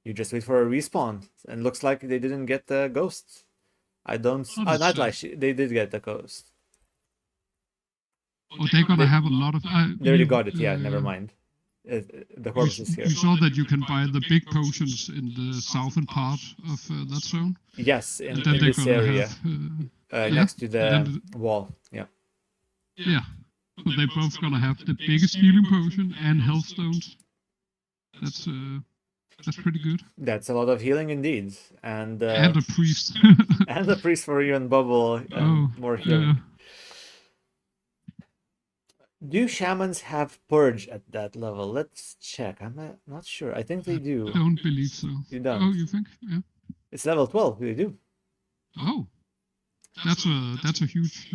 you just wait for a respawn, and looks like they didn't get the ghost. I don't. Not like they did get the ghost. Oh, they're gonna have a lot of. They already got it. Yeah, never mind. The corpse is here. You saw that you can buy the big potions in the southern part of that zone. Yes, in this area, next to the wall. Yeah. Yeah. So they're both gonna have the biggest healing potion and health stones. That's pretty good. That's a lot of healing indeed, and a priest. and a priest for you and Bubble. More healing. Yeah. Do shamans have purge at that level? Let's check. I'm not sure. I think they do. I don't believe so. You don't? Oh, you think? Yeah. It's level 12. They do. Oh, that's a huge.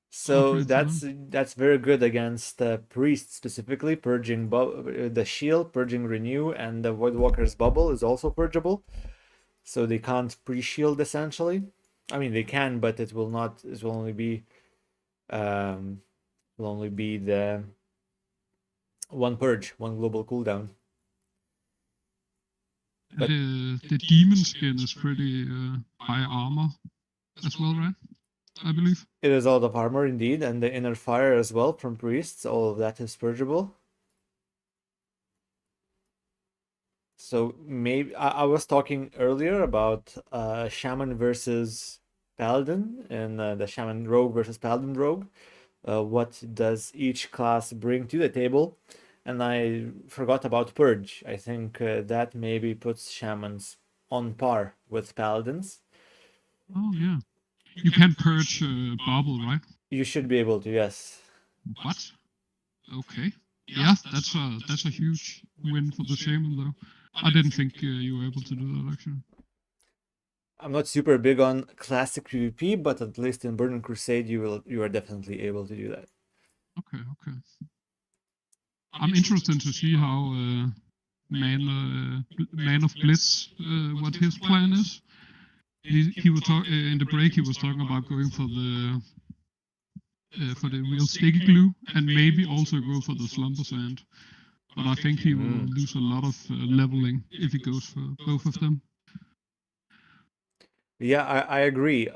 So that's very good against priests specifically. Purging the shield, purging renew, and the Voidwalker's bubble is also purgeable. So they can't pre-shield essentially. I mean they can, but it will not. It will only be the one purge, one global cooldown. But the demon skin is pretty high armor as well, right? I believe. It is a lot of armor indeed, and the inner fire as well from priests. All of that is purgeable. So maybe I was talking earlier about shaman versus paladin and the shaman rogue versus paladin rogue. What does each class bring to the table? And I forgot about purge. I think that maybe puts shamans on par with paladins. Oh yeah. You can purge bubble, right? You should be able to, yes. What? Okay. Yeah, that's a huge win for the shaman, though. I didn't think you were able to do that, actually. I'm not super big on classic PvP, but at least in Burning Crusade, you are definitely able to do that. Okay. I'm interested to see how Man of Blitz, what his plan is. He was in the break. He was talking about going for the real sticky glue and maybe also go for the slumber sand. But I think he will lose a lot of leveling if he goes for both of them. Yeah, I agree.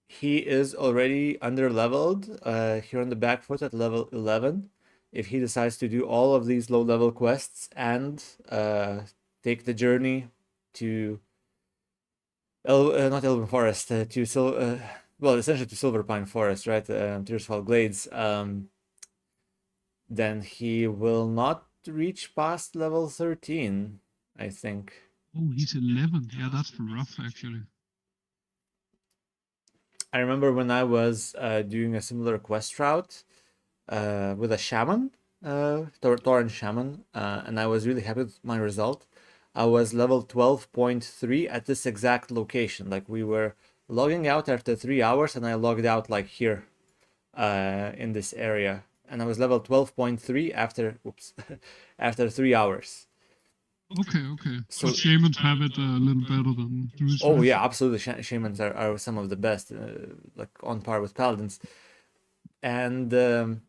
He is already under-leveled here on the back foot at level 11. If he decides to do all of these low-level quests and take the journey to Not Elven Forest, well, essentially to Silverpine Forest, right? Tearsfall Glades. Then he will not reach past level 13, I think. Oh, he's 11. Yeah, that's rough, actually. I remember when I was doing a similar quest route with a shaman, Tauren shaman, and I was really happy with my result. I was level 12.3 at this exact location. Like, we were logging out after 3 hours, and I logged out like here in this area. And I was level 12.3 after, after 3 hours. Okay. So shamans have it a little better than druids. Oh right? yeah, absolutely. Shamans are some of the best, like on par with paladins. And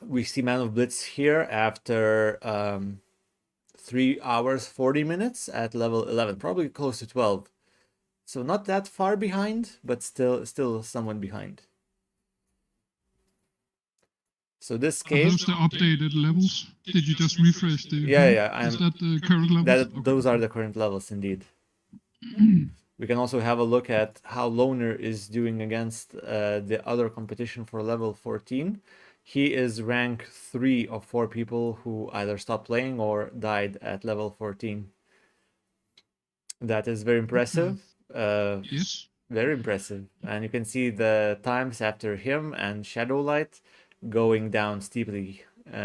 we see Man of Blitz here after 3 hours 40 minutes at level 11, probably close to 12. So not that far behind, but still somewhat behind. So this Are cave, those the updated levels? Did you just refresh the? yeah, Is that the current levels? those are the current levels indeed. We can also have a look at how Loner is doing against the other competition for level 14. He is rank 3 of 4 people who either stopped playing or died at level 14. That is very impressive. Yes. Very impressive. And you can see the times after him and Shadowlight going down steeply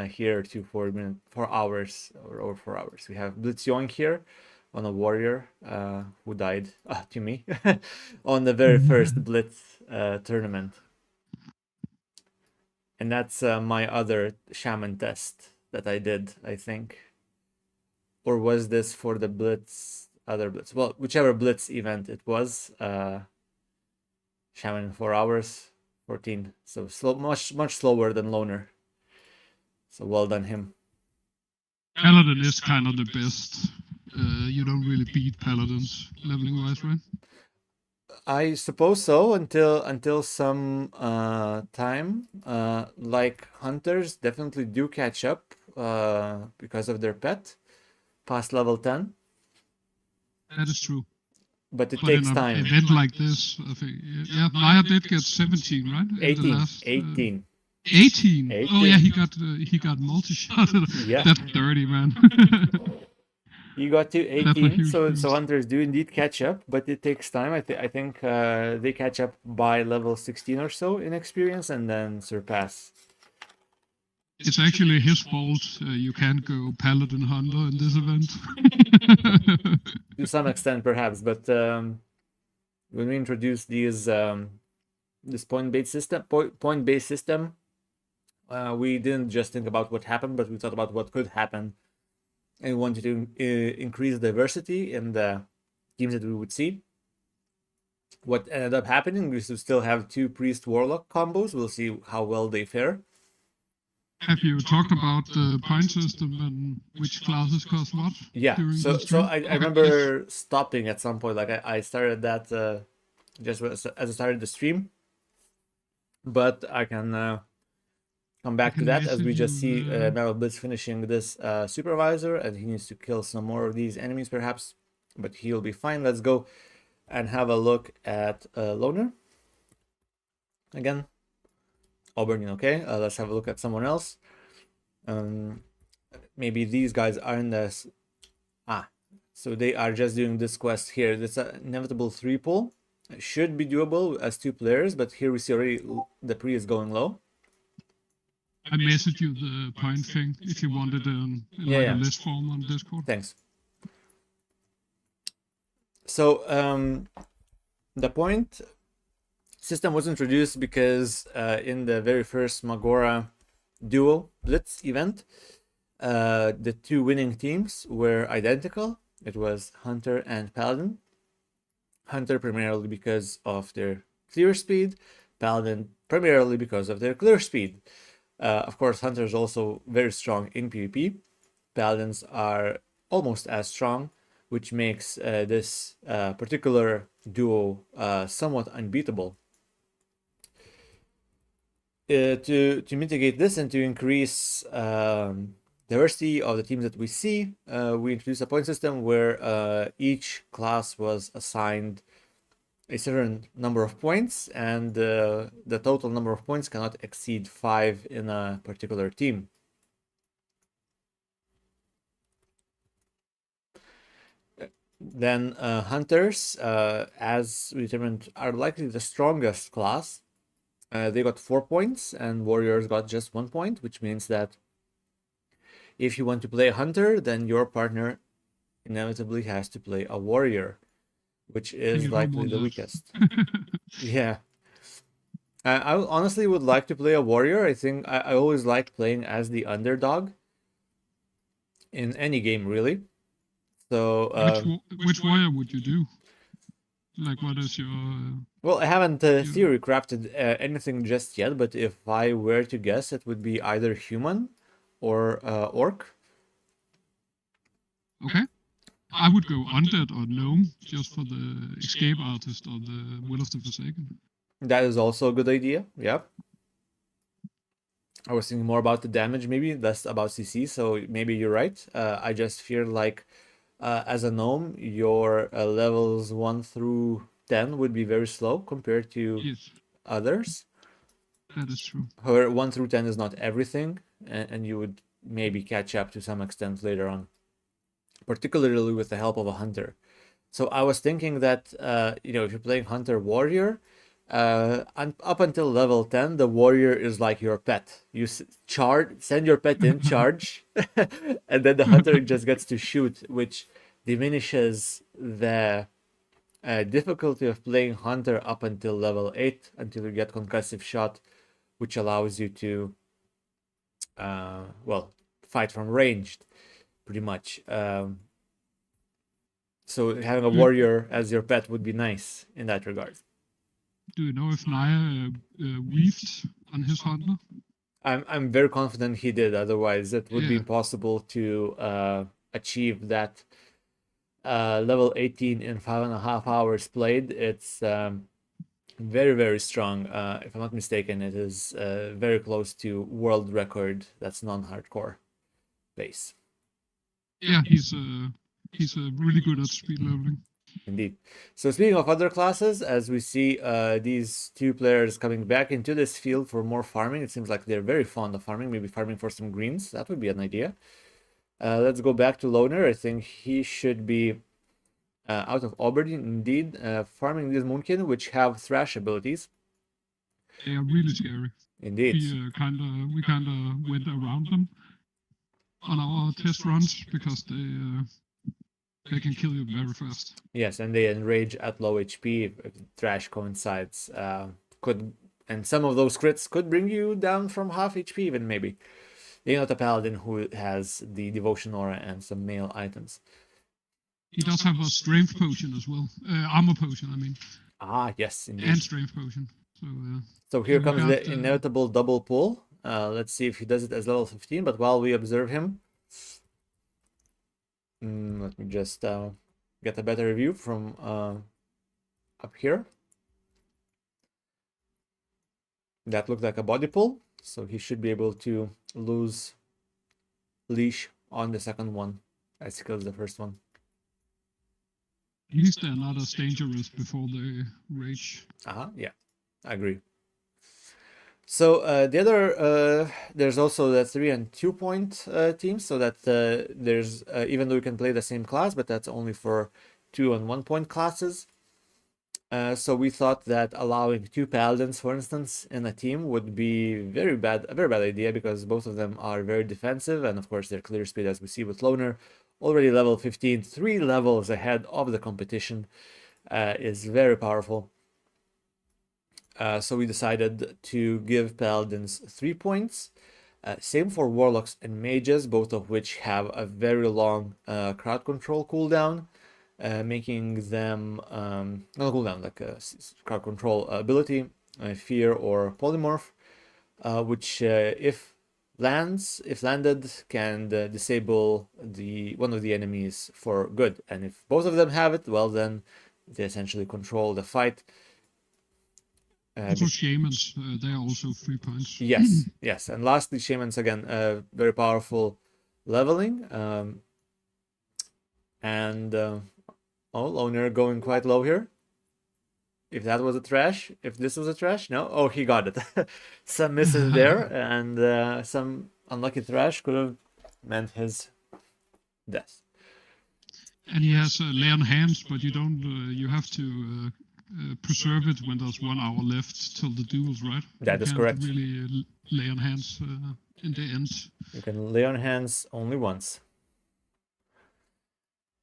here to 4 hours or over 4 hours. We have Blitz Yoink here on a warrior who died to me on the very first Blitz tournament. And that's my other shaman test that I did, I think. Or was this for the Blitz, other Blitz? Well, whichever Blitz event it was. Shaman in 4 hours, 14. So slow, much slower than Loner. So well done him. Paladin is kind of the best. You don't really beat paladins leveling wise, right? I suppose so until some time. Like hunters definitely do catch up because of their pet past level 10. That is true. But it takes time. An event like this, I think. Yeah, Maya did get 17, right? 18. 18. 18. Oh yeah, he got multi-shotted. Yeah. That's dirty, man. You got to 18, so hunters do indeed catch up, but it takes time. I think they catch up by level 16 or so in experience and then surpass. It's actually his fault. You can't go paladin hunter in this event. To some extent, perhaps, but when we introduce these this point-based system, we didn't just think about what happened, but we thought about what could happen, and we wanted to increase diversity in the teams that we would see. What ended up happening is to still have 2 priest warlock combos. We'll see how well they fare. Have you talked about the point system and which classes cost what? Yeah, so I remember stopping at some point. Like I started that just as I started the stream, but I can come back to that as we just see Meryl Blitz finishing this supervisor, and he needs to kill some more of these enemies perhaps, but he'll be fine. Let's go and have a look at Loner again. Auburn, okay. Let's have a look at someone else. Maybe these guys aren't as... so they are just doing this quest here. This inevitable 3-pull. It should be doable as 2 players, but here we see already the pre is going low. I messaged you the point thing if you wanted a list form on Discord. Thanks. So the point system was introduced because in the very first Mak'gora duo Blitz event, the 2 winning teams were identical. It was Hunter and Paladin. Hunter primarily because of their clear speed, Paladin primarily because of their clear speed. Of course, Hunter is also very strong in PvP. Paladins are almost as strong, which makes this particular duo somewhat unbeatable. To mitigate this and to increase diversity of the teams that we see, we introduced a point system where each class was assigned a certain number of points, and the total number of points cannot exceed 5 in a particular team. Then hunters, as we determined, are likely the strongest class. They got 4 points, and warriors got just 1 point, which means that if you want to play a hunter, then your partner inevitably has to play a warrior, which is likely the weakest. Yeah. I honestly would like to play a warrior. I think I always like playing as the underdog in any game, really. So which warrior would you do? Like, what is your... Well, I haven't theory crafted anything just yet, but if I were to guess, it would be either human or orc. Okay. I would go undead or gnome, just for the escape artist or the Will of the Forsaken. That is also a good idea, yeah. I was thinking more about the damage, maybe, less about CC, so maybe you're right. I just fear like, as a gnome, your levels 1 through 10 would be very slow compared to others. That is true. However, 1 through 10 is not everything, and you would maybe catch up to some extent later on, particularly with the help of a hunter. So I was thinking that, if you're playing hunter warrior, up until level 10, the warrior is like your pet. You send your pet in charge, and then the hunter just gets to shoot, which diminishes the difficulty of playing hunter up until level 8, until you get concussive shot, which allows you to, fight from ranged, pretty much. So having a warrior as your pet would be nice in that regard. Do you know if Naya weaved on his hunter? I'm very confident he did. Otherwise, it would be impossible to achieve that level 18 in 5.5 hours played. It's very, very strong. If I'm not mistaken, it is very close to world record. That's non-hardcore base. Yeah, he's really good at speed leveling. Indeed. So speaking of other classes, as we see these two players coming back into this field for more farming, it seems like they're very fond of farming, maybe farming for some greens. That would be an idea. Let's go back to Loner. I think he should be out of Aberdeen, indeed, farming these Moonkin, which have thrash abilities. They are really scary. Indeed. We kind of went around them on our test runs because they can kill you very fast. Yes, and they enrage at low HP if thrash coincides. And some of those crits could bring you down from half HP even, maybe. You're not a paladin who has the devotion aura and some mail items. He does have a strength potion as well. Armor potion, I mean. Ah, yes, indeed. And strength potion. So here comes the inevitable double pull. Let's see if he does it as level 15, but while we observe him, let me just get a better view from up here. That looked like a body pull, so he should be able to lose leash on the second one as he kills the first one. At least they're not as dangerous before they rage. Yeah, I agree. So the other, there's also the 3 and 2 point teams, so that there's, even though you can play the same class, but that's only for 2 and 1 point classes. So we thought that allowing 2 paladins, for instance, in a team would be a very bad idea, because both of them are very defensive, and of course their clear speed, as we see with Loner, already level 15, 3 levels ahead of the competition, is very powerful. So we decided to give paladins 3 points. Same for warlocks and mages, both of which have a very long crowd control cooldown, making them not cooldown, like a crowd control ability, fear or polymorph, which if landed, can disable one of the enemies for good. And if both of them have it, well, then they essentially control the fight. Also shamans, they are also 3 points. Yes, yes. And lastly, shamans, again, very powerful leveling. And Loner going quite low here. If that was a trash, if this was a trash, no. Oh, he got it. Some misses there, and some unlucky trash could have meant his death. And he has lay on hands, but you don't. You have to preserve it when there's 1 hour left till the duels, right? That is correct. Really lay on hands in the end. You can lay on hands only once.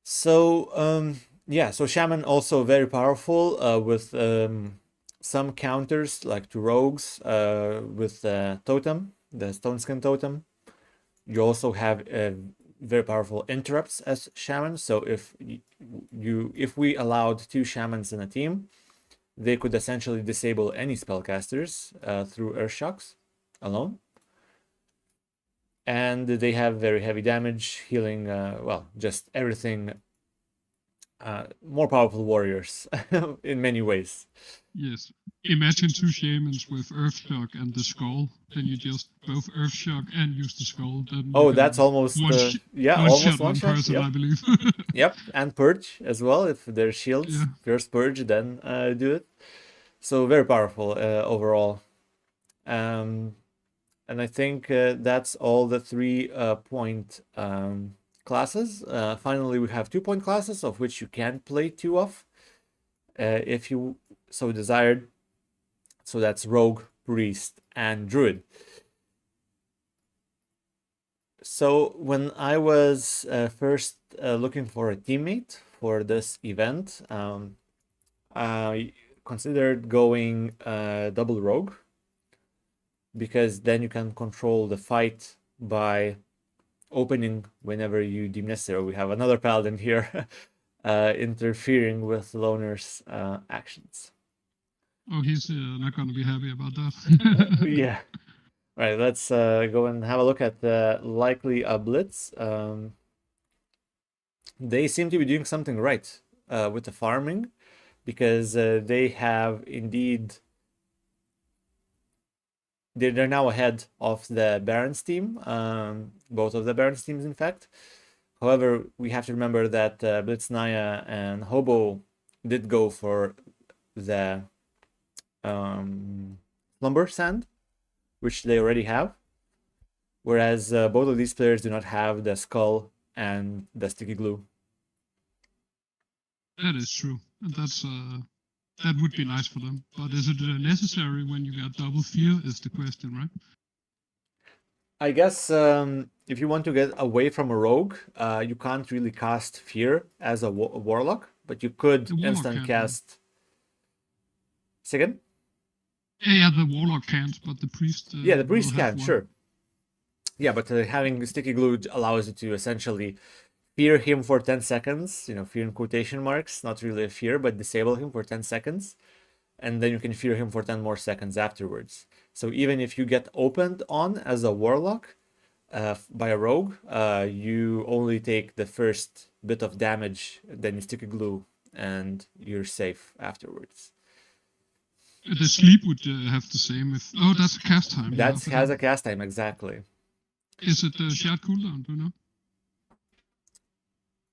So yeah, so Shaman also very powerful with some counters like to rogues with the totem, the stone skin totem. You also have very powerful interrupts as Shaman. So if we allowed 2 Shamans in a team, they could essentially disable any spellcasters through Earth Shocks alone. And they have very heavy damage, healing, well, just everything. More powerful warriors in many ways. Yes. Imagine 2 shamans with Earthshock and the skull. Then you just both Earthshock and use the skull. Then That's almost almost one shot. Person, yep. I believe. Yep, and purge as well. If their shields first purge, then do it. So very powerful overall. And I think that's all the 3-point classes. Finally, we have 2-point classes, of which you can play 2 of if you so desired. So that's Rogue, Priest, and Druid. So when I was first looking for a teammate for this event, I considered going double Rogue, because then you can control the fight by opening whenever you deem necessary. We have another paladin here interfering with Loner's actions. Oh, he's not going to be happy about that. Yeah. All right, let's go and have a look at likely a Blitz. They seem to be doing something right with the farming, because they have indeed... They're now ahead of the Barons team, both of the Barons teams, in fact. However, we have to remember that Blitz, Naya, and Hobo did go for the Slumber Sand, which they already have. Whereas both of these players do not have the Skull and the Sticky Glue. That is true. And that's... That would be nice for them, but is it necessary when you got double fear is the question, right? I guess if you want to get away from a rogue, you can't really cast fear as a warlock, but you could instant cast... Second? Yeah, the warlock can't, but the priest... yeah, the priest can, sure. Yeah, but having sticky glue allows you to essentially fear him for 10 seconds, fear in quotation marks, not really a fear, but disable him for 10 seconds. And then you can fear him for 10 more seconds afterwards. So even if you get opened on as a warlock by a rogue, you only take the first bit of damage, then you stick a glue, and you're safe afterwards. The sleep would have the same if... Oh, that's a cast time. That has a cast time, exactly. Is it a shared cooldown, do you know?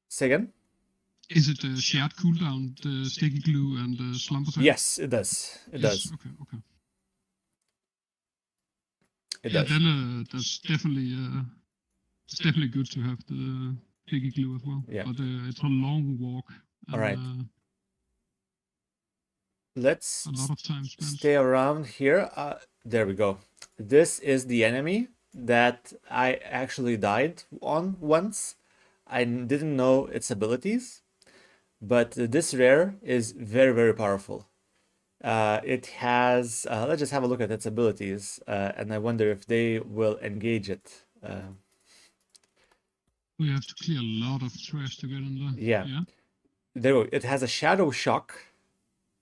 Say again? Is it a shared cooldown, the sticky glue and the slumber sand? Yes, it does. It does. Okay. It does. Then that's definitely it's definitely good to have the sticky glue as well. Yeah. But it's a long walk. All right. Let's a lot of time spent. Stay around here. There we go. This is the enemy that I actually died on once. I didn't know its abilities, but this rare is very, very powerful. It has, let's just have a look at its abilities, and I wonder if they will engage it. We have to clear a lot of trash to get in there. Yeah. There we go. It has a shadow shock.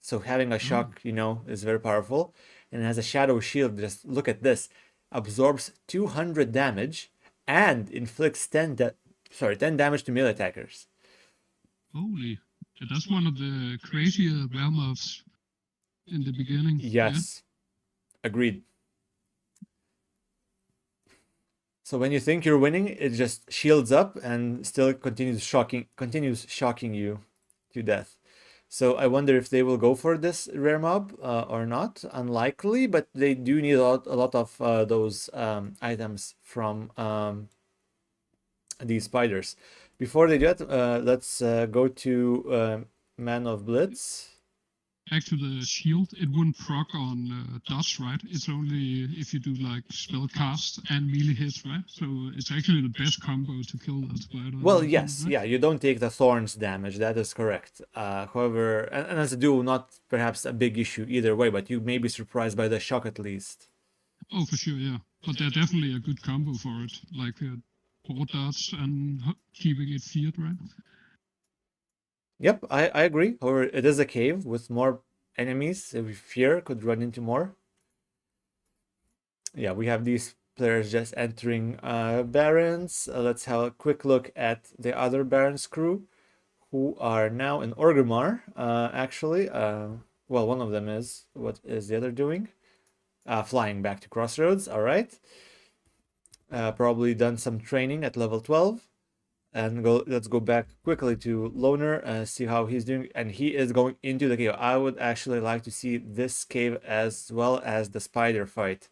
So having a shock, is very powerful. And it has a shadow shield. Just look at this. Absorbs 200 damage and inflicts 10 damage to melee attackers. Holy. That's one of the crazier Realmouths in the beginning. Yes. Yeah? Agreed. So when you think you're winning, it just shields up and still continues shocking you to death. So I wonder if they will go for this rare mob or not. Unlikely, but they do need a lot of those items from these spiders. Before they do that, let's go to Man of Blitz. Back to the shield, it wouldn't proc on dodge, right? It's only if you do like spell cast and melee hits, right? So it's actually the best combo to kill that spider. Well, yes, right? Yeah, you don't take the thorns damage, that is correct. However, and as a duo, not perhaps a big issue either way, but you may be surprised by the shock at least. Oh, for sure, yeah. But they're definitely a good combo for it, like poor dodge and keeping it feared, right? Yep, I agree. However, it is a cave with more enemies, so we fear could run into more. Yeah, we have these players just entering Barons. Let's have a quick look at the other Barons crew, who are now in Orgrimmar, actually. Well, one of them is. What is the other doing? Flying back to Crossroads, all right. Probably done some training at level 12. And let's go back quickly to Loner and see how he's doing. And he is going into the cave. I would actually like to see this cave as well as the spider fight.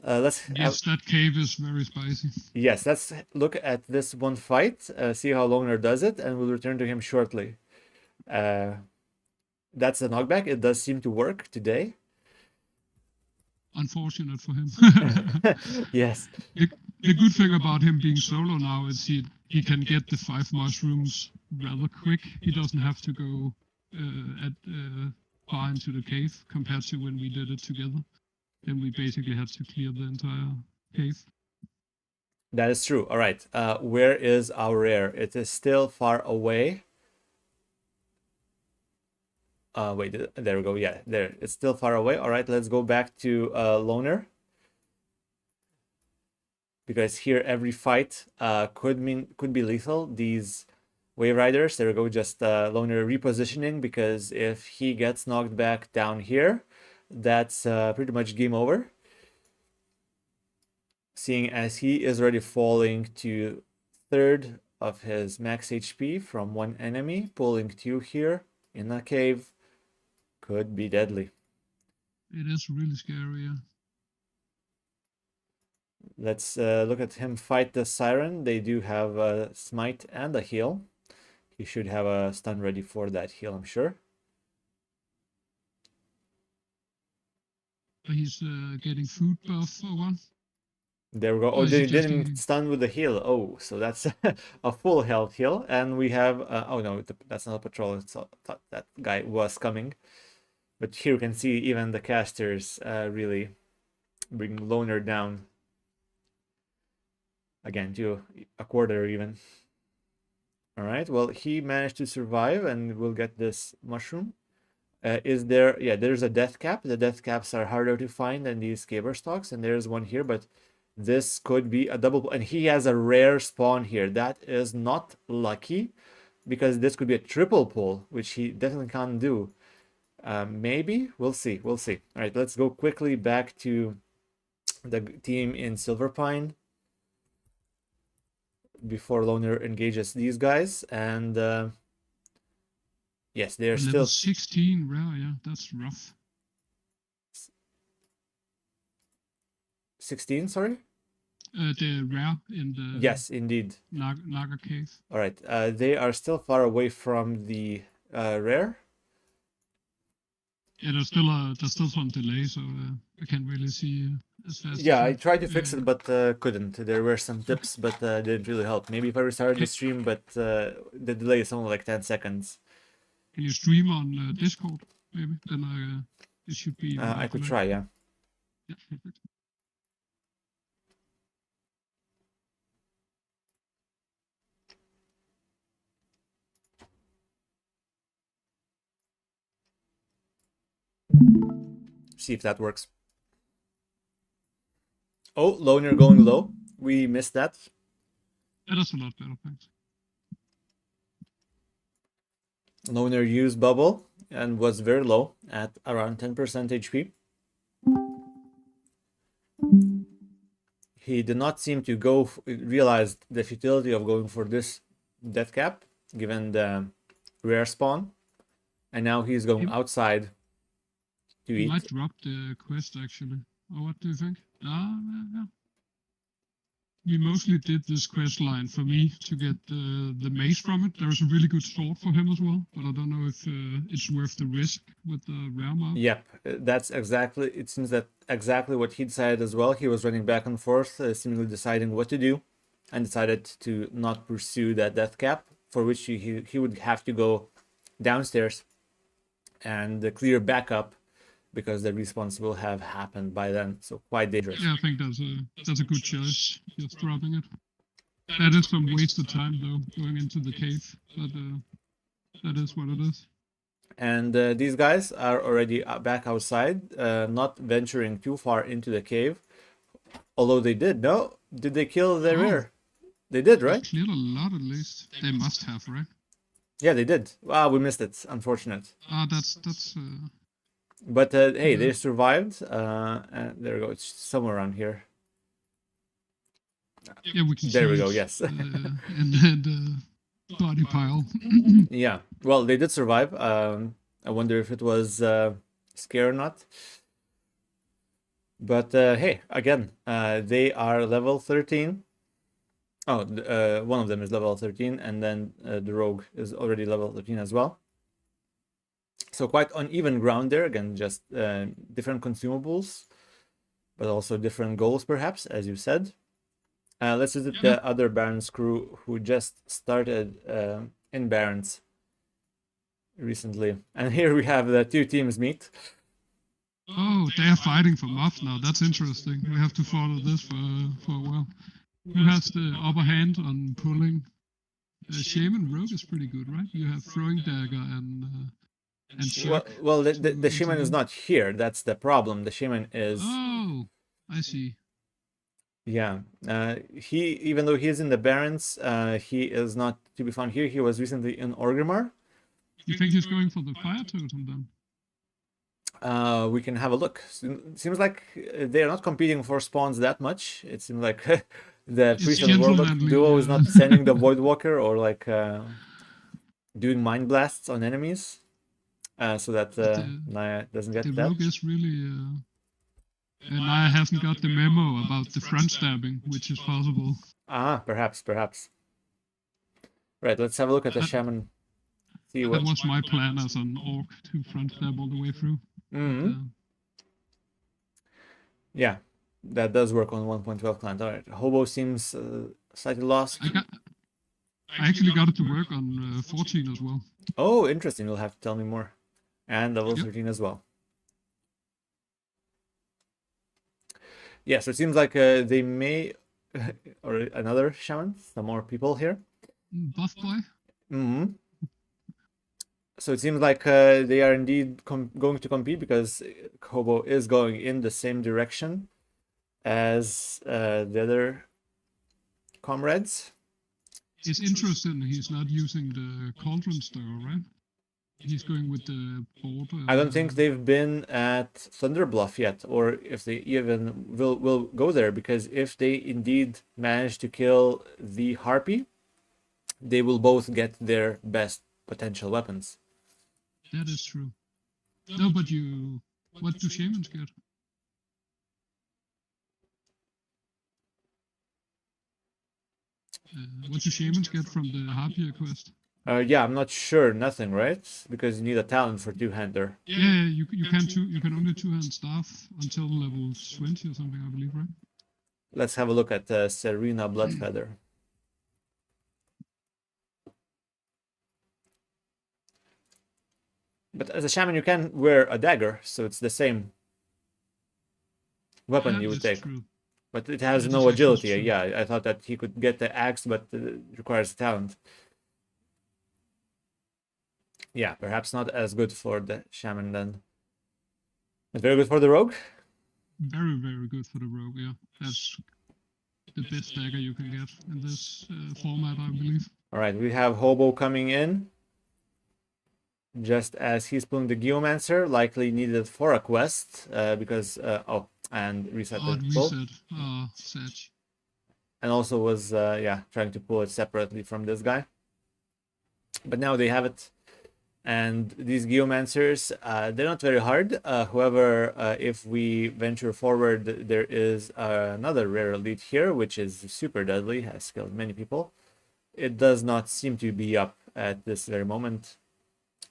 That cave is very spicy. Yes, let's look at this one fight, see how Loner does it, and we'll return to him shortly. That's a knockback. It does seem to work today. Unfortunate for him. Yes. The good thing about him being solo now is he can get the 5 mushrooms rather quick. He doesn't have to go far into the cave compared to when we did it together. Then we basically had to clear the entire cave. That is true. All right. Where is our rare? It is still far away. Wait, there we go. Yeah, there. It's still far away. All right, let's go back to Loner. Because here every fight could be lethal. These Wave Riders, there we go, just Loner repositioning, because if he gets knocked back down here, that's pretty much game over. Seeing as he is already falling to 3rd of his max HP from one enemy, pulling 2 here in a cave could be deadly. It is really scary, yeah. Let's look at him fight the Siren. They do have a smite and a heal. He should have a stun ready for that heal, I'm sure. He's getting food buff or one. There we go. Oh, they didn't stun with the heal. Oh, so that's a full health heal. And we have... oh, no, that's not a patrol. It's thought that guy was coming. But here you can see even the casters really bring Loner down. Again, to a quarter even. All right, well, he managed to survive and we'll get this mushroom. Is there... Yeah, there's a death cap. The death caps are harder to find than these Caber stalks. And there's one here, but this could be a double... And he has a rare spawn here. That is not lucky, because this could be a triple pull, which he definitely can't do. Maybe? We'll see. We'll see. All right, let's go quickly back to the team in Silverpine before Loner engages these guys. And yes, they're still 16 rare. Yeah, that's rough. 16, sorry? The rare in the... Yes, indeed. Naga cave. All right, they are still far away from the rare. Yeah, there's still some delay, so I can't really see as fast. Yeah, I tried to fix it, but couldn't. There were some tips, but didn't really help. Maybe if I restarted the stream, but the delay is only like 10 seconds. Can you stream on Discord, maybe? Then it should be... I could try, yeah. Yeah, perfect. See if that works. Oh, Loner going low. We missed that. Yeah, that's a lot better, thanks. Loner used bubble and was very low at around 10% HP. he did not seem to realize the futility of going for this death cap, given the rare spawn, and now he's going outside to He eat. might drop the quest actually. Or what do you think? Yeah. We mostly did this quest line for me to get the mace from it. There's a really good sword for him as well, but I don't know if it's worth the risk with the rare mount. Yep, that's exactly. It seems that exactly what he decided as well. He was running back and forth, seemingly deciding what to do, and decided to not pursue that death cap, for which he would have to go downstairs and clear back up, because the respawns will have happened by then. So quite dangerous. Yeah, I think that's a good choice, just dropping it. That is some wasted time though, going into the cave, but that is what it is. And these guys are already back outside, not venturing too far into the cave. Although they did. No? Did they kill the rear? They did, right? They cleared a lot at least. They must have, right? Yeah, they did. Wow, we missed it. Unfortunate. That's But hey, they survived. And there we go. It's somewhere around here. Yeah, we can there see we go. it, Yes. and the body pile. Yeah. Well, they did survive. I wonder if it was scare or not. But hey, again, they are level 13. Oh, one of them is level 13, and then the rogue is already level 13 as well. So quite uneven ground there. Again, just different consumables, but also different goals, perhaps, as you said. Let's visit the other Barons crew who just started in Barons recently. And here we have the two teams meet. Oh, they are fighting for Muff now. That's interesting. We have to follow this for a while. Who has the upper hand on pulling? Shaman Rogue is pretty good, right? You have Throwing Dagger and Shock. Well, the Shaman is not here. That's the problem. The Shaman is... Oh, I see. Yeah. Even though he is in the Barons, he is not to be found here. He was recently in Orgrimmar. You think he's going for the fire totem then? We can have a look. Seems like they're not competing for spawns that much. It seems like the Priest and Warlock duo is not sending the Voidwalker or like doing Mind Blasts on enemies, so that Naya doesn't get the that. rogue is really... and Naya hasn't got the memo about the front stabbing, which is possible. Ah, perhaps. Right, let's have a look at the Shaman. See that was my plan as an orc, to front stab all the way through. Mm-hmm. Yeah, that does work on 1.12 client. Alright, Hobo seems slightly lost. I actually got it to work on 14 as well. Oh, interesting. You'll have to tell me more. And level 13 as well. Yeah, so it seems like they may... or another Shaman, some more people here. Buff boy? Mm-hmm. So it seems like they are indeed going to compete, because Hobo is going in the same direction as the other comrades. It's interesting he's not using the Cauldron Star, right? He's going with the board. I don't think they've been at Thunderbluff yet, or if they even will go there, because if they indeed manage to kill the Harpy, they will both get their best potential weapons. That is true. No, but what do Shamans get? What do Shamans get from the Harpier quest? Yeah, I'm not sure. Nothing, right? Because you need a talent for two-hander. Yeah, you can only two-hand staff until level 20 or something, I believe, right? Let's have a look at Serena Bloodfeather. But as a shaman, you can wear a dagger, so it's the same weapon you would take. True. But it has no agility. Yeah, I thought that he could get the axe, but it requires talent. Yeah, perhaps not as good for the shaman then. But very good for the rogue? Very, very good for the rogue, yeah. That's the best dagger you can get in this format, I believe. Alright, we have Hobo coming in. Just as he's pulling the Geomancer, likely needed for a quest, because and reset Oh, the it pull. reset. Oh, sad. And also was trying to pull it separately from this guy. But now they have it. And these Geomancers, they're not very hard. However, if we venture forward, there is another rare elite here, which is super deadly, has killed many people. It does not seem to be up at this very moment.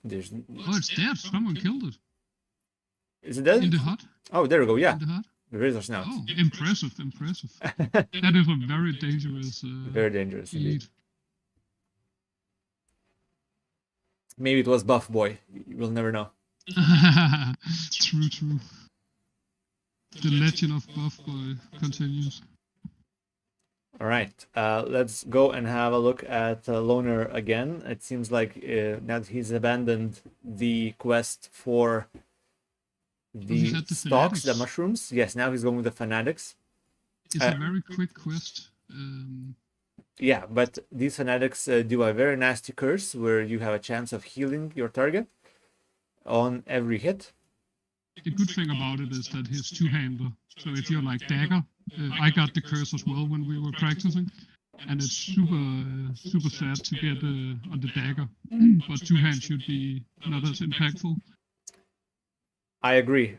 There's... Oh, it's dead. Someone killed it. Is it dead? In the hut? Oh, there we go, yeah. In the hut? The razor snout. Oh, impressive, impressive. That is a very dangerous very dangerous elite. indeed. Maybe it was Buff Boy. We'll never know. True, true. The legend of Buff Boy continues. All right, let's go and have a look at Loner again. It seems like now that he's abandoned the quest for the stalks, the mushrooms. Yes, now he's going with the fanatics. It's a very quick quest. Yeah, but these fanatics do a very nasty curse where you have a chance of healing your target on every hit. The good thing about it is that he's two-hander. So if you're like dagger, I got the curse as well when we were practicing, and it's super sad to get on the dagger. But two-hand should be not as impactful. I agree.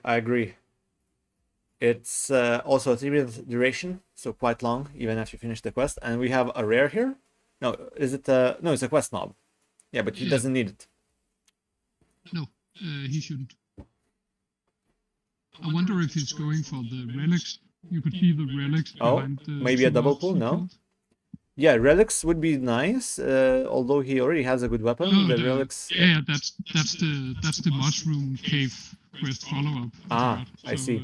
It's also a 3-minute duration, so quite long, even after you finish the quest. And we have a rare here. No, is it no, it's a quest mob. Yeah, but he doesn't need it. No, he shouldn't. I wonder if he's going for the relics. You could see the relics behind the... maybe a double pull, no? Yeah, relics would be nice, although he already has a good weapon. No, the relics... Yeah, that's the mushroom cave quest follow-up. Ah, I see.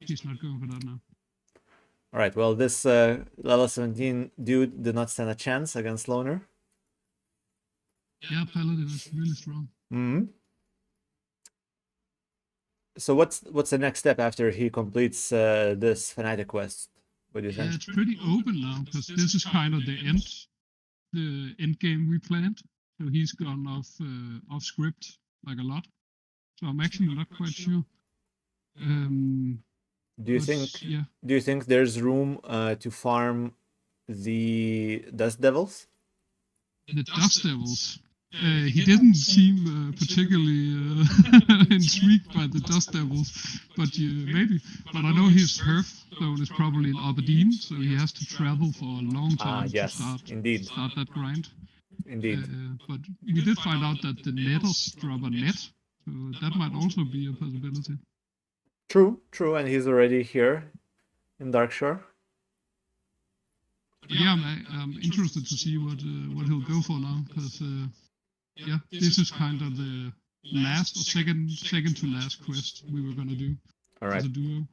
He's not going for that now. Alright, well, this level 17 dude did not stand a chance against Loner. Yeah, Paladin is really strong. Mm-hmm. So what's the next step after he completes this fanatic quest? What do you think? Yeah, it's pretty open now, because this is kind of the end game we planned. So he's gone off script like a lot. So I'm actually not quite sure. Do you think there's room to farm the Dust Devils? The Dust Devils. He didn't seem particularly intrigued by the Dust Devils, but maybe. But I know his Hearthstone is probably in Aberdeen, so he has to travel for a long time to start that grind. Indeed. But we did find out that the nettles drop a net, so that might also be a possibility. True, and he's already here in Darkshore. But yeah, I'm interested to see what he'll go for now, because yeah, this is kind of the last or second to last quest we were gonna do. All right. As a duo.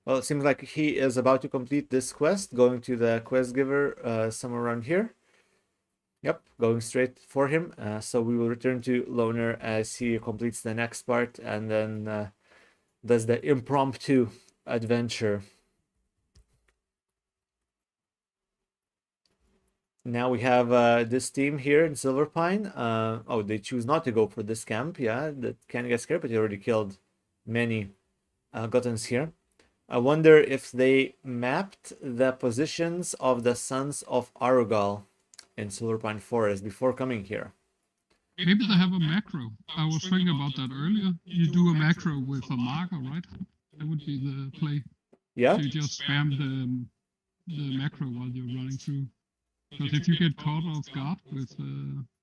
Well, it seems like he is about to complete this quest, going to the quest giver somewhere around here. Yep, going straight for him. So we will return to Loner as he completes the next part and then does the impromptu adventure. Now we have this team here in Silverpine. Oh, they choose not to go for this camp. Yeah, that can get scared, but he already killed many Gottens here. I wonder if they mapped the positions of the Sons of Arugal in Silverpine Forest before coming here. Maybe they have a macro. I was thinking about that earlier. You do a macro with a marker, right? That would be the play. Yeah. So you just spam the macro while you're running through. Because if you get caught off guard with...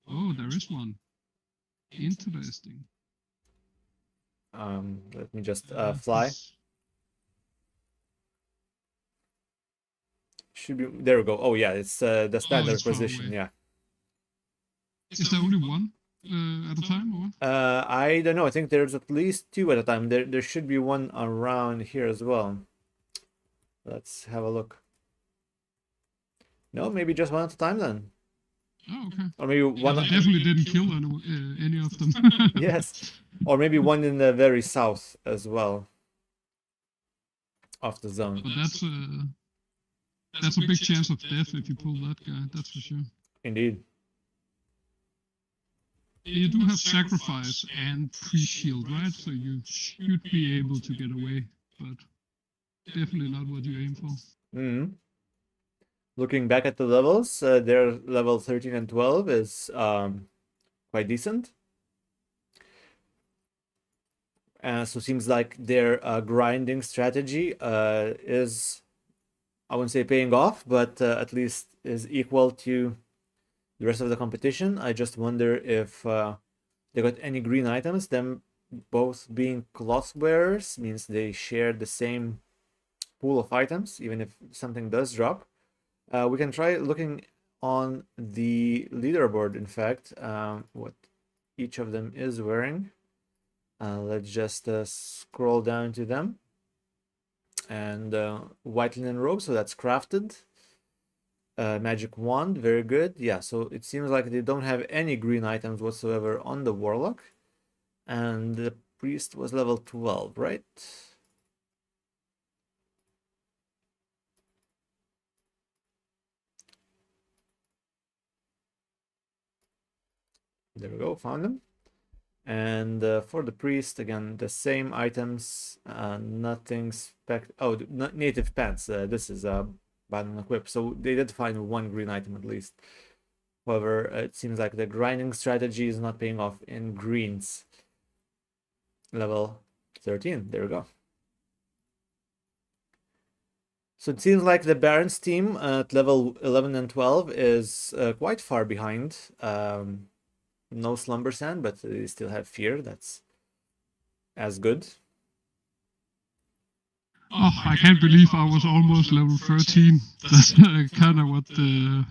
oh, there is one. Interesting. Let me just fly. Should be... There we go. Oh, yeah, it's the standard position, yeah. Is there only one at a time, or? I don't know. I think there's at least 2 at a time. There should be one around here as well. Let's have a look. No, maybe just one at a time then. Oh, okay. Or maybe one. I definitely didn't kill any of them. Yes, or maybe one in the very south as well of the zone. But that's a big chance of death if you pull that guy. That's for sure. Indeed. You do have sacrifice and pre-shield, right? So you should be able to get away, but definitely not what you aim for. Mm-hmm. Looking back at the levels, their level 13 and 12 is quite decent. So it seems like their grinding strategy is, I wouldn't say paying off, but at least is equal to the rest of the competition. I just wonder if they got any green items. Them both being cloth wearers means they share the same pool of items, even if something does drop. We can try looking on the leaderboard, in fact, what each of them is wearing. Let's just scroll down to them. And white linen robe, so that's crafted. Magic wand, very good. Yeah, so it seems like they don't have any green items whatsoever on the warlock. And the priest was level 12, right? There we go, found them. And for the priest, again, the same items, nothing native pants. This is button equip, so they did find one green item at least. However, it seems like the grinding strategy is not paying off in greens. Level 13, there we go. So it seems like the Barons team at level 11 and 12 is quite far behind. No Slumber Sand, but they still have Fear. That's as good. Oh, I can't believe I was almost level 13. That's kind of what the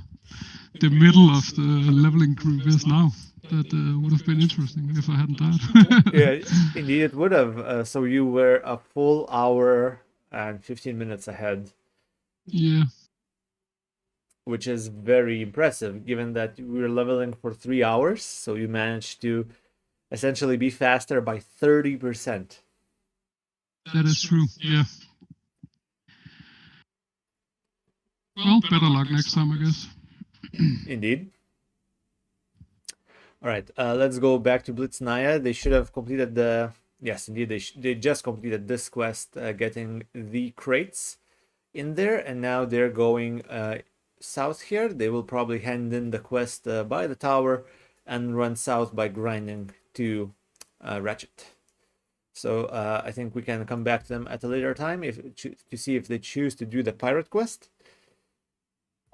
middle of the leveling group is now. That would have been interesting if I hadn't died. Yeah, indeed it would have. So you were a full hour and 15 minutes ahead. Yeah. Which is very impressive, given that we were leveling for 3 hours. So you managed to essentially be faster by 30%. That is true, yeah. Well, better luck next time, I guess. Indeed. All right, let's go back to Blitz Naya. They should have completed the... Yes, indeed, they just completed this quest, getting the crates in there. And now they're going south here. They will probably hand in the quest by the tower and run south by grinding to Ratchet. So I think we can come back to them at a later time to see if they choose to do the pirate quest.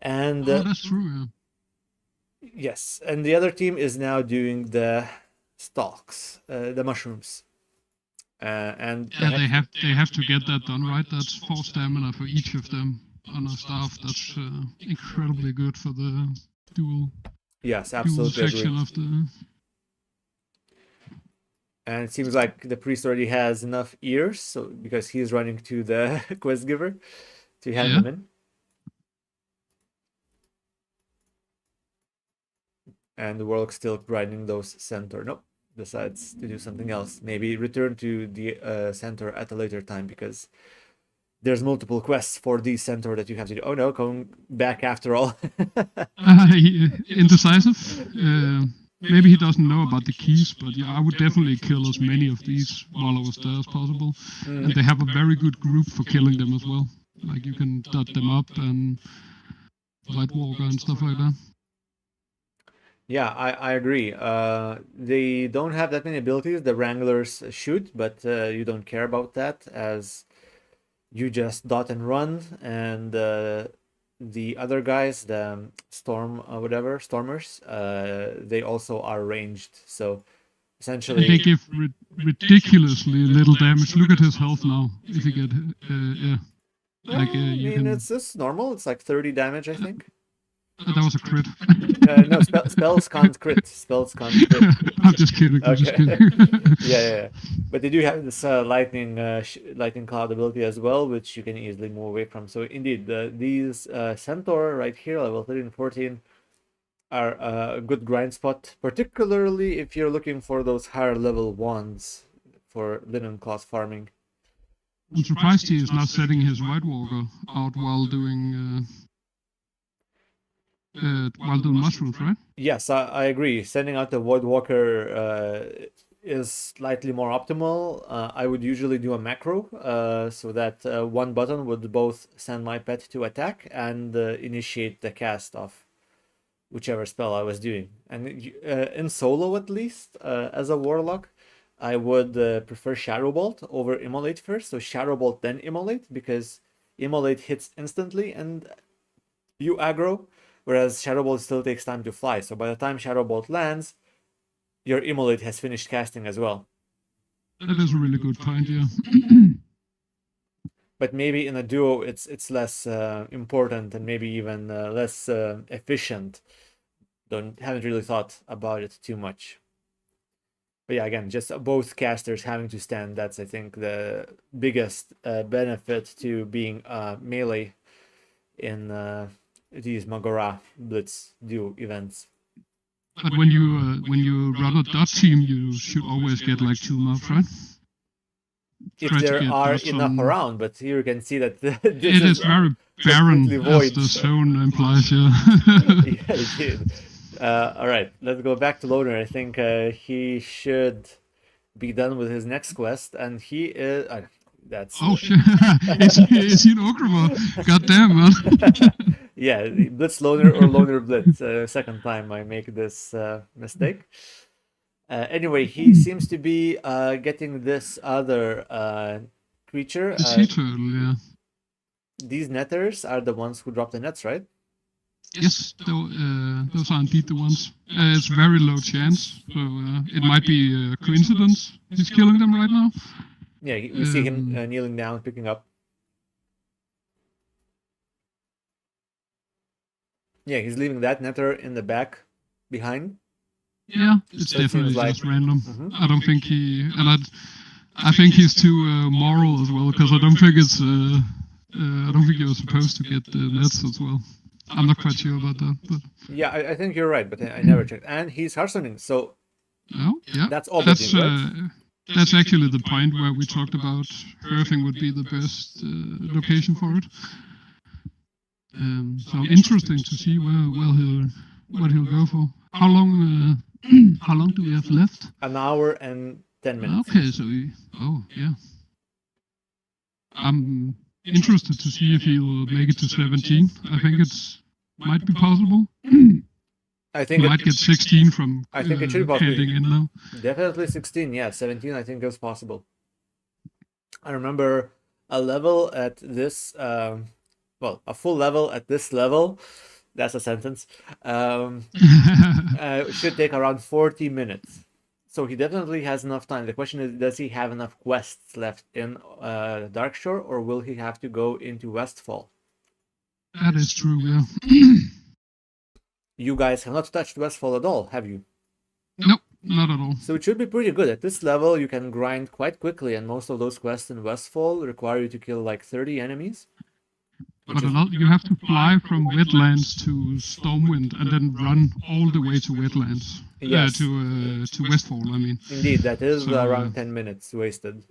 And that's true, yeah. Yes, and the other team is now doing the stalks, the mushrooms. And yeah, they have to get that done, right? That's 4 stamina for each of them on a staff. That's incredibly good for the dual. Yes, absolutely. Dual section of the. And it seems like the priest already has enough ears, so because he's running to the quest giver to hand them in. And the warlock still grinding those centaur. Nope, decides to do something else. Maybe return to the centaur at a later time, because there's multiple quests for the centaur that you have to do. Oh no, going back after all. Indecisive. Maybe he doesn't know about the keys, but yeah, I would definitely kill as many of these while I was there as possible. And they have a very good group for killing them as well. Like you can dot them up and White Walker and stuff like that. Yeah, I agree. They don't have that many abilities. The Wranglers shoot, but you don't care about that, as you just dot and run. And the other guys, the Stormers, they also are ranged. So essentially... They give ridiculously little damage. Look at his health now. If you get... yeah. Like, it's just normal. It's like 30 damage, I think. That was a crit. No, spells can't crit. Spells can't crit. I'm just kidding. I'm just kidding. Yeah. But they do have this lightning cloud ability as well, which you can easily move away from. So indeed, these centaur right here, level 13 and 14, are a good grind spot, particularly if you're looking for those higher level wands for linen cloth farming. I'm surprised he is not setting his White Walker out while doing mushrooms, right? Yes, I agree. Sending out the Void Walker is slightly more optimal. I would usually do a macro so that one button would both send my pet to attack and initiate the cast of whichever spell I was doing. And in solo, at least, as a warlock, I would prefer Shadow Bolt over Immolate first. So Shadow Bolt, then Immolate, because Immolate hits instantly and you aggro, whereas Shadow Bolt still takes time to fly. So by the time Shadow Bolt lands, your Immolate has finished casting as well. That is a really good point, yeah. But maybe in a duo, it's less important and maybe even less efficient. Haven't really thought about it too much. But yeah, again, just both casters having to stand. That's, I think, the biggest benefit to being melee in these Mak'gora Blitz duo events. But when you run a dot team, you should always get like 2 mobs, right? If there are enough around, but here you can see that it is very barren, as the zone implies. Yeah. Yeah, it did. All right, let's go back to Loner. I think he should be done with his next quest, and he is. That's. Oh shit! is he an Ogrima? God damn, man. Yeah, Blitz Loner or Loner Blitz. Second time I make this mistake. Anyway, he seems to be getting this other creature. The sea turtle, yeah. These netters are the ones who drop the nets, right? Yes, those are indeed the ones. It's very low chance, so it might be a coincidence he's killing them right now. Yeah, we see him kneeling down, picking up. Yeah, he's leaving that netter in the back behind. Yeah, it's definitely just random. I don't think I think he's too moral as well, because I don't think it's I don't think you're supposed to get the nets as well. I'm not quite sure about that, but yeah, I think you're right, but I never checked. And he's Hearthstoning, so yeah, that's obviously right. That's actually the point where we talked about Hearthing would be the best location for it. So interesting to see what he'll go for. How long do we have left? An hour and 10 minutes. Okay, so yeah. I'm interested to see if he'll make it to 17. I think might be possible. I think he might get 16 from I think it should be possible. Heading in now. Definitely 16, yeah. 17 I think is possible. I remember a level at this well, a full level at this level, that's a sentence, should take around 40 minutes. So he definitely has enough time. The question is, does he have enough quests left in Darkshore, or will he have to go into Westfall? That is true, yeah. You guys have not touched Westfall at all, have you? Nope, not at all. So it should be pretty good. At this level, you can grind quite quickly, and most of those quests in Westfall require you to kill like 30 enemies. But you have to fly from Wetlands to Stormwind and then run all the way to Wetlands. Yes. To Westfall, I mean. Indeed, that is around 10 minutes wasted.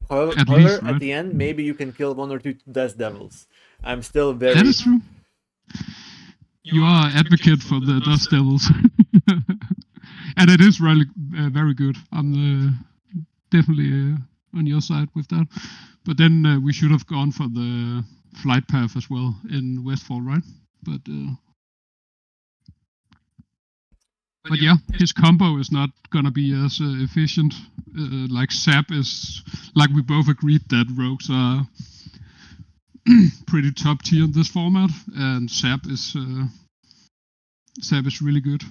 However, least, right? At the end, maybe you can kill 1 or 2 Dust Devils. I'm still very... That is true. You are an advocate for the Dust Devils. And it is really very good. I'm definitely on your side with that. But then we should have gone for the flight path as well in Westfall, right? But yeah, his combo is not gonna be as efficient. Like Sap is, like we both agreed that rogues are pretty top tier in this format, and Sap is really good.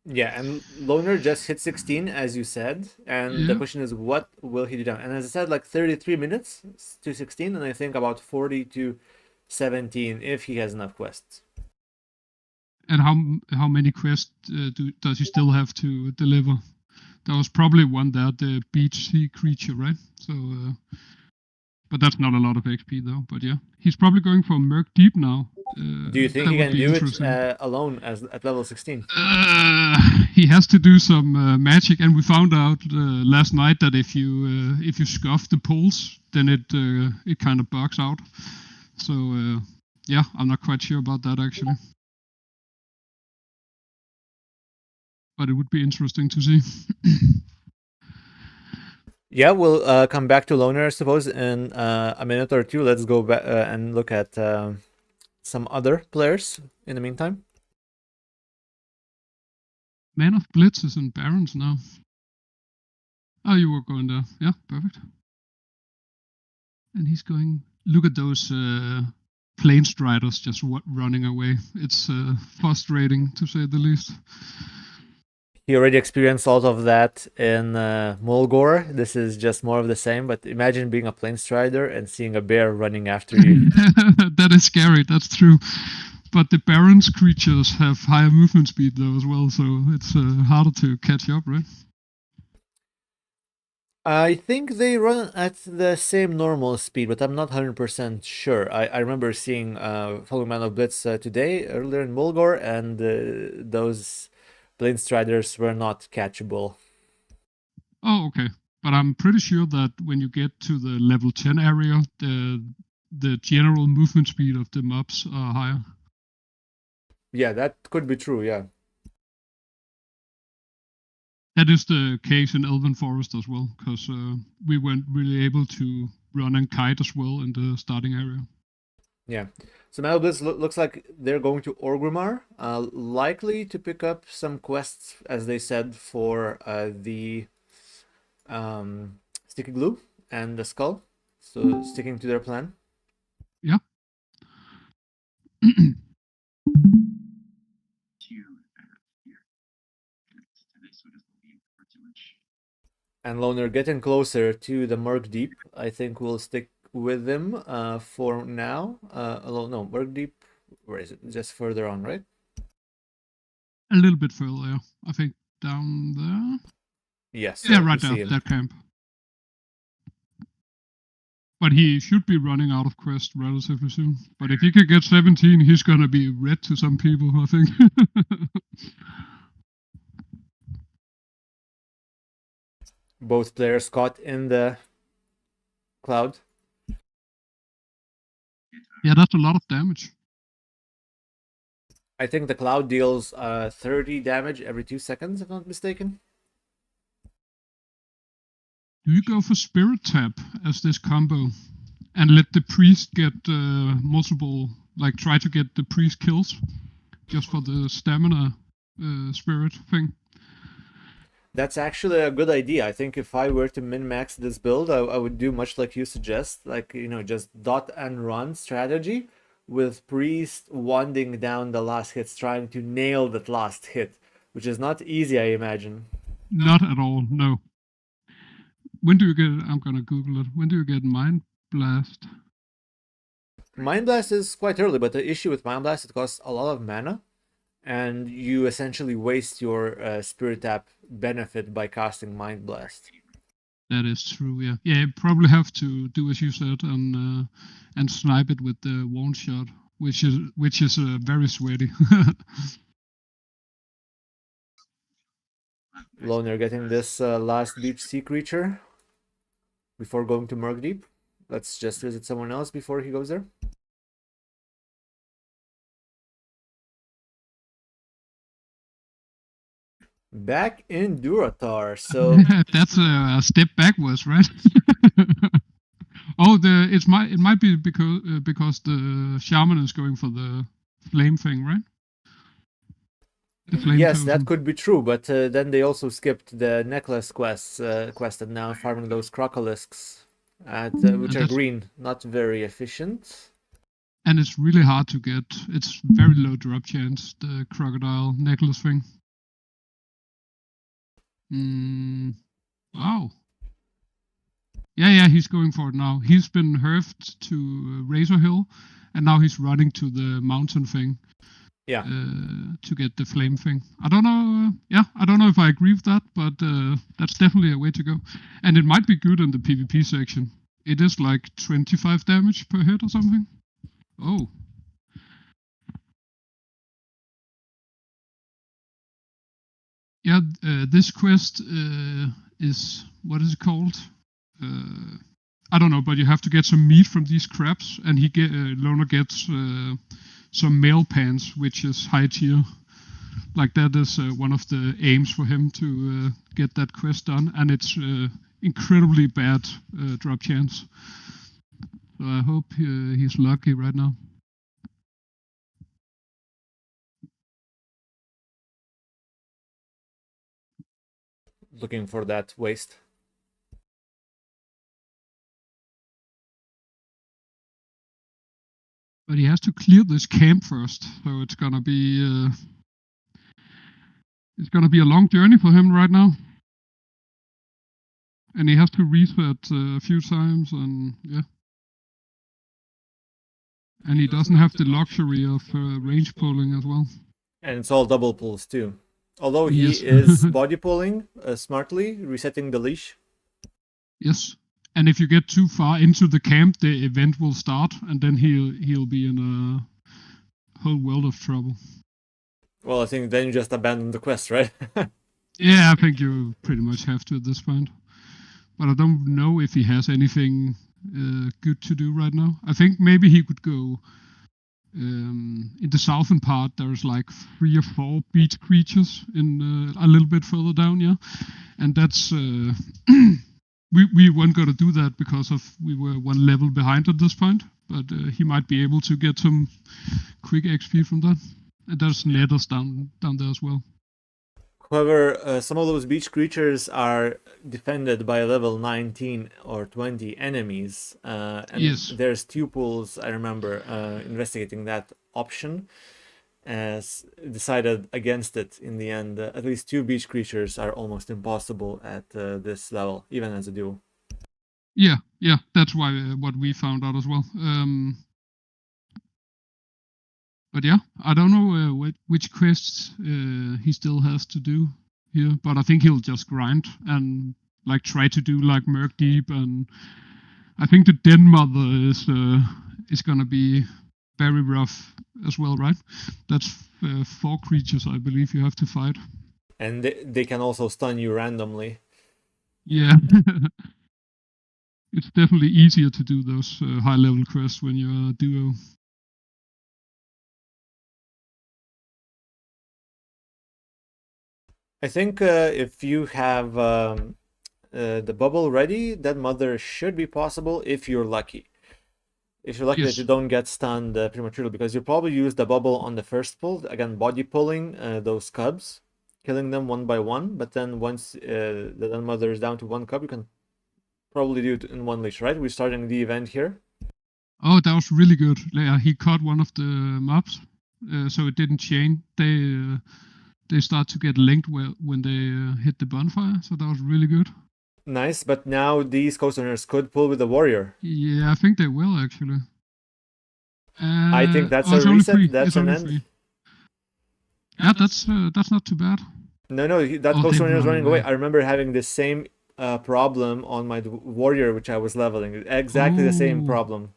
Yeah, and Loner just hit 16, as you said, and the question is, what will he do down? And as I said, like 33 minutes to 16, and I think about 40 to 17 if he has enough quests. And how many quests does he still have to deliver? There was probably one there, the beach sea creature, right? So, but that's not a lot of XP though. But yeah, he's probably going for Merc Deep now. Do you think he can do it alone at level 16? He has to do some magic, and we found out last night that if you scuff the pulse, then it kind of bugs out. So yeah, I'm not quite sure about that actually. But it would be interesting to see. Yeah, we'll come back to Loner, I suppose, in a minute or two. Let's go back and look at some other players in the meantime. Man of Blitz is in Barons now. Oh, you were going there. Yeah, perfect. And he's going... Look at those plane striders just running away. It's frustrating, to say the least. He already experienced all of that in Mak'gora. This is just more of the same, but imagine being a plane strider and seeing a bear running after you. That is scary, that's true. But the Barons creatures have higher movement speed though as well, so it's harder to catch up, right? I think they run at the same normal speed, but I'm not 100% sure. I remember seeing following Man of Blitz today, earlier in Mak'gora, and those plane striders were not catchable. Oh, okay. But I'm pretty sure that when you get to the level 10 area, the general movement speed of the mobs are higher. Yeah, that could be true, yeah. That is the case in Elven Forest as well, because we weren't really able to run and kite as well in the starting area. Yeah. So Man of Blitz looks like they're going to Orgrimmar, likely to pick up some quests, as they said, for the sticky glue and the skull. So sticking to their plan. Yeah. And Loner getting closer to the Murk Deep. I think we'll stick with them for now. No, Murk Deep, where is it? Just further on, right? A little bit further, yeah. I think down there. Yes. Yeah, right there, that camp. But he should be running out of quest relatively soon. But if he could get 17, he's gonna be red to some people, I think. Both players caught in the cloud. Yeah, that's a lot of damage. I think the cloud deals 30 damage every 2 seconds, if I'm not mistaken. Do you go for Spirit Tap as this combo and let the priest get multiple, like try to get the priest kills just for the stamina spirit thing? That's actually a good idea. I think if I were to min-max this build, I would do much like you suggest, like, you know, just dot and run strategy with priest wanding down the last hits, trying to nail that last hit, which is not easy, I imagine. Not at all, no. When do you get, I'm gonna Google it, when do you get Mind Blast? Mind Blast is quite early, but the issue with Mind Blast, it costs a lot of mana, and you essentially waste your Spirit Tap benefit by casting Mind Blast. That is true, yeah. Yeah, you probably have to do as you said and snipe it with the wand shot, which is very sweaty. Loner getting this last deep sea creature before going to Murk Deep. Let's just visit someone else before he goes there. Back in Durotar, so that's a step backwards, right? Oh, it might be because the shaman is going for the flame thing, right? Yes, totem. That could be true, but then they also skipped the necklace quest and now farming those crocolisks, which are green, not very efficient. And it's really hard to get. It's very low drop chance, the crocodile necklace thing. Wow. Yeah, he's going for it now. He's been herfed to Razor Hill, and now he's running to the mountain thing. Yeah. To get the flame thing. I don't know. I don't know if I agree with that, but that's definitely a way to go. And it might be good in the PvP section. It is like 25 damage per hit or something. Oh. Yeah, this quest is, what is it called? I don't know, but you have to get some meat from these crabs, and Loner gets some mail pants, which is high tier. Like that is one of the aims for him to get that quest done, and it's incredibly bad drop chance. So I hope he's lucky right now. Looking for that waste. But he has to clear this camp first, so it's gonna be a long journey for him right now. And he has to reset a few times, and yeah. And he doesn't have the luxury of range pulling as well. And it's all double pulls too. Although he Yes. is body pulling smartly, resetting the leash. Yes. And if you get too far into the camp, the event will start, and then he'll be in a whole world of trouble. Well, I think then you just abandon the quest, right? Yeah, I think you pretty much have to at this point. But I don't know if he has anything good to do right now. I think maybe he could go in the southern part. There's like 3 or 4 beach creatures in a little bit further down, yeah. And that's we weren't gonna do that because we were 1 level behind at this point. But he might be able to get some quick XP from that. And there's netters down there as well. However, some of those beach creatures are defended by level 19 or 20 enemies. And Yes. there's 2 pools, I remember, investigating that option, as decided against it in the end. At least 2 beach creatures are almost impossible at this level, even as a duo. Yeah, that's why what we found out as well. But yeah, I don't know which quests he still has to do here, but I think he'll just grind and like try to do like Merc Deep, and I think the Den Mother is gonna be very rough as well, right? That's 4 creatures, I believe, you have to fight. And they can also stun you randomly. Yeah. It's definitely easier to do those high-level quests when you're a duo. I think if you have the bubble ready, that mother should be possible if you're lucky. If you're lucky Yes. that you don't get stunned prematurely, because you probably use the bubble on the first pull, again, body pulling those cubs, killing them 1 by 1, but then once the mother is down to 1 cub, you can probably do it in 1 leash, right? We're starting the event here. Oh, that was really good. Yeah, he caught one of the mobs, so it didn't chain. They start to get linked when they hit the bonfire, so that was really good. Nice, but now these coastrunners could pull with the warrior. Yeah, I think they will actually. I think that's a it's only reset, 3. that's It's an only end. 3. Yeah, that's not too bad. No, that Oh, they coastrunner is run running away. away. I remember having the same problem on my warrior, which I was leveling. Exactly the same Ooh. problem.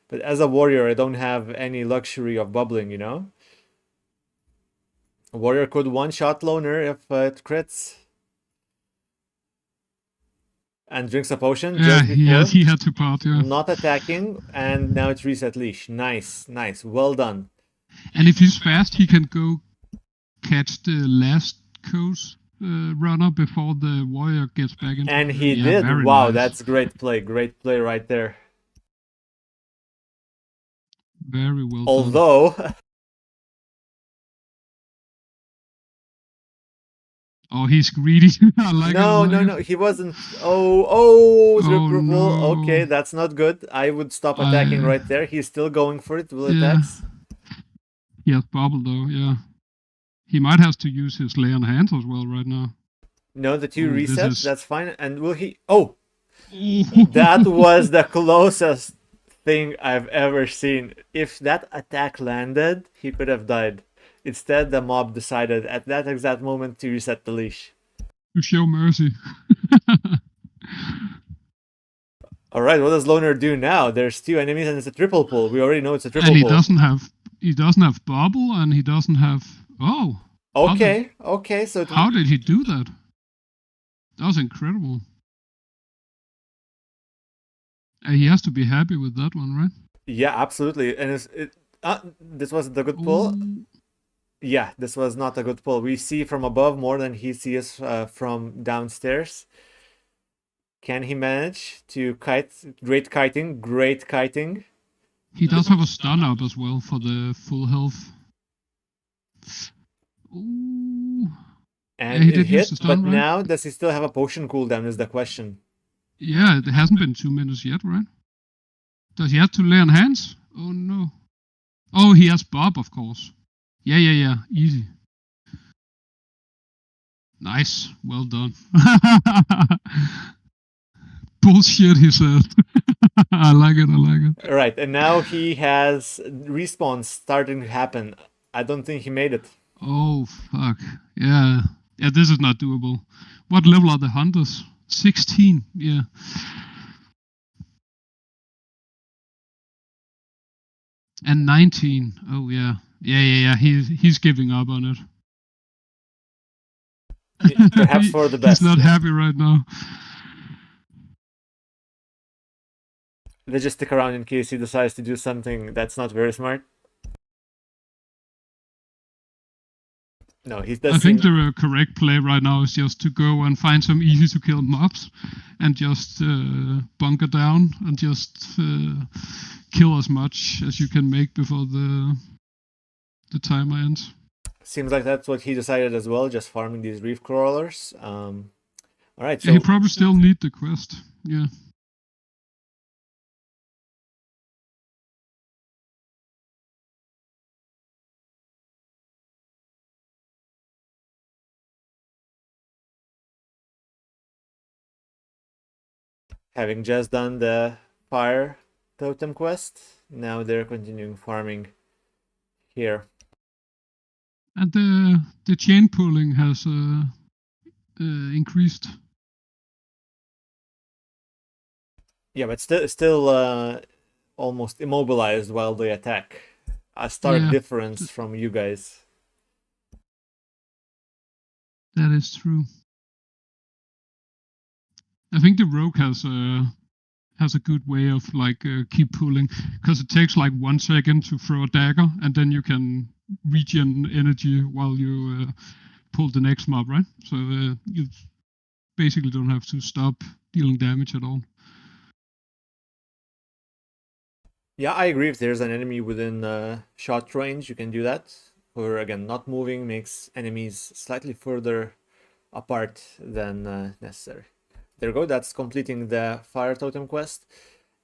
But as a warrior, I don't have any luxury of bubbling, you know? A warrior could one-shot loner if it crits. And drinks a potion Yeah, just before. he had to part, yeah. Not attacking, and now it's reset leash. Nice. Well done. And if he's fast, he can go catch the last coast runner before the warrior gets back into And he Yeah, did. very Wow, nice. that's great play. Great play right there. Very well done. Although... Oh, he's greedy. I like No, he wasn't. Oh, Oh, triple pull. no. Okay, that's not good. I would stop attacking right there. He's still going for it. Will Yeah. attacks. He has bubble though, yeah. He might have to use his lay on hands as well right now. No, the 2 Oh, this resets. is- That's fine. And will he? Oh, that was the closest thing I've ever seen. If that attack landed, he could have died. Instead, the mob decided at that exact moment to reset the leash. To show mercy. All right, what does Loner do now? There's 2 enemies and it's a triple pull. We already know it's a triple And he pull. doesn't have bubble, and he doesn't have oh. Okay, so How did he do that? That was incredible. He has to be happy with that one, right? yeah, absolutely. And this wasn't a good pull. Ooh. Yeah, this was not a good pull. We see from above more than he sees from downstairs. Can he manage to kite? Great kiting. He does have a stun up as well for the full health. Ooh. And he it did use hit, the stun, but right? now does he still have a potion cooldown is the question. Yeah, it hasn't been 2 minutes yet, right? Does he have to lay on hands? Oh no. Oh, he has Bob, of course. Yeah. Easy. Nice. Well done. Bullshit, he said. I like it. Right, and now he has respawns starting to happen. I don't think he made it. Oh, fuck. Yeah, this is not doable. What level are the hunters? 16, yeah. And 19. Oh, yeah. Yeah. He's giving up on it. Perhaps for the best. He's not happy right now. They just stick around in case he decides to do something that's not very smart. No, he does. I think the correct play right now is just to go and find some easy to kill mobs and just bunker down and just kill as much as you can make before the timer ends. Seems like that's what he decided as well, just farming these reef crawlers. All right, so he probably still need the quest. Yeah. Having just done the fire totem quest, now they're continuing farming here. And the chain pulling has increased. Yeah, but still almost immobilized while they attack. A stark difference from you guys. That is true. I think the rogue has a good way of like keep pulling, because it takes like 1 second to throw a dagger, and then you can regen energy while you pull the next mob, right? So you basically don't have to stop dealing damage at all. Yeah, I agree. If there's an enemy within shot range, you can do that. Or again, not moving makes enemies slightly further apart than necessary. There we go. That's completing the fire totem quest.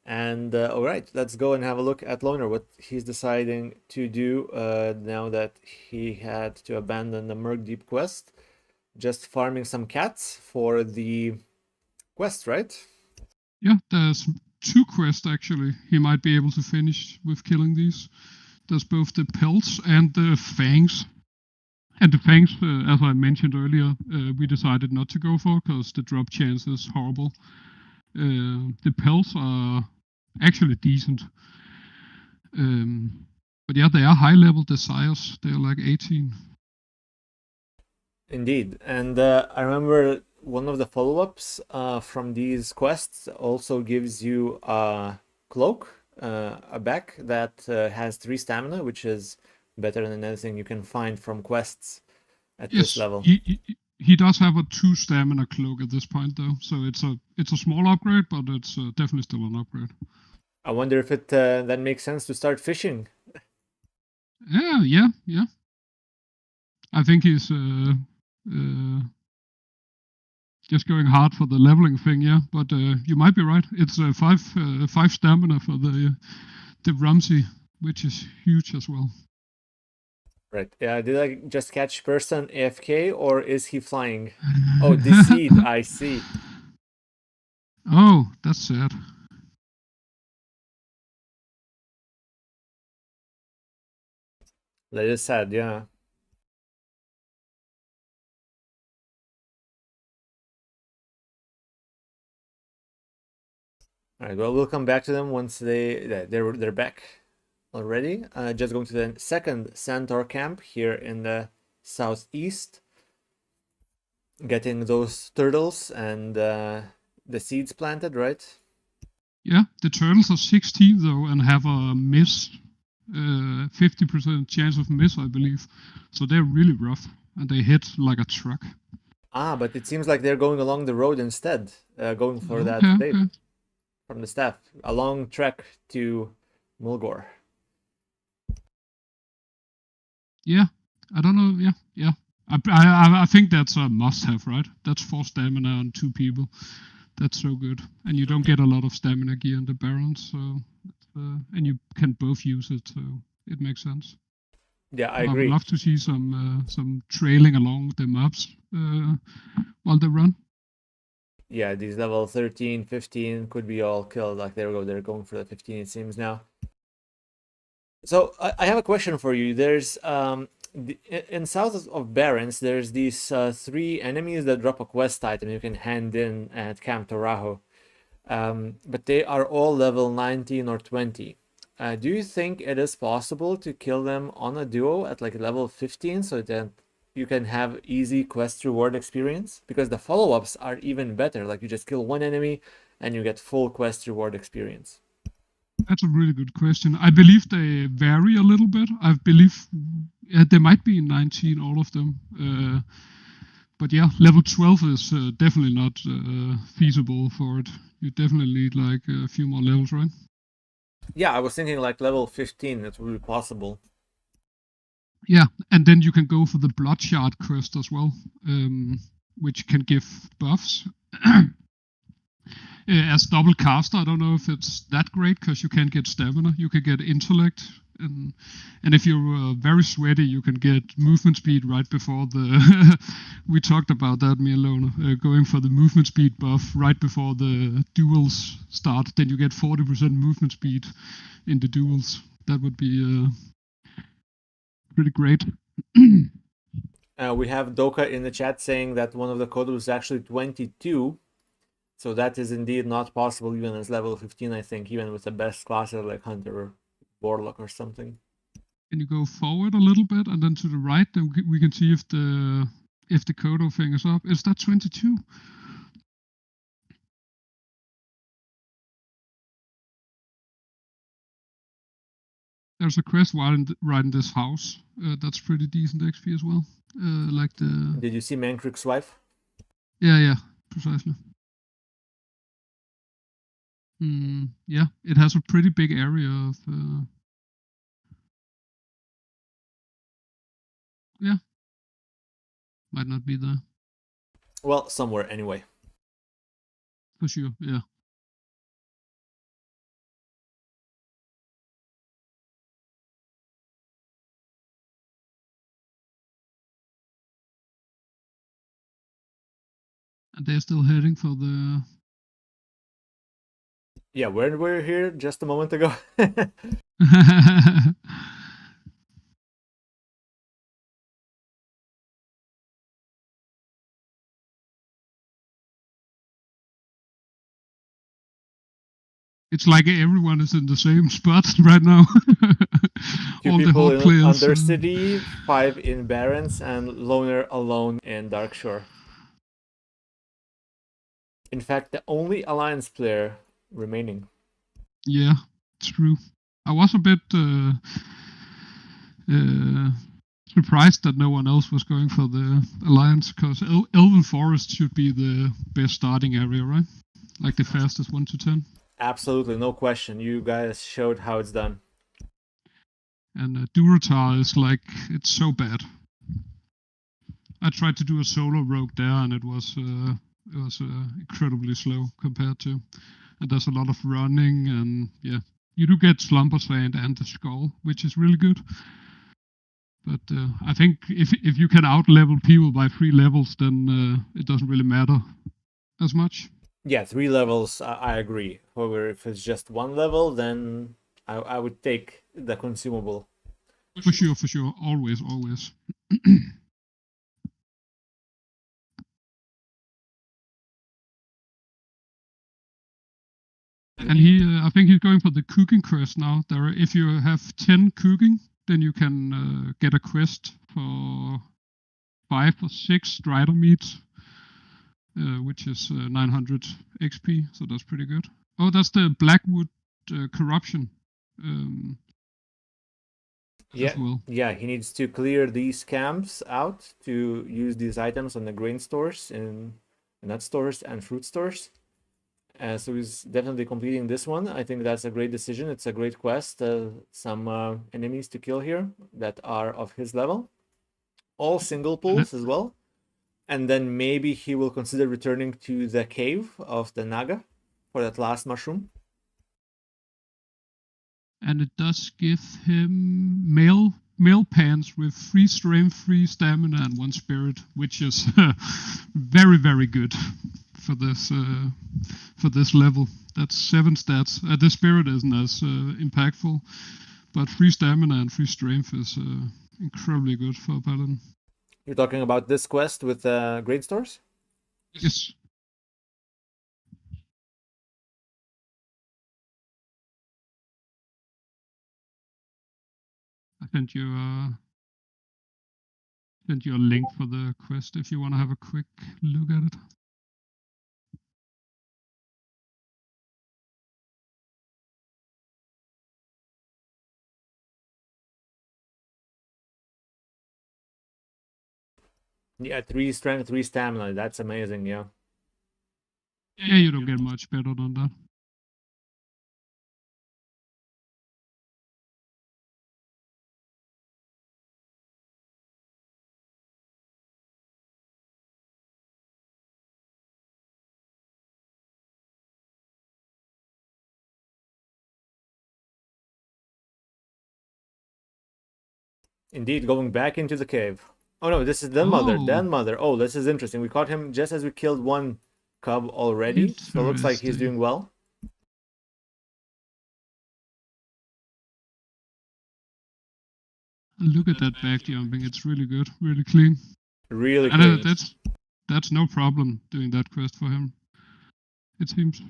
And all right, let's go and have a look at Loner, what he's deciding to do now that he had to abandon the Merc Deep quest. Just farming some cats for the quest, right? Yeah, there's 2 quests actually. He might be able to finish with killing these. There's both the pelts and the fangs. And the fangs, as I mentioned earlier, we decided not to go for because the drop chance is horrible. The pelts are actually decent. But yeah, they are high-level desires. They're like 18. Indeed. And I remember one of the follow-ups from these quests also gives you a cloak, a back that has 3 stamina, which is better than anything you can find from quests at this level. He does have a 2 stamina cloak at this point though, so it's a small upgrade, but it's definitely still an upgrade. I wonder if it then makes sense to start fishing. Yeah. I think he's just going hard for the leveling thing, yeah. But you might be right. It's 5 stamina for the Ramsey, which is huge as well. Right. Yeah. Did I just catch person AFK or is he flying? Oh, Deceit. I see. Oh, that's sad. That is sad. Yeah. All right. Well, we'll come back to them once they're back already. Just going to the second Centaur camp here in the southeast, getting those turtles and the seeds planted, right? Yeah, the turtles are 16 though and have a miss, 50% chance of miss, I believe. So they're really rough and they hit like a truck. Ah, but it seems like they're going along the road instead, going for that Okay, state okay. from the staff. A long trek to Mulgore. Yeah, I don't know. Yeah. I think that's a must-have, right? That's 4 stamina on 2 people. That's so good, and you don't get a lot of stamina gear in the Barons, so and you can both use it, so it makes sense. Yeah, I But I would agree. love to see some trailing along the maps while they run. Yeah, these level 13, 15 could be all killed. Like, there we go. They're going for the 15, it seems now. So I have a question for you. There's in south of Barents, there's these 3 enemies that drop a quest item you can hand in at Camp Torajo. But they are all level 19 or 20. Do you think it is possible to kill them on a duo at like level 15 so that you can have easy quest reward experience? Because the follow-ups are even better. Like, you just kill one enemy and you get full quest reward experience. That's a really good question. I believe they vary a little bit. I believe they might be 19, all of them. But yeah, level 12 is definitely not feasible for it. You definitely need like a few more levels, right? Yeah, I was thinking like level 15, it would be possible. Yeah, and then you can go for the Bloodshot quest as well, which can give buffs. As double caster, I don't know if it's that great because you can't get stamina. You can get intellect, and if you're very sweaty, you can get movement speed right before the. We talked about that, me and Lona, going for the movement speed buff right before the duels start. Then you get 40% movement speed in the duels. That would be pretty great. We have Doka in the chat saying that one of the code was actually 22. So that is indeed not possible even as level 15, I think, even with the best classes like Hunter or Warlock or something. Can you go forward a little bit and then to the right? Then we can see if the Kodo thing is up. Is that 22? There's a quest right in this house. That's pretty decent XP as well. Like the. Did you see Mankrik's wife? Yeah, precisely. Yeah, it has a pretty big area of. Yeah, might not be there. Well, somewhere anyway. For sure, yeah. And they're still heading for the. Yeah, when we were here just a moment ago. It's like everyone is in the same spot right now. 2 All the people hot in players. Undercity, 5 in Barrens, and Loner alone in Darkshore. In fact, the only Alliance player remaining. Yeah, it's true. I was a bit surprised that no one else was going for the Alliance, because Elven Forest should be the best starting area, right? Like the fastest 1 to 10. Absolutely, no question. You guys showed how it's done. And Durotar is like, it's so bad. I tried to do a solo rogue there, and it was incredibly slow compared to. And there's a lot of running, and yeah, you do get Slumber Sand and the Skull, which is really good. But I think if you can out-level people by 3 levels, then it doesn't really matter as much. Yeah, 3 levels, I agree. However, if it's just 1 level, then I would take the consumable. For sure. Always. And I think he's going for the cooking quest now. If you have 10 cooking, then you can get a quest for 5 or 6 strider meats, which is 900 XP. So that's pretty good. Oh, that's the Blackwood corruption. Yeah, as well. yeah, he needs to clear these camps out to use these items on the grain stores and nut stores and fruit stores. So he's definitely completing this one. I think that's a great decision. It's a great quest. Some enemies to kill here that are of his level. All single pulls as well. And then maybe he will consider returning to the cave of the Naga for that last mushroom. And it does give him male pants with 3 strength, 3 stamina, and 1 spirit, which is very, very good for this level. That's 7 stats. The spirit isn't as impactful, but 3 stamina and 3 strength is incredibly good for a paladin. You're talking about this quest with grain stores? Yes. I sent you a link for the quest if you want to have a quick look at it. Yeah, 3 strength, 3 stamina. That's amazing, yeah. Yeah, you don't get much better than that. Indeed, going back into the cave. Oh no, this is Den Mother. Oh. Den Mother. Oh, this is interesting. We caught him just as we killed one cub already. So it looks like he's doing well. And look at that back jumping. It's really good, really clean. Really and clean. That's no problem doing that quest for him, it seems.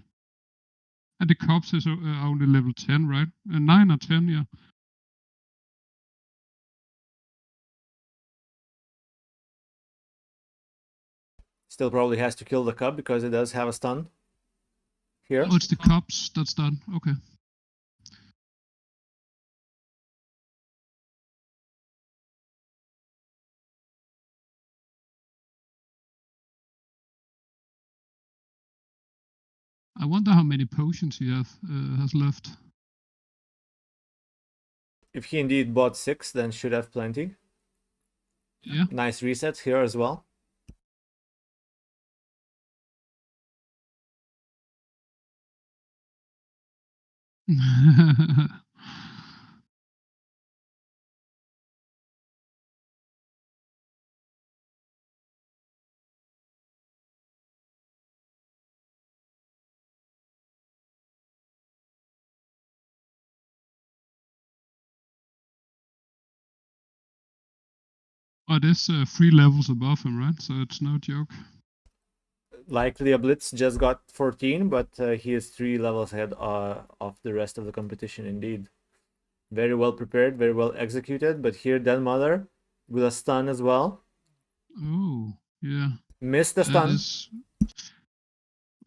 And the cops is only level 10, right? 9 or 10, yeah. Still probably has to kill the cub because it does have a stun. Here. Oh, it's the cops that's done. Okay. I wonder how many potions he has left. If he indeed bought 6, then should have plenty. Yeah. Nice resets here as well. But it's 3 levels above him, right? So it's no joke. Likely a Blitz just got 14, but he is 3 levels ahead of the rest of the competition indeed. Very well prepared, very well executed, but here Den Mother with a stun as well. Oh, yeah. Missed the stun.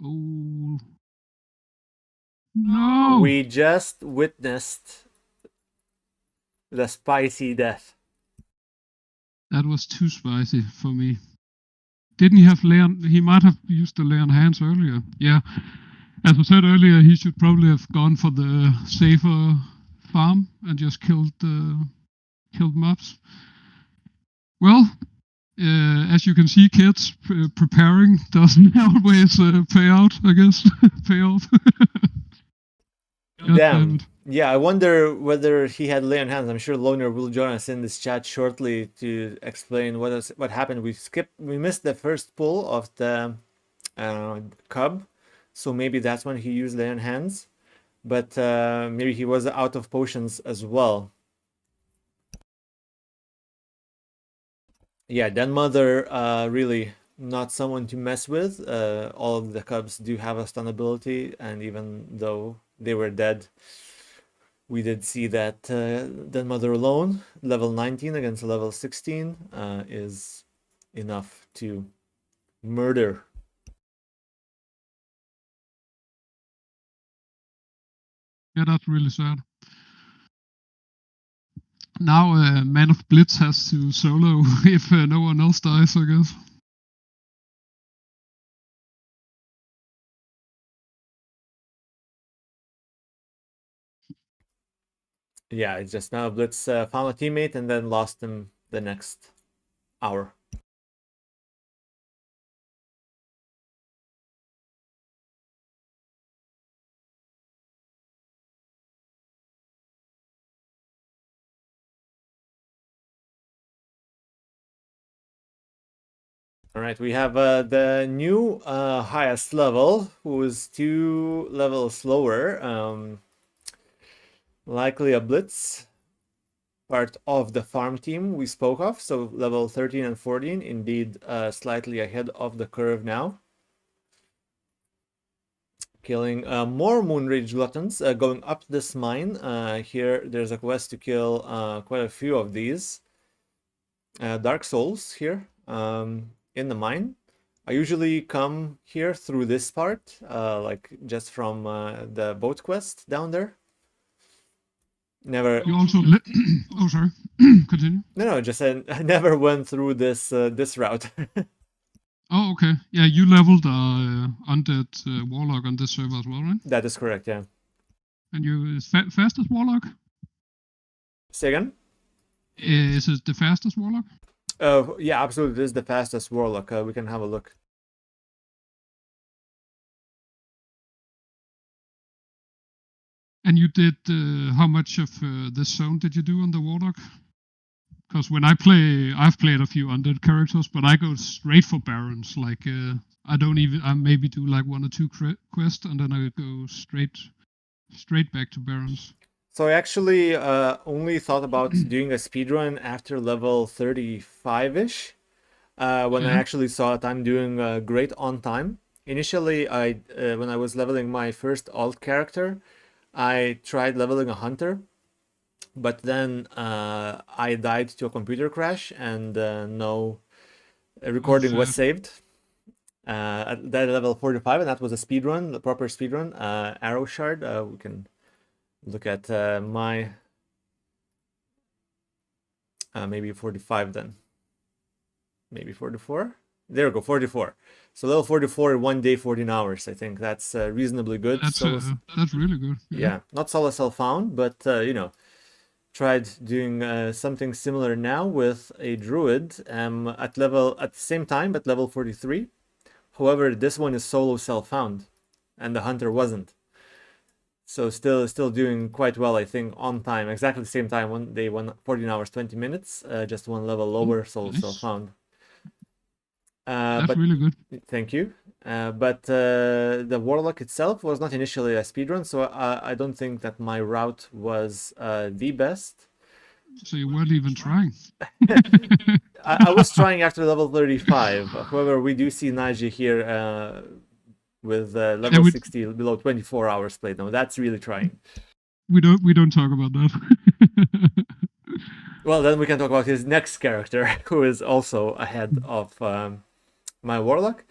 Oh. No! We just witnessed the spicy death. That was too spicy for me. Didn't he have he might have used the lay on hands earlier. Yeah. As I said earlier, he should probably have gone for the safer farm and just killed mobs. Well, as you can see, kids, preparing doesn't always pay out, I guess. Pay off. Damn. Yeah, I wonder whether he had lay on hands. I'm sure Loner will join us in this chat shortly to explain what happened. We missed the first pull of the cub, so maybe that's when he used lay on hands. But maybe he was out of potions as well. Yeah, Den Mother really not someone to mess with. All of the cubs do have a stun ability, and even though they were dead, we did see that Den Mother alone, level 19 against level 16, is enough to murder. Yeah, that's really sad. Now, Man of Blitz has to solo if no one else dies, I guess. Yeah, it's just now Blitz found a teammate and then lost him the next hour. All right, we have the new highest level, who is 2 levels lower. Likely a Blitz, part of the farm team we spoke of. So level 13 and 14, indeed slightly ahead of the curve now. Killing more Moonrage Gluttons, going up this mine. Here there's a quest to kill quite a few of these. Dark Souls here. In the mine. I usually come here through this part, like just from the boat quest down there. Never. You also oh, sorry. Continue. No, just I never went through this this route. Oh, okay. Yeah, you leveled undead warlock on this server as well, right? That is correct, yeah. And you fastest warlock? Say again? Is it the fastest warlock? Yeah, absolutely. This is the fastest warlock. We can have a look. And you did how much of this zone did you do on the warlock? Because when I play, I've played a few undead characters, but I go straight for barons. Like I maybe do like 1 or 2 quests, and then I go straight back to barons. So I actually only thought about doing a speedrun after level 35-ish, when I actually saw that I'm doing great on time. Initially, when I was leveling my first alt character, I tried leveling a hunter, but then I died to a computer crash and no recording was saved. At that level 45, and that was a speedrun, the proper speedrun, arrow shard. We can look at my maybe 45 then, maybe 44. There we go, 44. So level 44 in 1 day, 14 hours. I think that's reasonably good. That's really good. Yeah, not solo self found, but you know, tried doing something similar now with a druid at the same time, but level 43. However, this one is solo self found, and the hunter wasn't. So still doing quite well, I think, on time. Exactly the same time, 1 day, 14 hours, 20 minutes. Just 1 level lower, solo self found. That's really good. Thank you. But the warlock itself was not initially a speedrun, so I don't think that my route was the best. So you weren't even trying. I was trying after level 35. However, we do see Naji here with level 60 below 24 hours played. Now that's really trying. We don't talk about that. Well, then we can talk about his next character, who is also ahead of my warlock.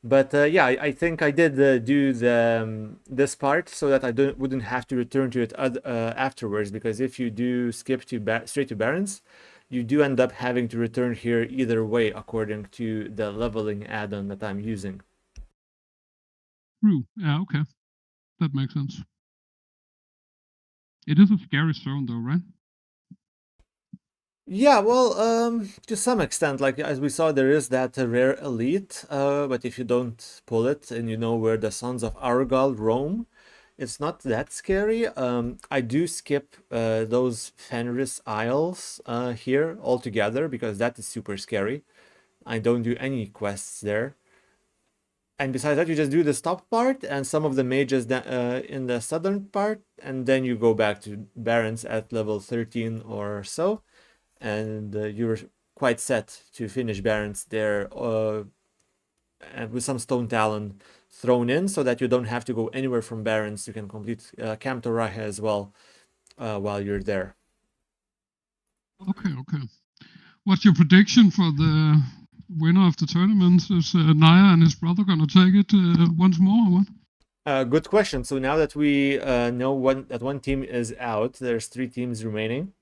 But yeah, I think I did do this part so that I wouldn't have to return to it afterwards, because if you do skip to straight to barons, you do end up having to return here either way according to the leveling add-on that I'm using. True. Yeah, okay. That makes sense. It is a scary zone though, right? Yeah, well, to some extent, like as we saw, there is that rare elite, but if you don't pull it and you know where the Sons of Argal roam, it's not that scary. I do skip those Fenris Isles here altogether because that is super scary. I don't do any quests there. And besides that, you just do the stop part and some of the mages in the southern part, and then you go back to barons at level 13 or so. And you're quite set to finish barons there with some stone talon thrown in so that you don't have to go anywhere from barons. You can complete Camp Toraja as well while you're there. Okay. What's your prediction for the winner of the tournament? Is Naya and his brother gonna take it once more or what? Good question. So now that we know that one team is out, there's 3 teams remaining.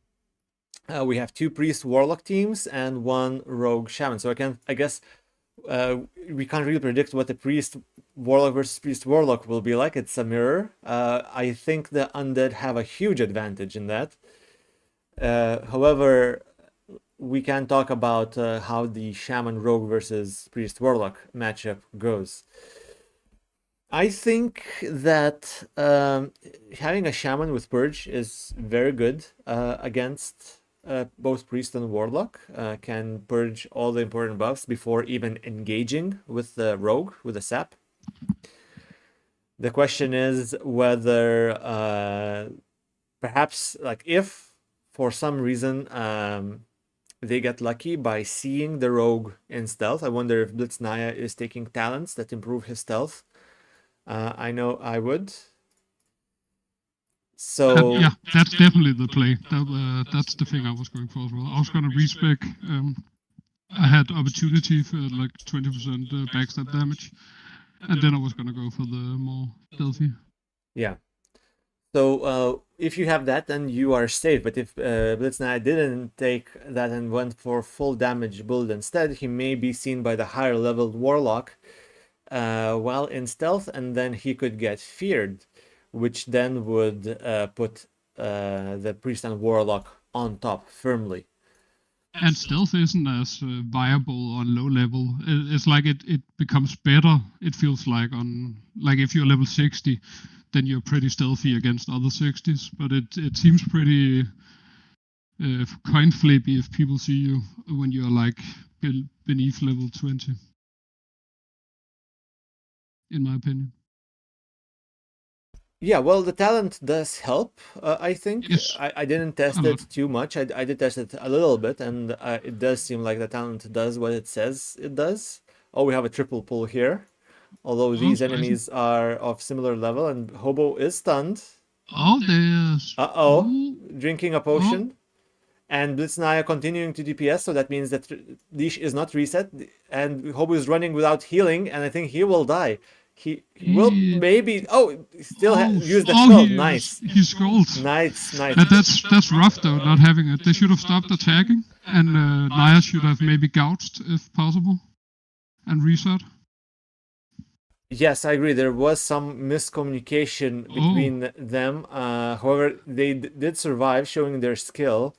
we have 2 priest warlock teams and 1 rogue shaman. So I guess we can't really predict what the priest warlock versus priest warlock will be like. It's a mirror. I think the undead have a huge advantage in that. However, we can talk about how the shaman rogue versus priest warlock matchup goes. I think that having a shaman with purge is very good against both priest and warlock. Can purge all the important buffs before even engaging with the rogue, with the sap. The question is whether perhaps, like, if for some reason they get lucky by seeing the rogue in stealth. I wonder if Blitz Naya is taking talents that improve his stealth. I know I would. So yeah, that's definitely the play. That's the thing I was going for as well. I was going to respec. I had opportunity for like 20% backstab damage, and then I was going to go for the more stealthy. Yeah. So if you have that, then you are safe. But if Blitz Naya didn't take that and went for full damage build instead, he may be seen by the higher leveled warlock while in stealth, and then he could get feared, which then would put the priest and warlock on top firmly. And stealth isn't as viable on low level. It's like it becomes better. It feels like if you're level 60, then you're pretty stealthy against other 60s. But it seems pretty coin flippy if people see you when you're like beneath level 20. In my opinion. Yeah, well, the talent does help, I think. Yes. I didn't test it too much. I did test it a little bit, and it does seem like the talent does what it says it does. Oh, we have a triple pull here. Although these enemies are of similar level, and Hobo is stunned. Oh, there's... Uh-oh. Drinking a potion. And Blitz Naya continuing to DPS, so that means that Leash is not reset, and Hobo is running without healing, and I think he will die. He will maybe... Oh, still use the scroll. Nice. He scrolled. Nice. And that's rough, though, not having it. They should have stopped attacking, and Naya should have maybe gouged, if possible, and reset. Yes, I agree. There was some miscommunication between them. However, they did survive, showing their skill.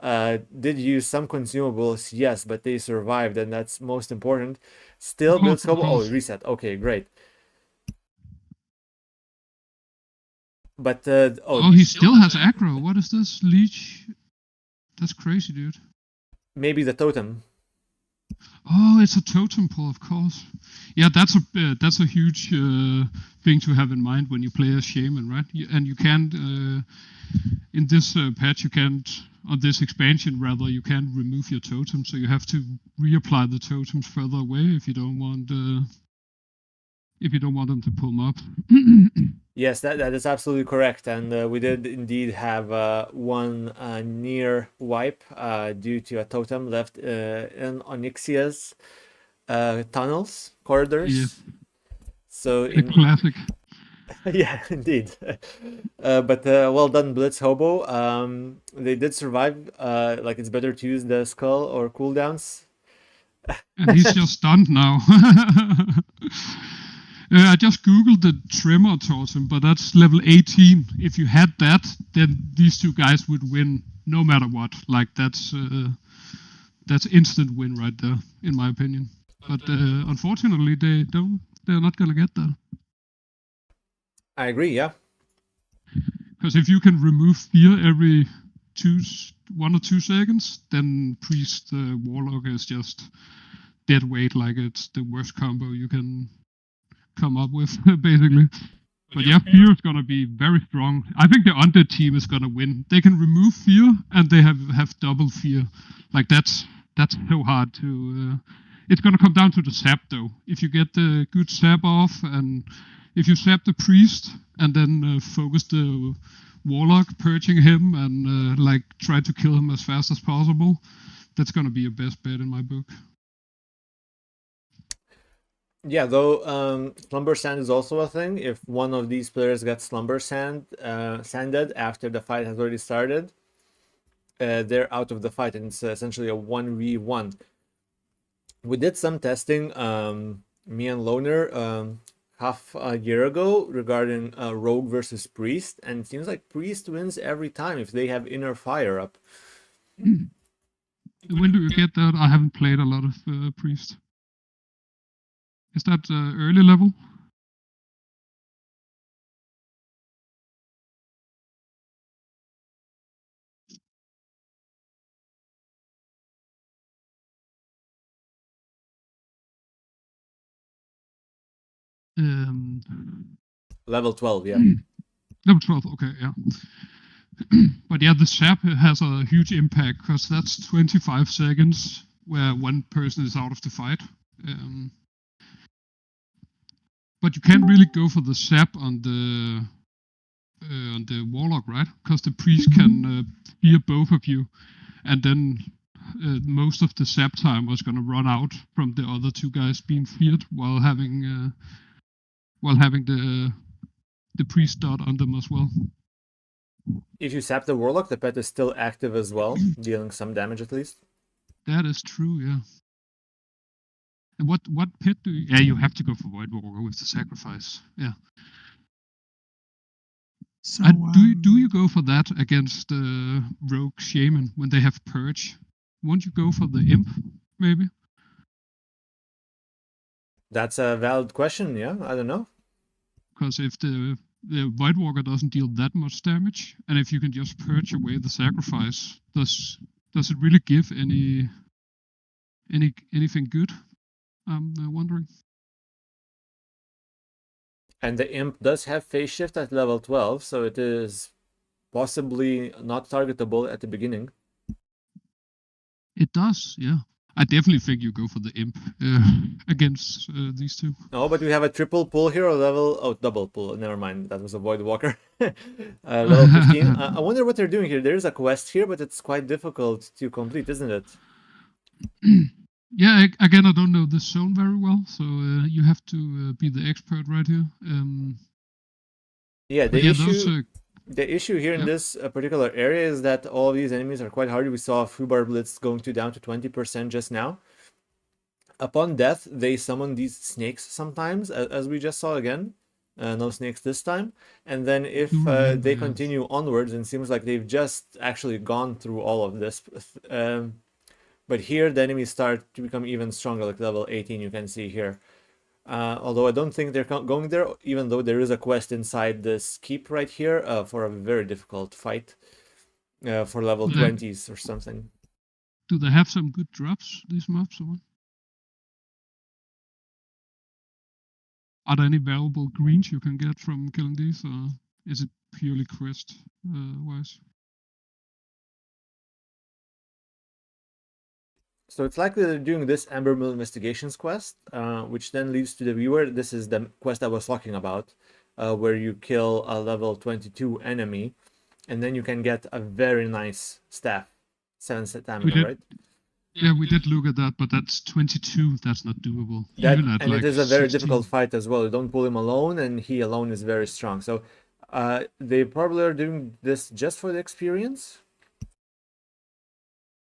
Did use some consumables, yes, but they survived, and that's most important. Still, Blitz Hobo. Oh, reset. Okay, great. But he still has aggro. What is this Leech? That's crazy, dude. Maybe the totem. Oh, it's a totem pull, of course. Yeah, that's a huge thing to have in mind when you play as shaman, right? And you can't in this patch, you can't, on this expansion rather, you can't remove your totem, so you have to reapply the totems further away if you don't want them to pull them up. Yes, that is absolutely correct, and we did indeed have one near wipe due to a totem left in Onyxia's tunnels, corridors. Yeah. So classic. Yeah, indeed. But well done, Blitz Hobo. They did survive. Like, it's better to use the skull or cooldowns. And he's just stunned now. I just googled the Tremor Totem, but that's level 18. If you had that, then these two guys would win no matter what. Like, that's instant win right there, in my opinion. But unfortunately, they're not gonna get that. I agree, yeah. Because if you can remove fear every 1 or 2 seconds, then Priest Warlock is just dead weight. Like, it's the worst combo you can come up with, basically. But yeah, fear is gonna be very strong. I think the undead team is gonna win. They can remove fear, and they have double fear. Like, that's so hard to. It's gonna come down to the sap, though. If you get the good sap off, and if you sap the priest and then focus the warlock, purging him and like try to kill him as fast as possible, that's gonna be your best bet in my book. Yeah, though Slumber Sand is also a thing. If one of these players gets Slumber Sanded after the fight has already started, they're out of the fight, and it's essentially a 1v1. We did some testing, me and Loner, half a year ago regarding Rogue versus Priest, and it seems like Priest wins every time if they have inner fire up. When do you get that? I haven't played a lot of Priest. Is that early level? Level 12, yeah. Level 12, okay, yeah. But yeah, the sap has a huge impact because that's 25 seconds where one person is out of the fight. But you can't really go for the sap on the warlock, right? Because the priest can fear both of you, and then most of the sap time was gonna run out from the other two guys being feared while having the priest dot on them as well. If you sap the warlock, the pet is still active as well, dealing some damage at least. That is true, yeah. And what pet do you... Yeah, you have to go for Void Walker with the sacrifice. Yeah. So do you go for that against Rogue Shaman when they have Purge? Won't you go for the Imp, maybe? That's a valid question, yeah, I don't know. Because if the Void Walker doesn't deal that much damage, and if you can just purge away the sacrifice, does it really give anything good? I'm wondering. And the Imp does have phase shift at level 12, so it is possibly not targetable at the beginning. It does, yeah. I definitely think you go for the Imp against these two. No, but we have a triple pull here, double pull. Never mind, that was a Void Walker. Level 15. I wonder what they're doing here. There's a quest here, but it's quite difficult to complete, isn't it? Yeah, again, I don't know this zone very well, so you have to be the expert right here. Yeah, the issue here in this particular area is that all of these enemies are quite hardy. We saw Fubar Blitz going down to 20% just now. Upon death, they summon these snakes sometimes, as we just saw again. No snakes this time. And then if they continue onwards, and it seems like they've just actually gone through all of this. But here the enemies start to become even stronger, like level 18 you can see here. Although I don't think they're going there, even though there is a quest inside this keep right here for a very difficult fight for level 20s or something. Do they have some good drops, these mobs? Or? Are there any valuable greens you can get from killing these, or is it purely quest wise? So it's likely they're doing this Amber Mill Investigations quest, which then leads to the viewer. This is the quest I was talking about, where you kill a level 22 enemy, and then you can get a very nice staff, 7 stamina, right? Yeah, we did look at that, but that's 22. That's not doable. And it is a very difficult fight as well. You don't pull him alone, and he alone is very strong. So they probably are doing this just for the experience.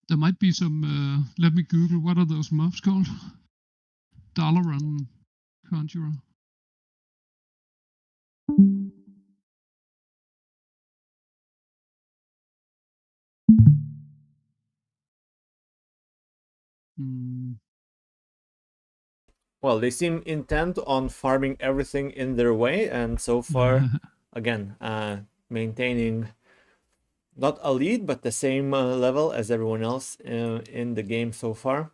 There might be some, let me Google, what are those mobs called? Dalaran Conjurer. Well, they seem intent on farming everything in their way, and so far, again, maintaining not a lead, but the same level as everyone else in the game so far.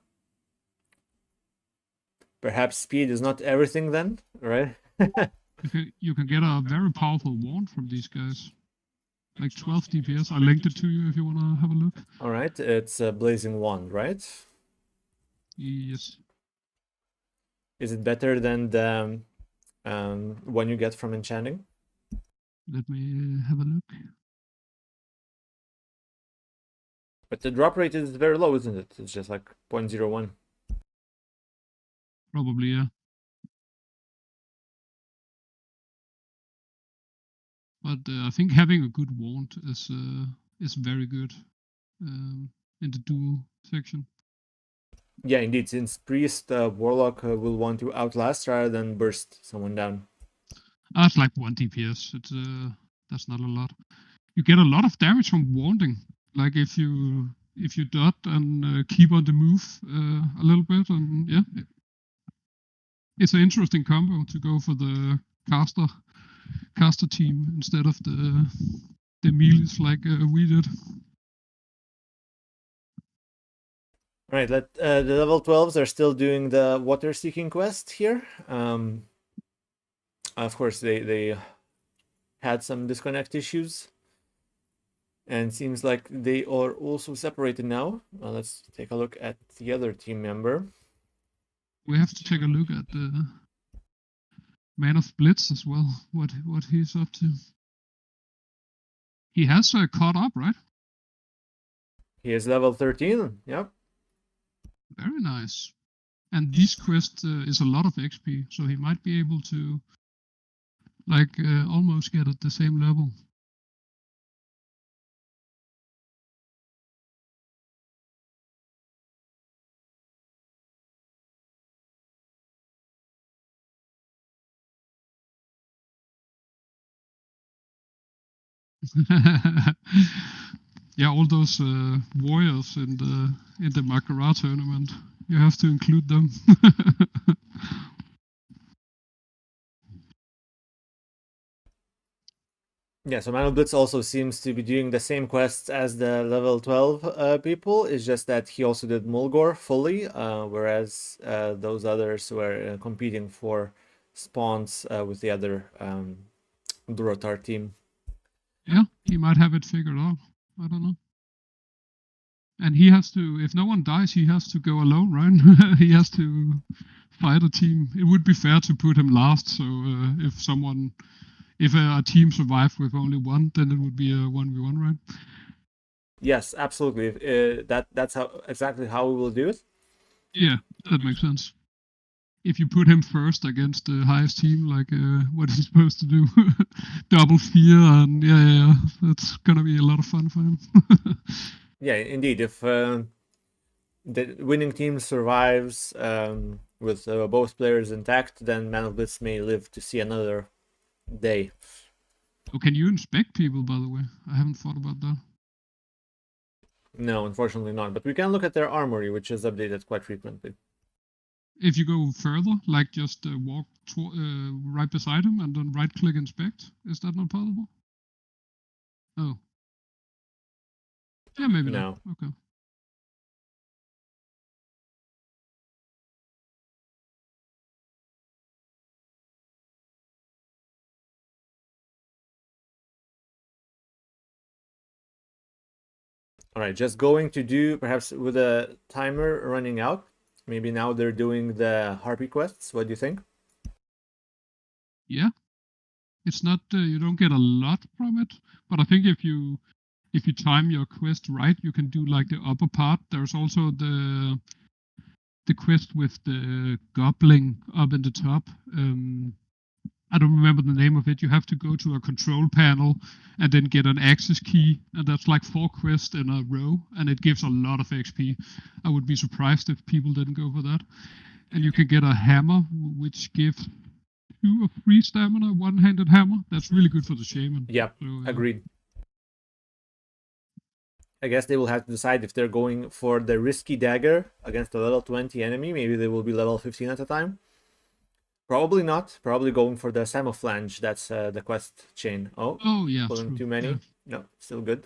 Perhaps speed is not everything then, right? You can get a very powerful wand from these guys. Like 12 DPS. I linked it to you if you want to have a look. Alright, it's a Blazing Wand, right? Yes. Is it better than the one you get from enchanting? Let me have a look. But the drop rate is very low, isn't it? It's just like 0.01. Probably, yeah. But I think having a good wand is very good. in the duel section. Yeah, indeed. Since priest, warlock will want to outlast rather than burst someone down. That's like 1 DPS. It's that's not a lot. You get a lot of damage from wounding. Like if you dot and keep on the move a little bit, and yeah, it's an interesting combo to go for the caster team instead of the melees like we did. Right, the level 12s are still doing the water seeking quest here. Of course, they had some disconnect issues, and seems like they are also separated now. Let's take a look at the other team member. We have to take a look at the man of Blitz as well. What he's up to. He has caught up, right? He is level 13. Yep. Very nice. And this quest is a lot of XP, so he might be able to almost get at the same level. Yeah, all those warriors in the Mak'gora tournament, you have to include them. Yeah, so Man of Blitz also seems to be doing the same quests as the level 12 people. It's just that he also did Mulgore fully, whereas those others were competing for spawns with the other Durotar team. Yeah, he might have it figured out. I don't know. And he has to, if no one dies, he has to go alone, right? He has to fight a team. It would be fair to put him last, so if a team survived with only one, then it would be a 1v1, right? Yes, absolutely. That's exactly how we will do it. Yeah, that makes sense. If you put him first against the highest team, like what is he supposed to do? Double fear, and yeah, that's gonna be a lot of fun for him. Yeah, indeed. If the winning team survives with both players intact, then Man of Blitz may live to see another day. Oh, can you inspect people, by the way? I haven't thought about that. No, unfortunately not. But we can look at their armory, which is updated quite frequently. If you go further, like just walk right beside him and then right-click inspect, is that not possible? Oh. Yeah, maybe No. not. Okay. All right, just going to do, perhaps with a timer running out, maybe now they're doing the Harpy quests. What do you think? Yeah. It's not, you don't get a lot from it, but I think if you time your quest right, you can do like the upper part. There's also the quest with the goblin up in the top. I don't remember the name of it. You have to go to a control panel and then get an access key, and that's like 4 quests in a row, and it gives a lot of XP. I would be surprised if people didn't go for that. And you can get a hammer, which gives 2 or 3 stamina, one-handed hammer. That's really good for the shaman. Yeah, So, agreed. I guess they will have to decide if they're going for the risky dagger against a level 20 enemy. Maybe they will be level 15 at a time. Probably not. Probably going for the Samoflange. That's the quest chain. Oh yeah, pulling true. too many. Yeah. No, still good.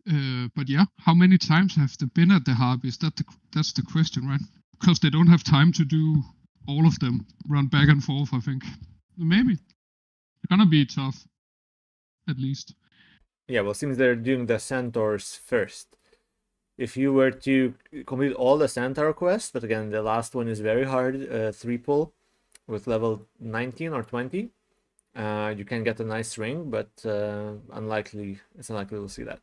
But yeah, how many times have they been at the Harpies? That's the question, right? Because they don't have time to do all of them. Run back and forth, I think. Maybe. It's gonna be tough. At least. Yeah, well, seems they're doing the Centaurs first. If you were to complete all the Centaur quests, but again, the last one is very hard, 3 pull with level 19 or 20, you can get a nice ring, but it's unlikely we'll see that.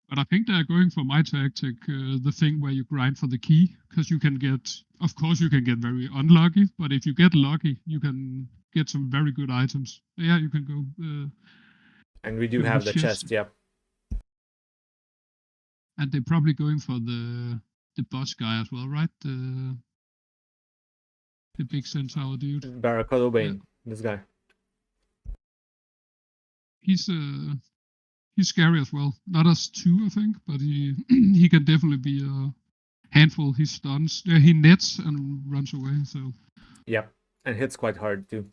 But I think they're going for my tactic, the thing where you grind for the key, because you can get, of course, you can get very unlucky, but if you get lucky, you can get some very good items. Yeah, you can go. And we do have the chest, yeah. And they're probably going for the boss guy as well, right? The big centaur dude. Barracuda Bane, this guy. He's scary as well. Not as 2, I think, but he he can definitely be a handful. He stuns, he nets and runs away. So Yep, and hits quite hard too.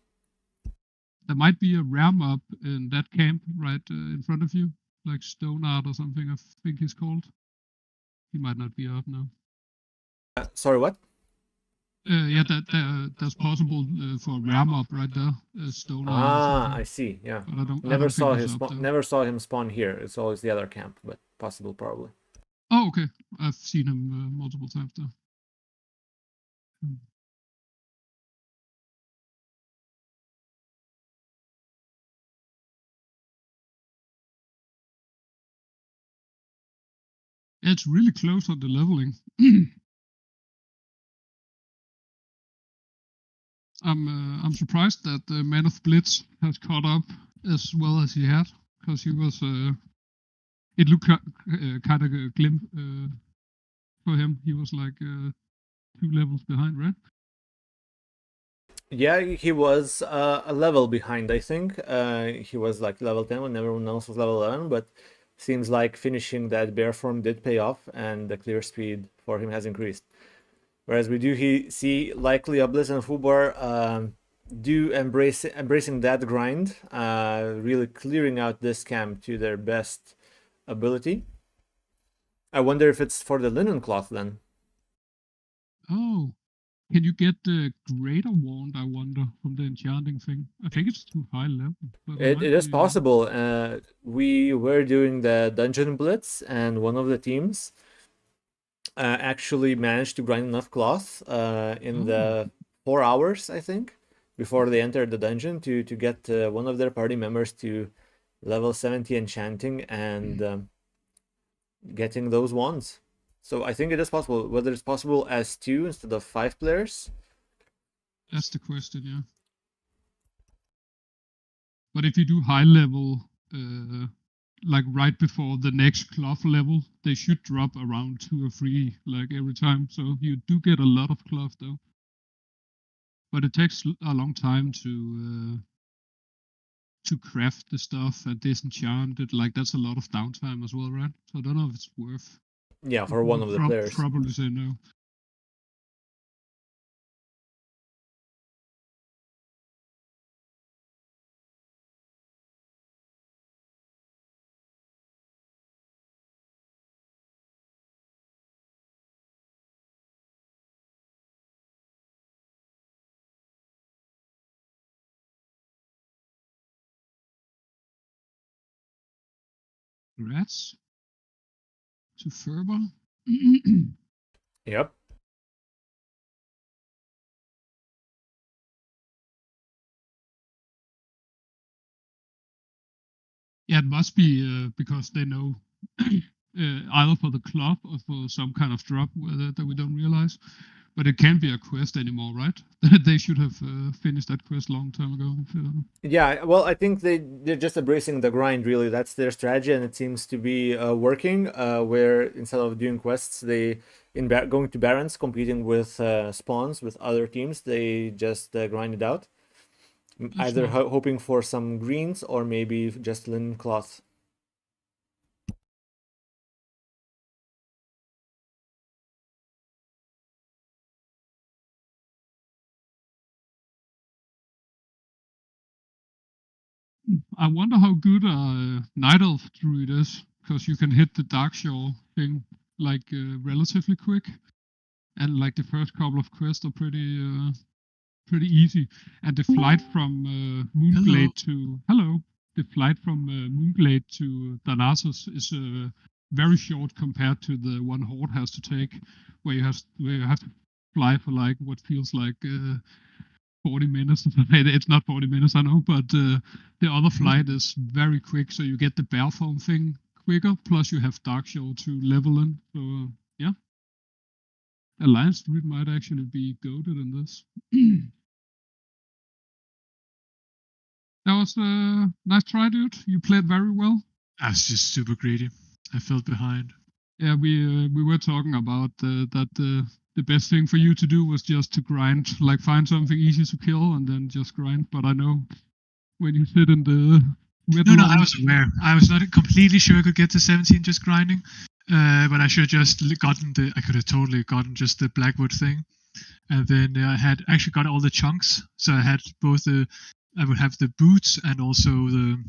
there might be a ram up in that camp right in front of you, like Stone Art or something. I think he's called. He might not be up now. Sorry, what? Yeah, that's possible for a ram up right there. Stone Art. Ah, I see. Yeah. But I don't Never think saw he's his up there. never saw him spawn here. It's always the other camp, but possible probably. Oh, okay. I've seen him multiple times there. It's really close on the leveling. I'm surprised that the Man of Blitz has caught up as well as he had, because he was. It looked kind of a glimp for him. He was like 2 levels behind, right? Yeah, he was a level behind, I think. He was like level 10 when everyone else was level 11, but seems like finishing that bear form did pay off, and the clear speed for him has increased. Whereas we do see likely a Blitz and Fubar do embracing that grind, really clearing out this camp to their best ability. I wonder if it's for the linen cloth then. Oh, can you get the greater wand? I wonder from the enchanting thing. I think it's too high level. But It is possible. We were doing the dungeon blitz, and one of the teams actually managed to grind enough cloth in the 4 hours, I think, before they entered the dungeon to get one of their party members to level 70 enchanting and getting those wands. So I think it is possible. Whether it's possible as 2 instead of 5 players, that's the question, yeah. But if you do high level, like right before the next cloth level, they should drop around 2 or 3 like every time. So you do get a lot of cloth though. But it takes a long time to craft the stuff and disenchant it. Like that's a lot of downtime as well, right? So I don't know if it's worth. Yeah, for one of the players. Probably say no. Congrats to Ferber. Yep. Yeah, it must be because they know either for the club or for some kind of drop that we don't realize. But it can't be a quest anymore, right? They should have finished that quest a long time ago. Yeah, well, I think they're just embracing the grind, really. That's their strategy, and it seems to be working, where instead of doing quests, going to Barons, competing with spawns with other teams, they just grind it out. Either hoping for some greens or maybe just linen cloth. I wonder how good a Night Elf druid is, because you can hit the Darkshore thing like relatively quick, and like the first couple of quests are pretty easy. And the flight from Moonglade the flight from Moonglade to Thanatos is very short compared to the one Horde has to take, where you have to fly for like what feels like 40 minutes. It's not 40 minutes, I know, but the other flight is very quick, so you get the bear form thing quicker, plus you have Darkshore to level in. So yeah, Alliance Druid might actually be goated in this. That was a nice try, dude. You played very well. I was just super greedy. I felt behind. Yeah, we were talking about that the best thing for you to do was just to grind, like find something easy to kill and then just grind. But I know when you sit in the No, I was aware. I was not completely sure I could get to 17 just grinding, but I should have just gotten I could have totally gotten just the Blackwood thing, and then I had actually got all the chunks. So I had both I would have the boots and also the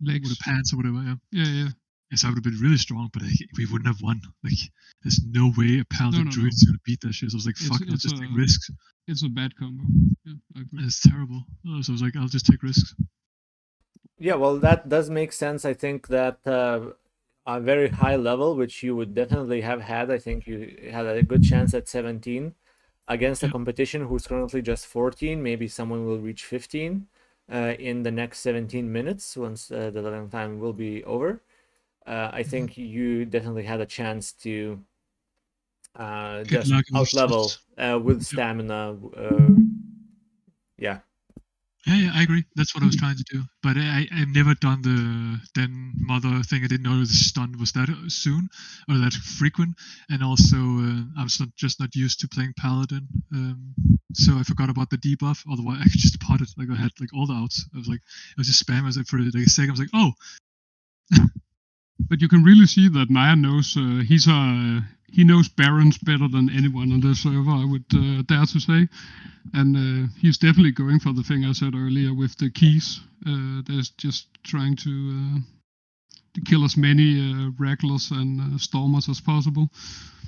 legs, or the pants or whatever. Yeah. Yes, I would have been really strong, but we wouldn't have won. Like, there's no way a paladin druid is gonna beat that shit. So I was like, fuck, I'll just take risks. It's a bad combo. Yeah, I agree. It's terrible. So I was like, I'll just take risks. Yeah, well, that does make sense. I think that a very high level, which you would definitely have had, I think you had a good chance at 17 against a competition who's currently just 14. Maybe someone will reach 15 in the next 17 minutes once the leveling time will be over. I think you definitely had a chance to just out-level with stamina. Yeah. Yeah, I agree. That's what I was trying to do. But I've never done the Den Mother thing. I didn't know the stun was that soon or that frequent. And also, I was not used to playing Paladin. So I forgot about the debuff. Otherwise, I could just pot it. Like, I had like all the outs. I was just spam. I was like, for like a second, I was like, oh. But you can really see that Naya knows he knows Barons better than anyone on the server, I would dare to say. And he's definitely going for the thing I said earlier with the keys. There's just trying to kill as many Reckless and Stormers as possible.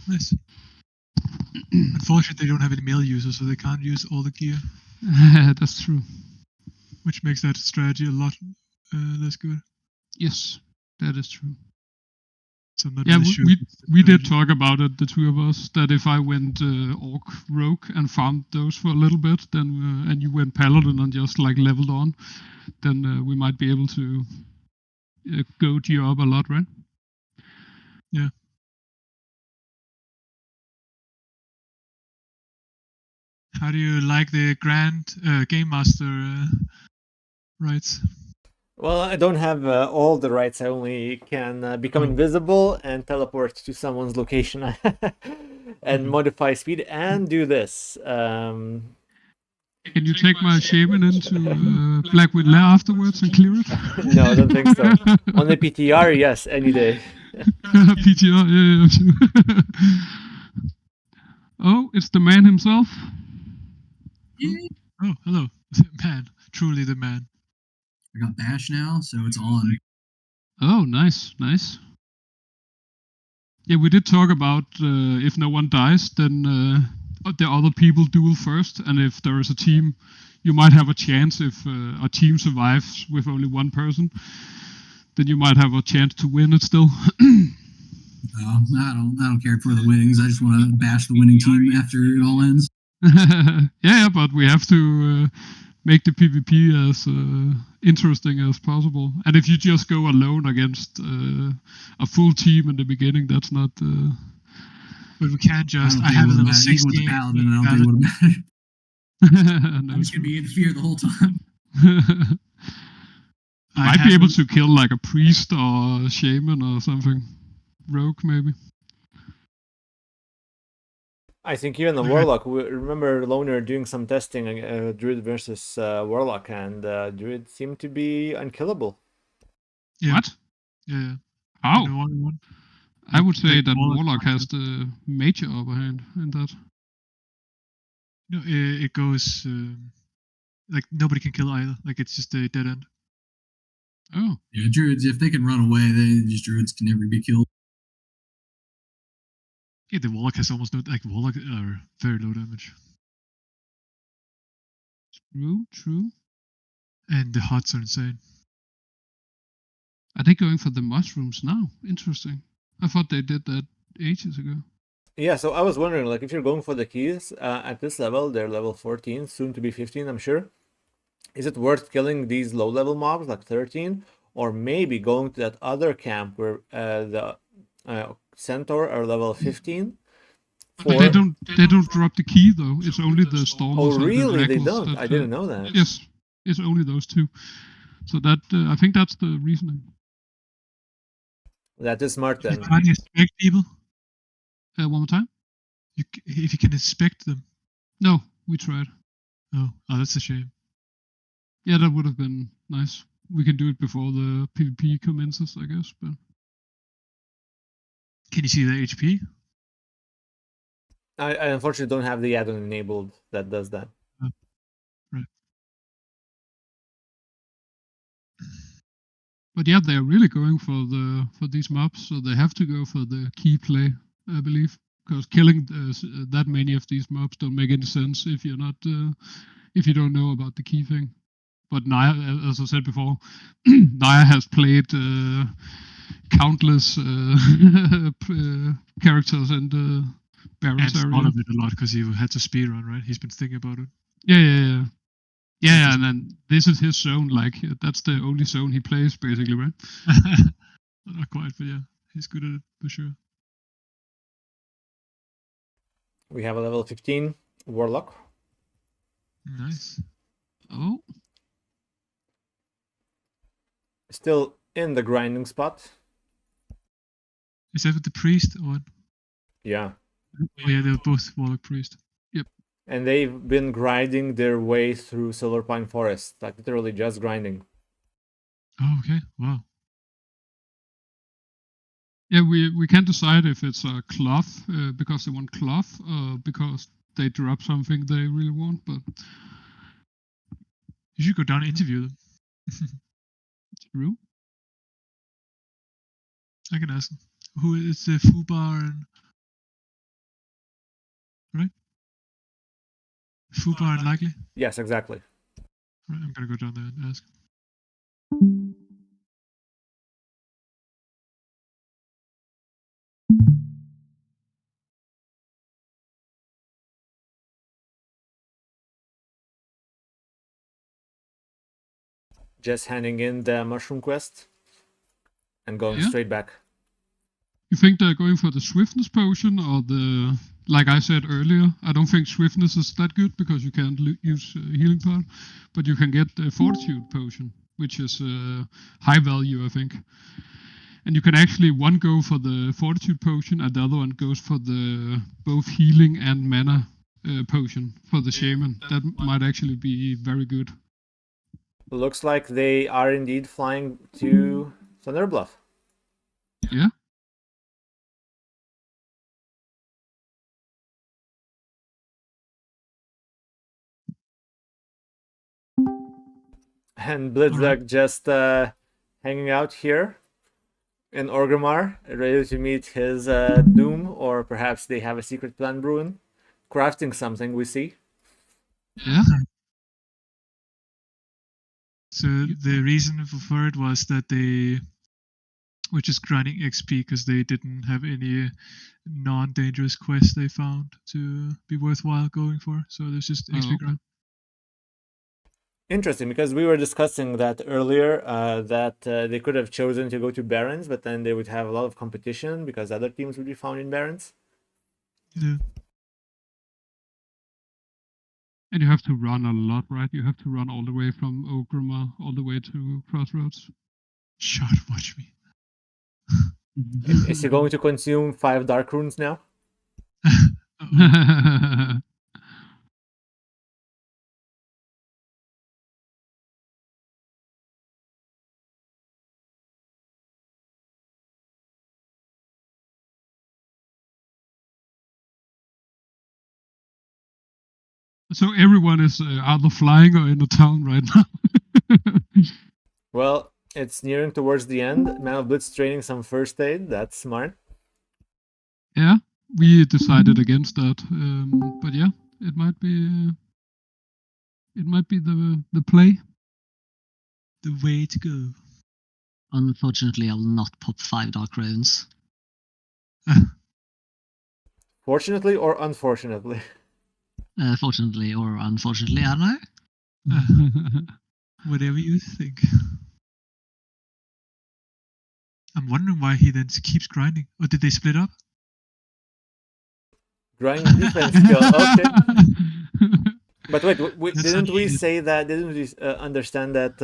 Nice. Unfortunately, they don't have any male users, so they can't use all the gear. That's true. Which makes that strategy a lot less good. Yes, that is true. So I'm not yeah, really sure we did talk about it, the two of us, that if I went Orc Rogue and farmed those for a little bit, then and you went Paladin and just like leveled on, then we might be able to goad you up a lot, right? Yeah. How do you like the Grand Game Master rights? Well, I don't have all the rights. I only can become invisible and teleport to someone's location and modify speed and do this. Can you take my shaman into Blackwood Lair afterwards and clear it? No, I don't think so. On the PTR, yes, any day. PTR, yeah, sure. Oh, it's the man himself. Oh, hello, man. Truly the man. I got Bash now, so it's on. Oh, nice. Yeah, we did talk about if no one dies, then the other people duel first, and if there is a team, you might have a chance if a team survives with only one person, then you might have a chance to win it still. I don't care for the winnings. I just want to bash the winning team after it all ends. yeah, but we have to make the PvP as interesting as possible. And if you just go alone against a full team in the beginning, that's not. But we can't just. I have a level 16. With the Paladin, I don't think it would matter. I'm just gonna be in fear the whole time. Might be able to kill like a priest or a shaman or something. Rogue, maybe. I think even the Warlock, we remember Loner doing some testing, Druid versus Warlock, and Druid seemed to be unkillable. Yeah. What? Yeah. How? I would say that Warlock has the major upper hand in that. No, it goes like nobody can kill either. Like it's just a dead end. Oh. Yeah, Druids, if they can run away, Druids can never be killed. Yeah, the Warlock has almost no, like Warlock are very low damage. True. And the HUDs are insane. Are they going for the mushrooms now? Interesting. I thought they did that ages ago. Yeah, so I was wondering, like, if you're going for the keys at this level, they're level 14, soon to be 15, I'm sure. Is it worth killing these low-level mobs, like 13? Or maybe going to that other camp where the Centaur are level 15? But they don't drop the key, though. It's only the Stormers. Oh, really? And the They don't? I didn't know that. Yes, it's only those two. So that I think that's the reasoning. That is smart then. Can you inspect people? One more time? If you can inspect them. No, we tried. Oh, that's a shame. Yeah, that would have been nice. We can do it before the PvP commences, I guess. But can you see the HP? I unfortunately don't have the add-on enabled that does that. Right. But yeah, they're really going for these mobs, so they have to go for the key play, I believe, because killing that many of these mobs don't make any sense if you're not if you don't know about the key thing. But Naya, as I said before, Naya has played countless characters in the Barons area. Thought of it a lot because he had to speedrun, right? He's been thinking about it. Yeah, and then this is his zone. Like that's the only zone he plays, basically, right? Not quite, but yeah, he's good at it for sure. We have a level 15 Warlock. Nice. Oh. Still in the grinding spot. Is that with the priest or what? Yeah. Oh, yeah, they're both Warlock priest. Yep. And they've been grinding their way through Silver Pine Forest, like literally just grinding. Oh, okay. Wow. Yeah, we can't decide if it's a cloth because they want cloth or because they drop something they really want, but you should go down and interview them. True. I can ask them. Who is the Fubar and right? Fubar and Likely? Yes, exactly. Right, I'm gonna go down there and ask. Just handing in the mushroom quest and going straight back. You think they're going for the swiftness potion or the, like I said earlier, I don't think swiftness is that good because you can't use healing part, but you can get the fortitude potion, which is high value, I think. And you can actually one go for the fortitude potion and the other one goes for the both healing and mana potion for the shaman. That might actually be very good. Looks like they are indeed flying to Thunderbluff. Yeah. And Blitzluck just hanging out here in Orgrimmar, ready to meet his doom, or perhaps they have a secret plan brewing, crafting something, we see. Yeah. So the reason for it was that they were just grinding XP because they didn't have any non-dangerous quests they found to be worthwhile going for. So there's just XP grind. Interesting, because we were discussing that earlier, that they could have chosen to go to Barons, but then they would have a lot of competition because other teams would be found in Barons. Yeah. And you have to run a lot, right? You have to run all the way from Orgrimmar all the way to Crossroads. Shut, watch me. Is he going to consume 5 Dark Runes now? So everyone is either flying or in the town right now. Well, it's nearing towards the end. Man of Blitz training some first aid. That's smart. Yeah, we decided against that. But yeah, it might be the play. The way to go. Unfortunately, I will not pop 5 Dark Runes. Fortunately or unfortunately? Fortunately or unfortunately, I don't know. Whatever you think. I'm wondering why he then keeps grinding. Or did they split up? Grinding defense skill. Okay. But wait, didn't we say that? Didn't we understand that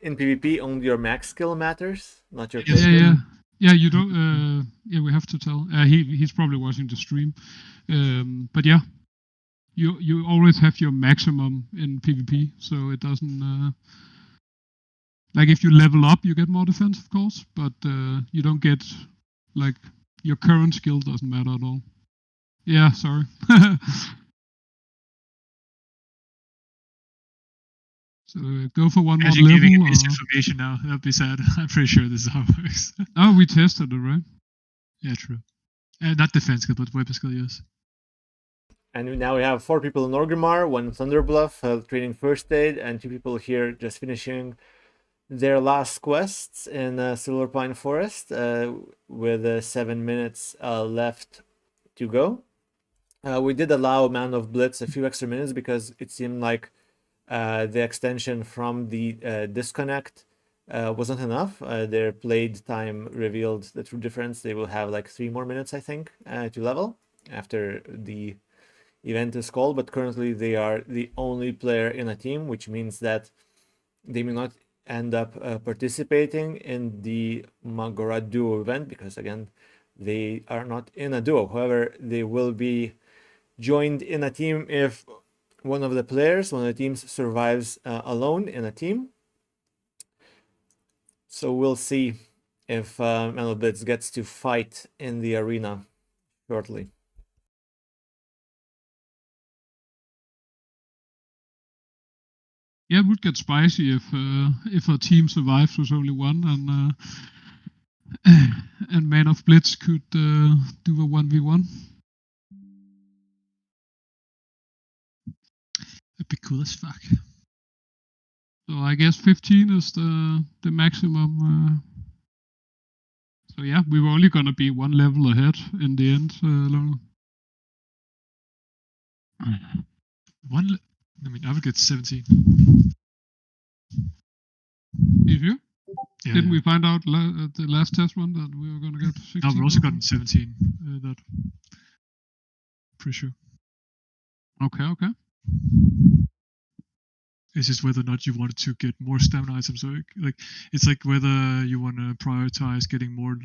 in PvP only your max skill matters? not your Yeah. Yeah, you don't. Yeah, we have to tell. He's probably watching the stream. But yeah, you always have your maximum in PvP, so it doesn't. Like if you level up, you get more defense, of course, but you don't get like your current skill doesn't matter at all. Yeah, sorry. So go for one more Imagine giving him level. misinformation now. That'd be sad. I'm pretty sure this is how it works. Oh, we tested it, right? Yeah, true. Not defense skill, but weapon skill, yes. And now we have 4 people in Orgrimmar, 1 in Thunderbluff, training first aid, and 2 people here just finishing their last quests in Silver Pine Forest with 7 minutes left to go. We did allow Man of Blitz a few extra minutes because it seemed like the extension from the disconnect wasn't enough. Their played time revealed the true difference. They will have like 3 more minutes, I think, to level after the event is called, but currently they are the only player in a team, which means that they may not end up participating in the Mak'gora duo event because, again, they are not in a duo. However, they will be joined in a team if one of the teams survives alone in a team. So we'll see if Man of Blitz gets to fight in the arena shortly. Yeah, it would get spicy if a team survives with only one, and Man of Blitz could do a 1v1. That'd be cool as fuck. So I guess 15 is the maximum. So yeah, we were only gonna be 1 level ahead in the end. I would get 17. If you? Yeah, Didn't we find out at the last test one that we were gonna get 16? No, we also gotten 17. That pretty sure. Okay. It's just whether or not you wanted to get more stamina items. So it's like whether you want to prioritize getting more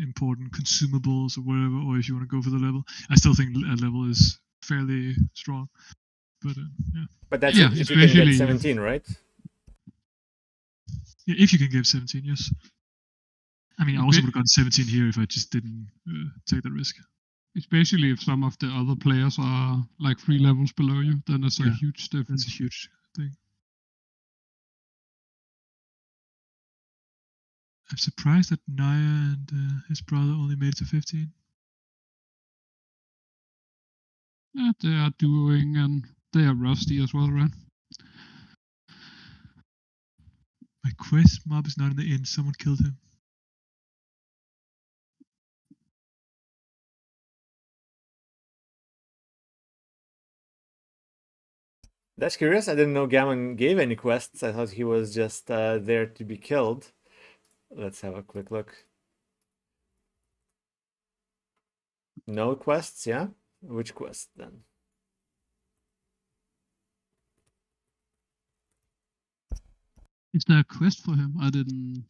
important consumables or whatever, or if you want to go for the level. I still think a level is fairly strong, but yeah. But that's if you can get 17, right? Yeah, if you can get 17, yes. I mean, I also would have gotten 17 here if I just didn't take that risk. Especially if some of the other players are like 3 levels below you, then it's a huge difference. That's a huge thing. I'm surprised that Naya and his brother only made it to 15. Yeah, they are duoing and they are rusty as well, right? My quest mob is not in the inn. Someone killed him. That's curious. I didn't know Gammon gave any quests. I thought he was just there to be killed. Let's have a quick look. No quests, yeah? Which quest then? Is there a quest for him? I didn't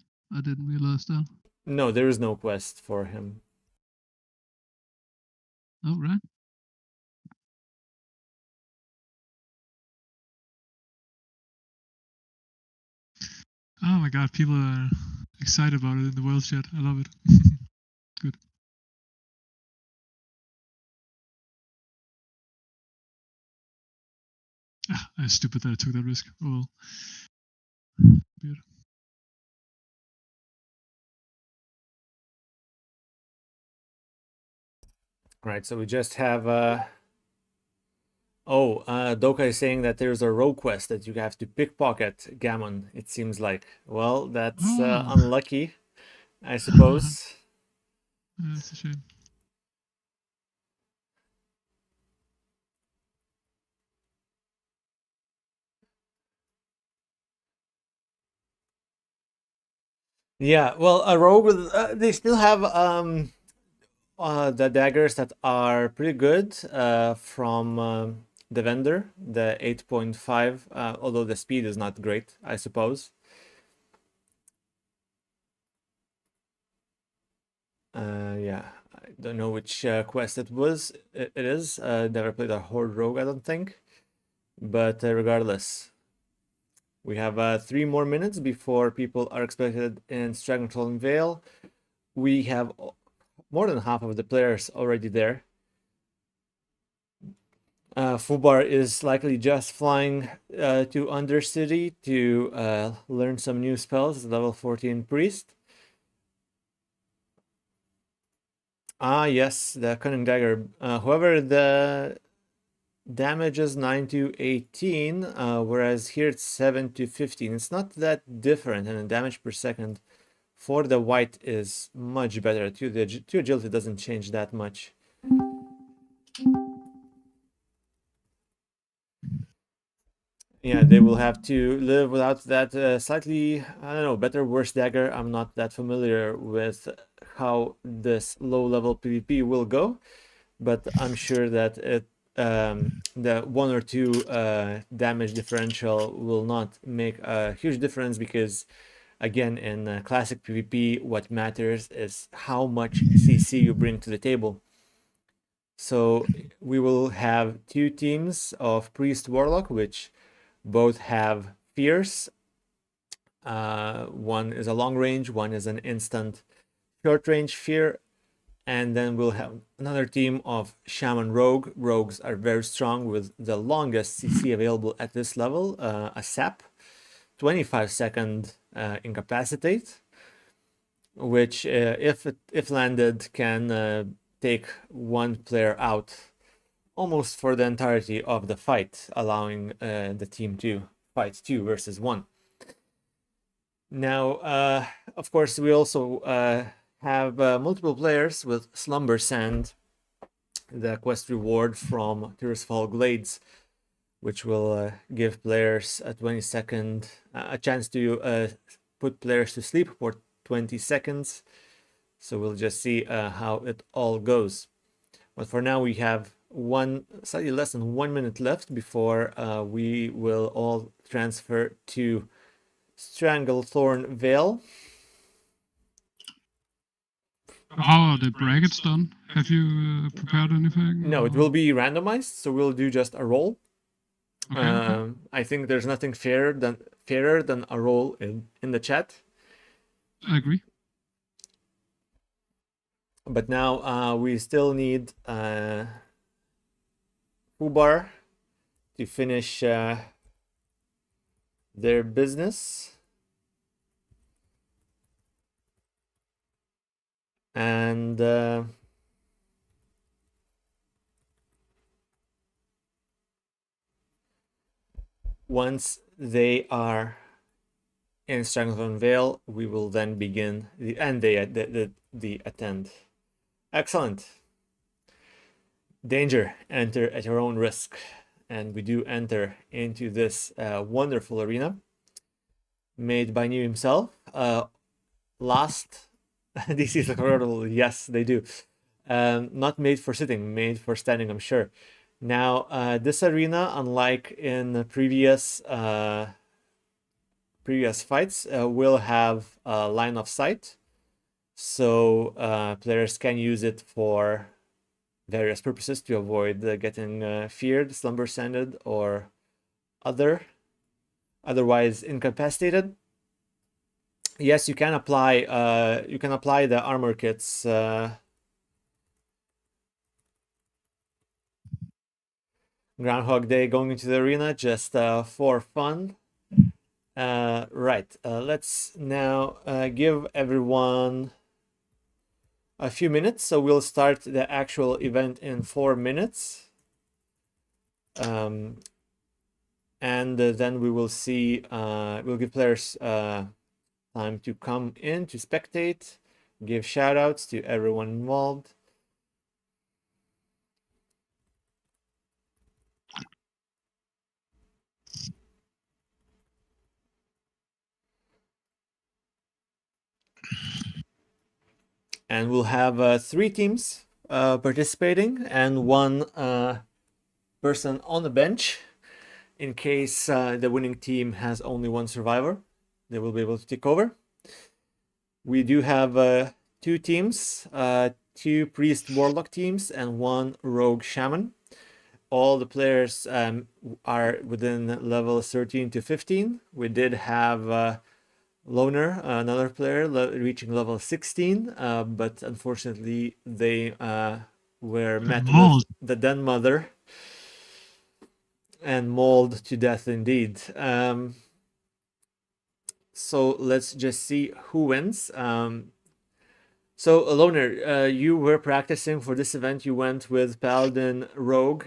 realize that. No, there is no quest for him. Oh, right. Oh my god, people are excited about it in the world chat. I love it. Good. I'm stupid that I took that risk. Oh well. Weird. Right, so we just have Doka is saying that there's a rogue quest that you have to pickpocket Gammon, it seems like. Well, that's unlucky, I suppose. That's a shame. Yeah, well, a rogue, they still have the daggers that are pretty good from the vendor, the 8.5, although the speed is not great, I suppose. Yeah, I don't know which quest it was. It is. Never played a Horde Rogue, I don't think. But regardless, we have 3 more minutes before people are expected in Stranglehold and Vale. We have more than half of the players already there. Fubar is likely just flying to Undercity to learn some new spells, level 14 Priest. Ah, yes, the Cunning Dagger. However, the damage is 9 to 18, whereas here it's 7 to 15. It's not that different, and the damage per second for the white is much better. To agility doesn't change that much. Yeah, they will have to live without that slightly, I don't know, better, worse dagger. I'm not that familiar with how this low-level PvP will go, but I'm sure that the 1 or 2 damage differential will not make a huge difference because, again, in classic PvP, what matters is how much CC you bring to the table. So we will have 2 teams of Priest Warlock, which both have fears. One is a long range, one is an instant short range fear. And then we'll have another team of Shaman Rogue. Rogues are very strong with the longest CC available at this level, a sap, 25-second incapacitate, which if landed can take one player out almost for the entirety of the fight, allowing the team to fight 2 versus 1. Now, of course, we also have multiple players with Slumber Sand, the quest reward from Tirisfal Glades, which will give players a 20-second, a chance to put players to sleep for 20 seconds. So we'll just see how it all goes. But for now, we have slightly less than 1 minute left before we will all transfer to Stranglethorn Vale. How are the brackets done? Have you prepared anything? No, it will be randomized, so we'll do just a roll. Okay. I think there's nothing fairer than a roll in the chat. I agree. But now we still need Fubar to finish their business. And once they are in Stranglethorn Vale, we will then begin the attend. Excellent. Danger, enter at your own risk. And we do enter into this wonderful arena made by New himself. Last DC's incredible. Yes, they do. Not made for sitting, made for standing, I'm sure. Now, this arena, unlike in previous fights, will have a line of sight. So players can use it for various purposes to avoid getting feared, slumber sanded, or otherwise incapacitated. Yes, you can apply the armor kits. Groundhog Day going into the arena just for fun. Right, let's now give everyone a few minutes. So we'll start the actual event in 4 minutes. And then we will see, we'll give players time to come in to spectate, give shout outs to everyone involved. And we'll have 3 teams participating and 1 person on the bench in case the winning team has only 1 survivor. They will be able to take over. We do have 2 teams, 2 priest warlock teams, and 1 rogue shaman. All the players are within level 13 to 15. We did have Loner, another player, reaching level 16, but unfortunately they were met with the Den Mother and mauled to death indeed. So let's just see who wins. So Loner, you were practicing for this event. You went with Paladin Rogue.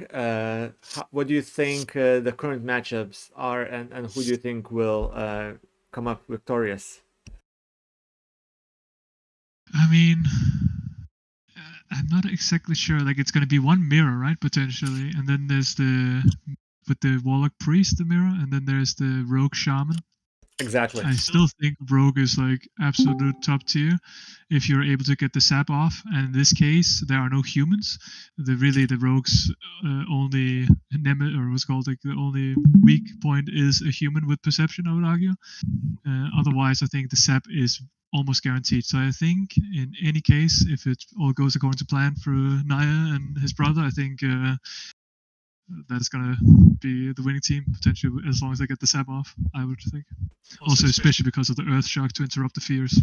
What do you think the current matchups are, and who do you think will come up victorious? I mean, I'm not exactly sure. Like, it's gonna be one mirror, right? Potentially, and then there's with the Warlock Priest, the mirror, and then there's the Rogue Shaman. Exactly. I still think Rogue is like absolute top tier if you're able to get the sap off. And in this case, there are no humans. The Rogue's only or what's called like the only weak point is a human with perception, I would argue. Otherwise, I think the sap is almost guaranteed. So I think in any case, if it all goes according to plan for Naya and his brother, I think that is going to be the winning team, potentially, as long as they get the sap off, I would think. Also, especially because of the Earth Shock to interrupt the fears.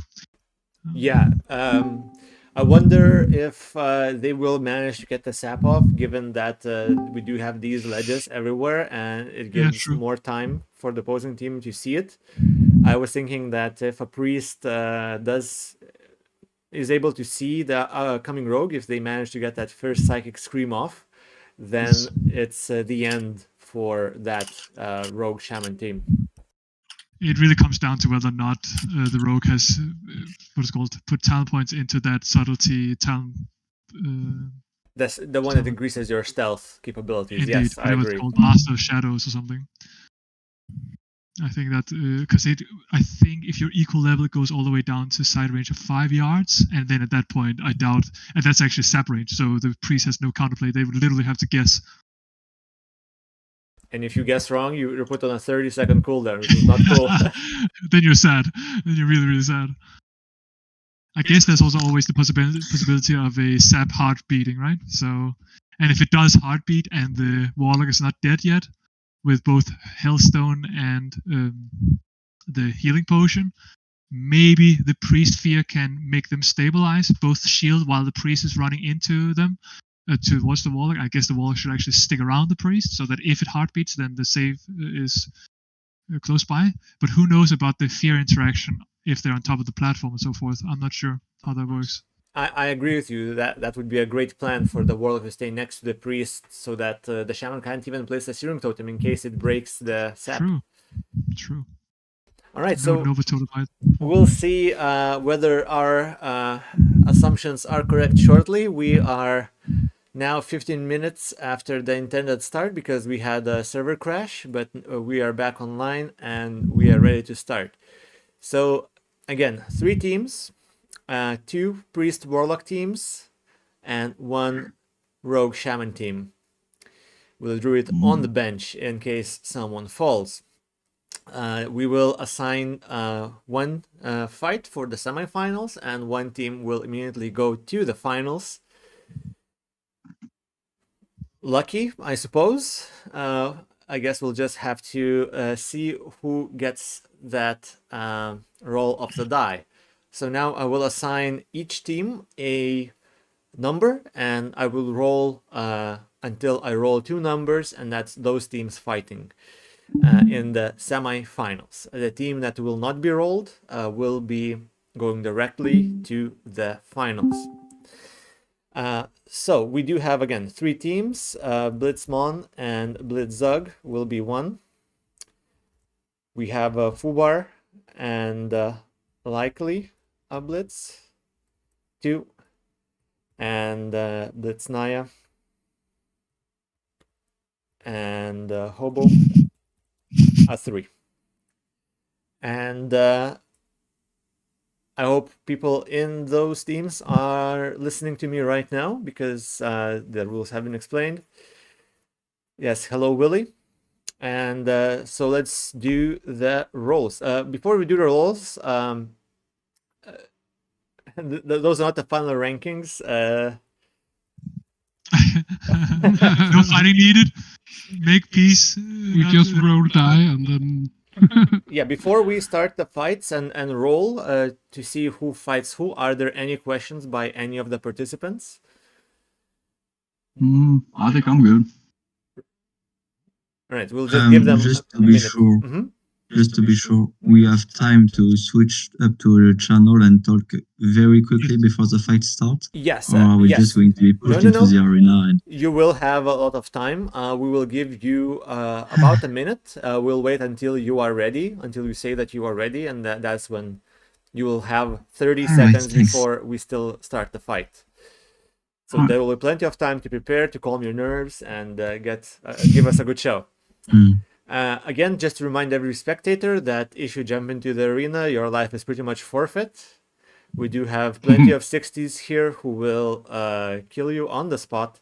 Yeah. I wonder if they will manage to get the sap off, given that we do have these ledges everywhere, and it gives more time for the opposing team to see it. I was thinking that if a priest is able to see the coming rogue, if they manage to get that first psychic scream off, then it's the end for that rogue shaman team. It really comes down to whether or not the rogue has put talent points into that subtlety talent. That's the one that increases your stealth capabilities. Indeed, yes, I agree. It's called Master of Shadows or something. I think that because I think if you're equal level, it goes all the way down to side range of 5 yards, and then at that point, I doubt, and that's actually sap range, so the priest has no counterplay. They would literally have to guess. And if you guess wrong, you're put on a 30-second cooldown, which is not cool. Then you're sad. Then you're really, really sad. I guess there's also always the possibility of a sap heart beating, right? So, and if it does heartbeat and the warlock is not dead yet, with both Hellstone and the healing potion, maybe the priest fear can make them stabilize, both shield while the priest is running into them towards the warlock. I guess the warlock should actually stick around the priest so that if it heartbeats, then the save is close by. But who knows about the fear interaction if they're on top of the platform and so forth. I'm not sure how that works. I agree with you. That would be a great plan for the warlock to stay next to the priest so that the shaman can't even place a searing totem in case it breaks the sap. True. All right, so Nova totem. We'll see whether our assumptions are correct shortly. We are now 15 minutes after the intended start because we had a server crash, but we are back online and we are ready to start. So again, 3 teams. 2 priest warlock teams and 1 rogue shaman team with a druid on the bench in case someone falls. We will assign 1 fight for the semifinals, and 1 team will immediately go to the finals. Lucky, I suppose. I guess we'll just have to see who gets that roll of the die. So now I will assign each team a number, and I will roll until I roll 2 numbers, and that's those teams fighting in the semi-finals. The team that will not be rolled will be going directly to the finals. So we do have, again, 3 teams. Blitzmon and Blitzzug will be 1. We have Fubar and Likely a Blitz 2, and Blitz Naya and Hobo a 3. And I hope people in those teams are listening to me right now because the rules have been explained. Yes, hello Willie. And so let's do the rolls. Before we do the rolls, Those are not the final rankings. No fighting needed. Make peace. We just roll die and then. Yeah, before we start the fights and roll to see who fights who, are there any questions by any of the participants? I think I'm good. All right, we'll just give them just a to be minute. sure. Mhm. Just to be sure, we have time to switch up to the channel and talk very quickly before the fight starts. Yes. Or are we yes. just going to be pushed into the arena? And... You will have a lot of time. We will give you about a minute. We'll wait until you are ready, until you say that you are ready, and that's when you will have 30 seconds before we still start the fight. So there will be plenty of time to prepare, to calm your nerves, and give us a good show. Again, just to remind every spectator that if you jump into the arena, your life is pretty much forfeit. We do have plenty of 60s here who will kill you on the spot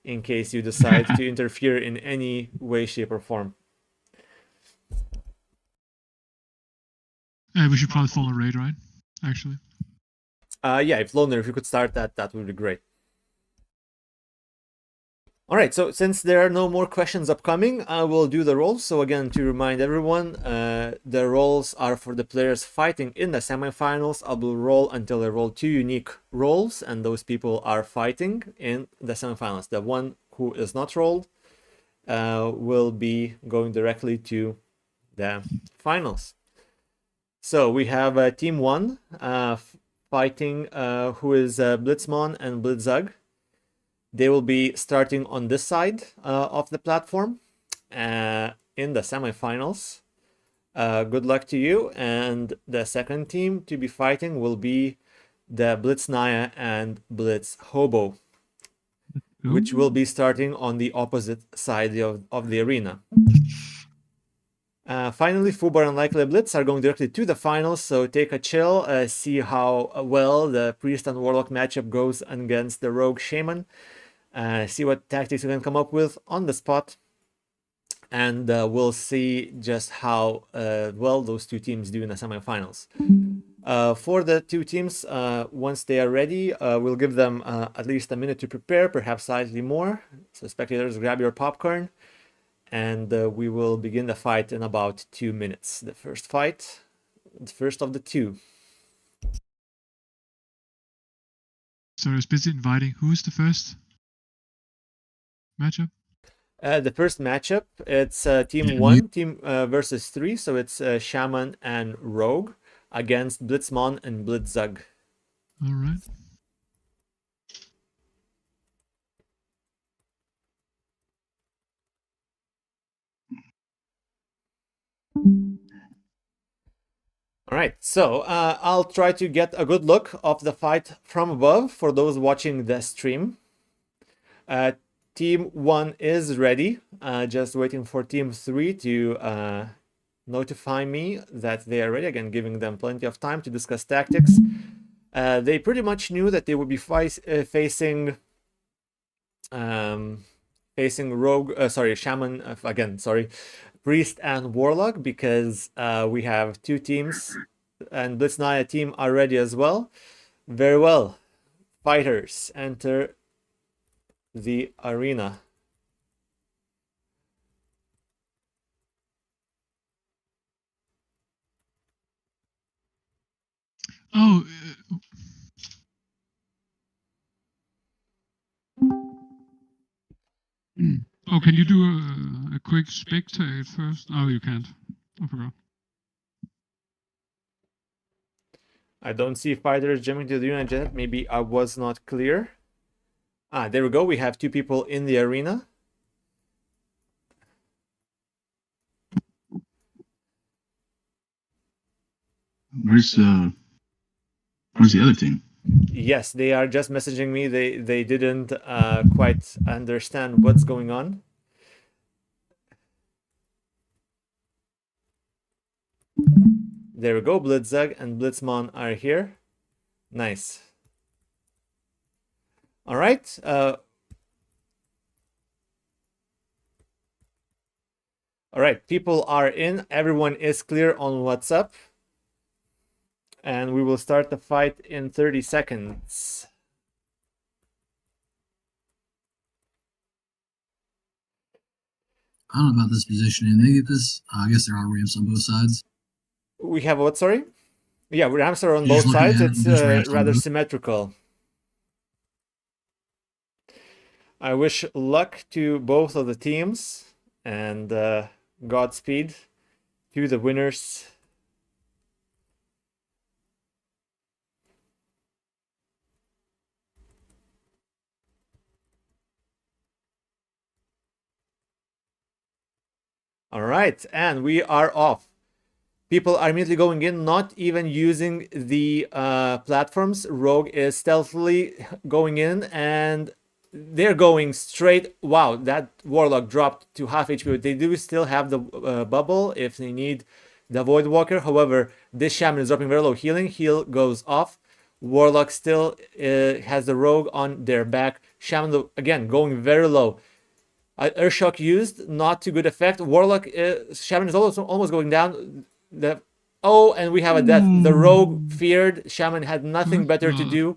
in case you decide to interfere in any way, shape, or form. We should probably follow raid, right? Actually. Yeah, if Loner, if you could start that would be great. All right, so since there are no more questions upcoming, I will do the rolls. So again, to remind everyone, the rolls are for the players fighting in the semifinals. I will roll until I roll 2 unique rolls, and those people are fighting in the semifinals. The one who is not rolled will be going directly to the finals. So we have Team 1 fighting who is Blitzmon and Blitzug. They will be starting on this side of the platform in the semifinals. Good luck to you. And the second team to be fighting will be the Blitz Naya and Blitz Hobo, which will be starting on the opposite side of the arena. Finally, Fubar and Likely Blitz are going directly to the finals, so take a chill, see how well the Priest and Warlock matchup goes against the Rogue Shaman. See what tactics you can come up with on the spot, and we'll see just how well those two teams do in the semifinals. For the two teams, once they are ready, we'll give them at least a minute to prepare, perhaps slightly more. So spectators, grab your popcorn, and we will begin the fight in about 2 minutes. The first fight, the first of the two. So I was busy inviting. Who's the first matchup? The first matchup, it's team 1 versus 3, so it's Shaman and Rogue against Blitzmon and Blitzug. All right. All right, so I'll try to get a good look of the fight from above for those watching the stream. Team 1 is ready, just waiting for Team 3 to notify me that they are ready, again giving them plenty of time to discuss tactics. They pretty much knew that they would be facing Shaman, Priest and Warlock, because we have two teams, and Blitz Naya team are ready as well. Very well. Fighters, enter the arena. Oh. Oh, can you do a quick spectate first? Oh, you can't. I forgot. I don't see fighters jumping to the arena yet. Maybe I was not clear. There we go. We have two people in the arena. Where's the other team? Yes, they are just messaging me. They didn't quite understand what's going on. There we go. Blitzug and Blitzmon are here. Nice. All right. All right. People are in. Everyone is clear on what's up. And we will start the fight in 30 seconds. I don't know about this positioning. They get this. I guess there are ramps on both sides. We have what, sorry? Yeah, ramps are on both sides. It's rather symmetrical. I wish luck to both of the teams and Godspeed to the winners. All right, and we are off. People are immediately going in, not even using the platforms. Rogue is stealthily going in, and they're going straight. Wow, that Warlock dropped to half HP. But they do still have the bubble if they need the Void Walker. However, this Shaman is dropping very low healing. Heal goes off. Warlock still has the Rogue on their back. Shaman, again, going very low. Earthshock used, not to good effect. Warlock, Shaman is also almost going down. And we have a death. The Rogue feared. Shaman had nothing better to do.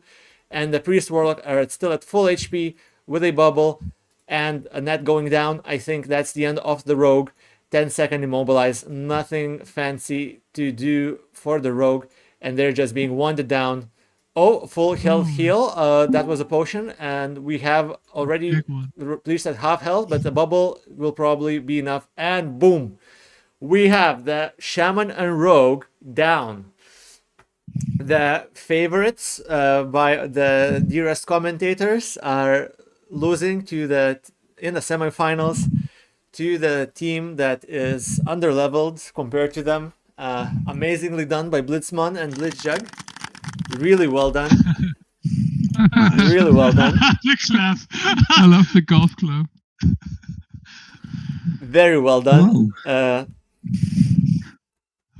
And the Priest Warlock are still at full HP with a bubble and a net going down. I think that's the end of the Rogue. 10-second immobilize. Nothing fancy to do for the Rogue. And they're just being wanded down. Oh, full health heal. That was a potion. And we have already the Priest at half health, but the bubble will probably be enough. And boom. We have the Shaman and Rogue down. The favorites by the dearest commentators are losing to in the semifinals to the team that is underleveled compared to them. Amazingly done by Blitzmon and Blitzjug. Really well done. Really well done. I love the golf club. Very well done.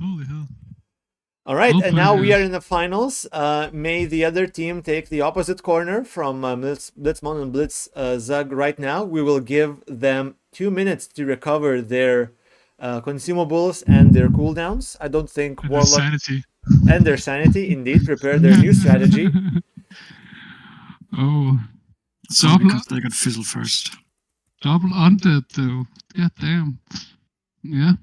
Holy hell. All right, and now we are in the finals. May the other team take the opposite corner from Blitzmon and Blitzzug right now. We will give them 2 minutes to recover their consumables and their cooldowns. I don't think and Warlock... Their sanity. And their sanity, indeed. Prepare their new strategy. Oh. So because they got fizzled first. Double undead, though. God damn. Yeah.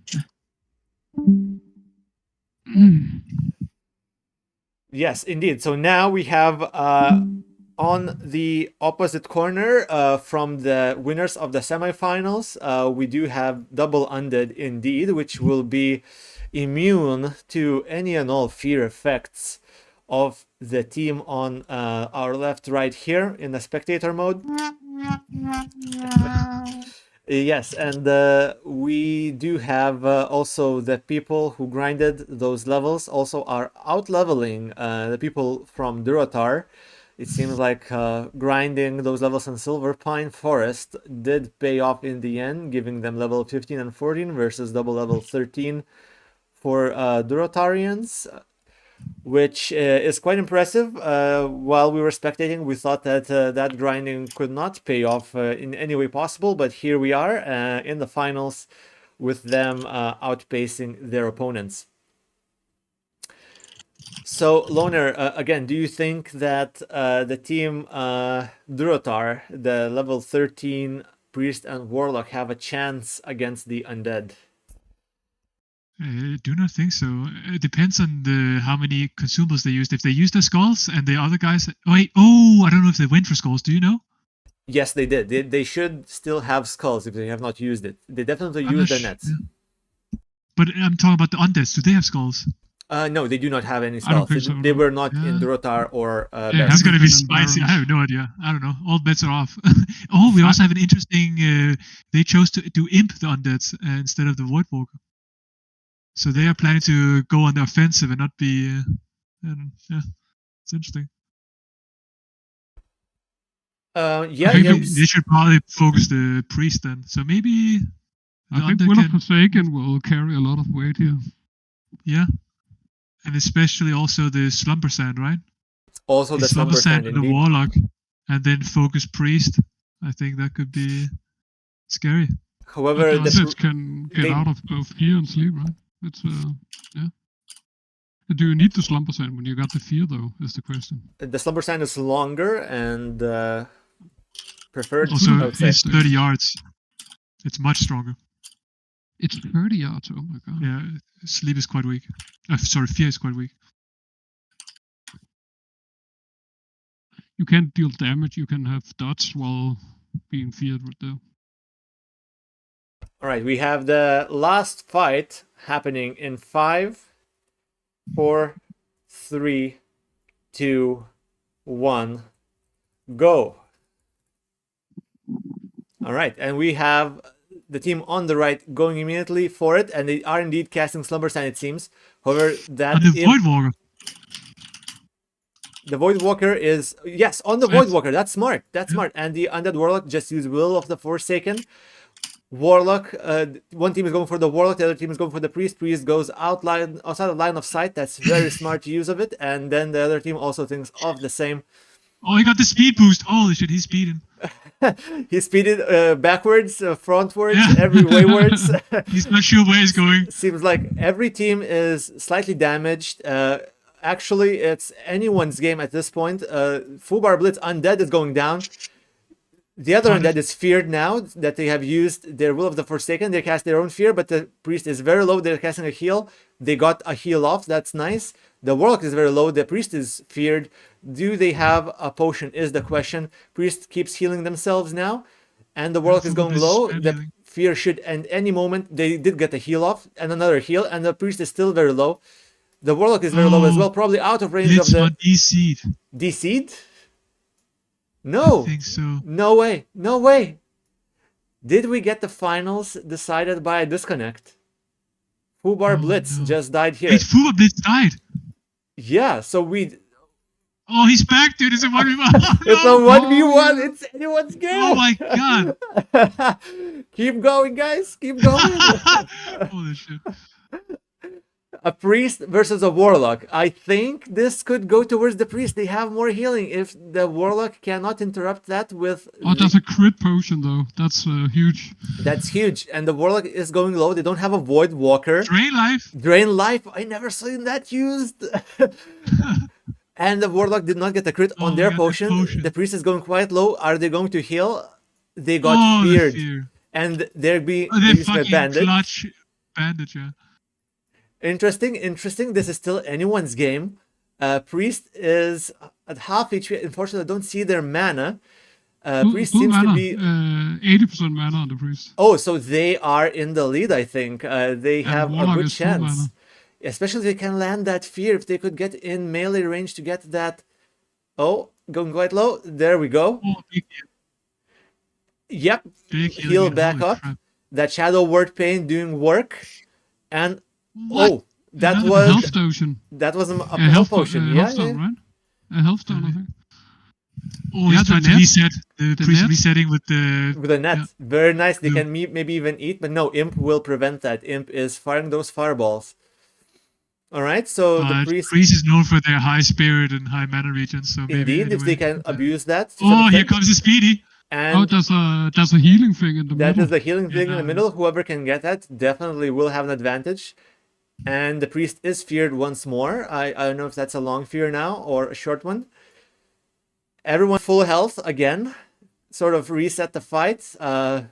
Yes, indeed. So now we have on the opposite corner from the winners of the semifinals, we do have double undead indeed, which will be immune to any and all fear effects of the team on our left right here in the spectator mode. Yes, and we do have also the people who grinded those levels also are out-leveling the people from Durotar. It seems like grinding those levels in Silver Pine Forest did pay off in the end, giving them level 15 and 14 versus double level 13 for Durotarians, which is quite impressive. While we were spectating, we thought that that grinding could not pay off in any way possible, but here we are in the finals with them outpacing their opponents. So, Loner, again, do you think that the team Durotar, the level 13 Priest and Warlock, have a chance against the Undead? I do not think so. It depends on how many consumables they used. If they used the skulls and the other guys... I don't know if they went for skulls. Do you know? Yes, they did. They should still have skulls if they have not used it. They definitely used the nets. Yeah. But I'm talking about the undeads. Do they have skulls? No, they do not have any skulls. They were not in Durotar or... it's going to be spicy. I have no idea. I don't know. All bets are off. We also have an interesting... they chose to do imp the undeads instead of the Void Walker. So they are planning to go on the offensive and not be... it's interesting. They should probably focus the priest then. So maybe... I think Will of Forsaken will carry a lot of weight here. Yeah. And especially also the Slumber Sand, right? Also the Slumber Sand, and the Warlock. And then focus priest. I think that could be scary. However, the can get out of both fear and sleep, right? It's Do you need the slumber sand when you got the fear, though, is the question. The slumber sand is longer and preferred. Also, I would say. it's 30 yards. It's much stronger. It's 30 yards, oh my god. Yeah, sleep is quite weak. Sorry, fear is quite weak. You can't deal damage, you can have dots while being feared though. Alright, we have the last fight happening in 5, 4, 3, 2, 1, go. Alright, and we have the team on the right going immediately for it, and they are indeed casting Slumber Sand, it seems. However, that and the Void Walker. The Void Walker is, yes, on the Void Walker. That's smart. That's smart. And the Undead Warlock just use Will of the Forsaken. Warlock, one team is going for the Warlock, the other team is going for the Priest. Priest goes outside of line of sight. That's very smart use of it. And then the other team also thinks of the same. Oh, he got the speed boost. Holy shit, he's speeding. He's speeded backwards, frontwards, every waywards. He's not sure where he's going. Seems like every team is slightly damaged. Actually, it's anyone's game at this point. Fubar Blitz Undead is going down. The other Undead is feared now that they have used their Will of the Forsaken. They cast their own fear, but the Priest is very low. They're casting a heal. They got a heal off. That's nice. The Warlock is very low. The Priest is feared. Do they have a potion is the question. Priest keeps healing themselves now. And the Warlock is going low. The fear should end any moment. They did get a heal off and another heal. And the Priest is still very low. The Warlock is very low as well, probably out of range of the... DC'd. DC'd? No. I think so. No way. No way. Did we get the finals decided by a disconnect? Fubar Blitz just died here. Wait, Fubar Blitz died? Yeah, so we... Oh, he's back, dude. It's a 1v1. It's a 1v1. It's anyone's game. Oh my god. Keep going, guys. Keep going. Holy shit. A Priest versus a Warlock. I think this could go towards the Priest. They have more healing if the Warlock cannot interrupt that with... Oh, that's a crit potion, though. That's huge. That's huge. And the Warlock is going low. They don't have a Void Walker. Drain life. Drain life. I never seen that used. And the Warlock did not get a crit on their potion. The Priest is going quite low. Are they going to heal? They got feared. And they're being bandaged. Clutch bandage, yeah. Interesting. This is still anyone's game. Priest is at half HP. Unfortunately, I don't see their mana. Priest seems to be 80% mana on the Priest. Oh, so they are in the lead, I think. They have a good chance. Especially if they can land that fear. If they could get in melee range to get that... Oh, going quite low. There we go. Oh, yep. Heal back up. That Shadow Word Pain doing work. And... What? Oh, that was a health potion. That was a health potion. Health stone, right? A health stone, I think. Oh, he's trying to reset. The Priest resetting with the net. Yeah. Very nice. They can maybe even eat, but no, Imp will prevent that. Imp is firing those fireballs. All right, so the Priest is known for their high spirit and high mana regions. So maybe indeed, if they can abuse that. Oh, here comes the Speedy. And there's a healing thing in the middle. That is the healing thing in the middle. Whoever can get that definitely will have an advantage. And the Priest is feared once more. I don't know if that's a long fear now or a short one. Everyone full health again. Sort of reset the fight.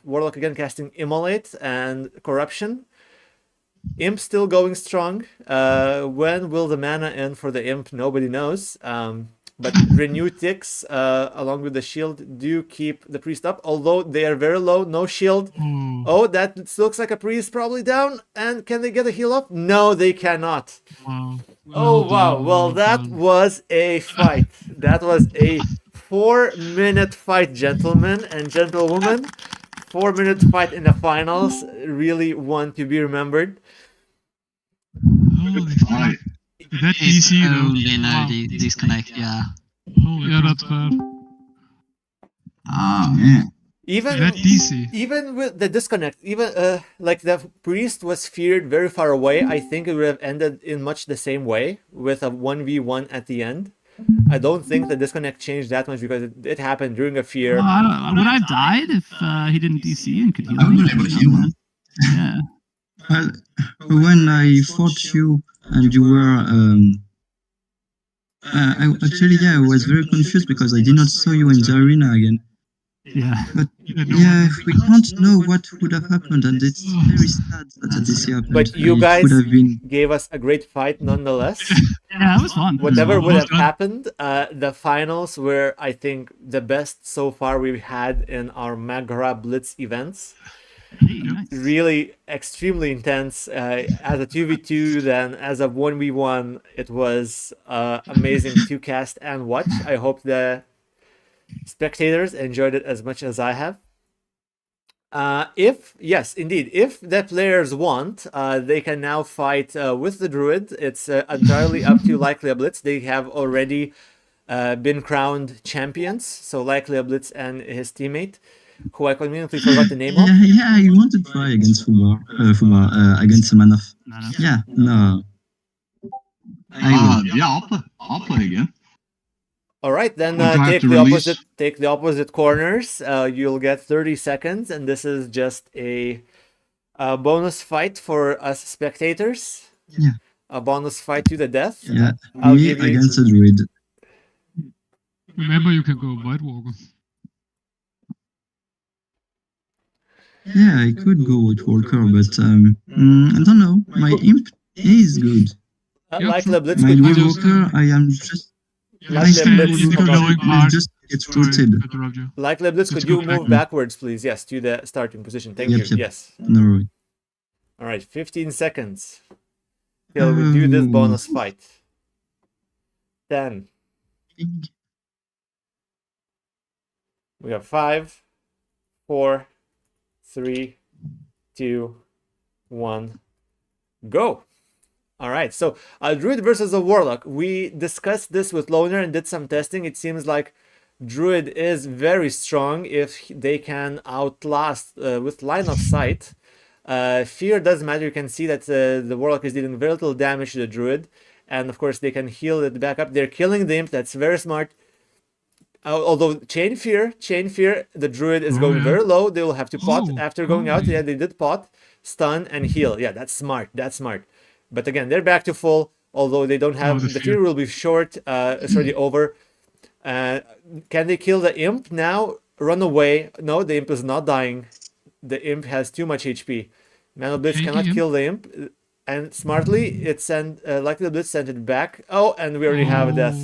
Warlock again casting Immolate and Corruption. Imp still going strong. When will the mana end for the Imp? Nobody knows. But Renew ticks along with the shield do keep the Priest up. Although they are very low, no shield. Oh, that looks like a Priest probably down. And can they get a heal up? No, they cannot. Wow. Oh, wow. Well, that was a fight. That was a 4-minute fight, gentlemen and gentlewomen. 4-minute fight in the finals. Really one to be remembered. Holy fuck. That DC though. Only now the disconnect, yeah. Yeah, that's bad. Ah, man. Even with the disconnect, even like the Priest was feared very far away, I think it would have ended in much the same way with a 1v1 at the end. I don't think the disconnect changed that much because it happened during a fear. Would I have died if he didn't DC and could heal? I would have been able to heal him. Yeah. Well, when I fought you, and you were. I was very confused because I did not saw you in the arena again. Yeah. But yeah, we can't know what would have happened, and it's very sad that this happened. But you It guys would have been... gave us a great fight nonetheless. Yeah, it was fun. Whatever would have happened, the finals were, I think, the best so far we've had in our Mak'gora Blitz events. Hey, nice. Really extremely intense. As a 2v2, then as a 1v1, it was amazing to cast and watch. I hope the spectators enjoyed it as much as I have. Yes, indeed, if the players want, they can now fight with the druid. It's entirely up to Likely Blitz. They have already been crowned champions. So Likely Blitz and his teammate, who I conveniently forgot the name of. Yeah, you want to try against Fubar, against Manoff. Yeah, no. Yeah, I'll play again. All right, then take the opposite corners. You'll get 30 seconds, and this is just a bonus fight for us spectators. Yeah. A bonus fight to the death. Yeah, me against a druid. Remember, you can go White Walker. Yeah, I could go with Walker, but I don't know. My imp is good. Like the Blitz my could Walker, I am just... Like the just get rooted. Like the Blitz, could you move backwards, please? Yes, to the starting position. Thank you. Yes. No. All right, 15 seconds till we do this bonus fight. 10. We have 5, 4, 3, 2, 1, go. All right, so a druid versus a warlock. We discussed this with Loner and did some testing. It seems like druid is very strong if they can outlast with line of sight. Fear doesn't matter. You can see that the warlock is dealing very little damage to the druid, and of course they can heal it back up. They're killing the imp. That's very smart. Although chain fear, the druid is going very low. They will have to pot after going out. Yeah, they did pot, stun, and heal. Yeah, that's smart. That's smart. But again, they're back to full, although they don't have... the fear will be short. It's already over. Can they kill the imp now? Run away. No, the imp is not dying. The imp has too much HP. Final Blitz cannot kill the imp. And smartly, it sent... like the Blitz sent it back. Oh, and we already have a death.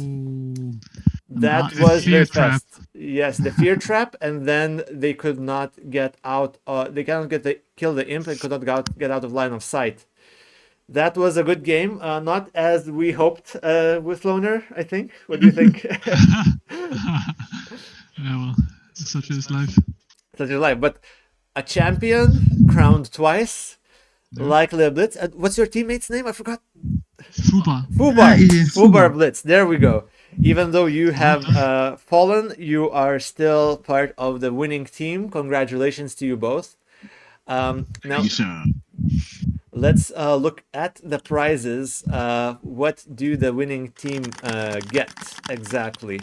That was very fast. Yes, the fear trap, and then they could not get out... they cannot kill the imp and could not get out of line of sight. That was a good game, not as we hoped with Loner, I think. What do you think? Yeah, well, such is life. Such is life. But a champion, crowned twice, Likely a Blitz. What's your teammate's name? I forgot. Fubar Blitz. There we go. Even though you have fallen, you are still part of the winning team. Congratulations to you both. Now, let's look at the prizes. What do the winning team get exactly?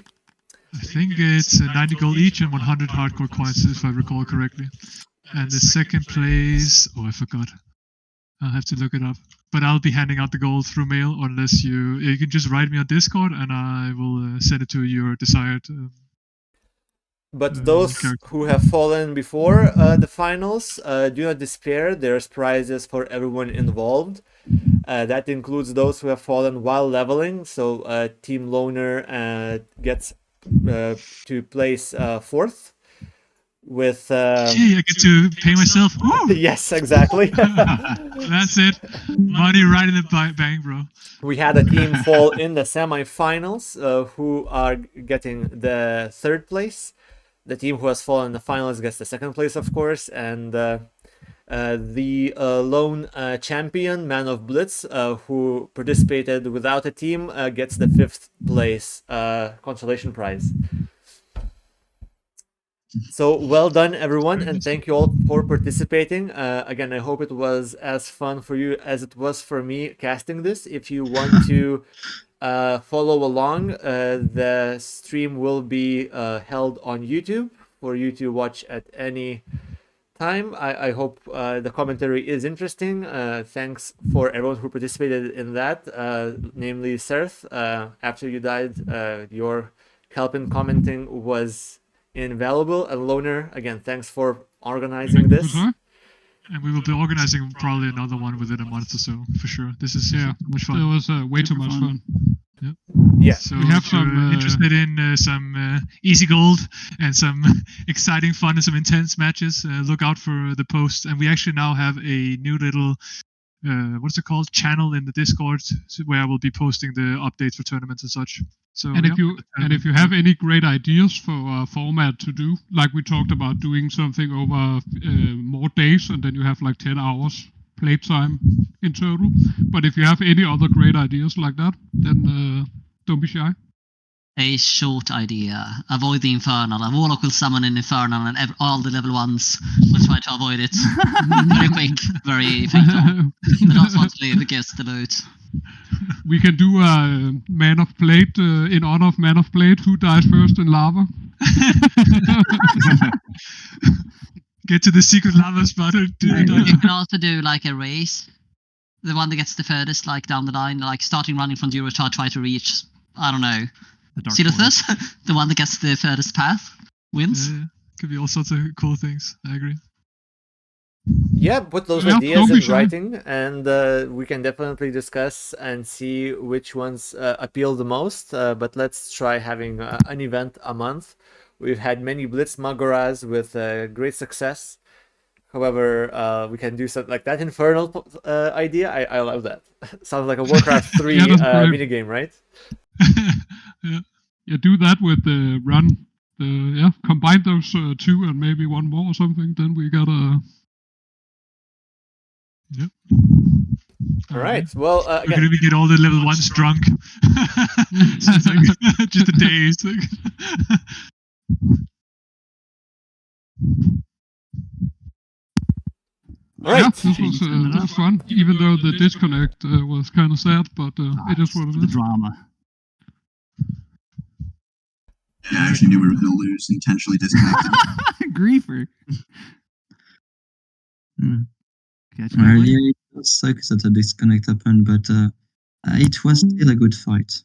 I think it's 90 gold each and 100 hardcore coins, if I recall correctly. And the second place... Oh, I forgot. I'll have to look it up. But I'll be handing out the gold through mail, unless you can just write me on Discord, and I will send it to your desired... But those who have fallen before the finals, do not despair. There's prizes for everyone involved. That includes those who have fallen while leveling. So Team Loner gets to place 4th. With I get to pay myself. Yes, exactly. That's it. Money right in the bank, bro. We had a team fall in the semifinals who are getting the 3rd place. The team who has fallen in the finals gets the 2nd place, of course, and the lone champion, Man of Blitz, who participated without a team, gets the 5th place consolation prize. So well done, everyone, and thank you all for participating. Again, I hope it was as fun for you as it was for me casting this. If you want to follow along, the stream will be held on YouTube for you to watch at any time. I hope the commentary is interesting. Thanks for everyone who participated in that, namely Serth. After you died, your help in commenting was invaluable. And Loner, again, thanks for organizing this. And we will be organizing probably another one within a month or so, for sure. This is much fun. It was way too much fun. Yep. Yeah. So we have if you're some interested in some easy gold and some exciting fun and some intense matches, look out for the post. And we actually now have a new little what's it called, channel in the Discord where I will be posting the updates for tournaments and such. So and if you have any great ideas for a format to do, like we talked about doing something over more days, and then you have like 10 hours playtime in total. But if you have any other great ideas like that, then don't be shy. A short idea. Avoid the Infernal. A Warlock will summon an Infernal and all the level 1s will try to avoid it. Very quick, very fatal. They don't want to live against the loot. We can do a Man of Blade in honor of Man of Blade. Who dies first in lava? Get to the secret lava spot. You can also do like a race. The one that gets the furthest, like down the line, like starting running from zero to try to reach, I don't know, Silithus, the one that gets the furthest path, wins. Yeah, could be all sorts of cool things. I agree. Yeah, put those ideas in writing, and we can definitely discuss and see which ones appeal the most. But let's try having an event a month. We've had many Blitz Mak'goras with great success. However, we can do something like that Infernal idea. I love that. Sounds like a Warcraft 3 minigame, right? Yeah, do that with the run. Combine those two and maybe one more or something. Then we got a. Yep. All right. Well, again, we're gonna get all the level 1s drunk. It's like, just a day. It's like all right. Yeah, this was fun. Even though the disconnect was kind of sad, but it is what it is. The drama. Yeah, I actually knew we were going to lose. Intentionally disconnected. Griefer. Well, yeah, it does suck that a disconnect happened, but it was still a good fight.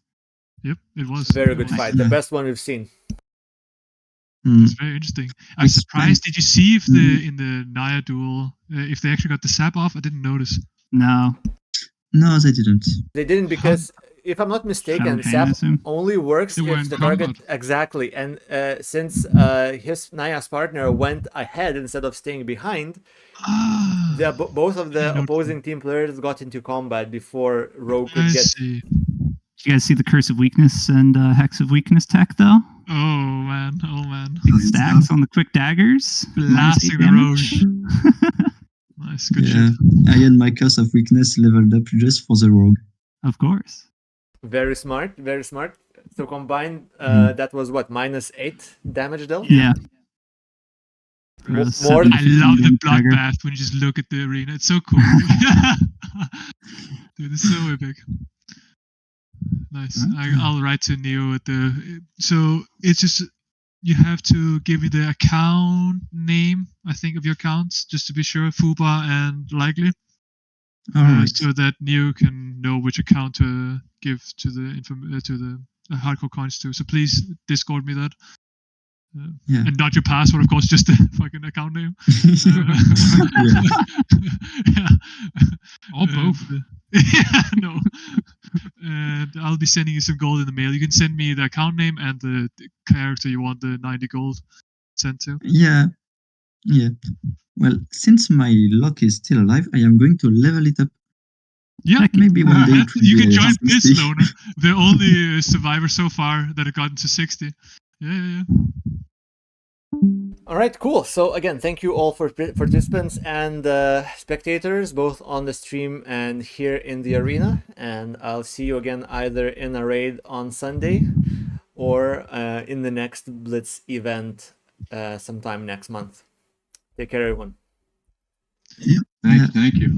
Yep, it was. Very good fight. The best one we've seen. It's very interesting. I'm surprised. Did you see if in the Naya duel if they actually got the sap off? I didn't notice. No, they didn't. They didn't because, if I'm not mistaken, sap only works if the target exactly. And since his Naya's partner went ahead instead of staying behind, both of the opposing team players got into combat before Rogue could get. Did you guys see the Curse of Weakness and Hex of Weakness tech though? Oh man. Big stacks on the quick daggers. Blasting the rogue. Nice, good shit. I had my Curse of Weakness leveled up just for the rogue. Of course. Very smart, very smart. So combined, that was what, -8 damage dealt? Yeah. More I love the bloodbath when you just look at the arena. It's so cool. Dude, it's so epic. Nice. I'll write to Neo at the. So it's just you have to give me the account name. I think of your accounts just to be sure. Fuba and Likely. Alright. So that Neo can know which account to give to the hardcore coins to. So please Discord me that. And not your password, of course, just the fucking account name. Or both. No. And I'll be sending you some gold in the mail. You can send me the account name and the character you want the 90 gold sent to. Yeah. Well, since my luck is still alive, I am going to level it up. Yeah, maybe one day. You can join Blitz, Loner. The only survivor so far that have gotten to 60. Yeah. All right, cool. So again, thank you all for participants and spectators, both on the stream and here in the arena. And I'll see you again either in a raid on Sunday or in the next Blitz event sometime next month. Take care, everyone. Thank you.